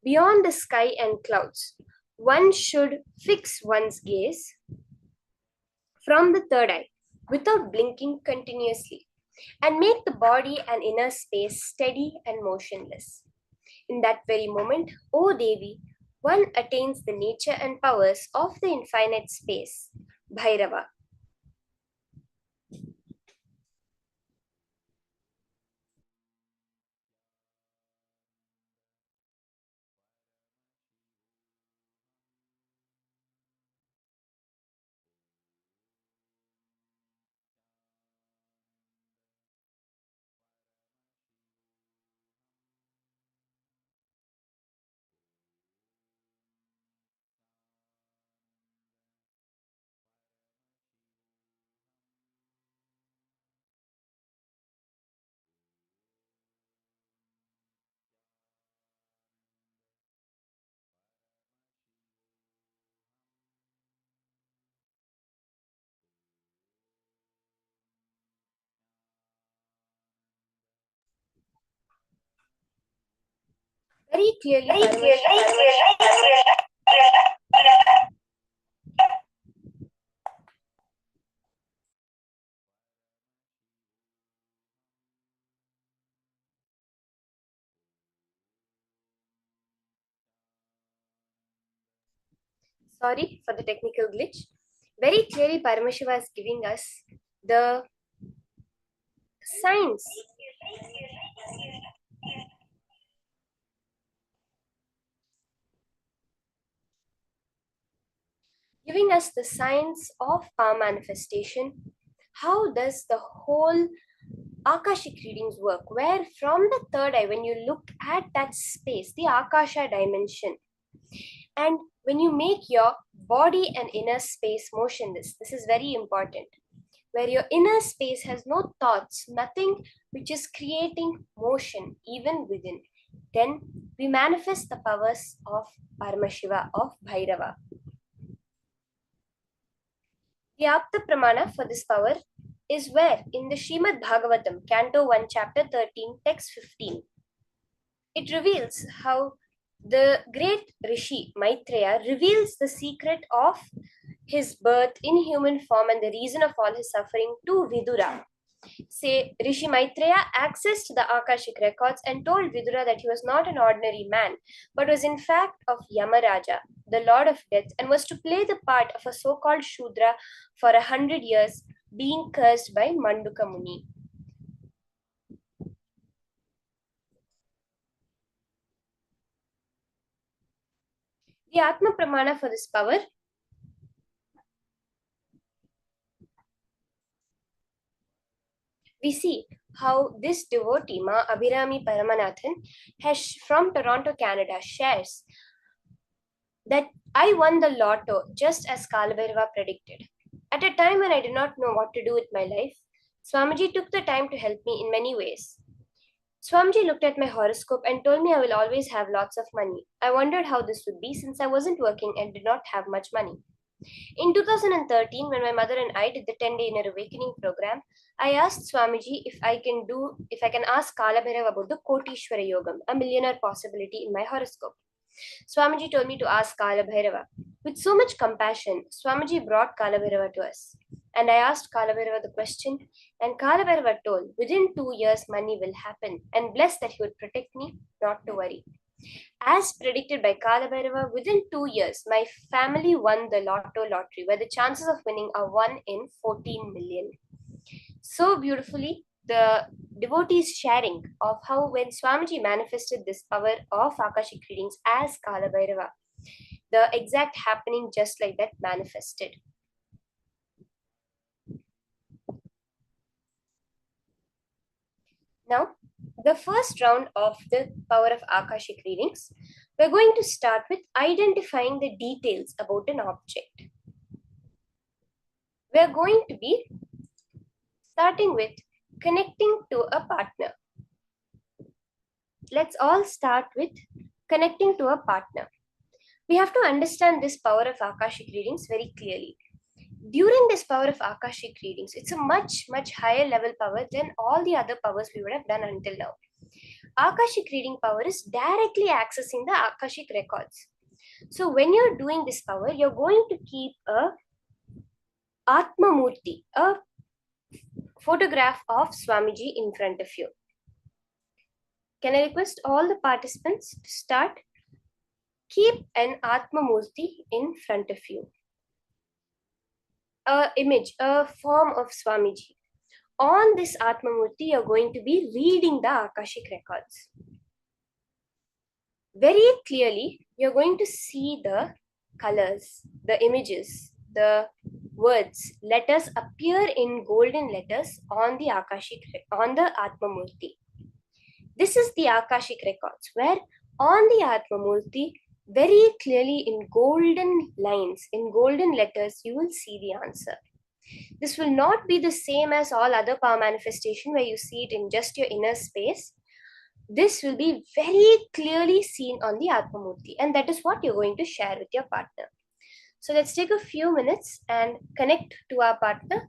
beyond the sky and clouds, one should fix one's gaze from the third eye without blinking continuously and make the body and inner space steady and motionless. In that very moment, O Devi, one attains the nature and powers of the infinite space, Bhairava. Very clearly, Sorry for the technical glitch. Very clearly, Paramashiva is giving us the signs. Giving us the signs of power manifestation. How does the whole Akashic readings work? Where from the third eye, when you look at that space, the Akasha dimension, and when you make your body and inner space motionless, this is very important, where your inner space has no thoughts, nothing which is creating motion even within, then we manifest the powers of Paramashiva, of Bhairava. The Apta Pramana for this power is where in the Srimad Bhagavatam, Canto 1, Chapter 13, Text 15, it reveals how the great Rishi Maitreya reveals the secret of his birth in human form and the reason of all his suffering to Vidura. Say, Rishi Maitreya accessed the Akashic records and told Vidura that he was not an ordinary man, but was in fact of Yamaraja, the Lord of Death, and was to play the part of a so-called Shudra for 100 years, being cursed by Manduka Muni. The Atma Pramana for this power we see how this devotee, Ma Abhirami Paramanathan, has from Toronto, Canada, shares that I won the lotto just as Kalabhairava predicted. At a time when I did not know what to do with my life, Swamiji took the time to help me in many ways. Swamiji looked at my horoscope and told me I will always have lots of money. I wondered how this would be since I wasn't working and did not have much money. In 2013, when my mother and I did the 10-day inner awakening program, I asked Swamiji if I can ask Kalabhairava about the Kotishwara Yogam, a millionaire possibility in my horoscope. Swamiji told me to ask Kalabhairava. With so much compassion, Swamiji brought Kalabhairava to us. And I asked Kalabhairava the question, and Kalabhairava told, within 2 years money will happen, and blessed that he would protect me, not to worry. As predicted by Kalabhairava, within 2 years, my family won the lottery, where the chances of winning are 1 in 14 million. So beautifully, the devotees sharing of how when Swamiji manifested this power of Akashic readings as Kalabhairava, the exact happening just like that manifested. Now, the first round of the power of Akashic readings, we're going to start with identifying the details about an object. We're going to be starting with connecting to a partner. Let's all start with connecting to a partner. We have to understand this power of Akashic readings very clearly. During this power of Akashic readings, it's a much higher level power than all the other powers we would have done until now. Akashic reading power is directly accessing the Akashic records. So when you're doing this power, you're going to keep a Atma Murti, a photograph of Swamiji in front of you. Can I request all the participants to start? Keep an Atma Murti in front of you. A image, a form of Swamiji. On this Atma Murti, you're going to be reading the Akashic records. Very clearly, you're going to see the colors, the images, the words, letters appear in golden letters on the Akashic, on the Atma Murti. This is the Akashic records, where on the Atma Murti, very clearly in golden lines, in golden letters, you will see the answer. This will not be the same as all other power manifestation where you see it in just your inner space. This will be very clearly seen on the Atma Murti, and that is what you're going to share with your partner. So let's take a few minutes and connect to our partner.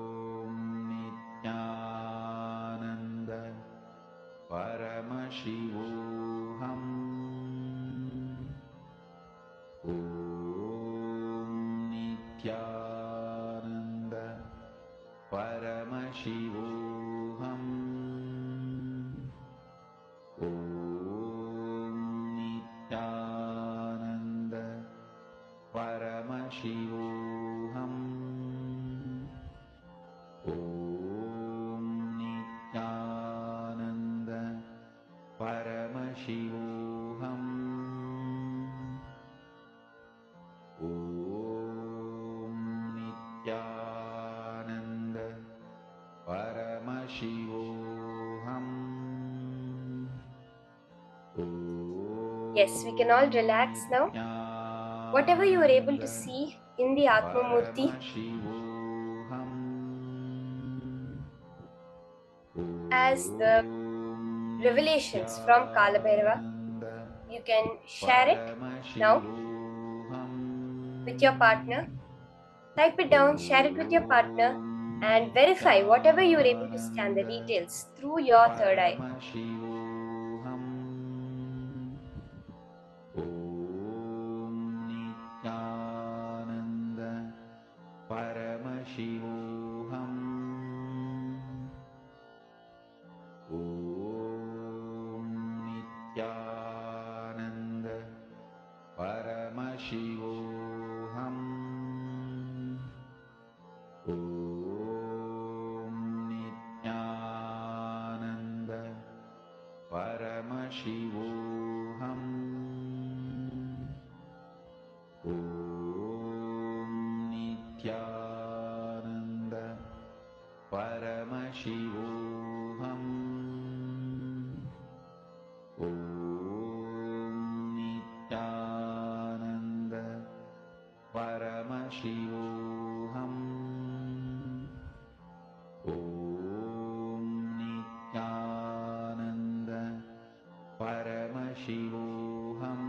Yes, we can all relax now. Whatever you were able to see in the Atma Murti as the revelations from Kalabhairava, you can share it now with your partner. Type it down, share it with your partner, and verify whatever you were able to scan the details through your third eye. Paramashivoham. Om Nithyananda Paramashivoham. Om Nithyananda Paramashivoham. Om Nithyananda Paramashivoham. Om Nithyananda Paramashivoham. Om Nithyananda Paramashivoham.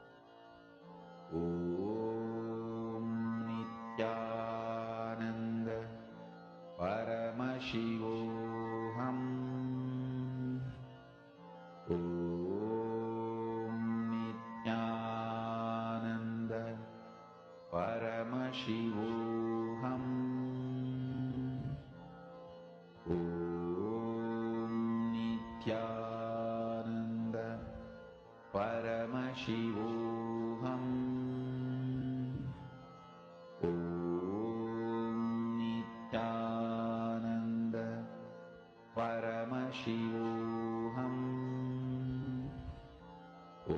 Om Nithyananda Paramashivoham. Om Nithyananda Paramashivoham. Om Nithyananda Paramashivoham. Om Nithyananda Paramashivoham.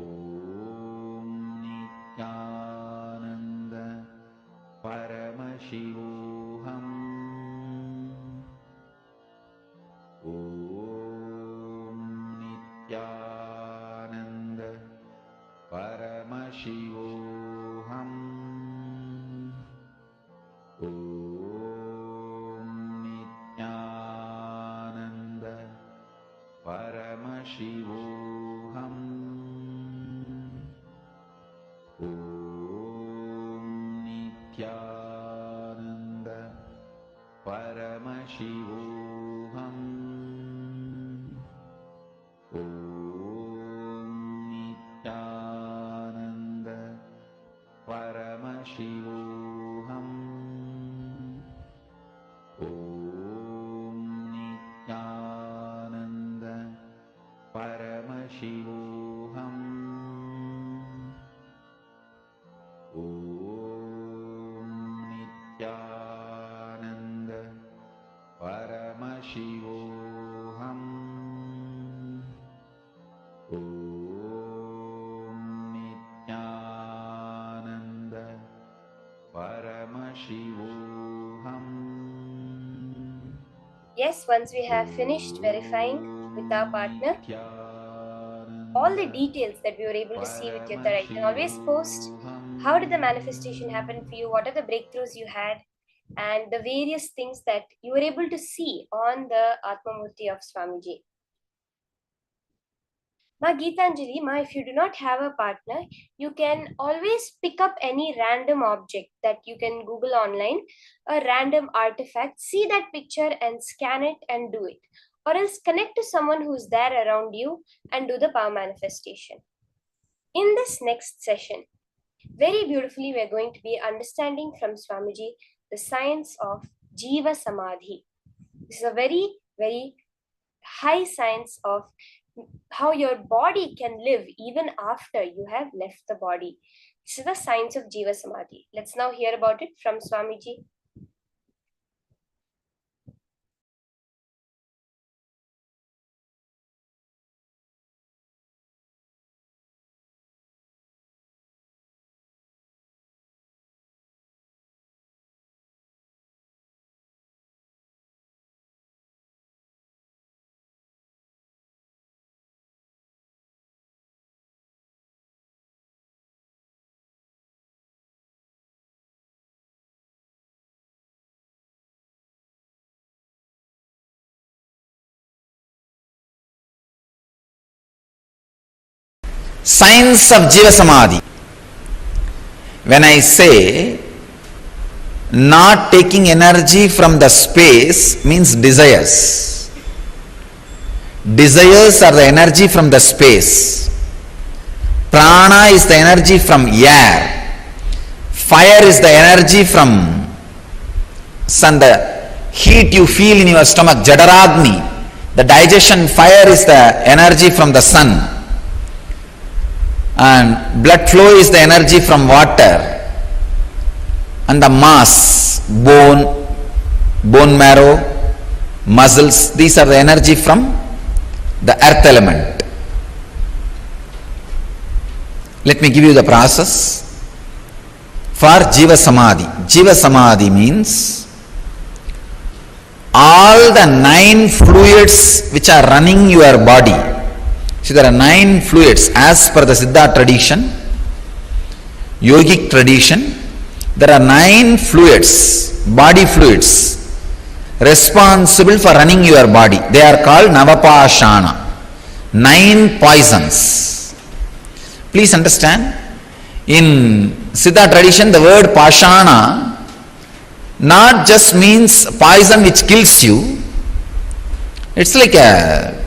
Om Nithyananda Paramashivoham. Om Nithyananda Paramashivoham. Om Nithyananda Paramashivoham. Om Nithyananda Paramashivoham. Om Nithyananda Paramashivoham. Om Nithyananda Paramashivoham. Om Nithyananda Paramashivoham. Om Nithyananda Paramashivoham. Yes, once we have finished verifying with our partner all the details that we were able to see with your third eye, you can always post how did the manifestation happen for you, what are the breakthroughs you had, and the various things that you were able to see on the Atmamurti of Swamiji. Ma Geetanjali, Ma, if you do not have a partner, you can always pick up any random object that you can Google online, a random artifact, see that picture and scan it and do it. Or else connect to someone who's there around you and do the power manifestation. In this next session, very beautifully, we're going to be understanding from Swamiji the science of Jiva Samadhi. This is a very, very high science of how your body can live even after you have left the body. This is the science of Jiva Samadhi. Let's now hear about it from Swamiji. Science of Jiva Samadhi. When I say not taking energy from the space means desires. Desires are the energy from the space. Prana is the energy from air. Fire is the energy from sun. The heat you feel in your stomach, Jadaragni. The digestion fire is the energy from the sun. And blood flow is the energy from water. And the mass, bone marrow, muscles, these are the energy from the earth element. Let me give you the process for Jiva Samadhi. Jiva Samadhi means all the 9 fluids which are running your body. See, there are 9 fluids as per the Siddha tradition, yogic tradition. There are 9 fluids, body fluids, responsible for running your body. They are called Navapashana, 9 poisons. Please understand, in Siddha tradition, the word Pashana not just means poison which kills you. It's like a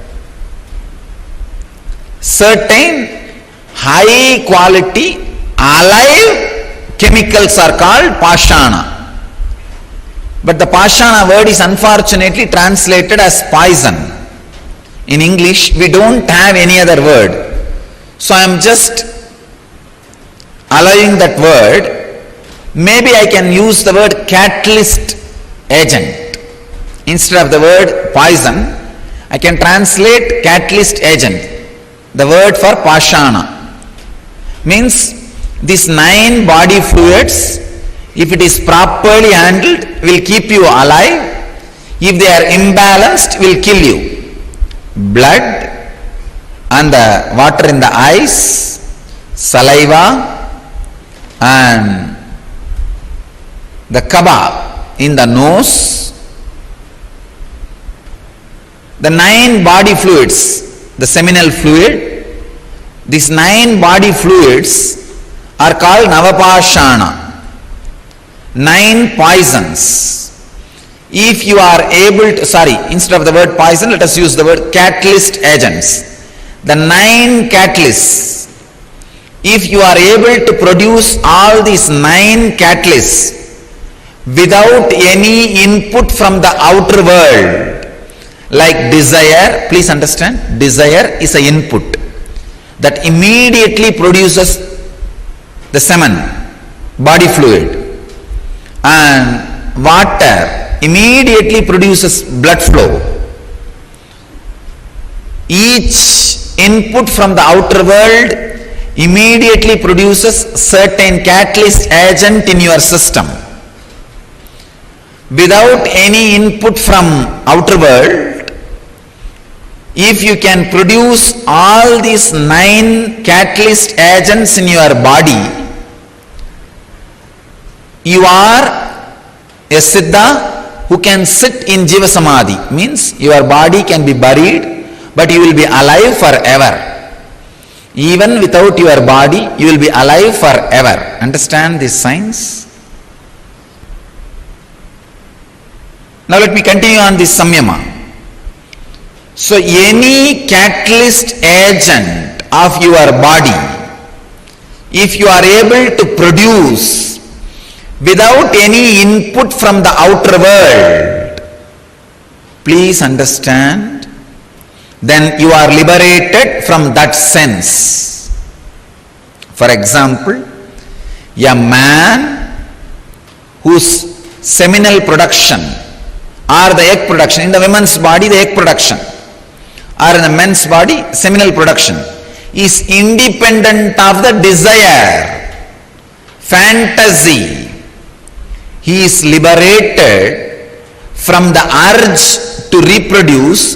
certain high quality, alive chemicals are called Pashana. But the Pashana word is unfortunately translated as poison. In English, we don't have any other word. So I am just allowing that word. Maybe I can use the word catalyst agent. Instead of the word poison, I can translate catalyst agent. The word for Pashana means these 9 body fluids, if it is properly handled, will keep you alive. If they are imbalanced, will kill you. Blood and the water in the eyes, saliva and the kaba in the nose, the 9 body fluids, the seminal fluid, these 9 body fluids are called Navapashana, 9 poisons. If you are able to, instead of the word poison, let us use the word catalyst agents. The 9 catalysts. If you are able to produce all these 9 catalysts without any input from the outer world, like desire, please understand, desire is an input that immediately produces the semen, body fluid, and water immediately produces blood flow. Each input from the outer world immediately produces certain catalyst agent in your system. Without any input from outer world, if you can produce all these 9 catalyst agents in your body, you are a Siddha who can sit in Jiva Samadhi. Means your body can be buried, but you will be alive forever. Even without your body, you will be alive forever. Understand this science? Now let me continue on this samyama. So any catalyst agent of your body, if you are able to produce without any input from the outer world, please understand, then you are liberated from that sense. For example, a man whose seminal production or the egg production, in the woman's body the egg production, or in the men's body seminal production, is independent of the desire, fantasy. He is liberated from the urge to reproduce,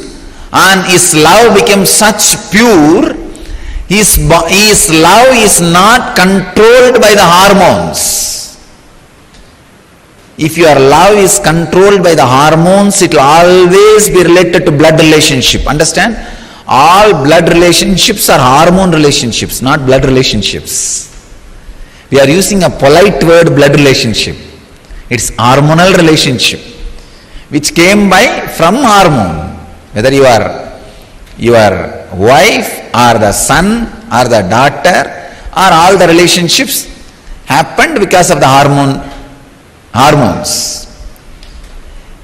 and his love becomes such pure, his love is not controlled by the hormones. If your love is controlled by the hormones, it will always be related to blood relationship. Understand? All blood relationships are hormone relationships, not blood relationships. We are using a polite word, blood relationship. It's hormonal relationship, which came from hormone. Whether you are your wife or the son or the daughter, or all the relationships happened because of the hormones.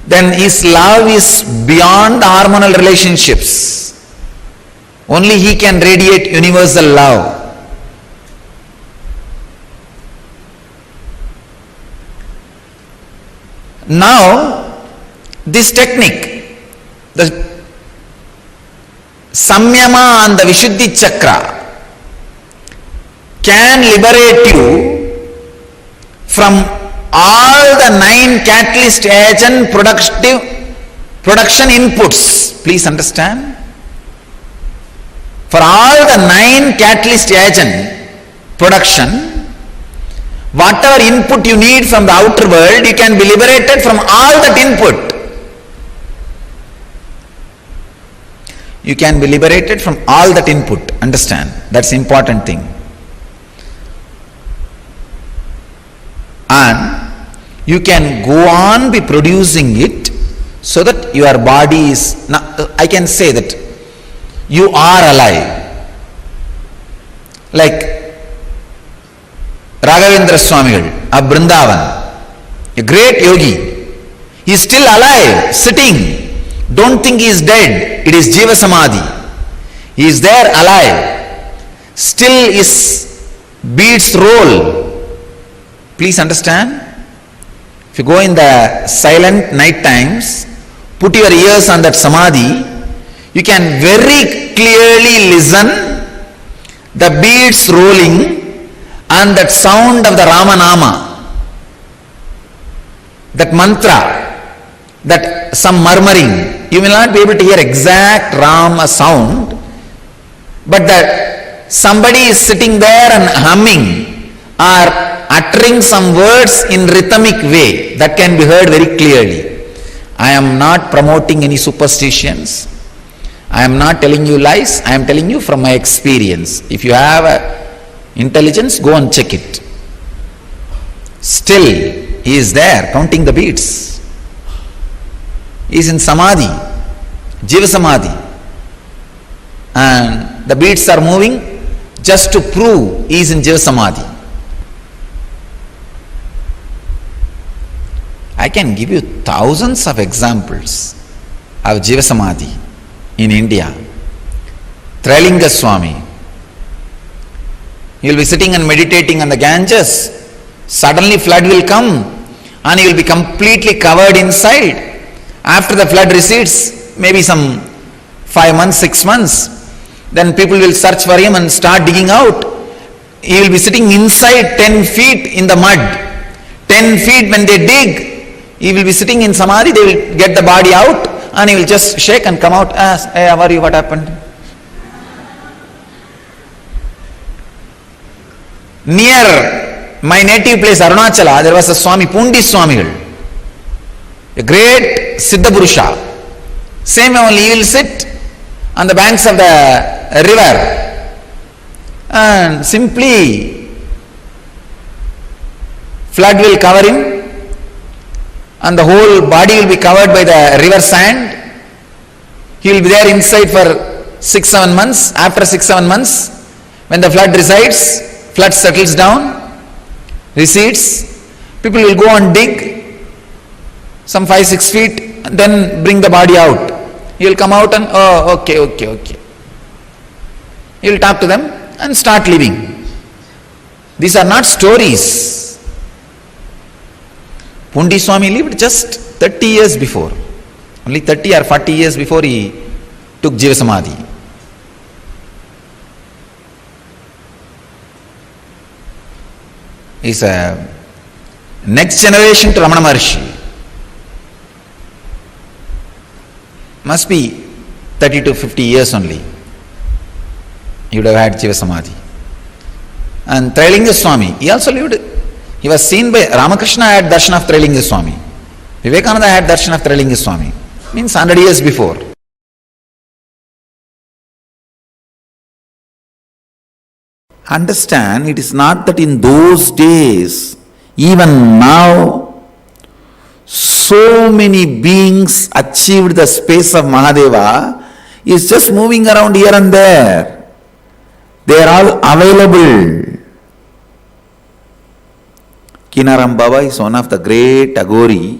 Then his love is beyond the hormonal relationships. Only he can radiate universal love. Now, this technique, the Samyama and the Vishuddhi Chakra, can liberate you from all the 9 catalyst agent production inputs. Please understand. For all the 9 catalyst agent production, whatever input you need from the outer world, you can be liberated from all that input. You can be liberated from all that input. Understand? That's the important thing. And you can go on be producing it so that your body is, I can say that you are alive. Like Raghavendra Swamigal of Vrindavan, a great yogi, he is still alive, sitting. Don't think he is dead. It is Jiva Samadhi. He is there alive. Still his beats roll. Please understand. If you go in the silent night times, put your ears on that Samadhi, you can very clearly listen the beats rolling and that sound of the Ramanama, that mantra, that some murmuring. You will not be able to hear exact Rama sound, but that somebody is sitting there and humming or uttering some words in rhythmic way, that can be heard very clearly. I am not promoting any superstitions. I am not telling you lies. I am telling you from my experience. If you have intelligence, go and check it. Still, he is there counting the beats. He is in Samadhi, Jiva Samadhi. And the beats are moving just to prove he is in Jiva Samadhi. I can give you thousands of examples of Jiva Samadhi in India. Trilinga Swami, he will be sitting and meditating on the Ganges. Suddenly flood will come and he will be completely covered inside. After the flood recedes, maybe some 5 months, 6 months, then people will search for him and start digging out. He will be sitting inside 10 feet in the mud. 10 feet when they dig, he will be sitting in Samadhi, they will get the body out and he will just shake and come out, ask, hey, how are you, what happened? Near my native place, Arunachala, there was a Swami, Pundi Swamigal, a great Siddha Purusha. Same only, he will sit on the banks of the river and simply flood will cover him and the whole body will be covered by the river sand. He will be there inside for 6-7 months. After 6-7 months, when the flood resides, flood settles down, recedes, people will go and dig some 5-6 feet and then bring the body out. He will come out and, oh, okay. He will talk to them and start living. These are not stories. Pundi Swami lived just 30 years before. Only 30 or 40 years before he took Jiva Samadhi. He is a next generation to Ramana Maharshi. Must be 30 to 50 years only. He would have had Jiva Samadhi. And Trilinga Swami, he also lived. He was seen by Ramakrishna had darshan of Trilinga Swami. Vivekananda had darshan of Trilinga Swami. Means 100 years before. Understand, it is not that in those days, even now, so many beings achieved the space of Mahadeva, is just moving around here and there. They are all available. Kinaram Baba is one of the great Aghori,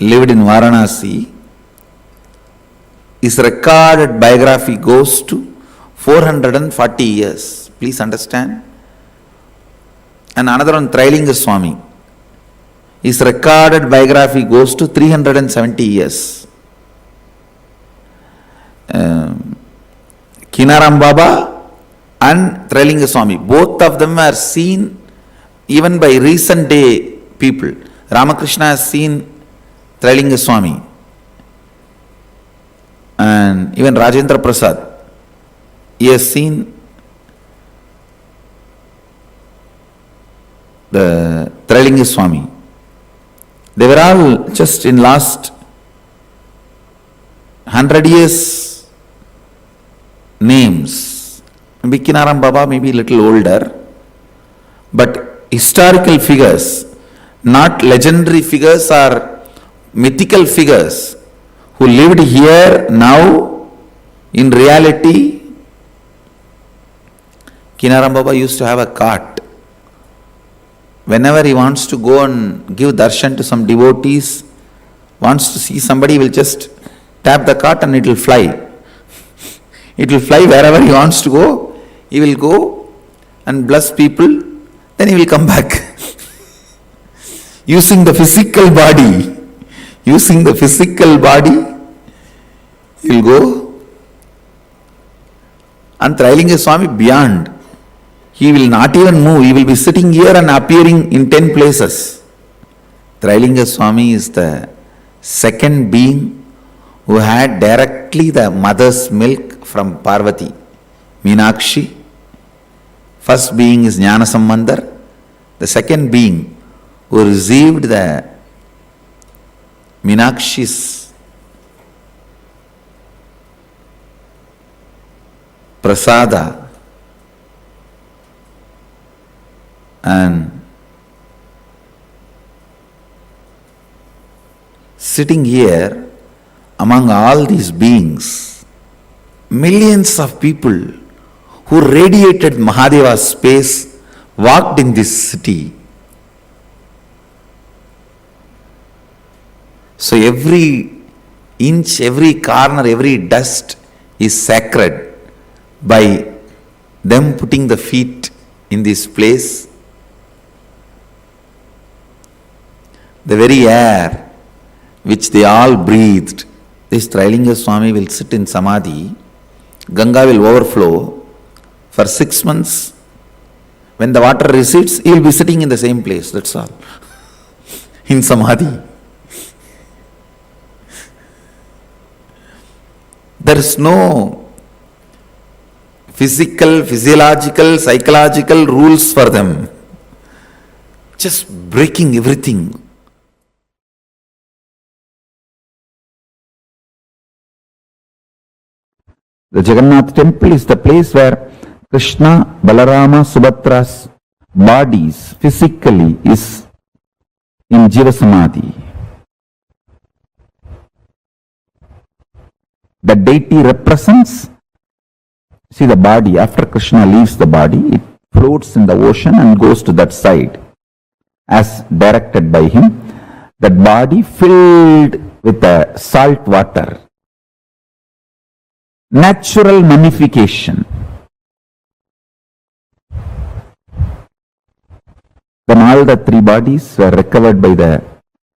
lived in Varanasi. His recorded biography goes to 440 years. Please understand. And another one, Trailinga Swami. His recorded biography goes to 370 years. Kinaram Baba and Trailinga Swami, both of them are seen even by recent day people. Ramakrishna has seen Trailinga Swami. And even Rajendra Prasad, he has seen the Trailinga Swami. They were all just in last 100 years names. Maybe Kinaram Baba may be a little older, but historical figures, not legendary figures or mythical figures who lived here now. In reality, Kinaram Baba used to have a cart. Whenever he wants to go and give darshan to some devotees, wants to see somebody, he will just tap the cart and it will fly. It will fly wherever he wants to go. He will go and bless people, then he will come back. Using the physical body. Using the physical body, he will go. And Trailinga Swami beyond. He will not even move. He will be sitting here and appearing in 10 places. Trailinga Swami is the second being who had directly the mother's milk from Parvati, Meenakshi. First being is Jnana Sambandar. The second being who received the Meenakshi's prasada and sitting here among all these beings, millions of people who radiated Mahadeva's space walked in this city. So every inch, every corner, every dust is sacred by them putting the feet in this place. The very air which they all breathed, this Trailinga Swami will sit in Samadhi, Ganga will overflow for 6 months. When the water recedes, he will be sitting in the same place, that's all, in Samadhi. There is no physical, physiological, psychological rules for them. Just breaking everything. The Jagannath temple is the place where Krishna, Balarama, Subhadra's bodies physically is in Jiva Samadhi. The deity represents, see the body, after Krishna leaves the body, it floats in the ocean and goes to that side as directed by him. That body filled with the salt water. Natural mummification. Then all the 3 bodies were recovered by the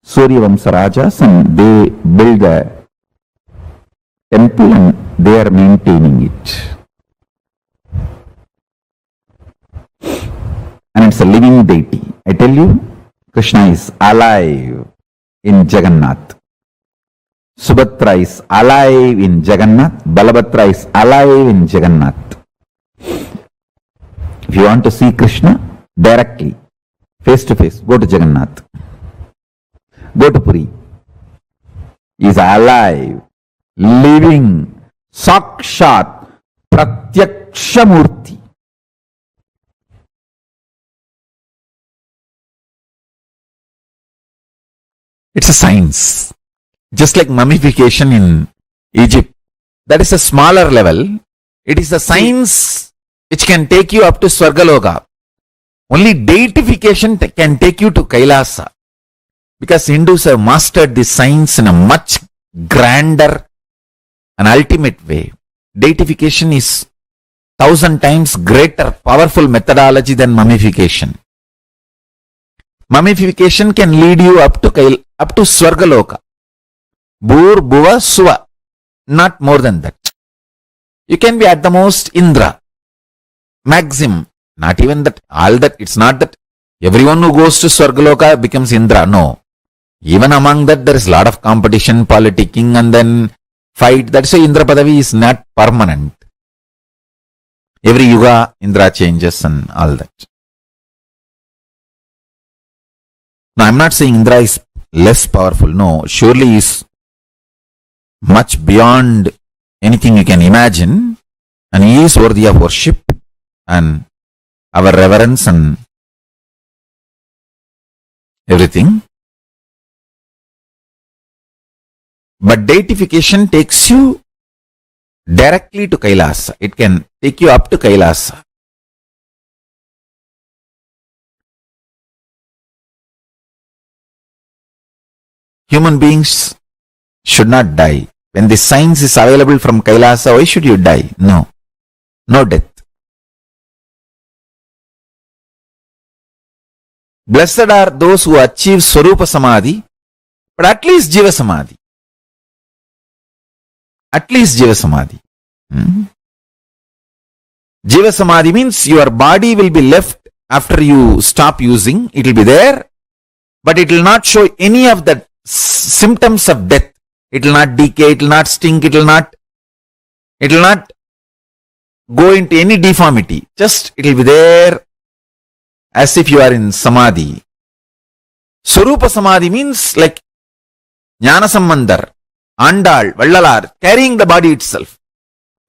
Suryavamsa Rajas and they built the temple and they are maintaining it. And it's a living deity. I tell you, Krishna is alive in Jagannath. Subhadra is alive in Jagannath. Balabhadra is alive in Jagannath. If you want to see Krishna directly, face to face, go to Jagannath. Go to Puri. He is alive, living, Sakshat, Pratyakshamurti. It's a science. Just like mummification in Egypt. That is a smaller level. It is a science which can take you up to Swargaloka. Only deification can take you to Kailasa. Because Hindus have mastered this science in a much grander and ultimate way. Deification is 1,000 times greater, powerful methodology than mummification. Mummification can lead you up to Swargaloka. Bhur, Bhuva, Suva. Not more than that. You can be at the most Indra. Maximum. Not even that. All that. It's not that everyone who goes to Swargaloka becomes Indra. No. Even among that, there is a lot of competition, politicking, and then fight. That's why Indra Padavi is not permanent. Every yuga, Indra changes and all that. Now, I'm not saying Indra is less powerful. No, surely he is much beyond anything you can imagine. And he is worthy of worship and our reverence and everything. But deification takes you directly to Kailasa. It can take you up to Kailasa. Human beings should not die. When the science is available from Kailasa, why should you die? No. No death. Blessed are those who achieve Swarupa Samadhi, but at least Jiva Samadhi. At least Jiva Samadhi. Jiva Samadhi means your body will be left after you stop using. It will be there, but it will not show any of the symptoms of death. It will not decay, it will not stink, it will not go into any deformity. Just it will be there as if you are in Samadhi. Swarupa Samadhi means like Jnana Sambandhar, Andal, Vallalar, carrying the body itself.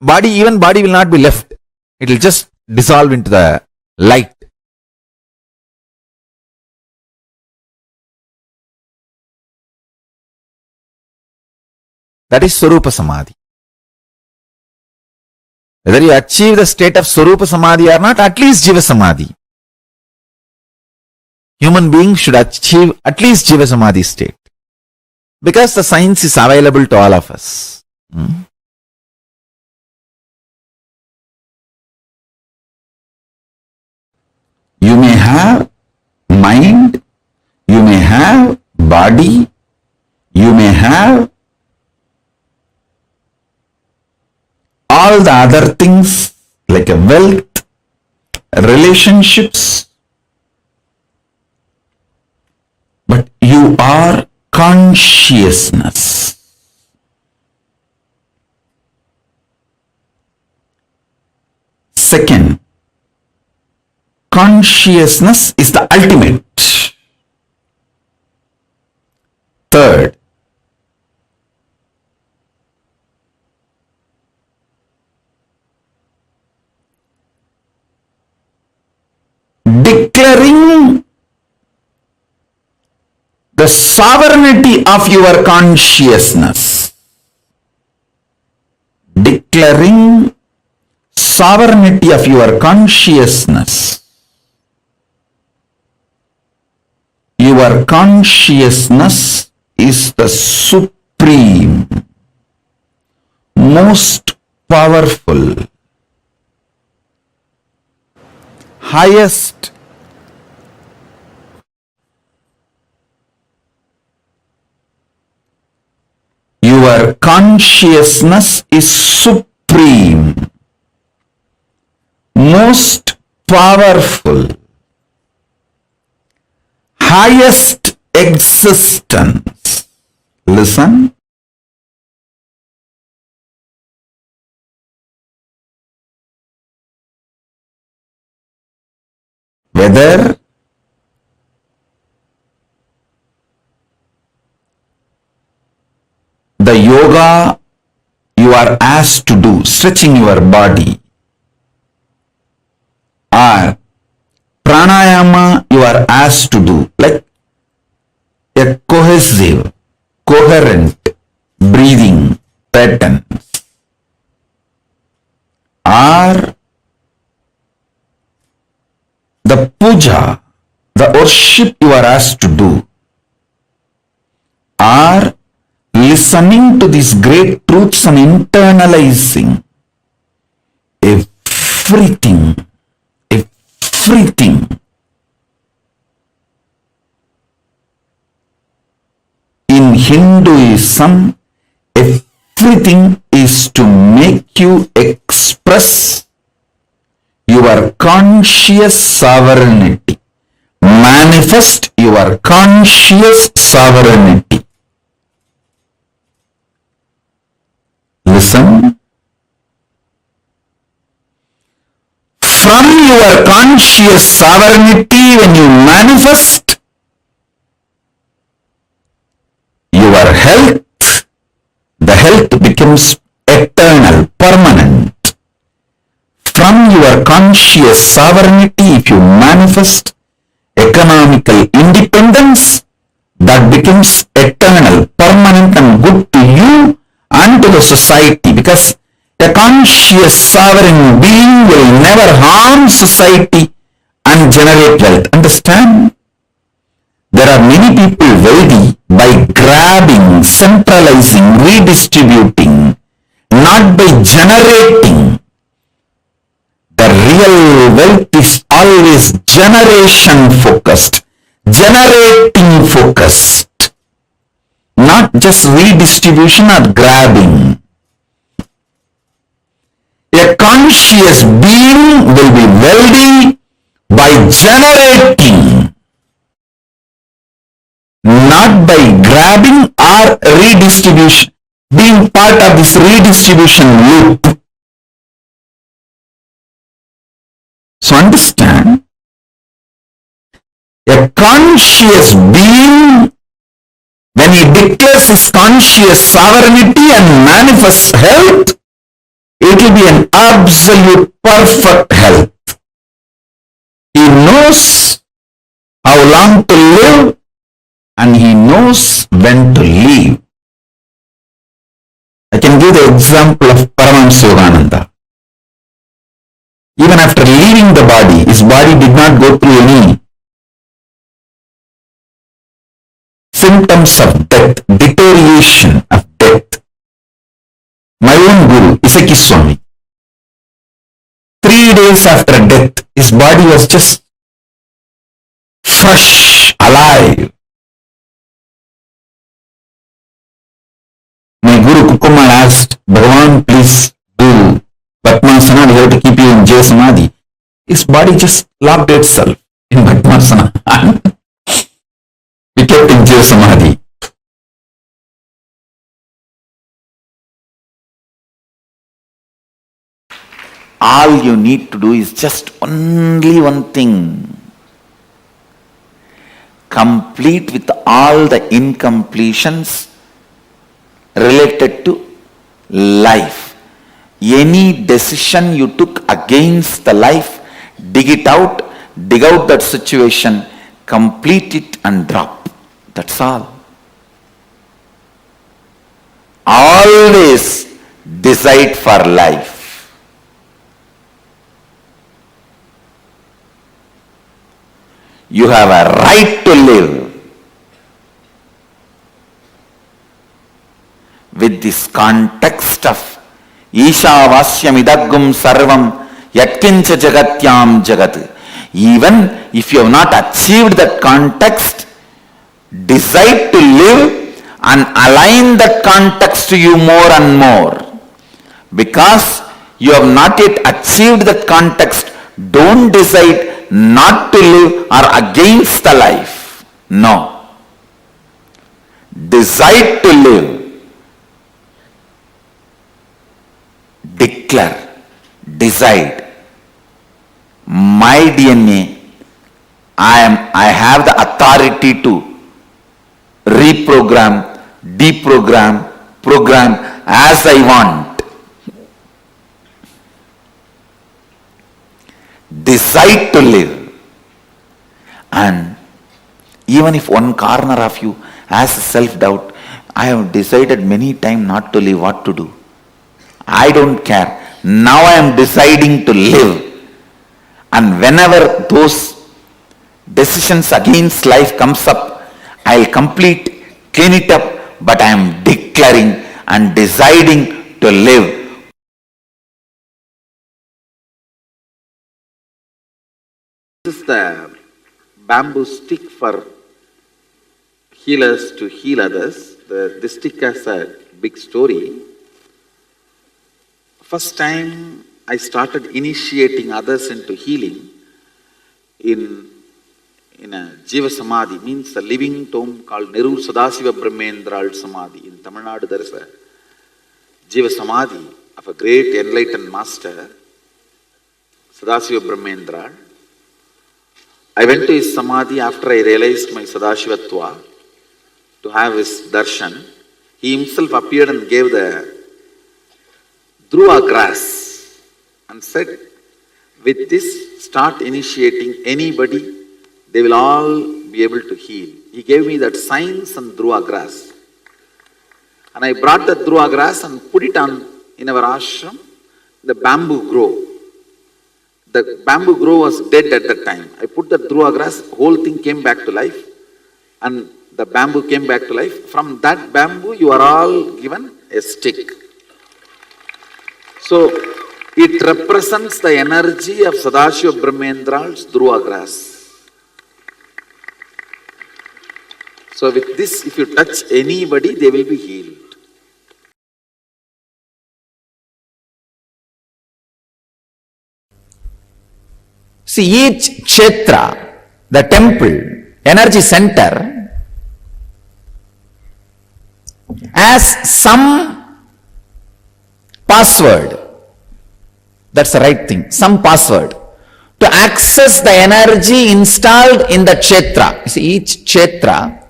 Body will not be left. It will just dissolve into the light. That is Swarupa Samadhi. Whether you achieve the state of Swarupa Samadhi or not, at least Jiva Samadhi. Human beings should achieve at least Jiva Samadhi state. Because the science is available to all of us. You may have mind, you may have body, you may have all the other things like a wealth, relationships, but you are consciousness. Second, consciousness is the ultimate. Third, declaring the sovereignty of your consciousness. Declaring sovereignty of your consciousness. Your consciousness is the supreme, most powerful, highest, your consciousness is supreme, most powerful, highest existence. Listen. Whether the yoga you are asked to do, stretching your body, or pranayama you are asked to do, like a cohesive, coherent breathing pattern, or the puja, the worship you are asked to do, or listening to these great truths and internalizing everything. In Hinduism, everything is to make you express your conscious sovereignty, manifest your conscious sovereignty. Listen. From your conscious sovereignty, when you manifest your health, the health becomes eternal, permanent. From your conscious sovereignty, if you manifest economical independence, that becomes eternal, permanent and good to you and to the society, because a conscious sovereign being will never harm society and generate wealth. Understand? There are many people wealthy by grabbing, centralizing, redistributing, not by generating. The real wealth is always generation focused, generating focused, not just redistribution or grabbing. A conscious being will be wealthy by generating, not by grabbing or redistribution, being part of this redistribution loop. So understand, a conscious being, when he declares his conscious sovereignty and manifests health, it will be an absolute perfect health. He knows how long to live and he knows when to leave. I can give the example of Paramashivoham. Even after leaving the body, his body did not go through any symptoms of death, deterioration of death. My own Guru, Isaki Swami, 3 days after death, his body was just fresh, alive. My Guru Kukumar asked, Bhagavan, please do Bhatmasana, we have to keep you in Jaya Samadhi. His body just locked itself in Bhatmasana and we kept in Jaya Samadhi. All you need to do is just only one thing. Complete with all the incompletions related to life. Any decision you took against the life, dig out that situation, complete it and drop. That's all. Always decide for life. You have a right to live. With this context of Ishavasyam idagum sarvam yatkincha jagatyam jagat. Even if you have not achieved that context, decide to live and align that context to you more and more. Because you have not yet achieved that context, don't decide not to live or against the life. No. Decide to live. Declare. Decide. My DNA, I have the authority to reprogram, deprogram, program as I want. decide to live. And even if one corner of you has self-doubt, I have decided many times not to live, what to do? I don't care. Now I am deciding to live. And whenever those decisions against life comes up, I'll clean it up, but I am declaring and deciding to live. This is the bamboo stick for healers to heal others. This stick has a big story. First time I started initiating others into healing in a Jiva Samadhi, means a living tomb called Neru Sadasiva Brahmendral Samadhi. In Tamil Nadu there is a Jiva Samadhi of a great enlightened master, Sadasiva Brahmendral. I went to his Samadhi after I realized my Sadashivatva to have his Darshan. He himself appeared and gave the Dhruva grass and said, with this start initiating anybody, they will all be able to heal. He gave me that science and Dhruva grass. And I brought the Dhruva grass and put it on in our ashram. The bamboo grew. The bamboo grove was dead at that time. I put the Dhruva grass, whole thing came back to life, and the bamboo came back to life. From that bamboo, you are all given a stick. So, it represents the energy of Sadashiva Brahmendral's Dhruva grass. So, with this, if you touch anybody, they will be healed. See, each kshetra, the temple, energy center, has some password. That's the right thing, some password to access the energy installed in the kshetra. You see, each kshetra,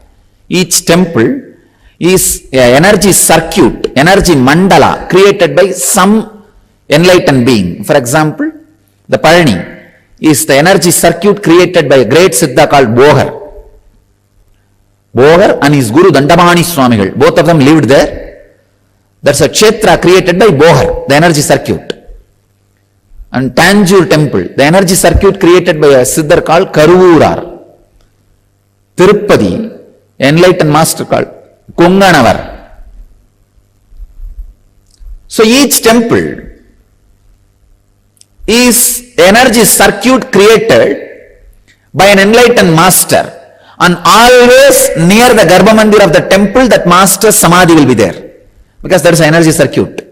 each temple is an energy circuit, energy mandala created by some enlightened being. For example, the Parani is the energy circuit created by a great Siddha called Bohar. Bohar and his Guru Dandamani Swamigal, both of them lived there. That's a kshetra created by Bohar, the energy circuit. And Tanjore temple, the energy circuit created by a Siddhar called Karuvurar. Tirupati, enlightened master called Konganavar. So each temple is energy circuit created by an enlightened master, and always near the Garbha Mandir of the temple that master's Samadhi will be there, because there is an energy circuit.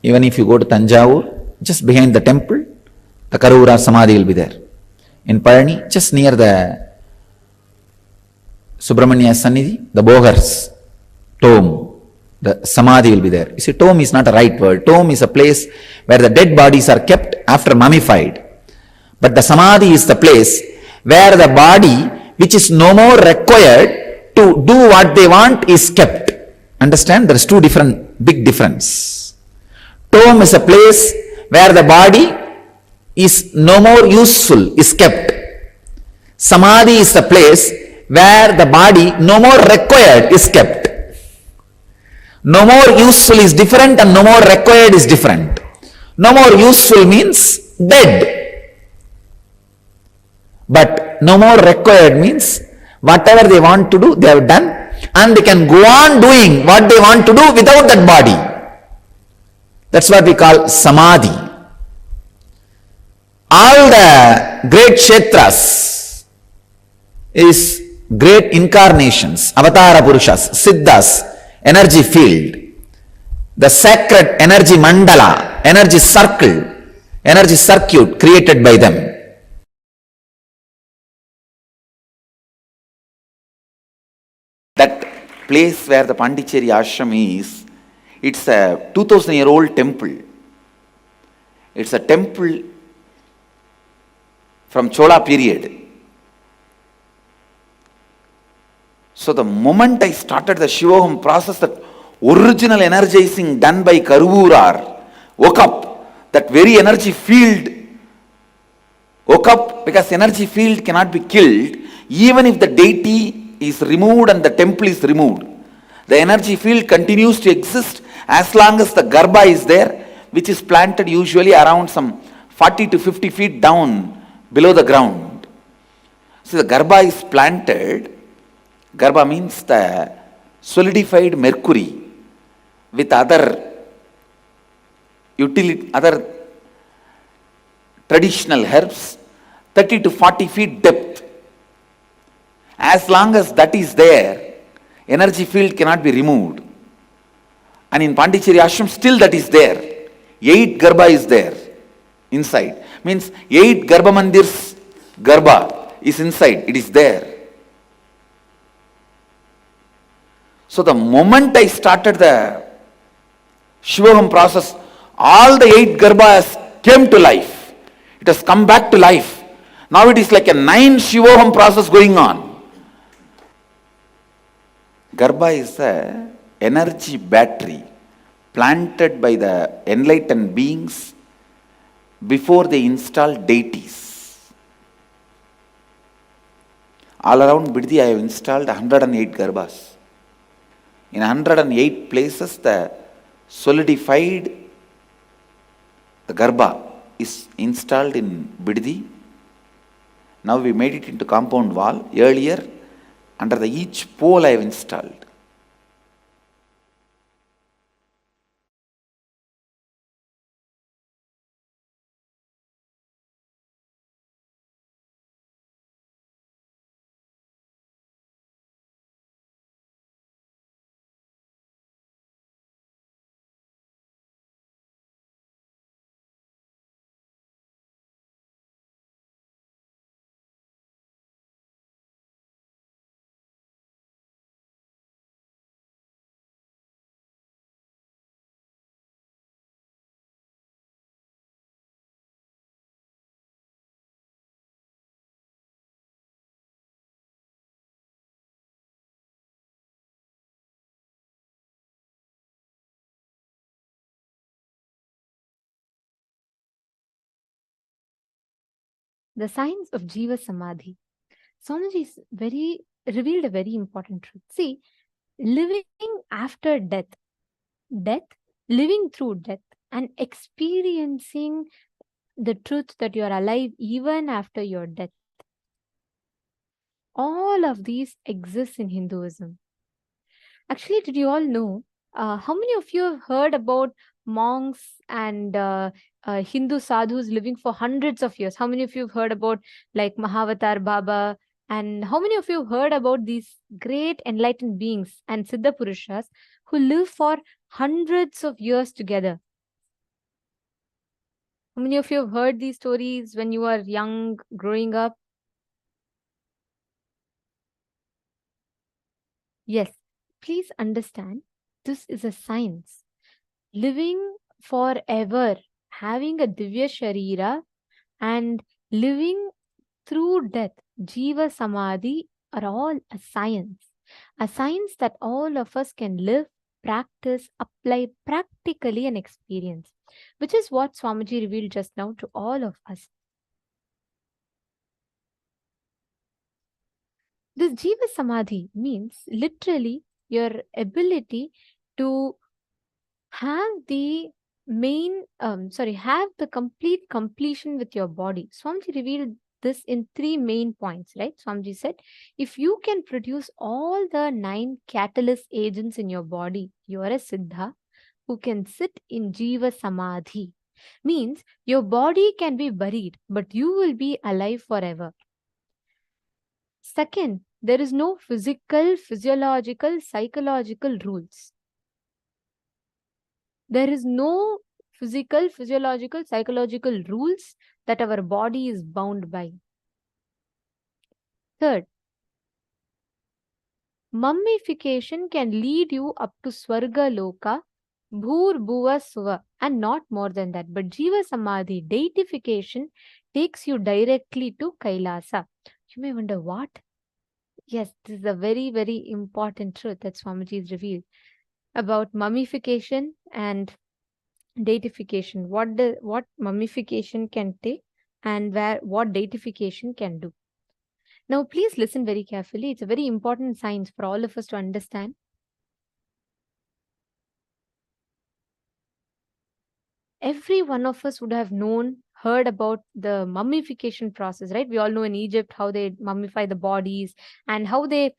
Even if you go to Tanjavur, just behind the temple, the Karuvura Samadhi will be there. In Parani, just near the Subramanya Sannidhi, the Bohar's tomb, the Samadhi will be there. You see, tomb is not a right word. Tomb is a place where the dead bodies are kept after mummified. But the Samadhi is the place where the body, which is no more required to do what they want, is kept. Understand? There is big difference. Tomb is a place where the body is no more useful, is kept. Samadhi is the place where the body no more required is kept. No more useful is different and no more required is different. No more useful means dead. But no more required means whatever they want to do, they have done, and they can go on doing what they want to do without that body. That's what we call Samadhi. All the great kshetras is great incarnations, Avatara Purushas, Siddhas, energy field, the sacred energy mandala, energy circle, energy circuit created by them. That place where the Pondicherry ashram is, it's a 2000-year-old temple. It's a temple from Chola period. So the moment I started the Shivoham process, that original energizing done by Karuvurar woke up. That very energy field Woke up because energy field cannot be killed even if the deity is removed and the temple is removed. The energy field continues to exist as long as the Garbha is there, which is planted usually around some 40 to 50 feet down below the ground. So the Garbha is planted. Garbha means the solidified mercury with other other traditional herbs, 30 to 40 feet depth. As long as that is there, energy field cannot be removed. And in Pondicherry Ashram, still that is there. 8 Garbha is there inside. Means 8 Garbha Mandirs Garbha is inside. It is there. So the moment I started the Shivoham process, all the 8 Garbhas came to life. It has come back to life. Now it is like a 9 Shivoham process going on. Garbha is a energy battery planted by the enlightened beings before they install deities. All around Biddi I have installed 108 Garbhas. In 108 places the solidified the Garbha is installed in Biddi. Now we made it into compound wall. Earlier, under each pole I have installed. The science of Jiva Samadhi. Swamiji is revealed a very important truth. See, living after death, living through death, and experiencing the truth that you are alive even after your death. All of these exist in Hinduism. Actually, did you all know how many of you have heard about monks and Hindu sadhus living for hundreds of years? How many of you have heard about like Mahavatar Baba? And how many of you have heard about these great enlightened beings and Siddha Purushas who live for hundreds of years together? How many of you have heard these stories when you were young, growing up? Yes, please understand, this is a science. Living forever, having a Divya Sharira and living through death, Jiva Samadhi, are all a science that all of us can live, practice, apply practically and experience, which is what Swamiji revealed just now to all of us. This Jiva Samadhi means literally your ability to have the have the complete completion with your body. Swamiji revealed this in 3 main points, right? Swamiji said, if you can produce all the 9 catalyst agents in your body, you are a Siddha who can sit in Jiva Samadhi. Means your body can be buried, but you will be alive forever. Second, there is no physical, physiological, psychological rules. There is no physical, physiological, psychological rules that our body is bound by. Third, mummification can lead you up to Swarga Loka, Bhur Bhuva Suva, and not more than that. But Jiva Samadhi, deification, takes you directly to Kailasa. You may wonder, what? Yes, this is a very, very important truth that Swamiji has revealed about mummification and deification. What mummification can take? and what deification can do. Now, please listen very carefully. It's a very important science for all of us to understand. Every one of us would have heard about the mummification process, right? We all know in Egypt how they mummify the bodies and how they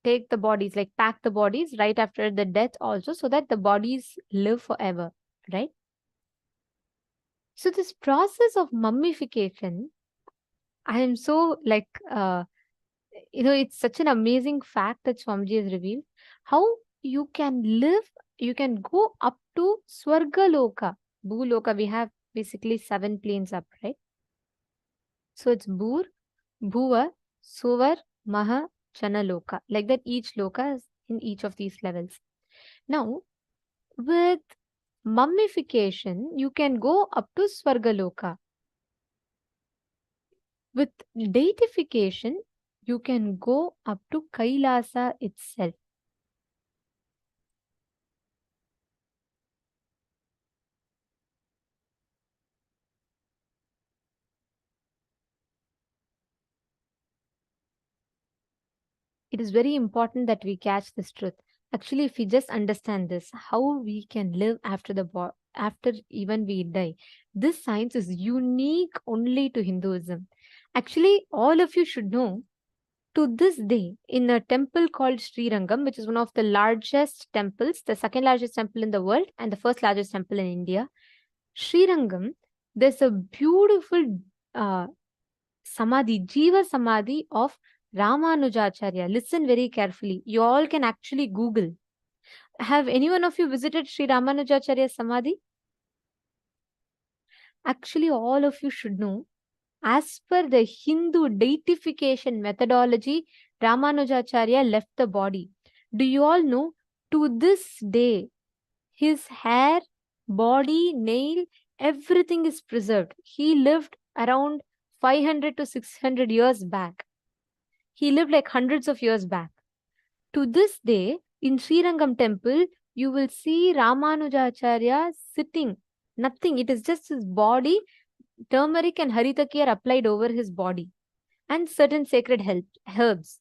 take the bodies, like pack the bodies right after the death also, so that the bodies live forever, right? So this process of mummification, I am so like, it's such an amazing fact that Swamiji has revealed. How you can live, you can go up to Swargaloka. Bhuloka, we have basically 7 planes up, right? So it's Bhur, Bhuva, Suvar, Maha, Chana Loka. Like that, each loka is in each of these levels. Now, with mummification, you can go up to Swargaloka. With deification, you can go up to Kailasa itself. It is very important that we catch this truth. Actually, if we just understand this, how we can live after after even we die, this science is unique only to Hinduism. Actually, all of you should know, to this day, in a temple called Srirangam, which is one of the largest temples, the second largest temple in the world and the first largest temple in India, Srirangam, there's a beautiful samadhi, Jiva Samadhi of Ramanujacharya. Listen very carefully. You all can actually Google. Have any one of you visited Sri Ramanujacharya's Samadhi? Actually, all of you should know, as per the Hindu deification methodology, Ramanujacharya left the body. Do you all know, to this day, his hair, body, nail, everything is preserved. He lived around 500 to 600 years back. He lived like hundreds of years back. To this day, in Srirangam temple, you will see Ramanujacharya sitting. Nothing. It is just his body. Turmeric and haritaki are applied over his body. And certain sacred herbs.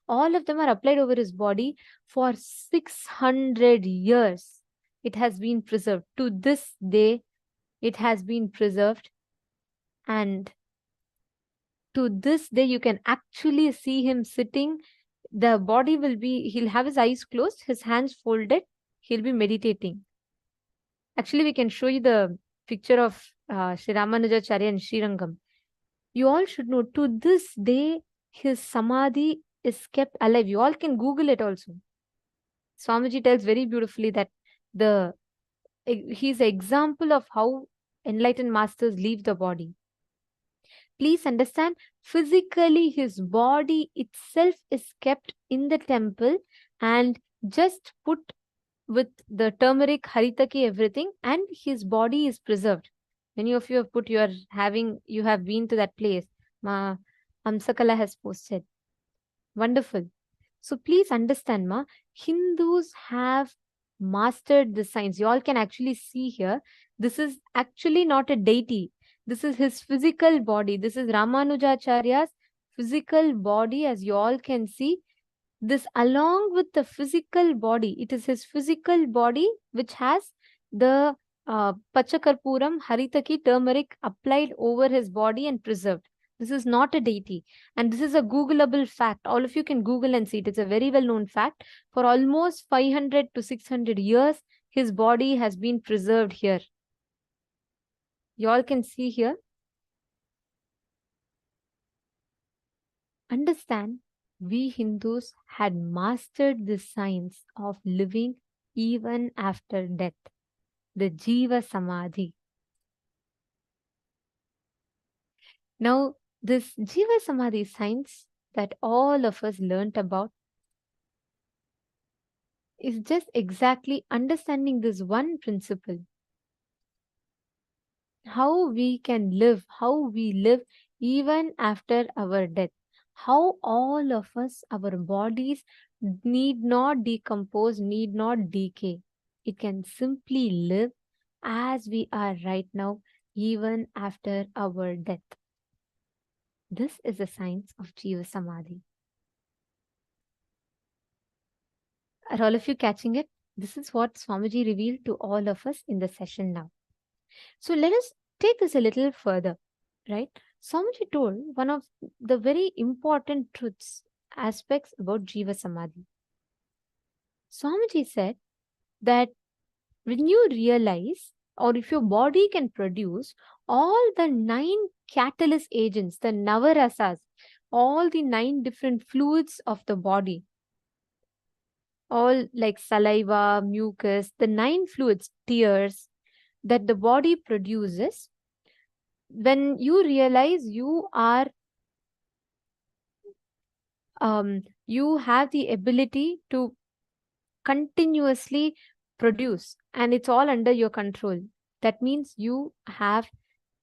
All of them are applied over his body for 600 years. It has been preserved. To this day, it has been preserved. And to this day, you can actually see him sitting. The body will be, he'll have his eyes closed, his hands folded, he'll be meditating. Actually, we can show you the picture of Sri Ramanujacharya and Srirangam. You all should know, to this day, his samadhi is kept alive. You all can Google it also. Swamiji tells very beautifully that he's an example of how enlightened masters leave the body. Please understand, physically his body itself is kept in the temple and just put with the turmeric, haritaki, everything, and his body is preserved. Many of you have been to that place. Amsakala has posted. Wonderful. So please understand, Hindus have mastered the science. You all can actually see here. This is actually not a deity. This is his physical body. This is Ramanujacharya's physical body, as you all can see. This, along with the physical body, it is his physical body which has the Pachakarpuram, Haritaki, turmeric applied over his body and preserved. This is not a deity. And this is a Googleable fact. All of you can Google and see it. It's a very well-known fact. For almost 500 to 600 years, his body has been preserved here. You all can see here. Understand, we Hindus had mastered the science of living even after death, the Jiva Samadhi. Now, this Jiva Samadhi science that all of us learnt about is just exactly understanding this one principle. How we can live, how we live even after our death. How all of us, our bodies need not decompose, need not decay. It can simply live as we are right now, even after our death. This is the science of Jiva Samadhi. Are all of you catching it? This is what Swamiji revealed to all of us in the session now. So let us take this a little further, right? Swamiji told one of the very important truths, aspects about Jiva Samadhi. Swamiji said that when you realize, or if your body can produce all the 9 catalyst agents, the navarasas, all the 9 different fluids of the body, all like saliva, mucus, the 9 fluids, tears that the body produces, when you realize you are you have the ability to continuously produce, and it's all under your control, that means you have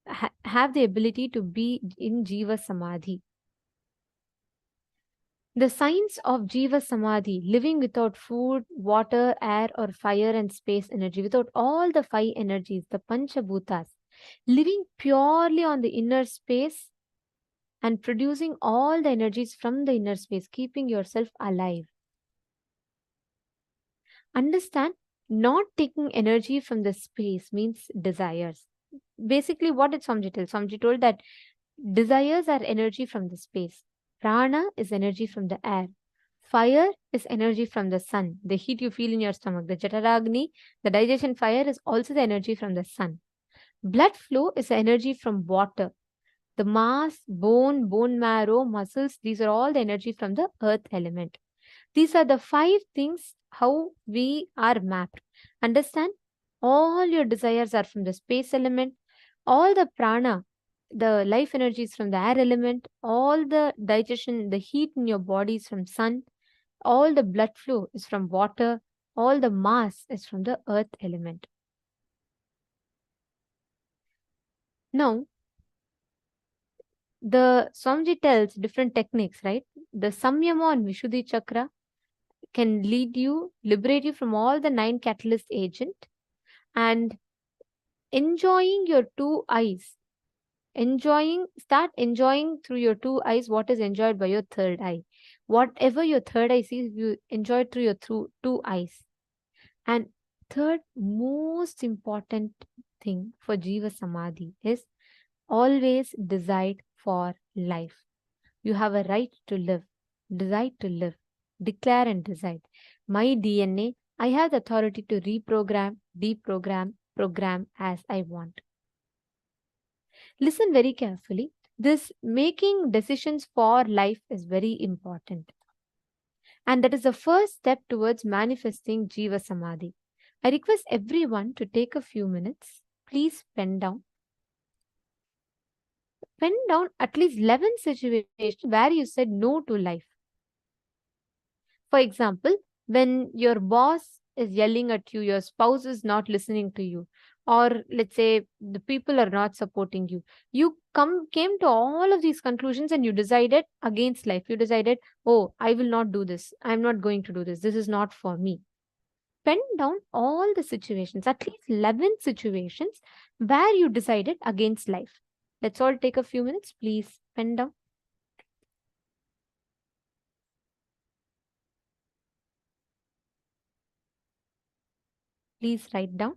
the ability to be in Jiva Samadhi. The science of Jiva Samadhi, living without food, water, air, or fire and space energy, without all the 5 energies, the Panchabhutas, living purely on the inner space and producing all the energies from the inner space, keeping yourself alive. Understand, not taking energy from the space means desires. Basically, what did Swamiji tell? Swamiji told that desires are energy from the space. Prana is energy from the air. Fire is energy from the sun, the heat you feel in your stomach. The Jataragni, the digestion fire, is also the energy from the sun. Blood flow is energy from water. The mass, bone marrow, muscles, these are all the energy from the earth element. These are the 5 things how we are mapped. Understand? All your desires are from the space element. All the prana, the life energy is from the air element. All the digestion, the heat in your body is from sun. All the blood flow is from water. All the mass is from the earth element. Now, the Swamiji tells different techniques, right? The Samyama on Vishuddhi Chakra can liberate you from all the 9 catalyst agent, and enjoying your 2 eyes. Start enjoying through your 2 eyes what is enjoyed by your 3rd eye. Whatever your 3rd eye sees, you enjoy through your 2 eyes. And third most important thing for Jiva Samadhi is always decide for life. You have a right to live. Decide to live. Declare and decide. My DNA, I have the authority to reprogram, deprogram, program as I want. Listen very carefully. This making decisions for life is very important. And that is the first step towards manifesting Jiva Samadhi. I request everyone to take a few minutes. Please pen down. Pen down at least 11 situations where you said no to life. For example, when your boss is yelling at you, your spouse is not listening to you, or let's say the people are not supporting you. You came to all of these conclusions and you decided against life. You decided, oh, I will not do this. I'm not going to do this. This is not for me. Pen down all the situations, at least 11 situations where you decided against life. Let's all take a few minutes. Please pen down. Please write down.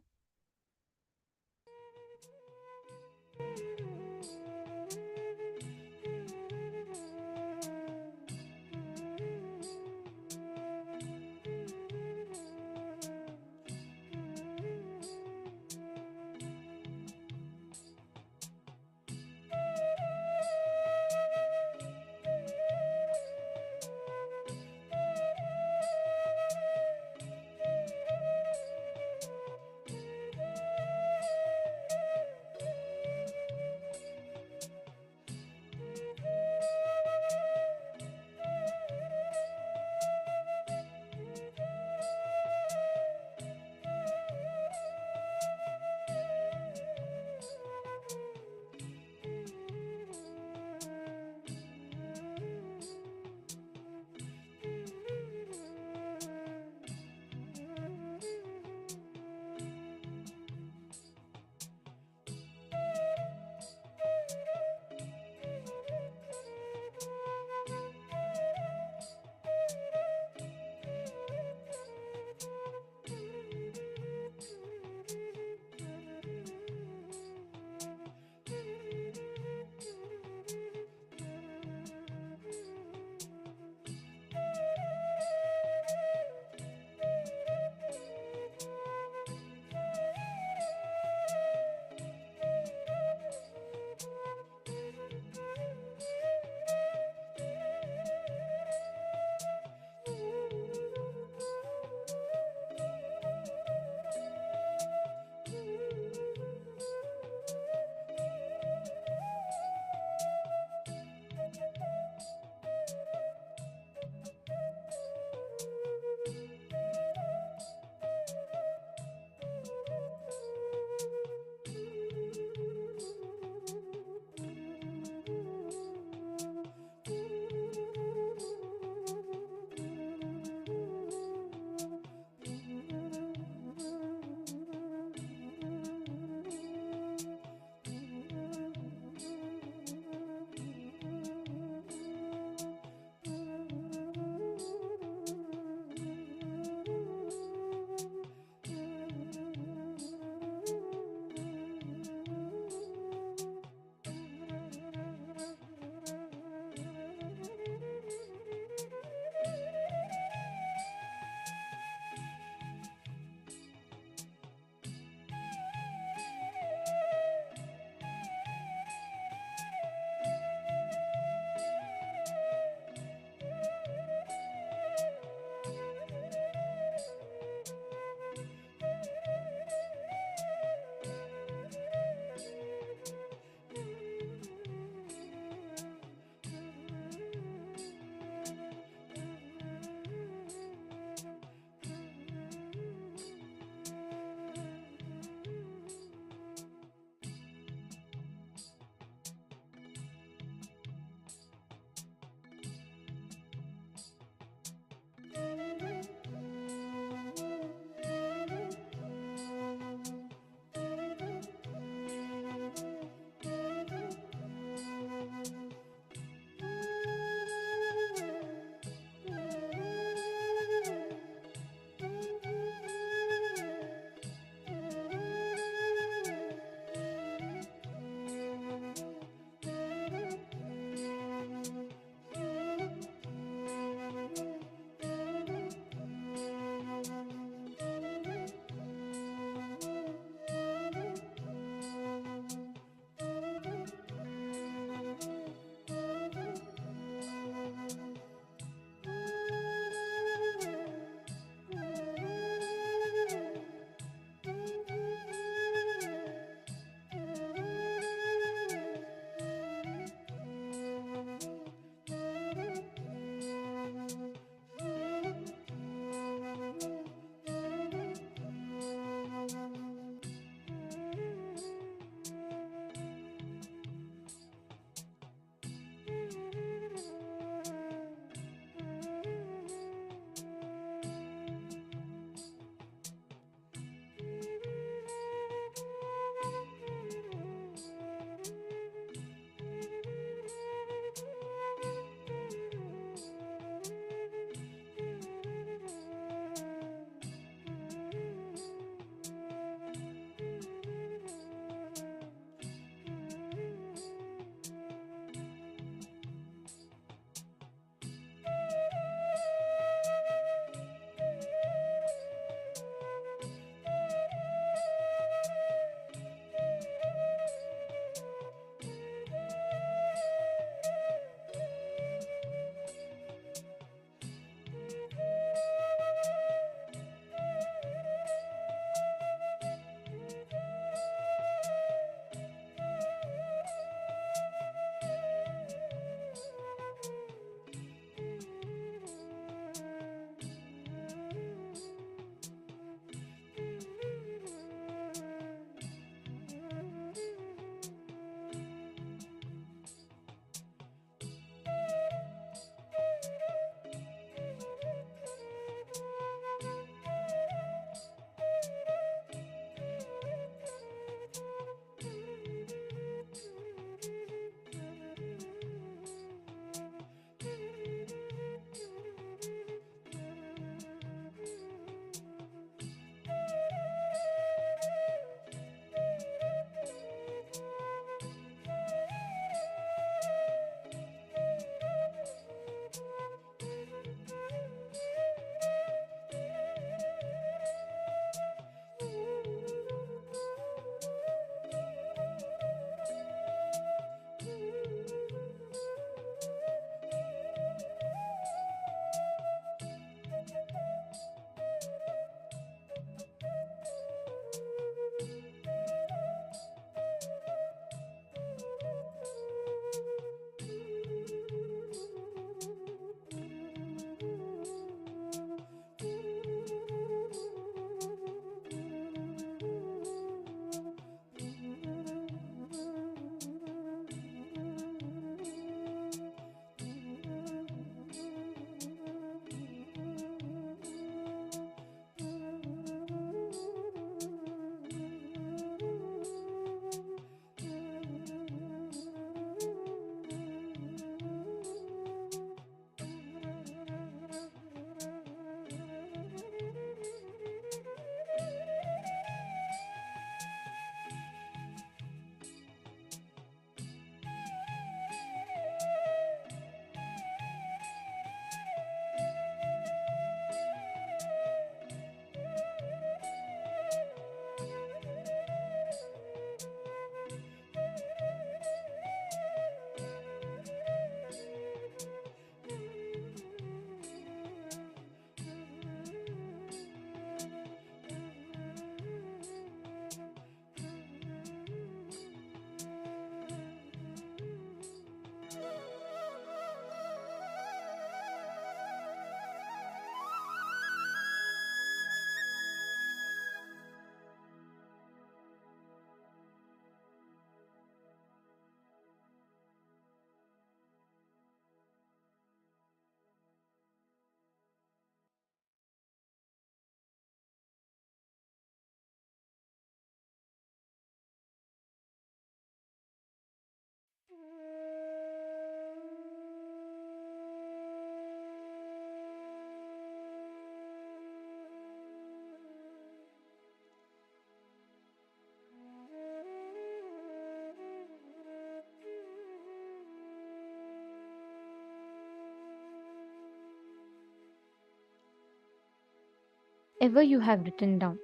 Ever you have written down.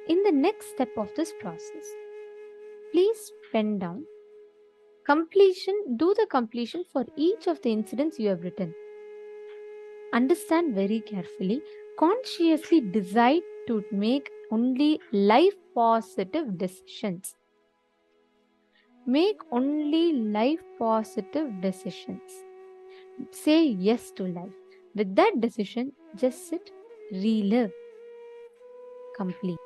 In the next step of this process, please pen down do the completion for each of the incidents you have written. Understand very carefully, consciously decide to make only life positive decisions. Make only life positive decisions. Say yes to life. With that decision, just sit, relive, complete.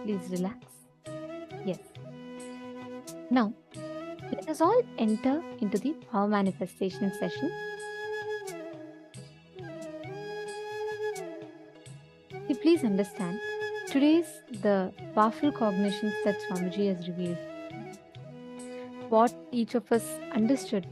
Please relax. Yes. Now, let us all enter into the power manifestation session. Please understand, today's the powerful cognitions that Swamiji has revealed. What each of us understood.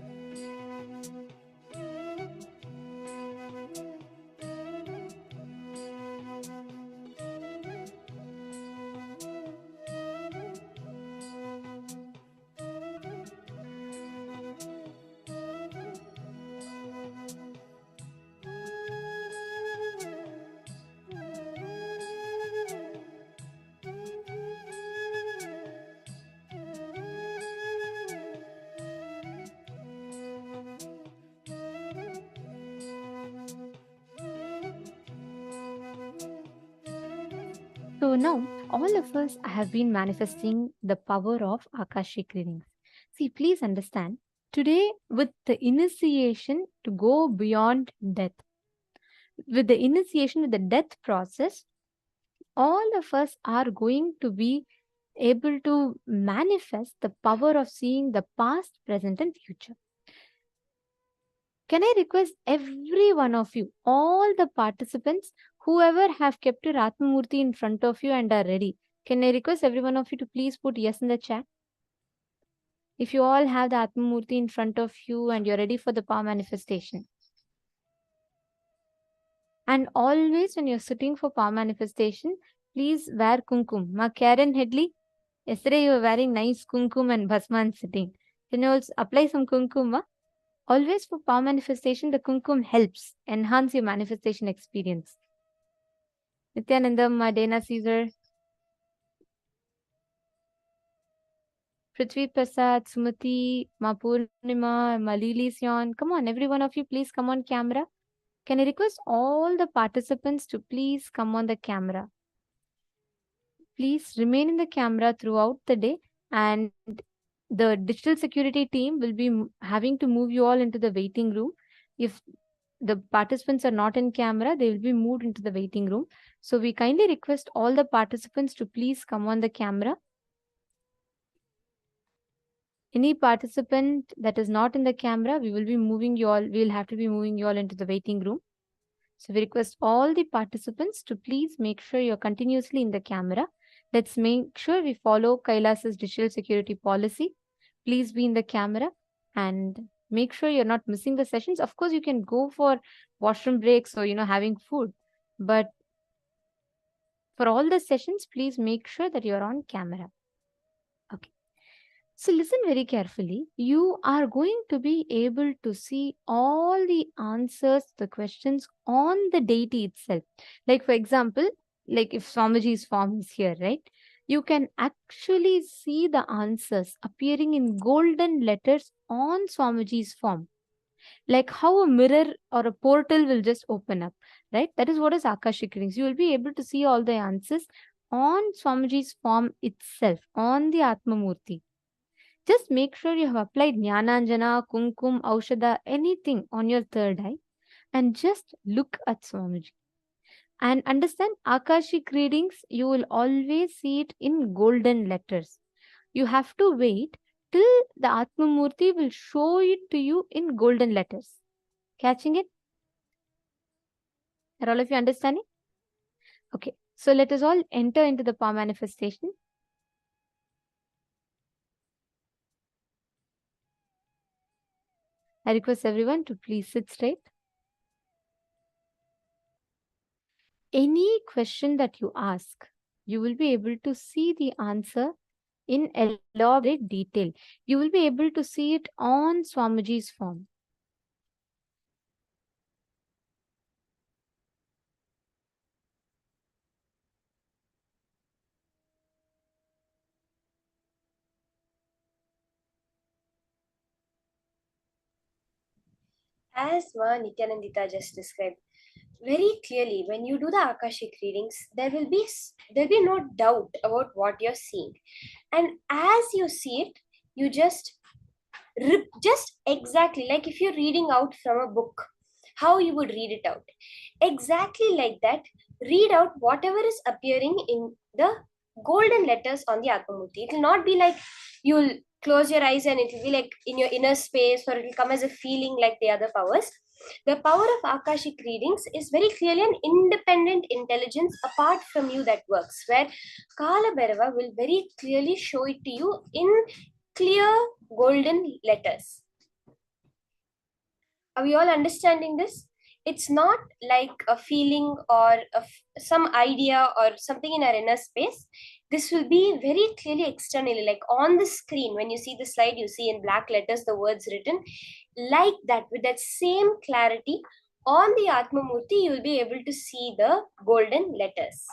So now, all of us have been manifesting the power of Akashic readings. See, please understand, today with the initiation to go beyond death, with the initiation with the death process, all of us are going to be able to manifest the power of seeing the past, present, and future. Can I request every one of you, all the participants, whoever have kept your Atmamurti in front of you and are ready, can I request every one of you to please put yes in the chat? If you all have the Atmamurti in front of you and you're ready for the power manifestation. And always when you're sitting for power manifestation, please wear kumkum. Ma Karen Headley, yesterday you were wearing nice kumkum and bhasman sitting. Can you also apply some kumkum? Ma? Always for power manifestation, the kumkum helps enhance your manifestation experience. Nithyanandam, Dana Caesar, Prithvi Prasad, Sumati, Purnima, Malili Sion. Come on, every one of you, please come on camera. Can I request all the participants to please come on the camera? Please remain in the camera throughout the day, and the digital security team will be having to move you all into the waiting room. If the participants are not in camera, they will be moved into the waiting room. So we kindly request all the participants to please come on the camera. Any participant that is not in the camera, we will be moving you all, we will have to be moving you all into the waiting room. So we request all the participants to please make sure you're continuously in the camera. Let's make sure we follow Kailasa's digital security policy. Please be in the camera and make sure you're not missing the sessions. Of course, you can go for washroom breaks or, having food. But for all the sessions, please make sure that you're on camera. Okay. So listen very carefully. You are going to be able to see all the answers to the questions on the deity itself. Like, for example, like if Swamiji's form is here, right? You can actually see the answers appearing in golden letters on Swamiji's form. Like how a mirror or a portal will just open up, right? That is what is Akashic readings. You will be able to see all the answers on Swamiji's form itself, on the Atmamurti. Just make sure you have applied Jnananjana, Kumkum, Aushada, anything on your third eye, and just look at Swamiji. And understand, Akashic readings, you will always see it in golden letters. You have to wait till the Atmamurti will show it to you in golden letters. Catching it? Are all of you understanding? Okay, so let us all enter into the power manifestation. I request everyone to please sit straight. Any question that you ask, you will be able to see the answer in elaborate detail. You will be able to see it on Swamiji's form. As Ma Nityanandita just described, very clearly, when you do the Akashic readings, there will be no doubt about what you're seeing. And as you see it, you just exactly like if you're reading out from a book, how you would read it out. Exactly like that, read out whatever is appearing in the golden letters on the Atmamurti. It will not be like you'll close your eyes and it will be like in your inner space, or it will come as a feeling like the other powers. The power of Akashic readings is very clearly an independent intelligence apart from you that works, where Kala Bhairava will very clearly show it to you in clear golden letters. Are we all understanding this? It's not like a feeling or some idea or something in our inner space. This will be very clearly externally, like on the screen. When you see the slide, you see in black letters the words written like that, with that same clarity. On the Atmamurti, you will be able to see the golden letters.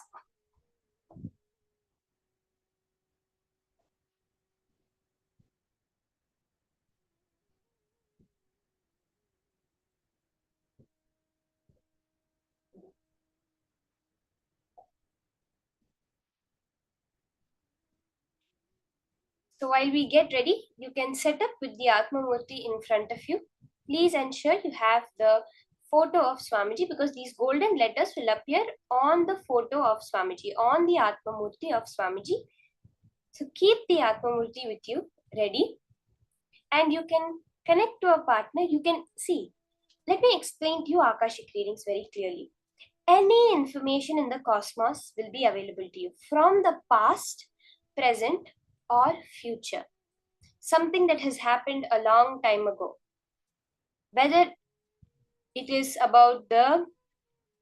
So while we get ready, you can set up with the Atmamurti in front of you. Please ensure you have the photo of Swamiji, because these golden letters will appear on the photo of Swamiji, on the Atmamurti of Swamiji. So keep the Atmamurti with you ready, and you can connect to a partner. You can see. Let me explain to you Akashic readings very clearly. Any information in the cosmos will be available to you from the past, present, or future. Something that has happened a long time ago. Whether it is about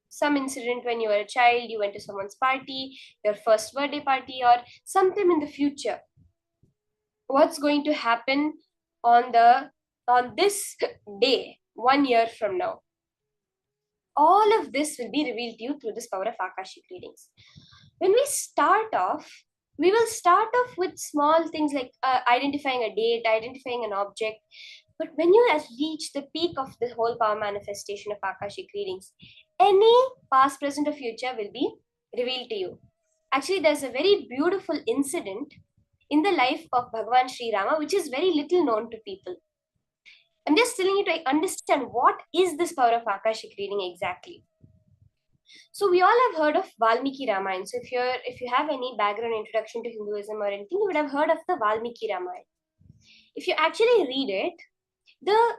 some incident when you were a child, you went to someone's party, your first birthday party, or sometime in the future. What's going to happen on this day, 1 year from now? All of this will be revealed to you through this power of Akashic readings. When we start off, we will start off with small things like identifying a date, identifying an object. But when you reach the peak of the whole power manifestation of Akashic readings, any past, present, or future will be revealed to you. Actually, there's a very beautiful incident in the life of Bhagavan Sri Rama, which is very little known to people. I'm just telling you to understand what is this power of Akashic reading exactly. So we all have heard of Valmiki Ramayana. So if you have any background introduction to Hinduism or anything, you would have heard of the Valmiki Ramayana. If you actually read it, the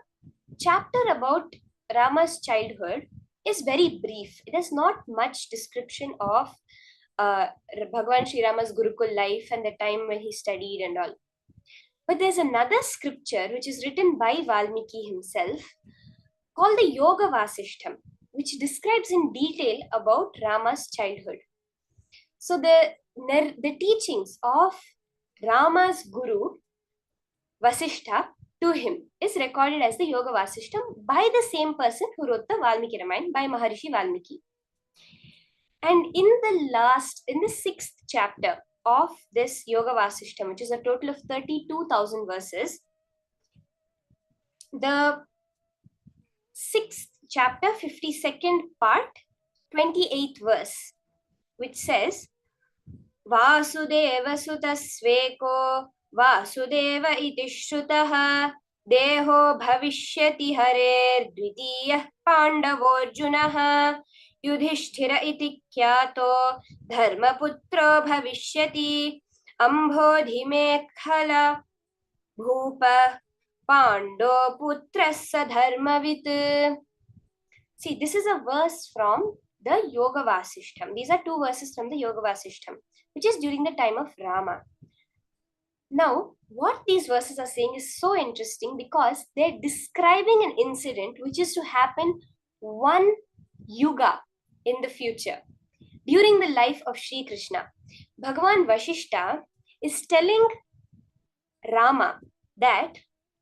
chapter about Rama's childhood is very brief. It has not much description of Bhagavan Sri Rama's Gurukul life and the time when he studied and all. But there's another scripture which is written by Valmiki himself called the Yoga Vasishtham, which describes in detail about Rama's childhood. So the teachings of Rama's guru, Vasishtha, to him is recorded as the Yoga Vasishtham by the same person who wrote the Valmiki Ramayana, by Maharishi Valmiki. And in the 6th chapter of this Yoga Vasishtham, which is a total of 32,000 verses, the 6th chapter, 52nd part, 28th verse, which says, Vasudeva sutasveko Vasudeva iti shrutah deho bhavishyati harer dvitiyah pandavorjunah yudhishthira iti kyato dharmaputro bhavishyati ambodhimekhala bhupa pando putrassa dharmavit. See, this is a verse from the Yoga Vasishtham. These are 2 verses from the Yoga Vasishtham, which is during the time of Rama. Now, what these verses are saying is so interesting because they're describing an incident which is to happen 1 yuga in the future, during the life of Sri Krishna. Bhagavan Vasishta is telling Rama that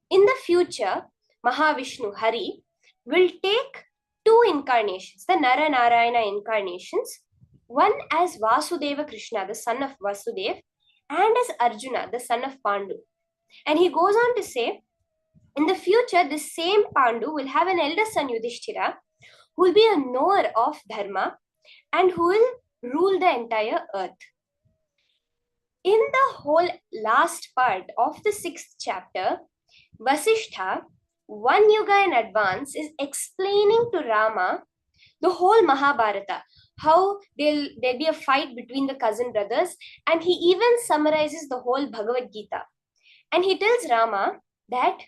in the future, Mahavishnu, Hari, will take 2 incarnations, the Nara Narayana incarnations, one as Vasudeva Krishna, the son of Vasudeva, and as Arjuna, the son of Pandu. And he goes on to say, in the future, this same Pandu will have an elder son, Yudhishthira, who will be a knower of Dharma and who will rule the entire earth. In the whole last part of the 6th chapter, Vasishtha, 1 yuga in advance, is explaining to Rama the whole Mahabharata. how there'll be a fight between the cousin brothers, and he even summarizes the whole Bhagavad Gita. And he tells Rama that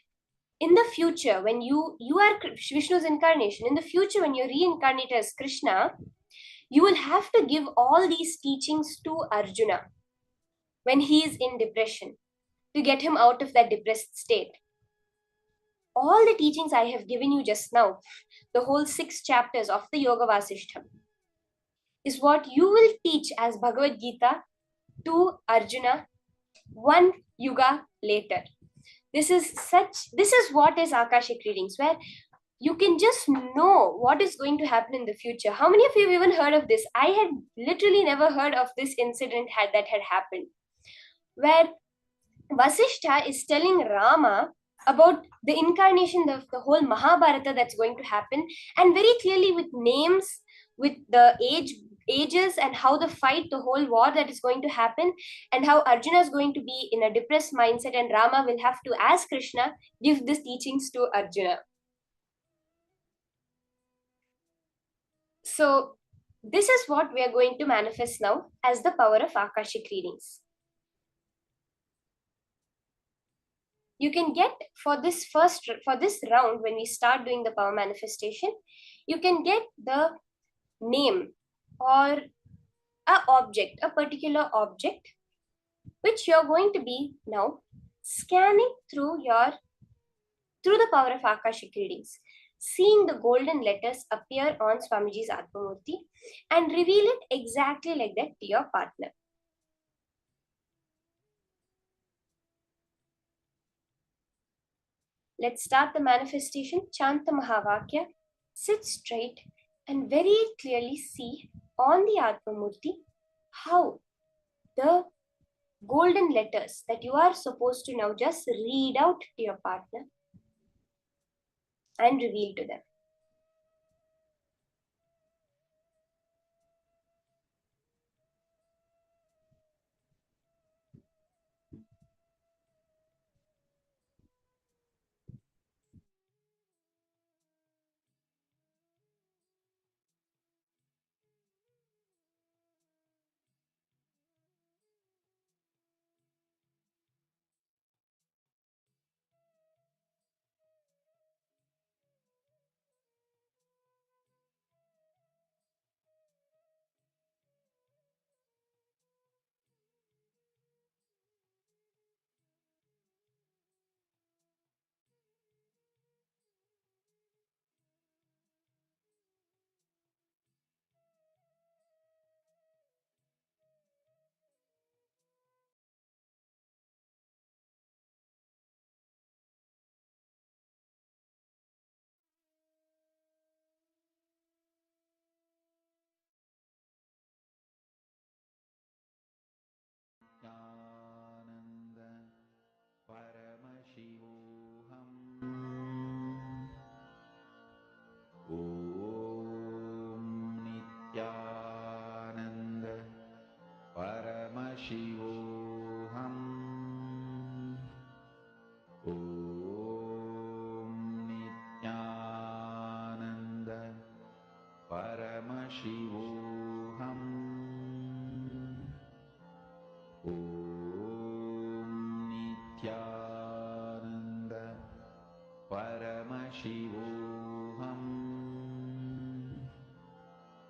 in the future, when you are Vishnu's incarnation, in the future when you reincarnate as Krishna, you will have to give all these teachings to Arjuna when he is in depression, to get him out of that depressed state. All the teachings I have given you just now, the whole 6 chapters of the Yoga Vasishtham, is what you will teach as Bhagavad Gita to Arjuna one yuga later. This is what is Akashic readings, where you can just know what is going to happen in the future. How many of you have even heard of this? I had literally never heard of this incident that had happened, where Vasishtha is telling Rama about the incarnation of the whole Mahabharata that's going to happen, and very clearly with names, with the ages, and how the fight, the whole war that is going to happen, and how Arjuna is going to be in a depressed mindset, and Rama will have to, as Krishna, give these teachings to Arjuna. So this is what we are going to manifest now as the power of Akashic readings. You can get for this round, when we start doing the power manifestation, you can get the name or a particular object, which you're going to be now scanning through the power of Akashic readings, seeing the golden letters appear on Swamiji's Atmamurti and reveal it exactly like that to your partner. Let's start the manifestation. Chant the Mahavakya, sit straight, and very clearly see on the Atmamurti how the golden letters that you are supposed to now just read out to your partner and reveal to them. Nithyananda Paramashivoham. Om Nithyananda Paramashivoham. Om Nithyananda Paramashivoham. Om Nithyananda Paramashivoham.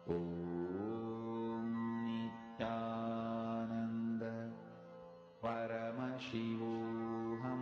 Om Nithyananda Paramashivoham.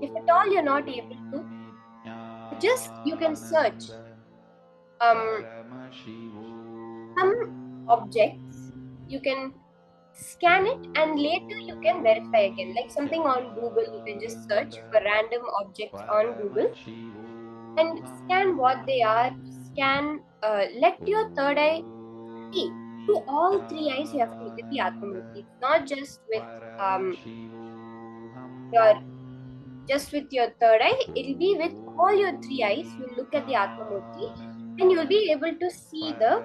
if at all you're not able to, just you can search some objects, you can scan it, and later you can verify again. Like something on Google, you can just search for random objects on Google and scan what they are. Let your third eye see. Through all three eyes, you have to look at the Atmamurti. It's not your your third eye. It'll be with all your three eyes. You'll look at the Atmamurti, and you'll be able to see the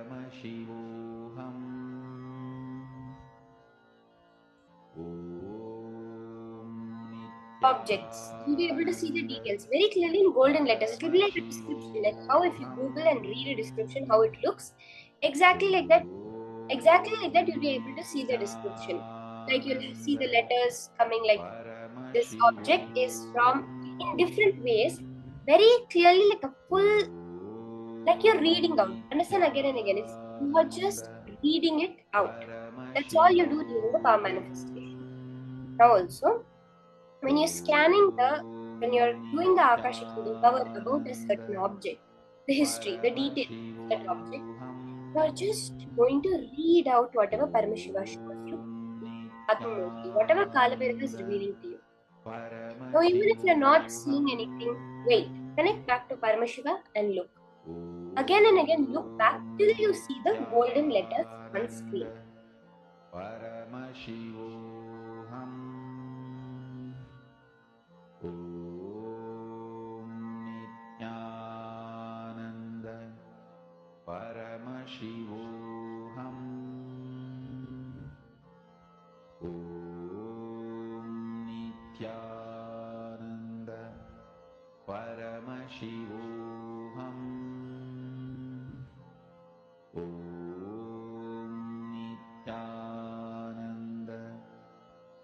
objects. You'll be able to see the details very clearly in golden letters. It will be like a description, like how if you Google and read a description, how it looks. Exactly like that. Exactly like that, you'll be able to see the description. Like you'll see the letters coming like this object is from in different ways, very clearly, like a full, like you're reading out. Understand again and again. You are just reading it out. That's all you do during the power manifestation. Now also, when you're when you're doing the Akashic reading cover about a certain object, the history, the details of that object, you're just going to read out whatever Paramashiva shows you, Atmamurti, whatever Kalabhairava is revealing to you. Now, even if you're not seeing anything, wait, connect back to Paramashiva and look. Again and again, look back till you see the golden letters on screen. Paramashivoham. Nithyananda Paramashivoham. Nithyananda Paramashivoham. Nithyananda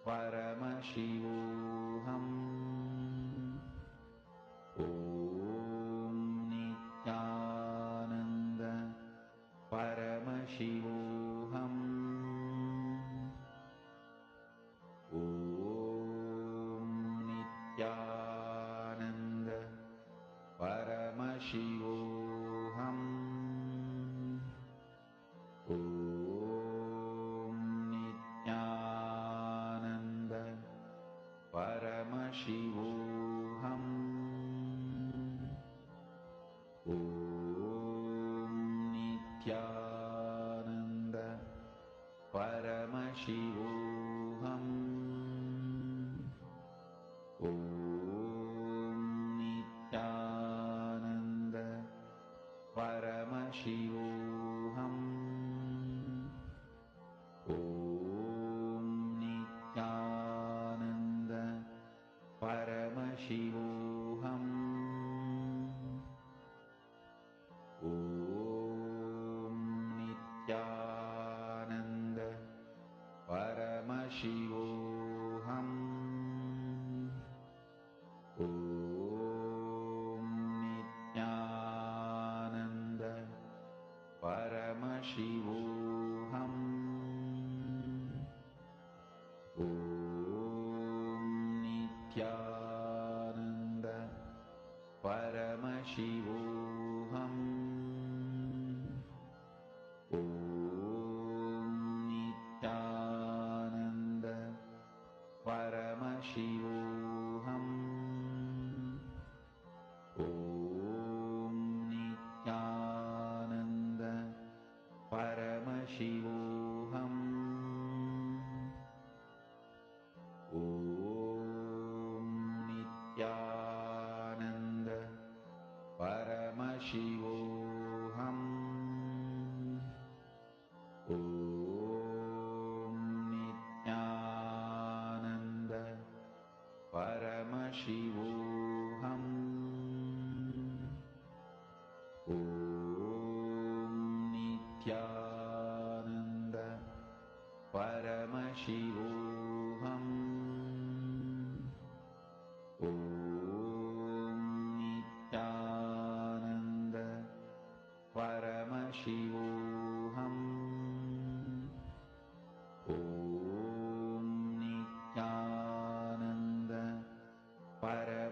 Paramashivoham. Nithyananda Paramashivoham. Nithyananda Paramashivoham. Nithyananda Paramashivoham. Nithyananda Paramashivoham. Nithyananda Paramashivoham. Nithyananda Paramashivoham. Nithyananda Paramashivoham. Nithyananda Paramashivoham. Nithyananda Paramashivoham. Nithyananda Paramashivoham. Nithyananda Paramashivoham. Nithyananda Paramashivoham. Nithyananda Paramashivoham. Nithyananda Paramashivoham. Nithyananda Paramashivoham.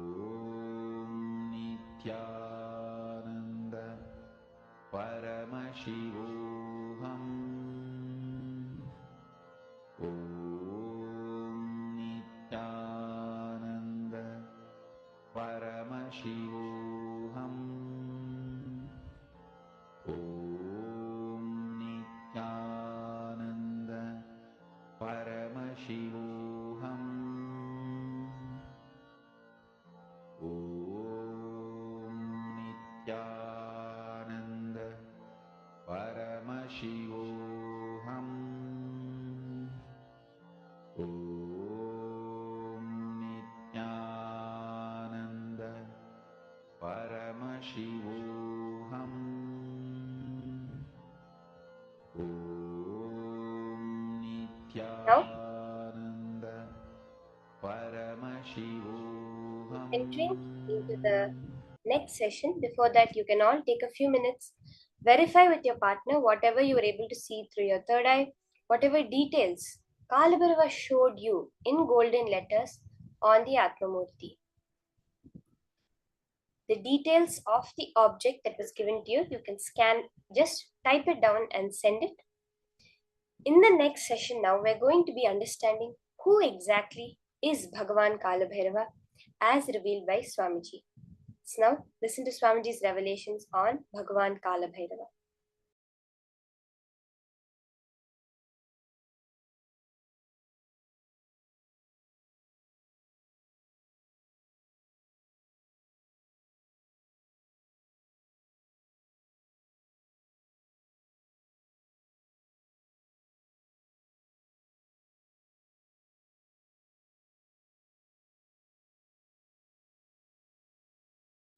Om Nithyananda Paramashivoham. Om Nithyananda Paramashivoham. Om Nithyananda Paramashivoham. Om Nithyananda Paramashivoham. Om Nithyananda Paramashivoham. Entering into the next session, before that, you can all take a few minutes, verify with your partner whatever you were able to see through your third eye, whatever details Kalabhairava showed you in golden letters on the Atmamurti. The details of the object that was given to you, you can scan, just type it down and send it. In the next session now, we're going to be understanding who exactly is Bhagavan Kalabhairava as revealed by Swamiji. So now, listen to Swamiji's revelations on Bhagavan Kalabhairava.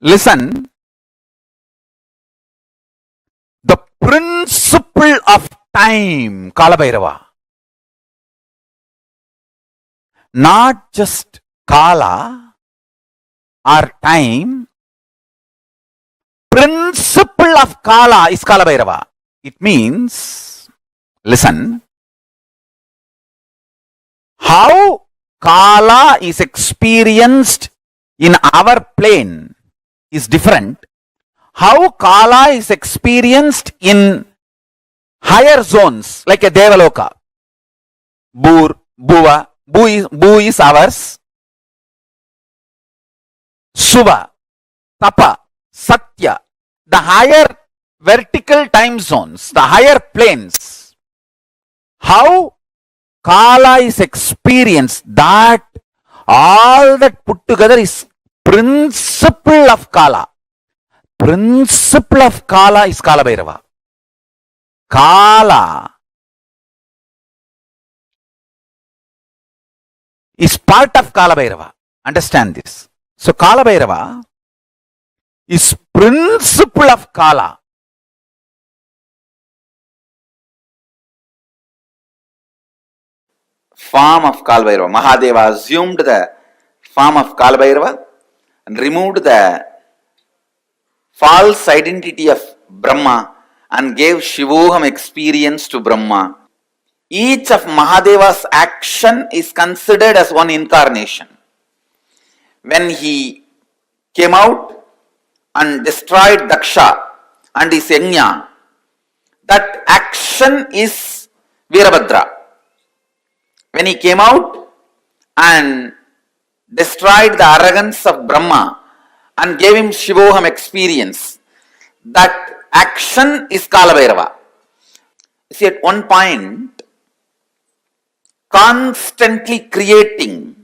Listen, the principle of time, Kalabhairava, not just Kala or time, principle of Kala is Kalabhairava. It means, listen, how Kala is experienced in our plane is different. How Kala is experienced in higher zones like a Devaloka, Bur, Bhuva, Bu is ours, Suva, Tapa, Satya, the higher vertical time zones, the higher planes. How Kala is experienced, that all that put together is principle of Kala. Principle of Kala is Kalabhairava. Kala is part of Kalabhairava. Understand this. So Kalabhairava is principle of Kala. Form of Kalabhairava. Mahadeva assumed the form of Kalabhairava and removed the false identity of Brahma and gave Shivoham experience to Brahma. Each of Mahadeva's action is considered as one incarnation. When he came out and destroyed Daksha and his Yajna, that action is Virabhadra. When he came out and destroyed the arrogance of Brahma and gave him Shivoham experience, that action is Kalabhairava. See, at one point, constantly creating,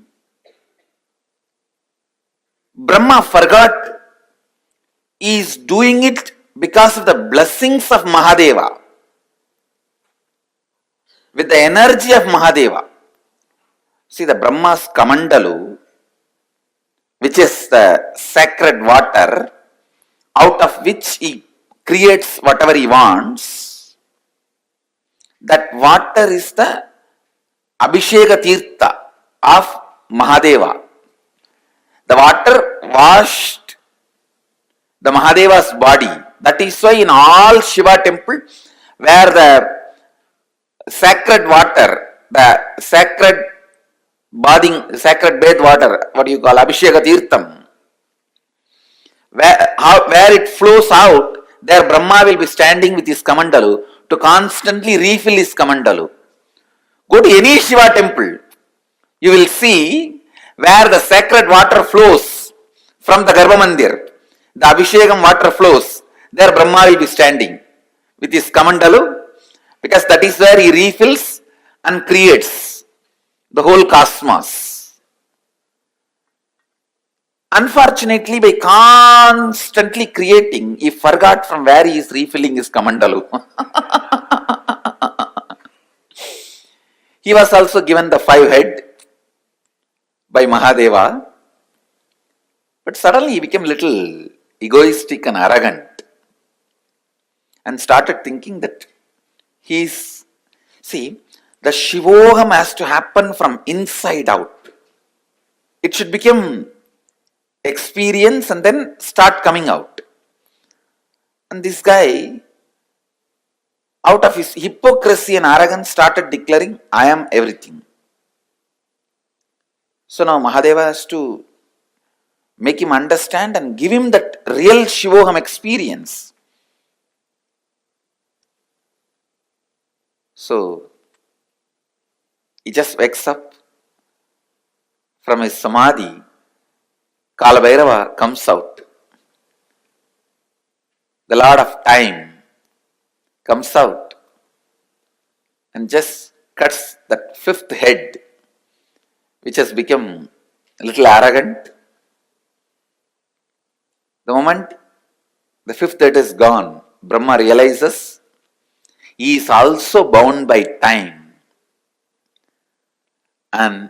Brahma forgot he is doing it because of the blessings of Mahadeva, with the energy of Mahadeva. See, the Brahma's Kamandalu, which is the sacred water, out of which he creates whatever he wants, that water is the Abhisheka Tirtha of Mahadeva. The water washed the Mahadeva's body. That is why in all Shiva temple, where the sacred water, the sacred bathing, sacred bath water, what Abhisheka Tirtham, where it flows out, there Brahma will be standing with his kamandalu to constantly refill his kamandalu. Go to any Shiva temple, you will see where the sacred water flows from the Garbha Mandir, the Abhishekam water flows, there Brahma will be standing with his kamandalu, because that is where he refills and creates the whole cosmos. Unfortunately, by constantly creating, he forgot from where he is refilling his kamandalu. He was also given the 5 head by Mahadeva, but suddenly he became little egoistic and arrogant and started thinking that the Shivoham has to happen from inside out. It should become experience and then start coming out. And this guy, out of his hypocrisy and arrogance, started declaring, I am everything. So now Mahadeva has to make him understand and give him that real Shivoham experience. So he just wakes up from his samadhi. Kalabhairava comes out. The Lord of Time comes out and just cuts that 5th head, which has become a little arrogant. The moment the 5th head is gone, Brahma realizes he is also bound by time. And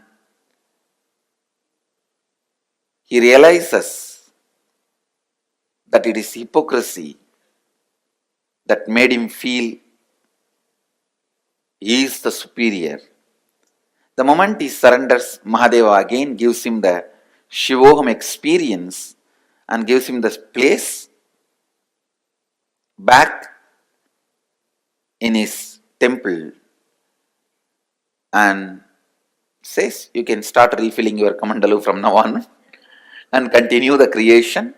he realizes that it is hypocrisy that made him feel he is the superior. The moment he surrenders, Mahadeva again gives him the Shivoham experience and gives him the place back in his temple and says, you can start refilling your kamandalu from now on and continue the creation.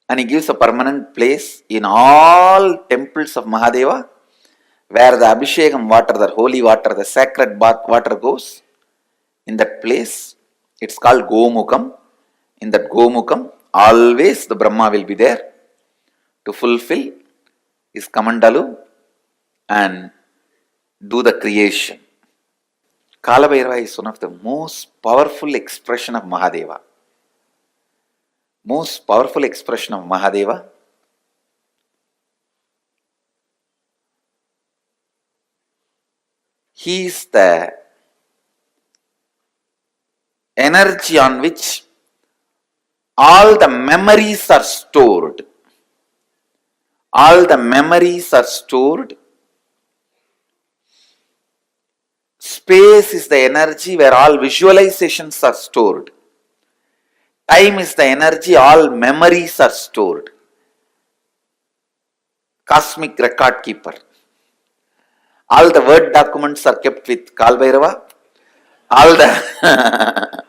And he gives a permanent place in all temples of Mahadeva, where the Abhishekam water, the holy water, the sacred bath water goes. In that place, it's called Gomukam. In that Gomukam, always the Brahma will be there to fulfill his kamandalu and do the creation. Kalabhairava is one of the most powerful expression of Mahadeva. Most powerful expression of Mahadeva. He is the energy on which all the memories are stored. All the memories are stored. Space is the energy where all visualizations are stored. Time is the energy, all memories are stored. Cosmic record keeper. All the word documents are kept with Kalbhairava. All the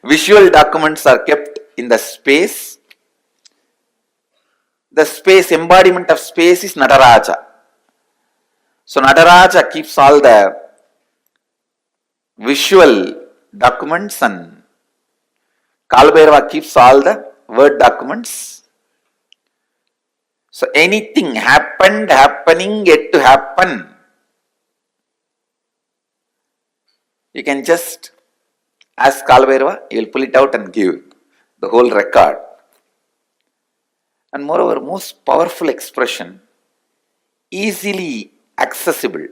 visual documents are kept in the space. The space, embodiment of space is Nataraja. So Nataraja keeps all the visual documents and Kalbhairava keeps all the word documents. So anything happened, happening, yet to happen, you can just ask Kalbhairava, he will pull it out and give the whole record. And moreover, most powerful expression, easily accessible.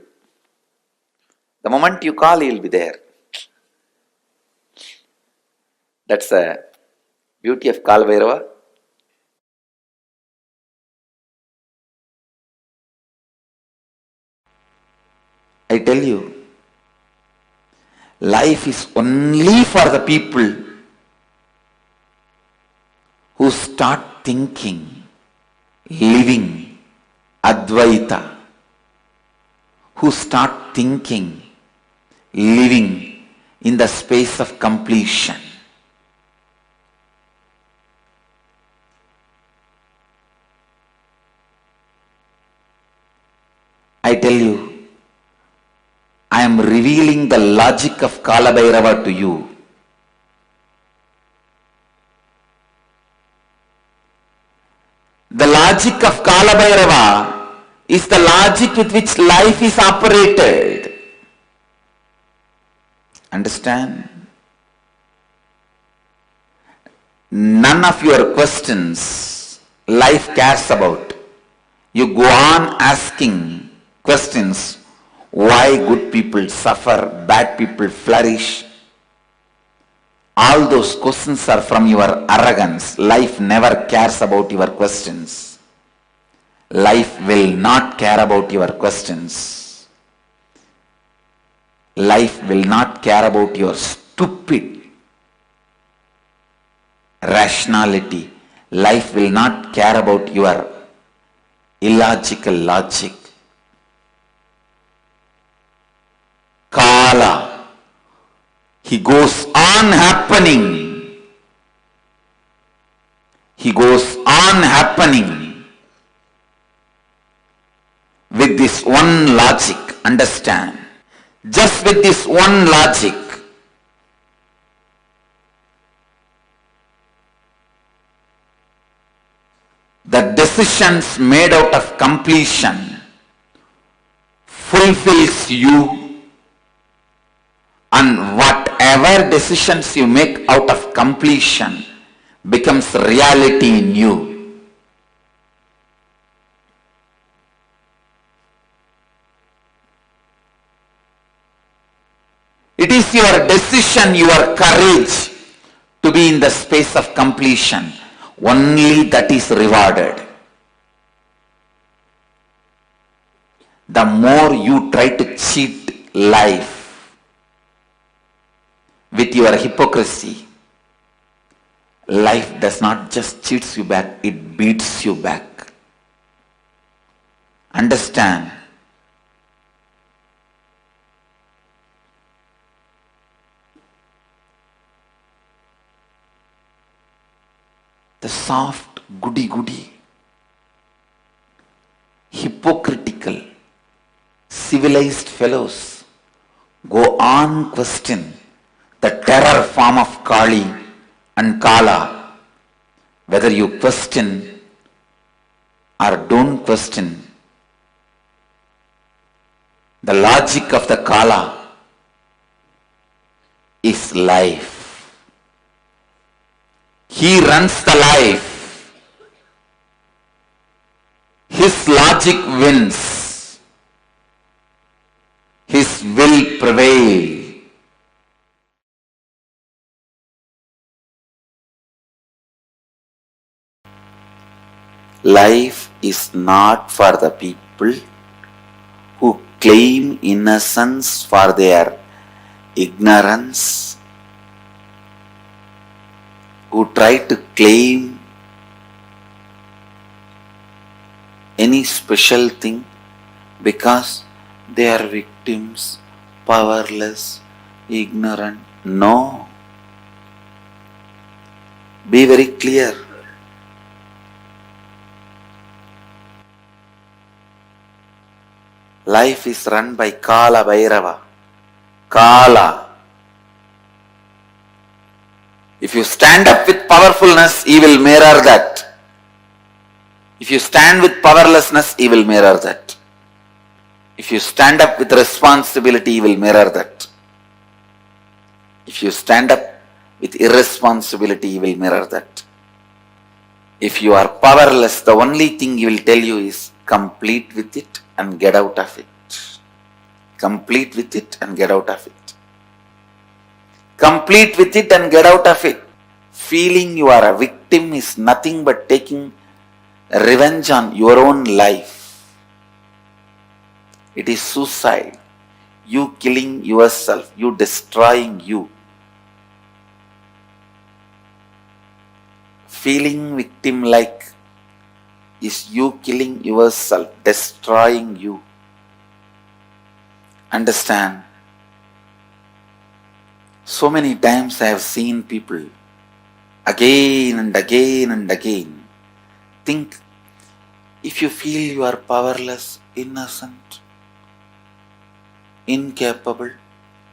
The moment you call, he will be there. That's the beauty of Kalbhairava. I tell you, life is only for the people who start thinking, living Advaita, who start thinking, living in the space of completion. tell you, I am revealing the logic of Kalabhairava to you. The logic of Kalabhairava is the logic with which life is operated. Understand? None of your questions life cares about. You go on asking questions. Why good people suffer, bad people flourish? All those questions are from your arrogance. Life never cares about your questions. Life will not care about your questions. Life will not care about your stupid rationality. Life will not care about your illogical logic. Kala, he goes on happening. He goes on happening with this one logic. Understand? Just with this one logic. The decisions made out of completion fulfills you, and whatever decisions you make out of completion becomes reality in you. It is your decision, your courage to be in the space of completion. Only that is rewarded. The more you try to cheat life with your hypocrisy, life does not just cheats you back, it beats you back. Understand? The soft, goody-goody, hypocritical, civilized fellows go on question the terror form of Kali and Kala. Whether you question or don't question, the logic of the Kala is life. He runs the life. His logic wins. His will prevail. Life is not for the people who claim innocence for their ignorance, who try to claim any special thing because they are victims, powerless, ignorant. No. Be very clear. Life is run by Kala Bhairava. Kala. If you stand up with powerfulness, he will mirror that. If you stand with powerlessness, he will mirror that. If you stand up with responsibility, he will mirror that. If you stand up with irresponsibility, he will mirror that. If you are powerless, the only thing he will tell you is complete with it and get out of it. Complete with it and get out of it. Complete with it and get out of it. Feeling you are a victim is nothing but taking revenge on your own life. It is suicide. You killing yourself, you destroying you. Feeling victim like is you killing yourself, destroying you. Understand? So many times I have seen people again and again and again think, if you feel you are powerless, innocent, incapable,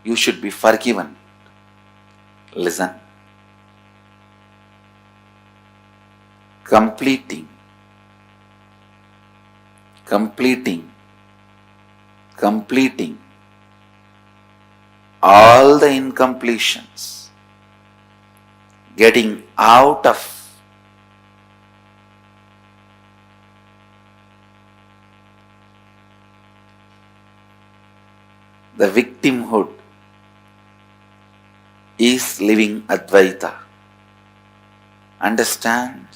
you should be forgiven. Listen. Completing all the incompletions, getting out of the victimhood is living Advaita. Understand?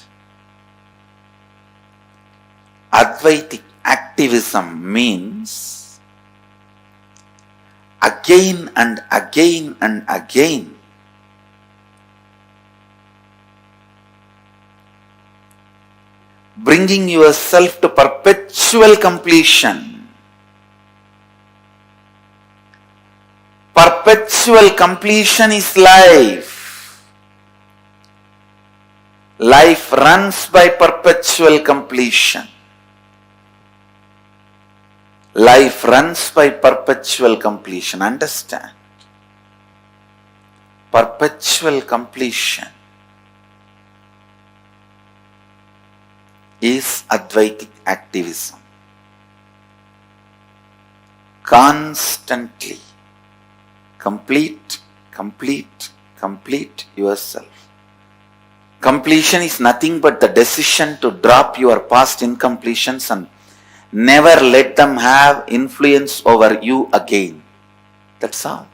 Advaitic activism means again and again and again bringing yourself to perpetual completion. Perpetual completion is life. Life runs by perpetual completion. Life runs by perpetual completion. Understand? Perpetual completion is Advaitic activism. Constantly complete yourself. Completion is nothing but the decision to drop your past incompletions and never let them have influence over you again. That's all.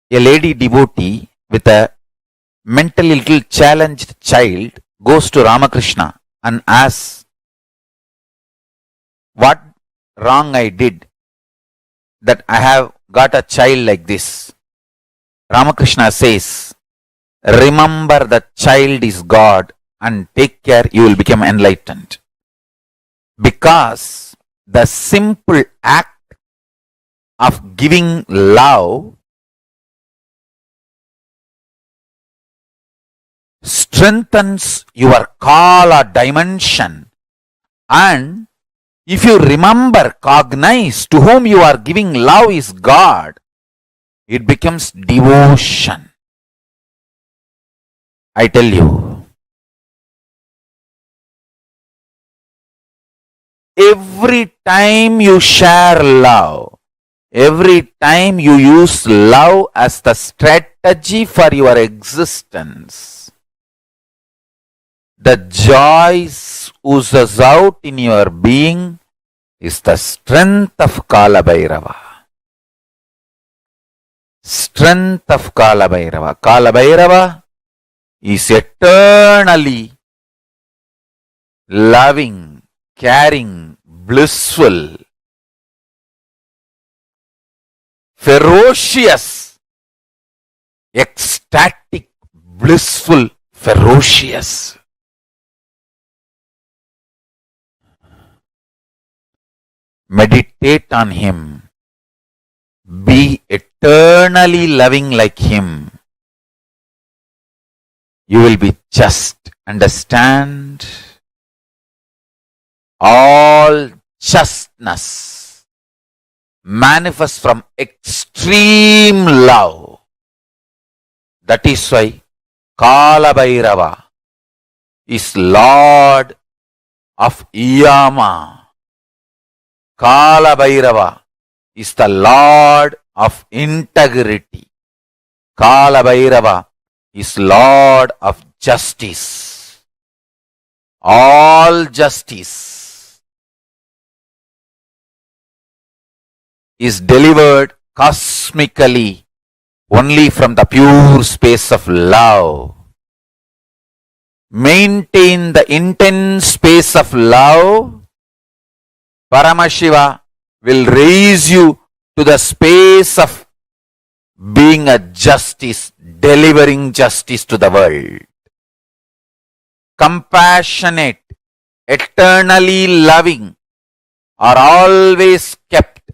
A lady devotee with a mentally little challenged child goes to Ramakrishna and asks, what wrong I did that I have got a child like this? Ramakrishna says, remember that child is God and take care, you will become enlightened. Because the simple act of giving love strengthens your kala dimension, and if you remember, cognize to whom you are giving love is God, it becomes devotion. I tell you, every time you share love, every time you use love as the strategy for your existence, the joy oozes out in your being is the strength of Kala Bhairava. Strength of Kala Bhairava. Kala Bhairava is eternally loving, caring, blissful, ferocious, ecstatic, blissful, ferocious. Meditate on him. Be eternally loving like him. You will be just. Understand? All justness manifests from extreme love. That is why Kala Bhairava is Lord of Yama. Kala Bhairava is the Lord of integrity. Kala Bhairava is Lord of justice. All justice is delivered cosmically only from the pure space of love. Maintain the intense space of love. Paramashiva will raise you to the space of being a justice, delivering justice to the world. Compassionate, eternally loving are always kept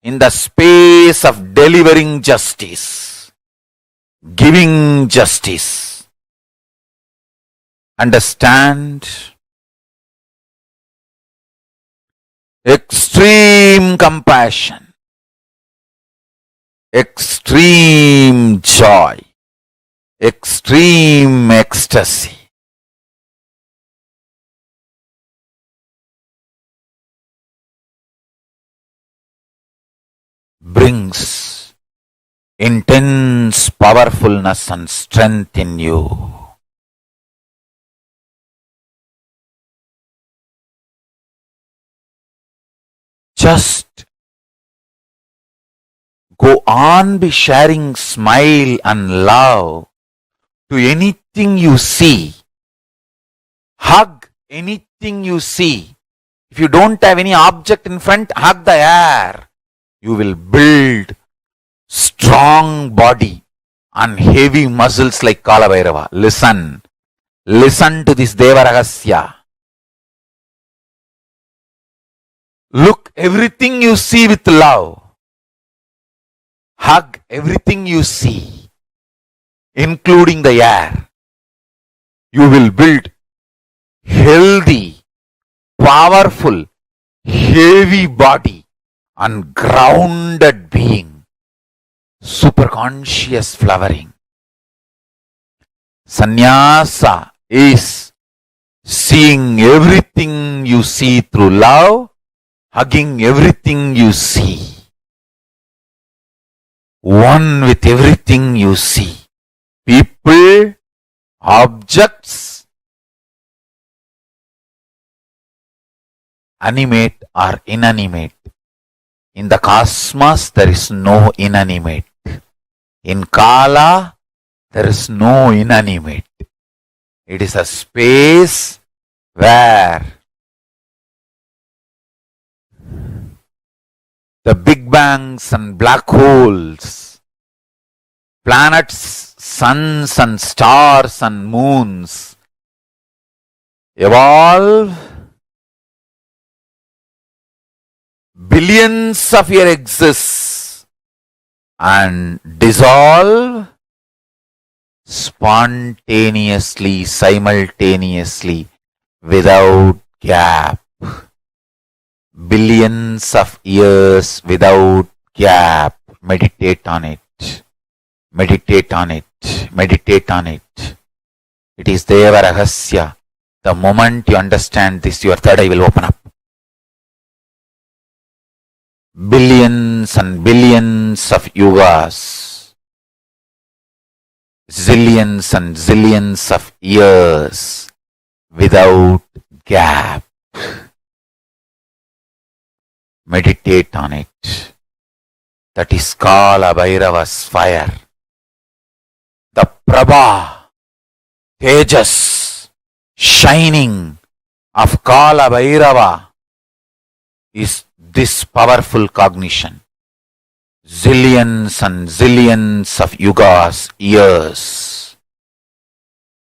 in the space of delivering justice, giving justice. Understand? extreme compassion, extreme joy, extreme ecstasy. Brings intense powerfulness and strength in you. Just go on be sharing smile and love to anything you see. Hug anything you see. If you don't have any object in front, hug the air. You will build strong body and heavy muscles like Kala Bhairava. Listen. Listen to this Deva Rahasya. Look everything you see with love. Hug everything you see, including the air. You will build healthy, powerful, heavy body and grounded being. Superconscious flowering. Sannyasa is seeing everything you see through love, hugging everything you see. One with everything you see. People, objects, animate or inanimate. In the cosmos, there is no inanimate. In Kala, there is no inanimate. It is a space where the big bangs and black holes, planets, suns and stars and moons evolve billions of years exists and dissolve spontaneously, simultaneously, without gap. Billions of years without gap. Meditate on it. Meditate on it. Meditate on it. It is Deva Rahasya. The moment you understand this, your third eye will open up. Billions and billions of yugas. Zillions and zillions of years without gap. Meditate on it. That is Kala Bhairava's fire. The Prabha, Tejas, shining of Kala Bhairava is this powerful cognition. Zillions and zillions of yugas, years,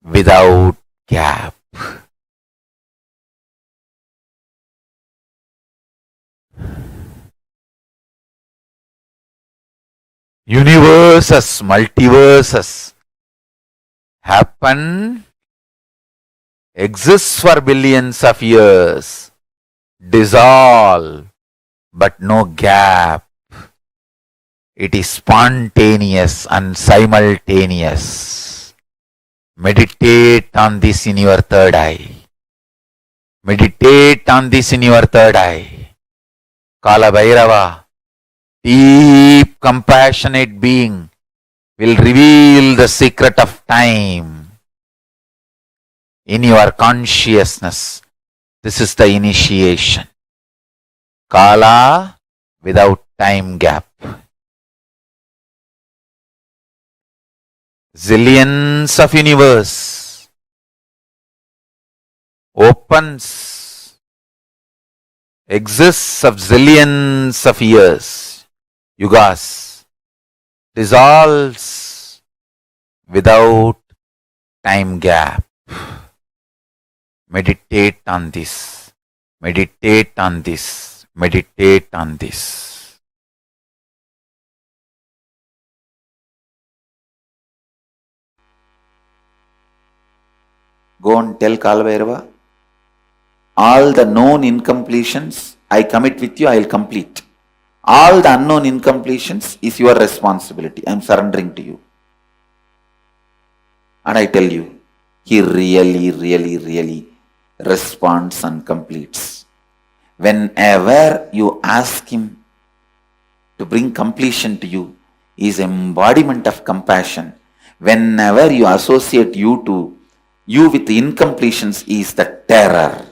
without gap. Universes, multiverses happen, exists for billions of years, dissolve, but no gap. It is spontaneous and simultaneous. Meditate on this in your third eye. Meditate on this in your third eye. Kala Bhairava, deep compassionate being, will reveal the secret of time in your consciousness. This is the initiation. Kala without time gap. Zillions of universe opens, exists of zillions of years, yugas, dissolves without time gap. Meditate on this. Meditate on this. Meditate on this. Go and tell Kala Bhairava all the known incompletions I commit with you, I will complete. All the unknown incompletions is your responsibility. I am surrendering to you. And I tell you, he really responds and completes. Whenever you ask him to bring completion to you, he is embodiment of compassion. Whenever you associate you with incompletions, he is the terror.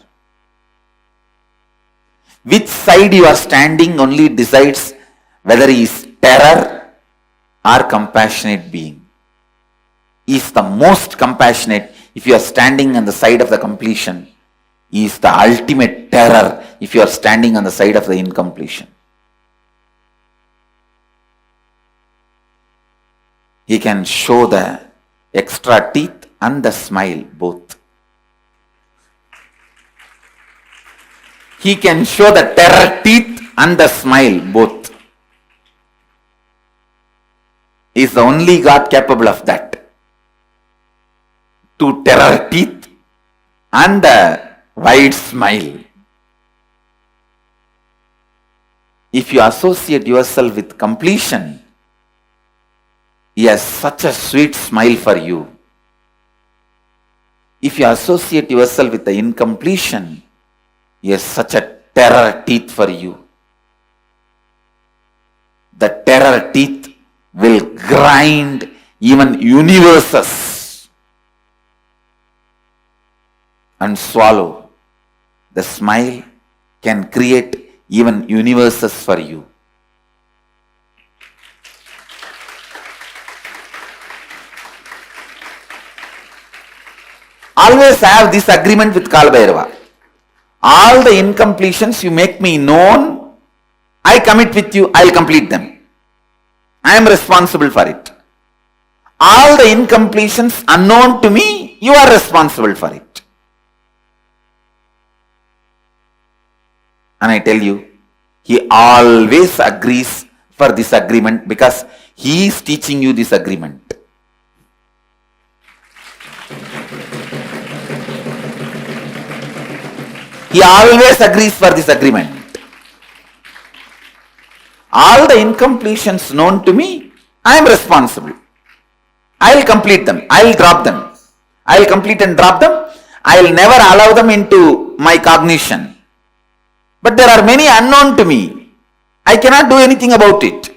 Which side you are standing only decides whether he is terror or compassionate being. He is the most compassionate if you are standing on the side of the completion. He is the ultimate terror if you are standing on the side of the incompletion. He can show the extra teeth and the smile both. He can show the terror teeth and the smile both. He is the only God capable of that. To terror teeth and the wide smile. If you associate yourself with completion, he has such a sweet smile for you. If you associate yourself with the incompletion, he has such a terror teeth for you. The terror teeth will grind even universes and swallow. The smile can create even universes for you. Always have this agreement with Kala Bhairava. All the incompletions you make me known, I commit with you, I will complete them. I am responsible for it. All the incompletions unknown to me, you are responsible for it. And I tell you, he always agrees for this agreement because he is teaching you this agreement. He always agrees for this agreement. All the incompletions known to me, I am responsible. I will complete them. I will drop them. I will complete and drop them. I will never allow them into my cognition. But there are many unknown to me. I cannot do anything about it.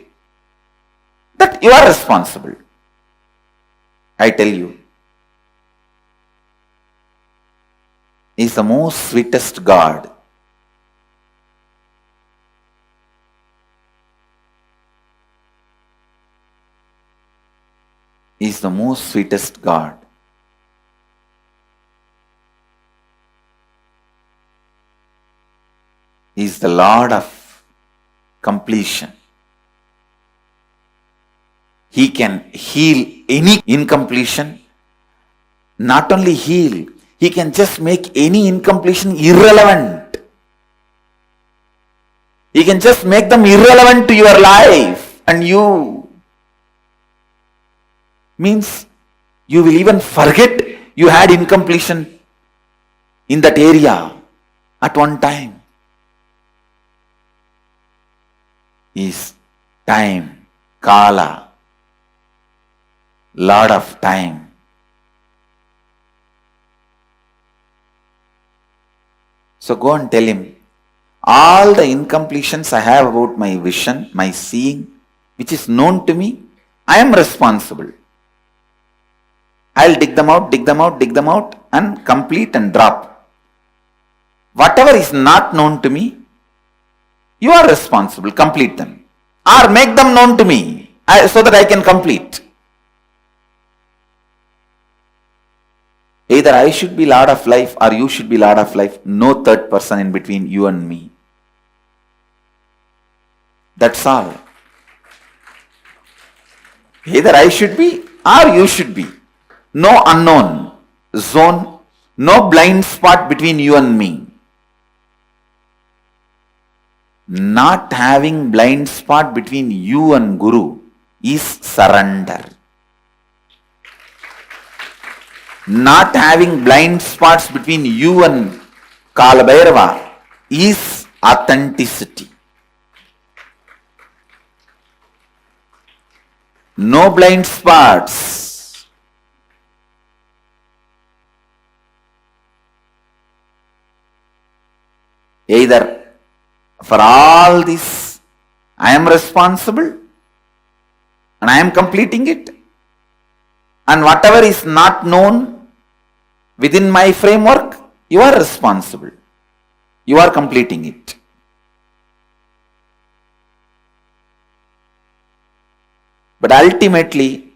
That you are responsible. I tell you, he is the most sweetest God. He is the most sweetest God. He is the Lord of completion. He can heal any incompletion. Not only heal, he can just make any incompletion irrelevant. He can just make them irrelevant to your life, and you means you will even forget you had incompletion in that area at one time. Is time, Kala, Lord of time. So go and tell him, all the incompletions I have about my vision, my seeing, which is known to me, I am responsible. I will dig them out and complete and drop. Whatever is not known to me, you are responsible, complete them. Or make them known to me, so that I can complete. Either I should be Lord of life or you should be Lord of life. No third person in between you and me. That's all. Either I should be or you should be. No unknown zone, no blind spot between you and me. Not having blind spot between you and Guru is surrender. Not having blind spots between you and Kala Bhairava is authenticity. No blind spots. Either for all this I am responsible and I am completing it, and whatever is not known within my framework, you are responsible. You are completing it. But ultimately,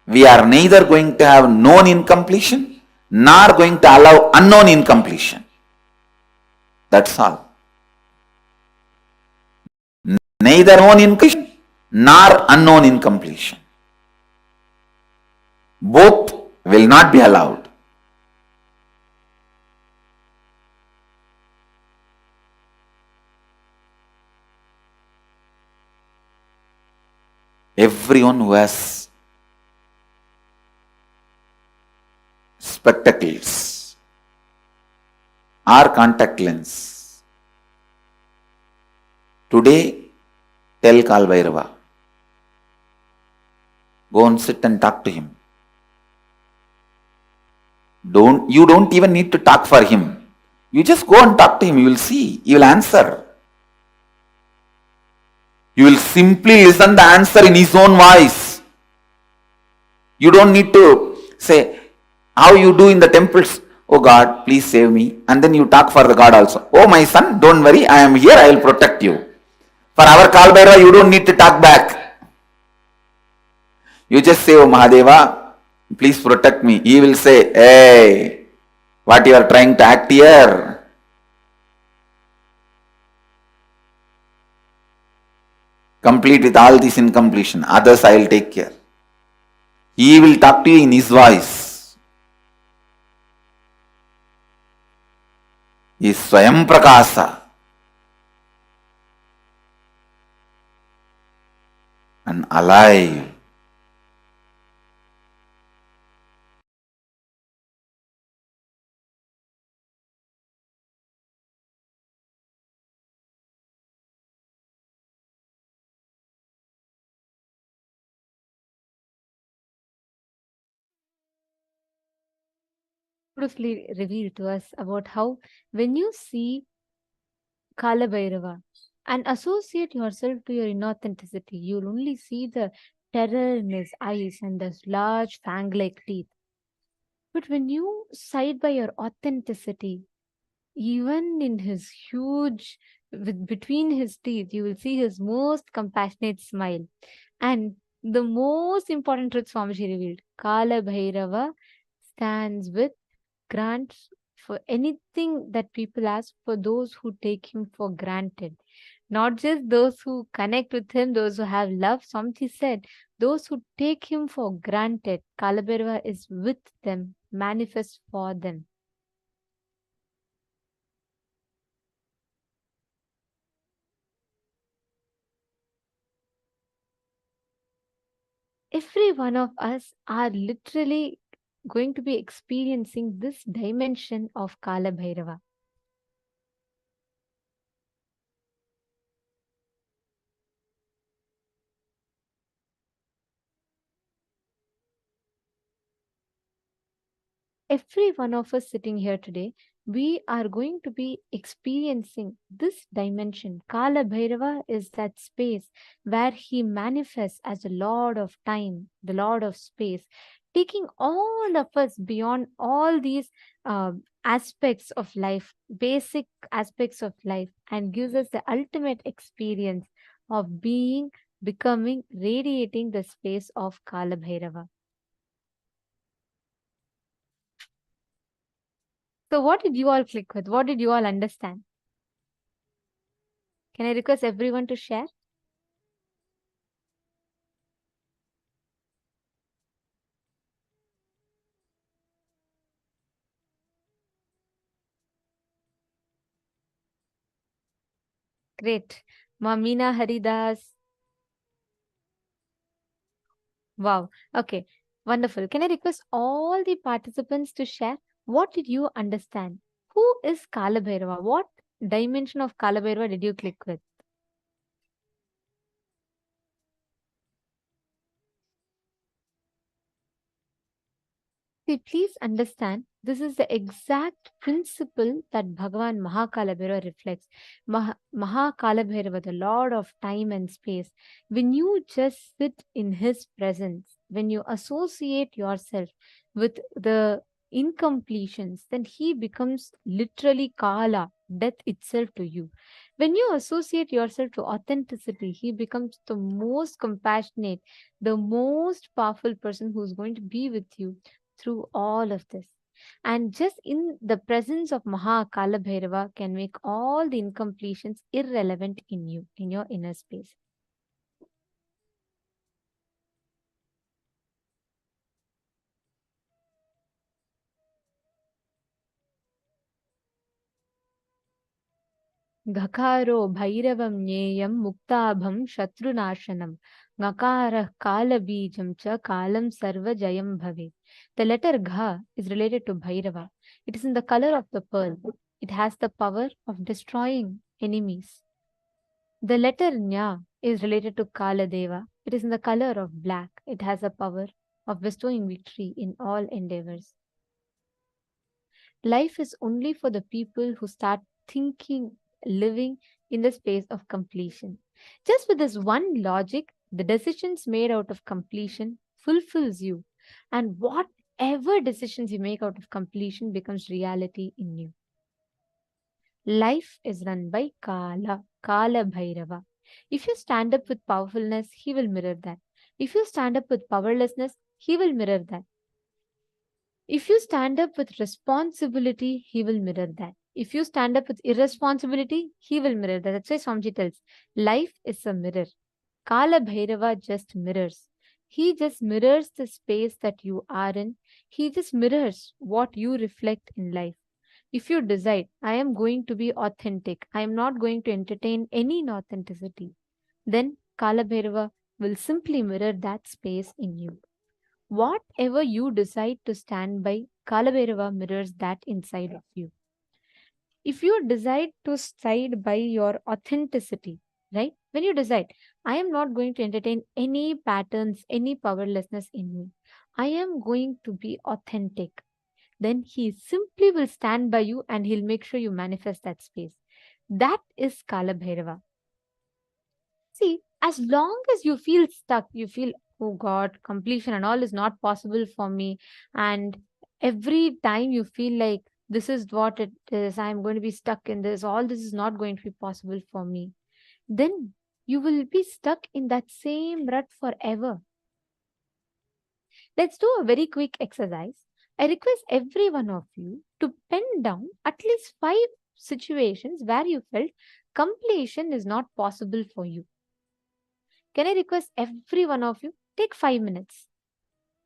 we are neither going to have known incompletion nor going to allow unknown incompletion. That's all. Neither known incompletion nor unknown incompletion. Both will not be allowed. Everyone who has spectacles or contact lens, today tell Kal Bhairava, go and sit and talk to him. You don't even need to talk for him. You just go and talk to him. You will see. He will answer. You will simply listen the answer in his own voice. You don't need to say how you do in the temples. Oh God, please save me. And then you talk for the God also. Oh my son, don't worry. I am here. I will protect you. For our Kal Bhairava, you don't need to talk back. You just say, oh Mahadeva, please protect me. He will say, hey, what you are trying to act here? Complete with all this incompletion. Others I will take care. He will talk to you in his voice. He is Swayam Prakasa. And alive. Beautifully revealed to us about how when you see Kala Bhairava and associate yourself to your inauthenticity, you'll only see the terror in his eyes and those large fang-like teeth. But when you side by your authenticity, even in his between his teeth, you will see his most compassionate smile. And the most important truth Swamiji revealed, Kala Bhairava stands with grants for anything that people ask for those who take him for granted. Not just those who connect with him, those who have love. Swamiji said, those who take him for granted, Kala Bhairava is with them, manifests for them. Every one of us are literally going to be experiencing this dimension of Kala Bhairava. Every one of us sitting here today, we are going to be experiencing this dimension. Kala Bhairava is that space where he manifests as the Lord of time, the Lord of space, taking all of us beyond all these aspects of life, basic aspects of life, and gives us the ultimate experience of being, becoming, radiating the space of Kala Bhairava. So what did you all click with? What did you all understand? Can I request everyone to share? Great. Mamina Haridas. Wow. Okay. Wonderful. Can I request all the participants to share? What did you understand? Who is Kala Bhairava? What dimension of Kalabhairava did you click with? See, please understand, this is the exact principle that Bhagavan Mahakalabhairava reflects. Mahakalabhairava, the Lord of time and space, when you just sit in his presence, when you associate yourself with the incompletions, then he becomes literally Kala, death itself to you. When you associate yourself to authenticity, he becomes the most compassionate, the most powerful person who's going to be with you through all of this. And just in the presence of Mahakala Bhairava can make all the incompletions irrelevant in you, in your inner space. Gakaro Bhairavam Nyeyam Muktabham Shatrunashanam Gakara Kala Bijam Cha Kalam Sarva Jayam Bhave. The letter Gha is related to Bhairava. It is in the color of the pearl. It has the power of destroying enemies. The letter Nya is related to Kala Deva. It is in the color of black. It has the power of bestowing victory in all endeavors. Life is only for the people who start thinking, living in the space of completion. Just with this one logic, the decisions made out of completion fulfills you, and whatever decisions you make out of completion becomes reality in you. Life is run by Kala, Kala Bhairava. If you stand up with powerfulness, he will mirror that. If you stand up with powerlessness, he will mirror that. If you stand up with responsibility, he will mirror that. If you stand up with irresponsibility, he will mirror that. That's why Swamiji tells, life is a mirror. Kala Bhairava just mirrors. He just mirrors the space that you are in. He just mirrors what you reflect in life. If you decide, I am going to be authentic, I am not going to entertain any inauthenticity, then Kala Bhairava will simply mirror that space in you. Whatever you decide to stand by, Kala Bhairava mirrors that inside of you. If you decide to side by your authenticity, right? When you decide, I am not going to entertain any patterns, any powerlessness in me, I am going to be authentic, then he simply will stand by you and he'll make sure you manifest that space. That is Kala Bhairava. See, as long as you feel stuck, you feel, oh God, completion and all is not possible for me. And every time you feel like this is what it is, I'm going to be stuck in this, all this is not going to be possible for me, then you will be stuck in that same rut forever. Let's do a very quick exercise. I request every one of you to pen down at least 5 situations where you felt completion is not possible for you. Can I request every one of you take 5 minutes,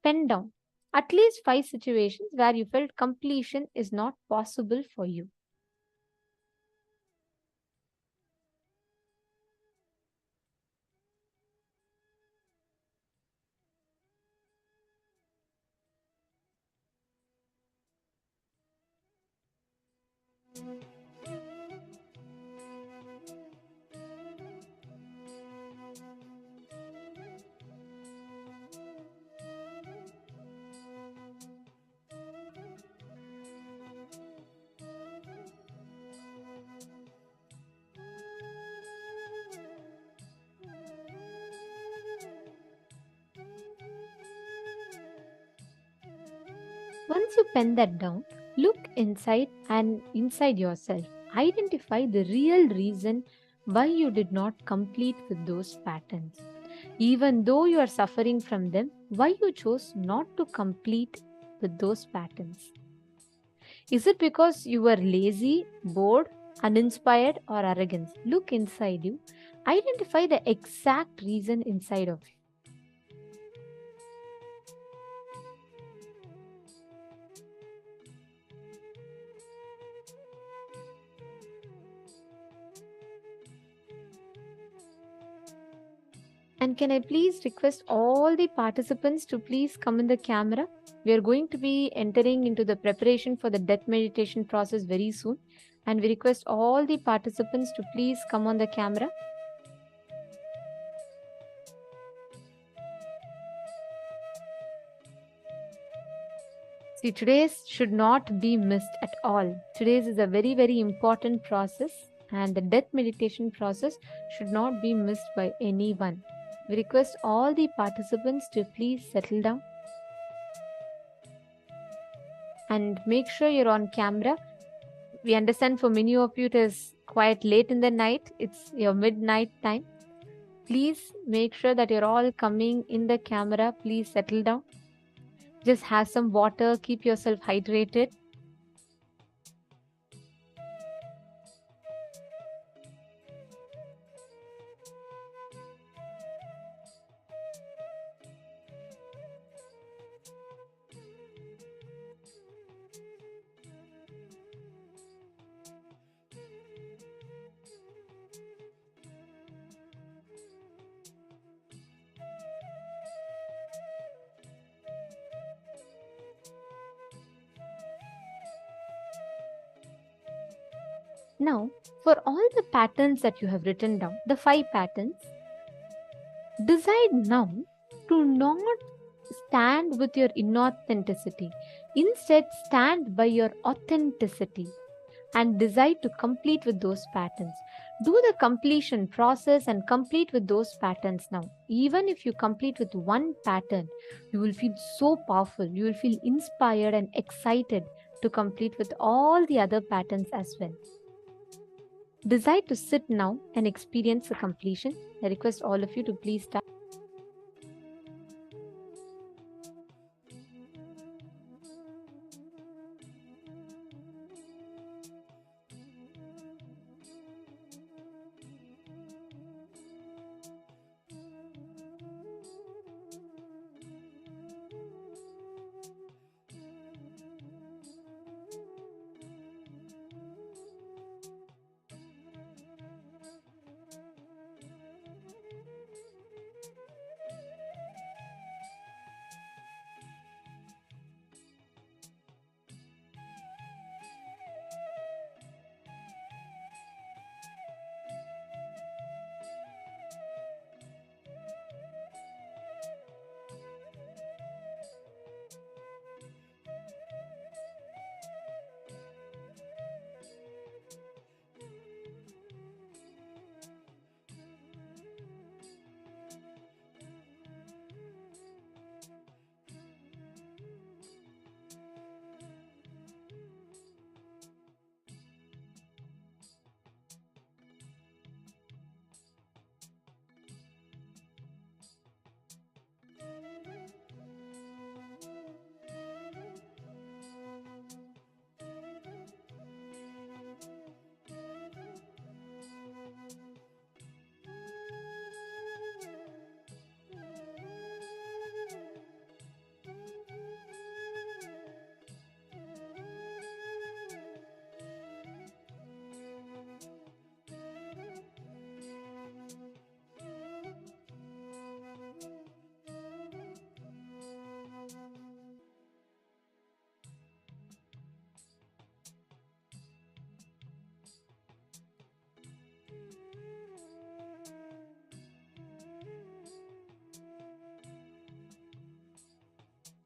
pen down at least 5 situations where you felt completion is not possible for you. Once you pen that down, look inside and inside yourself. Identify the real reason why you did not complete with those patterns. Even though you are suffering from them, why you chose not to complete with those patterns. Is it because you were lazy, bored, uninspired, or arrogant? Look inside you. Identify the exact reason inside of you. And can I please request all the participants to please come in the camera? We are going to be entering into the preparation for the death meditation process very soon. And we request all the participants to please come on the camera. See, today's should not be missed at all. Today's is a very, very important process, and the death meditation process should not be missed by anyone. We request all the participants to please settle down and make sure you're on camera. We understand for many of you it is quite late in the night. It's your midnight time. Please make sure that you're all coming in the camera. Please settle down. Just have some water. Keep yourself hydrated. Now, for all the patterns that you have written down, the 5 patterns, decide now to not stand with your inauthenticity. Instead, stand by your authenticity and decide to complete with those patterns. Do the completion process and complete with those patterns now. Even if you complete with one pattern, you will feel so powerful. You will feel inspired and excited to complete with all the other patterns as well. Decide to sit now and experience the completion. I request all of you to please start.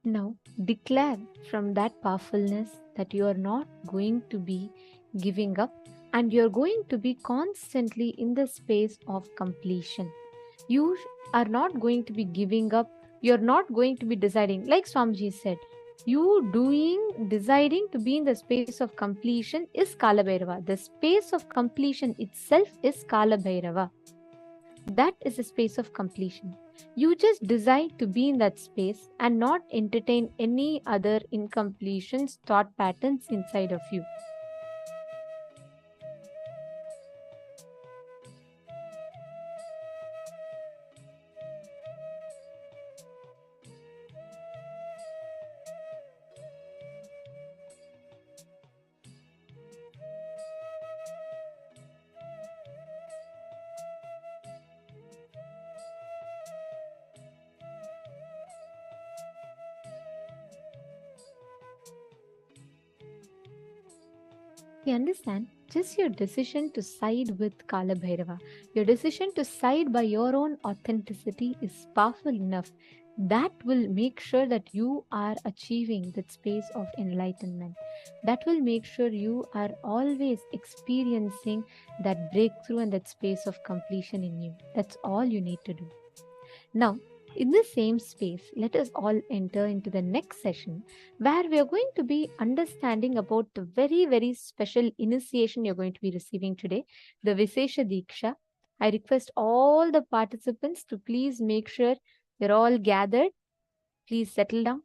Now, declare from that powerfulness that you are not going to be giving up and you are going to be constantly in the space of completion. You are not going to be giving up. You are not going to be deciding. Like Swamiji said, deciding to be in the space of completion is Kala Bhairava. The space of completion itself is Kala Bhairava. That is a space of completion. You just decide to be in that space and not entertain any other incompletions, thought patterns inside of you. You understand? just your decision to side with Kala Bhairava, your decision to side by your own authenticity is powerful enough. That will make sure that you are achieving that space of enlightenment. That will make sure you are always experiencing that breakthrough and that space of completion in you. That's all you need to do. Now, in the same space, let us all enter into the next session where we are going to be understanding about the very, very special initiation you're going to be receiving today, the Vishesha Deeksha. I request all the participants to please make sure you're all gathered. Please settle down.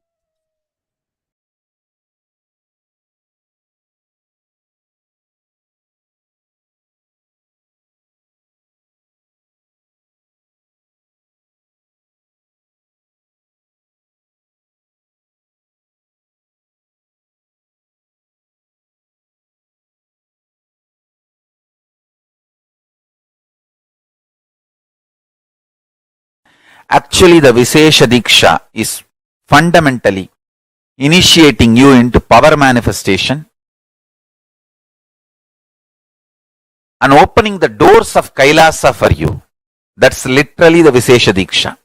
Actually, the Vishesha Diksha is fundamentally initiating you into power manifestation and opening the doors of Kailasa for you. That's literally the Vishesha Diksha.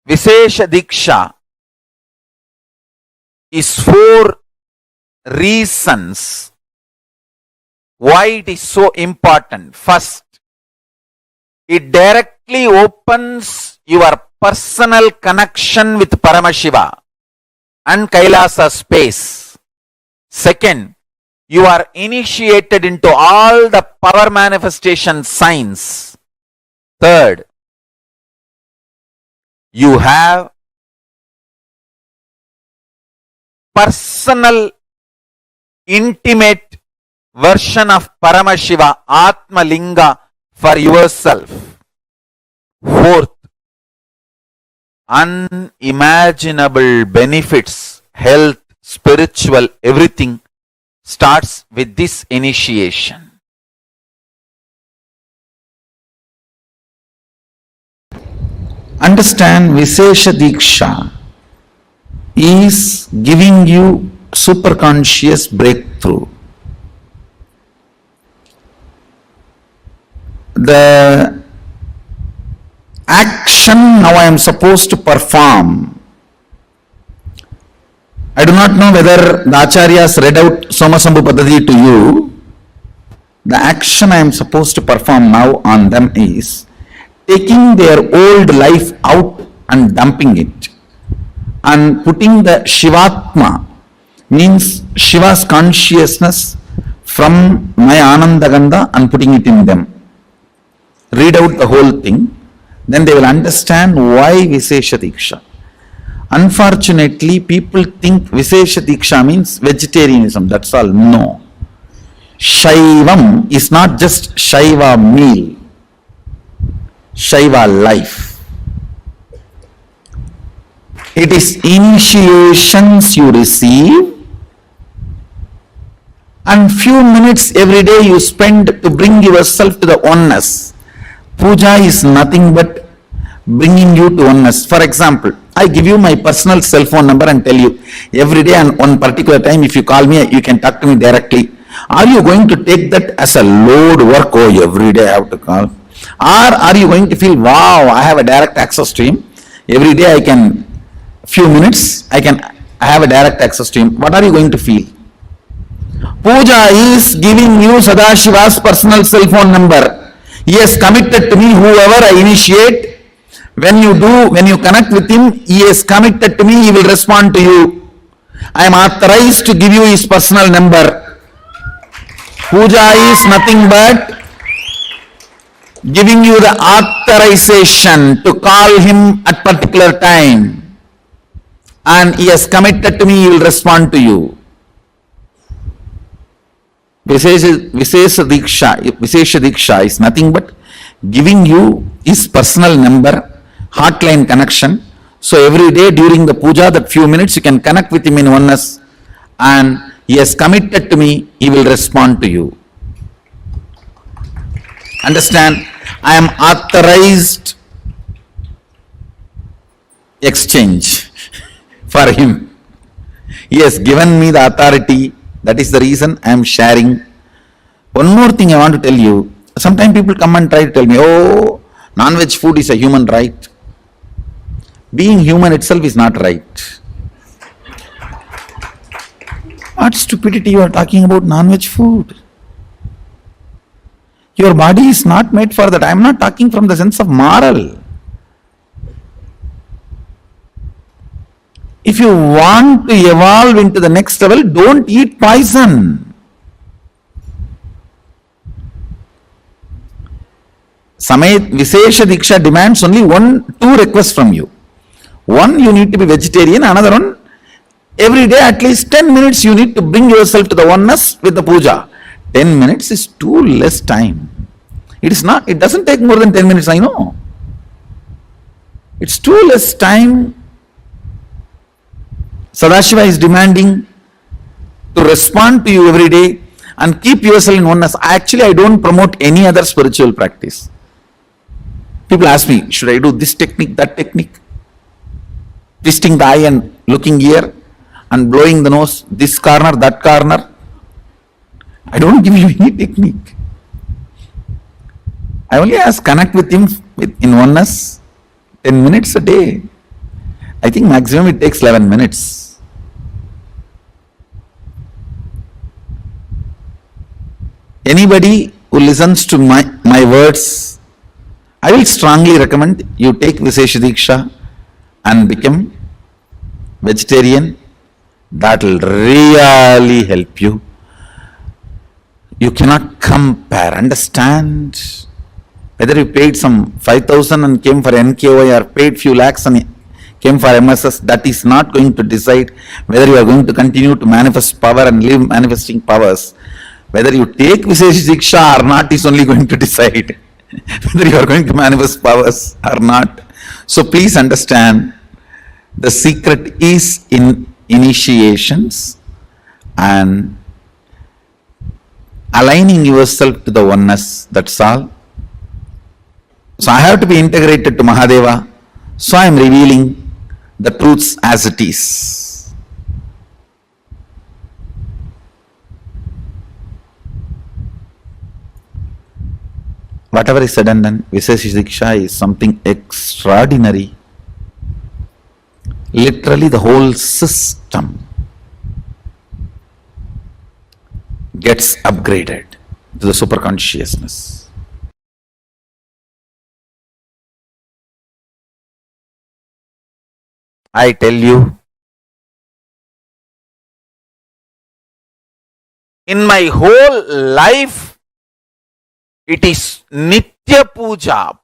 Vishesha Diksha is 4 reasons why it is so important. First, it directly opens your personal connection with Paramashiva and Kailasa space. Second, you are initiated into all the power manifestation signs. Third, you have personal, intimate version of Paramashiva, Atma Linga, for yourself. Fourth, unimaginable benefits, health, spiritual, everything starts with this initiation. Understand, Vishesha Diksha is giving you superconscious breakthrough. The action now I am supposed to perform. I do not know whether the Acharyas read out Somasambhu Padhati to you. The action I am supposed to perform now on them is taking their old life out and dumping it and putting the Shivatma, means Shiva's consciousness, from my Anandagandha and putting it in them. Read out the whole thing, then they will understand why Vishesha Diksha. Unfortunately, people think Vishesha Diksha means vegetarianism, that's all. No. Shaivam is not just Shaiva meal, Shaiva life. It is initiations you receive and few minutes every day you spend to bring yourself to the oneness. Puja is nothing but bringing you to oneness. For example, I give you my personal cell phone number and tell you every day and one particular time if you call me, you can talk to me directly. Are you going to take that as a load work? Oh, every day I have to call. Or are you going to feel, wow, I have a direct access to him. Every day I can, few minutes, I have a direct access to him. What are you going to feel? Puja is giving you Sadashiva's personal cell phone number. He has committed to me, whoever I initiate, when you connect with him, he is committed to me, he will respond to you. I am authorized to give you his personal number. Puja is nothing but giving you the authorization to call him at particular time. And he has committed to me, he will respond to you. Vishesha Diksha is nothing but giving you his personal number, hotline connection. So every day during the puja, that few minutes you can connect with him in oneness, and he has committed to me, he will respond to you. Understand? I am authorized exchange for him. He has given me the authority That is the reason I am sharing. One more thing I want to tell you. Sometimes people come and try to tell me, oh, non-veg food is a human right. Being human itself is not right. What stupidity you are talking about non-veg food? Your body is not made for that. I am not talking from the sense of moral. If you want to evolve into the next level, don't eat poison. Samayat Vishesha Diksha demands only two requests from you. One, you need to be vegetarian. Another one, every day at least 10 minutes you need to bring yourself to the oneness with the puja. 10 minutes is too less time. It doesn't take more than 10 minutes, I know. It's too less time. Sadashiva is demanding to respond to you every day and keep yourself in oneness. Actually, I don't promote any other spiritual practice. People ask me, should I do this technique, that technique? Twisting the eye and looking here and blowing the nose, this corner, that corner. I don't give you any technique. I only ask, connect with him in oneness, 10 minutes a day. I think maximum it takes 11 minutes. Anybody who listens to my words, I will strongly recommend you take Vishesha Diksha and become vegetarian. That will really help you. You cannot compare, understand? Whether you paid some 5,000 and came for NKY or paid few lakhs and came for MSS, that is not going to decide whether you are going to continue to manifest power and live manifesting powers. Whether you take Vishesha Diksha or not is only going to decide whether you are going to manifest powers or not. So please understand, the secret is in initiations and aligning yourself to the oneness, that's all. So I have to be integrated to Mahadeva, so I am revealing the truths as it is. Whatever is said and done, Vishesha Diksha is something extraordinary. Literally the whole system gets upgraded to the super consciousness. I tell you, in my whole life, it is Nitya Puja,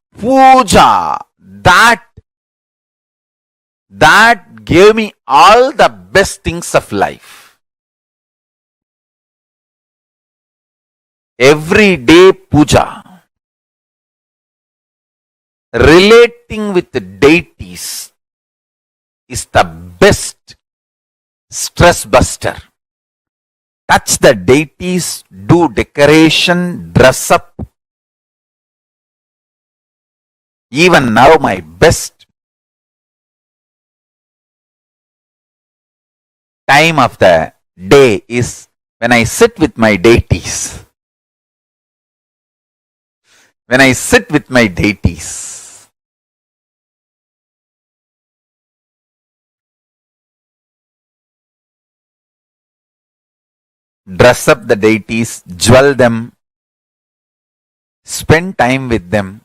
that gave me all the best things of life. Everyday puja, relating with the deities is the best stress buster. Touch the deities, do decoration, dress up. Even now my best time of the day is when I sit with my deities. When I sit with my deities. Dress up the deities, jewel them, spend time with them,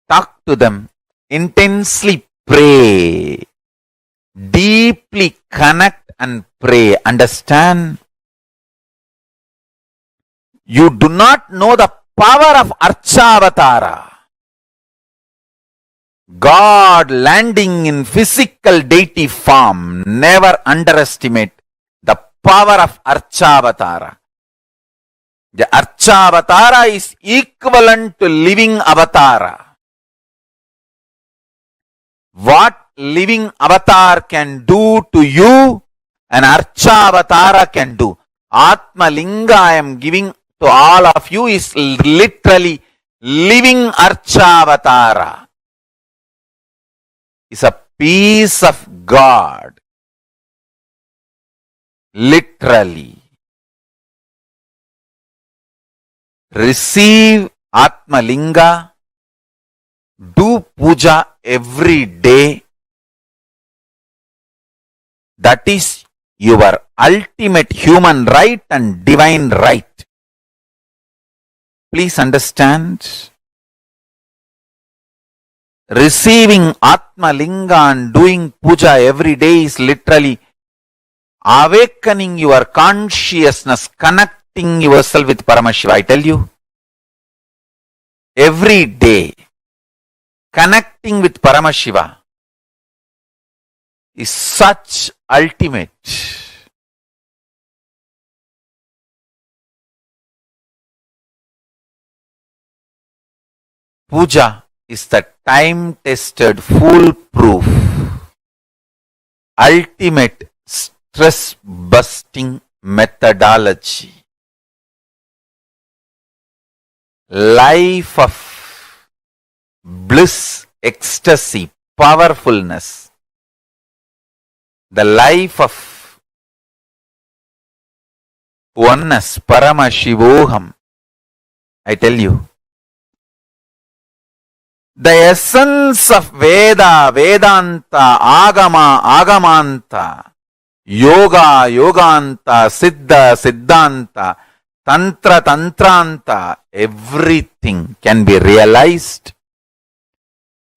talk to them, intensely pray, deeply connect and pray. Understand? You do not know the power of Archavatara. God landing in physical deity form. Never underestimate the power of Archavatara. The Archavatara is equivalent to living avatara. What living avatar can do to you, an Archavatara can do. Atma Linga I am giving to all of you is literally living Archavatara. Is a piece of God. Literally. receive Atma Linga, do puja every day. That is your ultimate human right and divine right. Please understand. Receiving Atma Linga and doing puja every day is literally awakening your consciousness, connecting yourself with Paramashiva. I tell you, every day, connecting with Paramashiva is such ultimate. Puja is the time-tested, foolproof, ultimate stress-busting methodology. Life of bliss, ecstasy, powerfulness. The life of oneness, Paramashivoham. I tell you. The essence of Veda, Vedanta, Agama, Agamanta, Yoga, Yoganta, Siddha, Siddhanta, Tantra, Tantranta, everything can be realized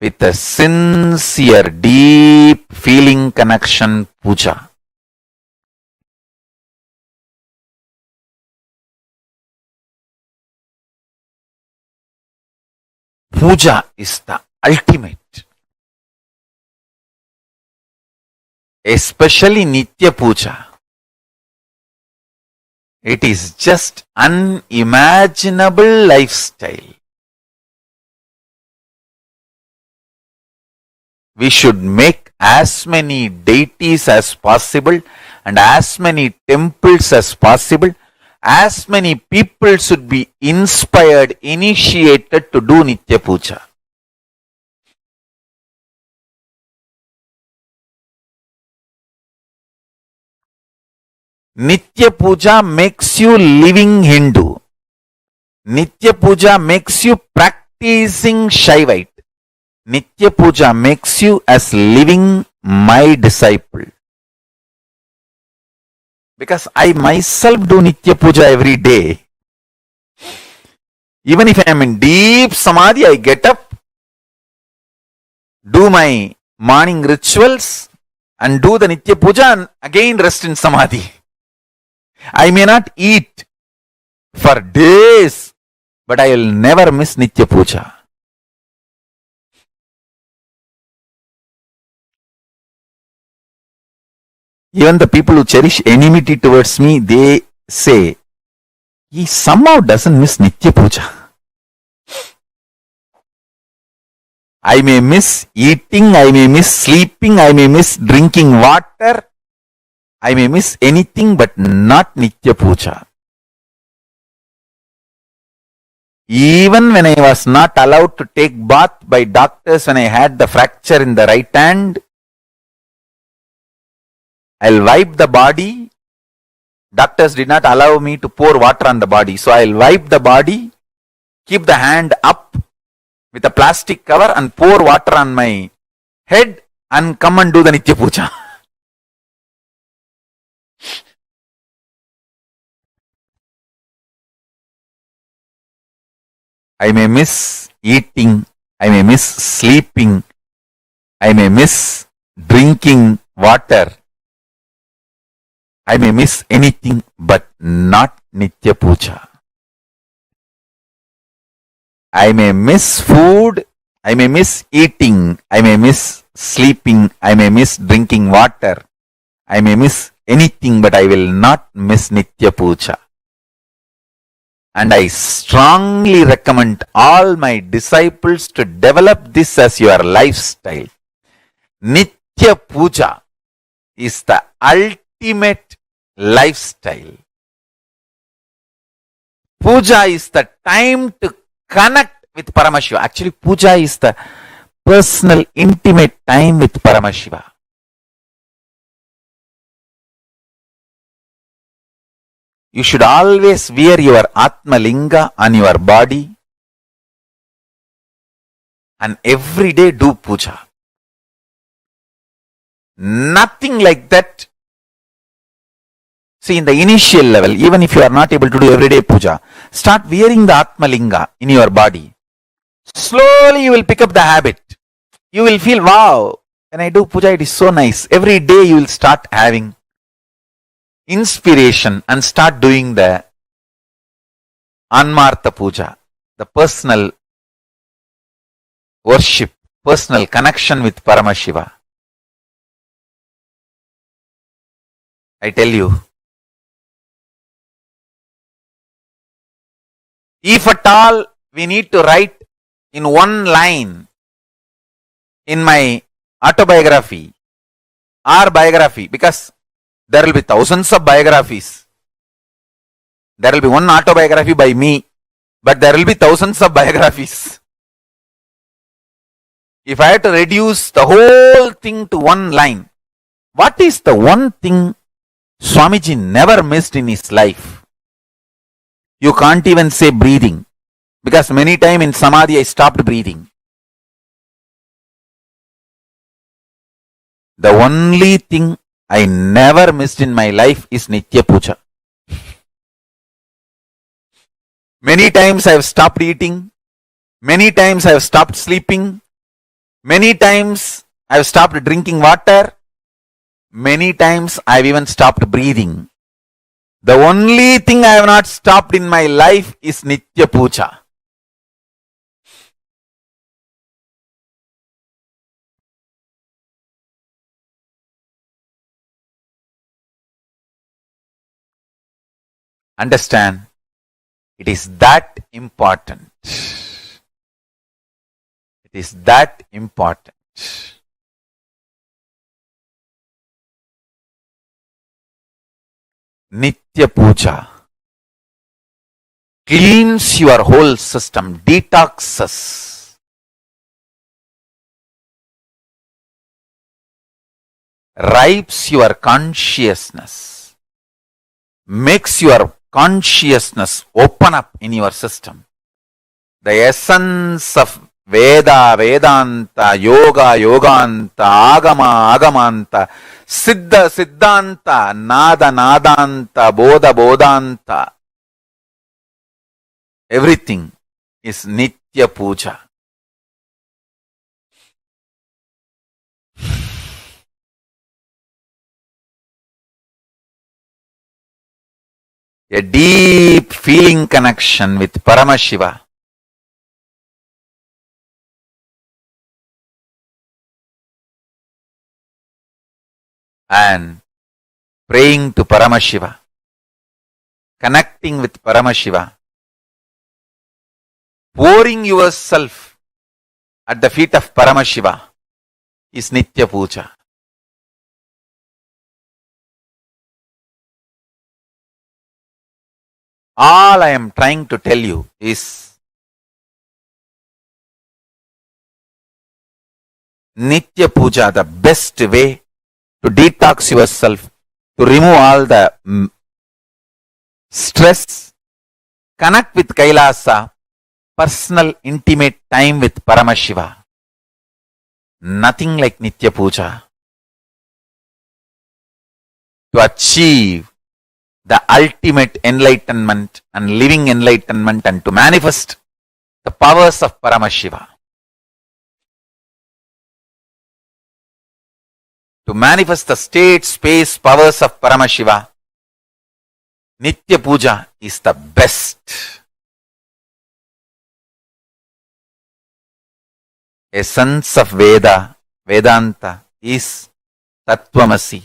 with a sincere, deep feeling connection puja. Puja is the ultimate. Especially Nitya Puja. It is just unimaginable lifestyle. We should make as many deities as possible and as many temples as possible. As many people should be inspired, initiated to do Nitya Puja. Nitya Puja makes you living Hindu. Nitya Puja makes you practicing Shaivite. Nitya Puja makes you as living my disciple. Because I myself do Nitya Puja every day. Even if I am in deep Samadhi, I get up, do my morning rituals and do the Nitya Puja and again rest in Samadhi. I may not eat for days, but I will never miss Nitya Puja. Even the people who cherish enmity towards me, they say, he somehow doesn't miss Nitya Puja. I may miss eating, I may miss sleeping, I may miss drinking water, I may miss anything but not Nitya Puja. Even when I was not allowed to take bath by doctors when I had the fracture in the right hand, I'll wipe the body. Doctors did not allow me to pour water on the body. So I'll wipe the body, keep the hand up with a plastic cover and pour water on my head and come and do the Nitya Puja. I may miss eating, I may miss sleeping, I may miss drinking water. I may miss anything but not Nitya Puja. I may miss food, I may miss eating, I may miss sleeping, I may miss drinking water, I may miss anything but I will not miss Nitya Puja. And I strongly recommend all my disciples to develop this as your lifestyle. Nitya Puja is the ultimate lifestyle. Puja is the time to connect with Paramashiva. Actually, puja is the personal, intimate time with Paramashiva. you should always wear your Atma Linga on your body and every day do puja. Nothing like that. See, in the initial level, even if you are not able to do everyday puja, start wearing the Atma Linga in your body. Slowly you will pick up the habit. You will feel, wow, when I do puja, it is so nice. Every day you will start having inspiration and start doing the Anmartha puja, the personal worship, personal connection with Paramashiva. I tell you, if at all we need to write in one line in my autobiography or biography, because there will be thousands of biographies. There will be one autobiography by me, but there will be thousands of biographies. If I have to reduce the whole thing to one line, what is the one thing Swamiji never missed in his life? You can't even say breathing, because many times in Samadhi I stopped breathing. The only thing I never missed in my life is Nitya Puja. Many times I have stopped eating. Many times I have stopped sleeping. Many times I have stopped drinking water. Many times I have even stopped breathing. The only thing I have not stopped in my life is Nitya Puja. Understand? It is that important. It is that important. Nitya Puja cleans your whole system, detoxes, ripes your consciousness, makes your consciousness open up in your system. The essence of Veda, Vedanta, Yoga, Yoganta, Agama, Agamanta, Siddha, Siddhanta, Nada, Nadanta, Bodha, Bodhanta, everything is Nitya Puja. A deep feeling connection with Paramashiva. And praying to Paramashiva, connecting with Paramashiva, pouring yourself at the feet of Paramashiva is Nitya Puja. All I am trying to tell you is Nitya Puja, the best way to detox yourself, to remove all the stress, connect with Kailasa, personal intimate time with Paramashiva. Nothing like Nitya Puja to achieve the ultimate enlightenment and living enlightenment and to manifest the powers of Paramashiva. To manifest the state, space, powers of Paramashiva, Nitya Puja is the best. Essence of Veda, Vedanta is Tattvamasi.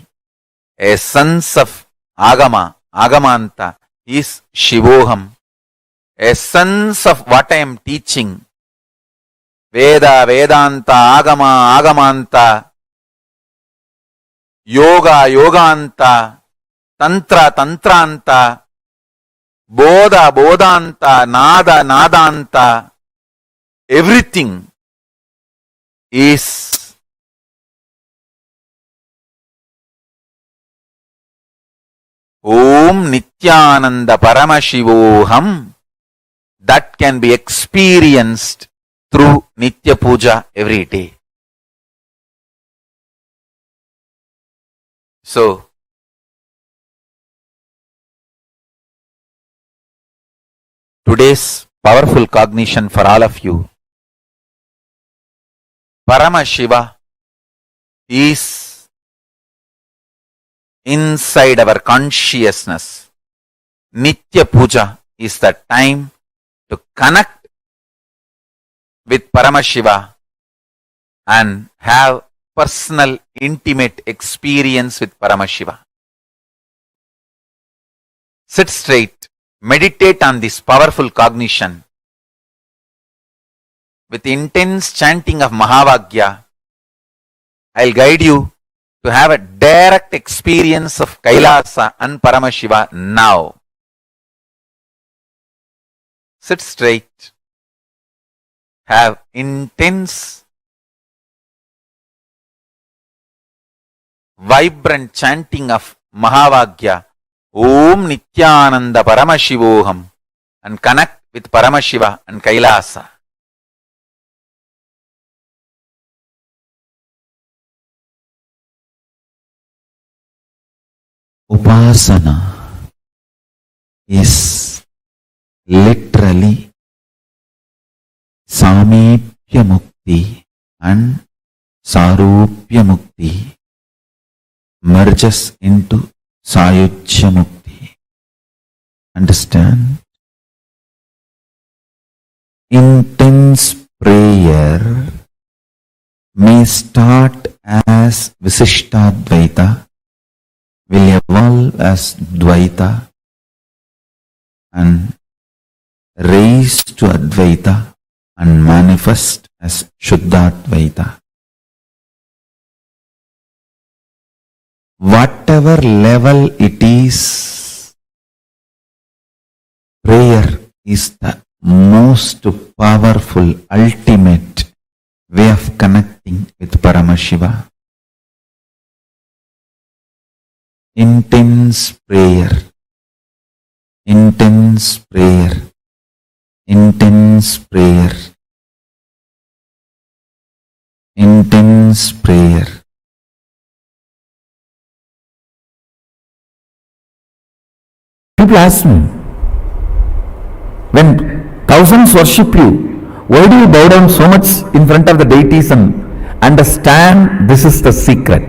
Essence of Agama, Agamanta is Shivoham. Essence of what I am teaching, Veda, Vedanta, Agama, Agamanta, Yoga, Yoganta, Tantra, Tantranta, Bodha, Bodhanta, Nada, Nadanta, everything is Om Nithyananda Paramashivoham, that can be experienced through Nitya Puja every day. So, today's powerful cognition for all of you. Paramashiva is inside our consciousness. Nitya Puja is the time to connect with Paramashiva and have personal, intimate experience with Paramashiva. Sit straight, meditate on this powerful cognition. With intense chanting of Mahavagya, I'll guide you to have a direct experience of Kailasa and Paramashiva now. Sit straight. Have intense, vibrant chanting of Mahavagya, Om Nithyananda Paramashivoham, and connect with Paramashiva and Kailasa. Upasana is literally Samipya Mukti and Sarupya Mukti merges into Sayujya Mukti. Understand? Intense prayer may start as Visishtadvaita, will evolve as Dvaita and raise to Advaita and manifest as Shuddhadvaita. Whatever level it is, prayer is the most powerful, ultimate way of connecting with Paramashiva. Intense prayer, intense prayer, intense prayer, intense prayer. People ask me, when thousands worship you, why do you bow down so much in front of the deities? And understand, this is the secret.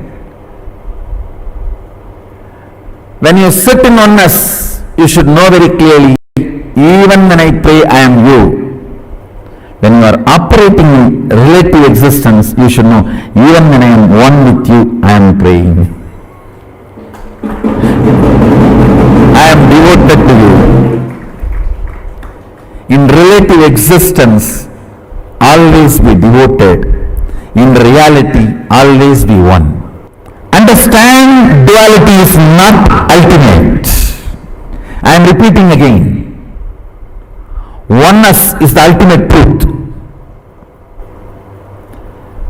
When you sit in oneness, you should know very clearly, even when I pray, I am you. When you are operating in relative existence, you should know, even when I am one with you, I am praying. I am devoted to you. In relative existence, always be devoted. In reality, always be one. Understand, duality is not ultimate. I am repeating again. Oneness is the ultimate truth.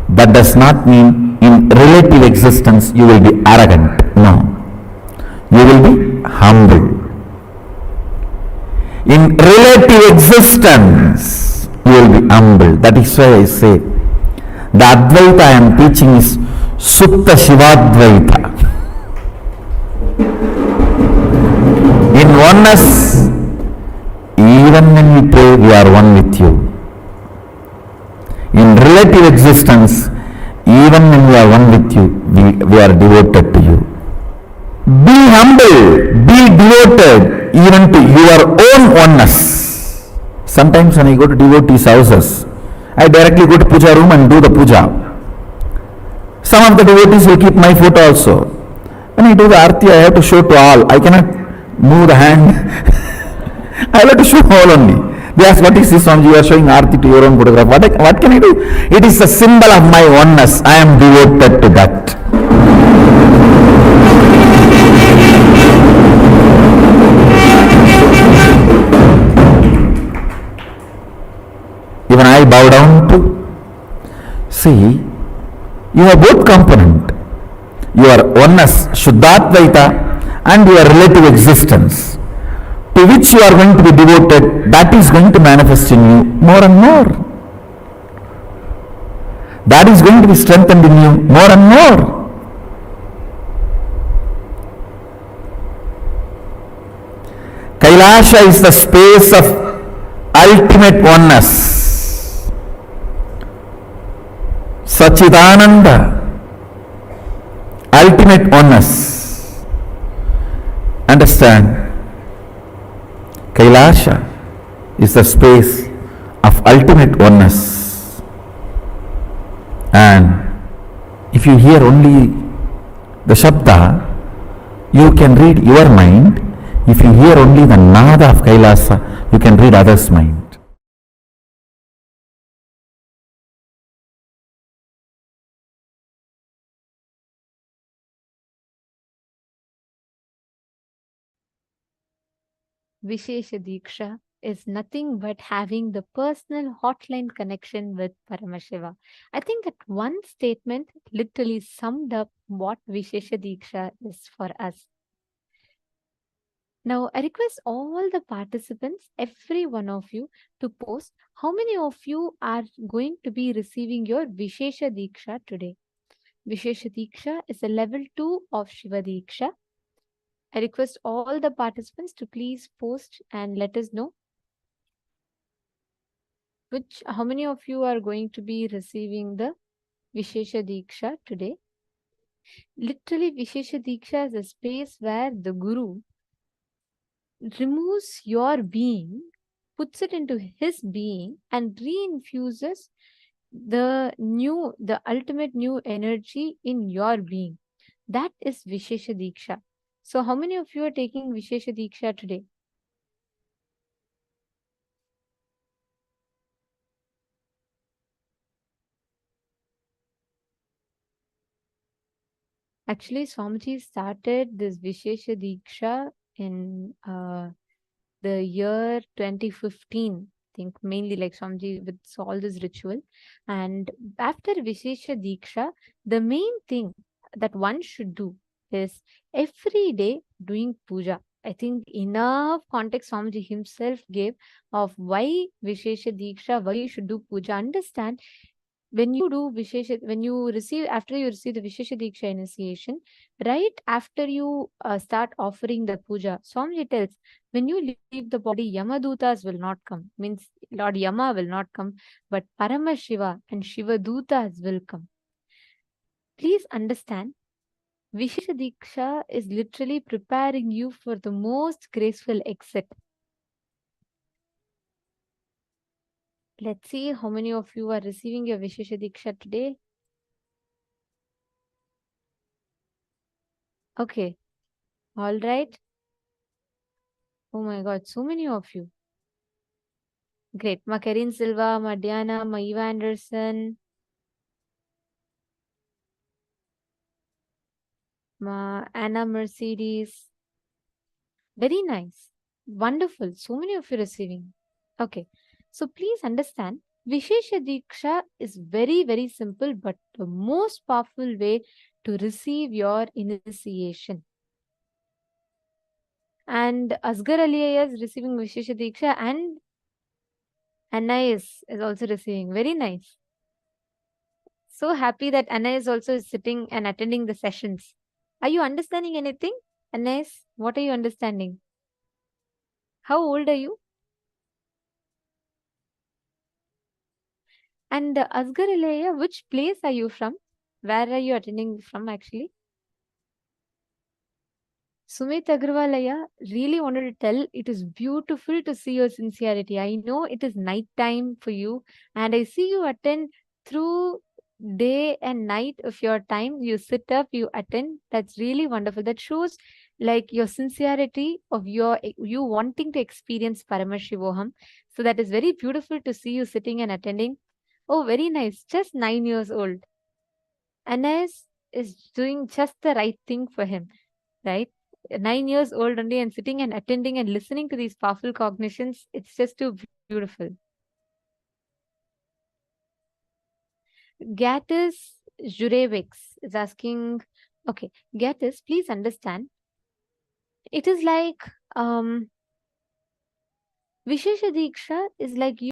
But does not mean in relative existence you will be arrogant. No. You will be humble. In relative existence, you will be humble. That is why I say, the Advaita I am teaching is Sutta Shivadvaita. In oneness, even when we pray, we are one with you. In relative existence, even when we are one with you, we are devoted to you. Be humble, be devoted even to your own oneness. Sometimes when I go to devotees' houses, I directly go to puja room and do the puja. Some of the devotees will keep my photo also. When I do the arti, I have to show to all. I cannot move the hand. I have to show all only. They ask, what is this Swamiji? You are showing arti to your own photograph. What can I do? It is a symbol of my oneness. I am devoted to that. Even I bow down to. See, you have both component. You are oneness, Shuddhadvaita, and your relative existence, to which you are going to be devoted, that is going to manifest in you more and more. That is going to be strengthened in you more and more. Kailasa is the space of ultimate oneness. Sachidananda, ultimate oneness. Understand? Kailasa is the space of ultimate oneness. And if you hear only the Shabda, you can read your mind. If you hear only the Nada of Kailasa, you can read others' mind. Vishesha Diksha is nothing but having the personal hotline connection with Paramashiva. I think that one statement literally summed up what Vishesha Diksha is for us. Now, I request all the participants, every one of you, to post how many of you are going to be receiving your Vishesha Diksha today. Vishesha Diksha is a level 2 of Shiva Diksha. I request all the participants to please post and let us know how many of you are going to be receiving the Vishesha Diksha today. Literally, Vishesha Diksha is a space where the Guru removes your being, puts it into his being, and reinfuses the ultimate new energy in your being. That is Vishesha Diksha. So, how many of you are taking Vishesha Diksha today? Actually, Swamiji started this Vishesha Diksha in the year 2015. I think mainly like Swamiji with all this ritual. And after Vishesha Diksha, the main thing that one should do is every day doing puja. I think enough context Swamiji himself gave of why Vishesha Diksha, why you should do puja. Understand, when you do Vishesha, after you receive the Vishesha Diksha initiation, right after you start offering the puja, Swamiji tells, when you leave the body, Yamadutas will not come. Means Lord Yama will not come, but Paramashiva and Shiva Dutas will come. Please understand, Vishesha Diksha is literally preparing you for the most graceful exit. Let's see how many of you are receiving your Vishesha Diksha today. Okay. All right. Oh my God, so many of you. Great. Ma Karin Silva, Ma Diana, Ma Eva Anderson, Ma Anna Mercedes. Very nice. Wonderful. So many of you receiving. Okay. So please understand, Vishesha Diksha is very, very simple, but the most powerful way to receive your initiation. And Asghar Aliya is receiving Vishesha Diksha, and Anais is also receiving. Very nice. So happy that Anais is also sitting and attending the sessions. Are you understanding anything? Anais, what are you understanding? How old are you? And Asghar Aliya, which place are you from? Where are you attending from actually? Sumit Agrawalaya really wanted to tell, it is beautiful to see your sincerity. I know it is night time for you, and I see you attend through day and night of your time. You sit up, you attend. That's really wonderful. That shows like your sincerity of you wanting to experience Paramashivoham. So that is very beautiful to see you sitting and attending. Oh, very nice. Just 9 years old. Anais is doing just the right thing for him, right? 9 years old only and sitting and attending and listening to these powerful cognitions. It's just too beautiful. Gatis Jurevix is asking, okay, Gatis, please understand, it is like Vishesha Diksha is like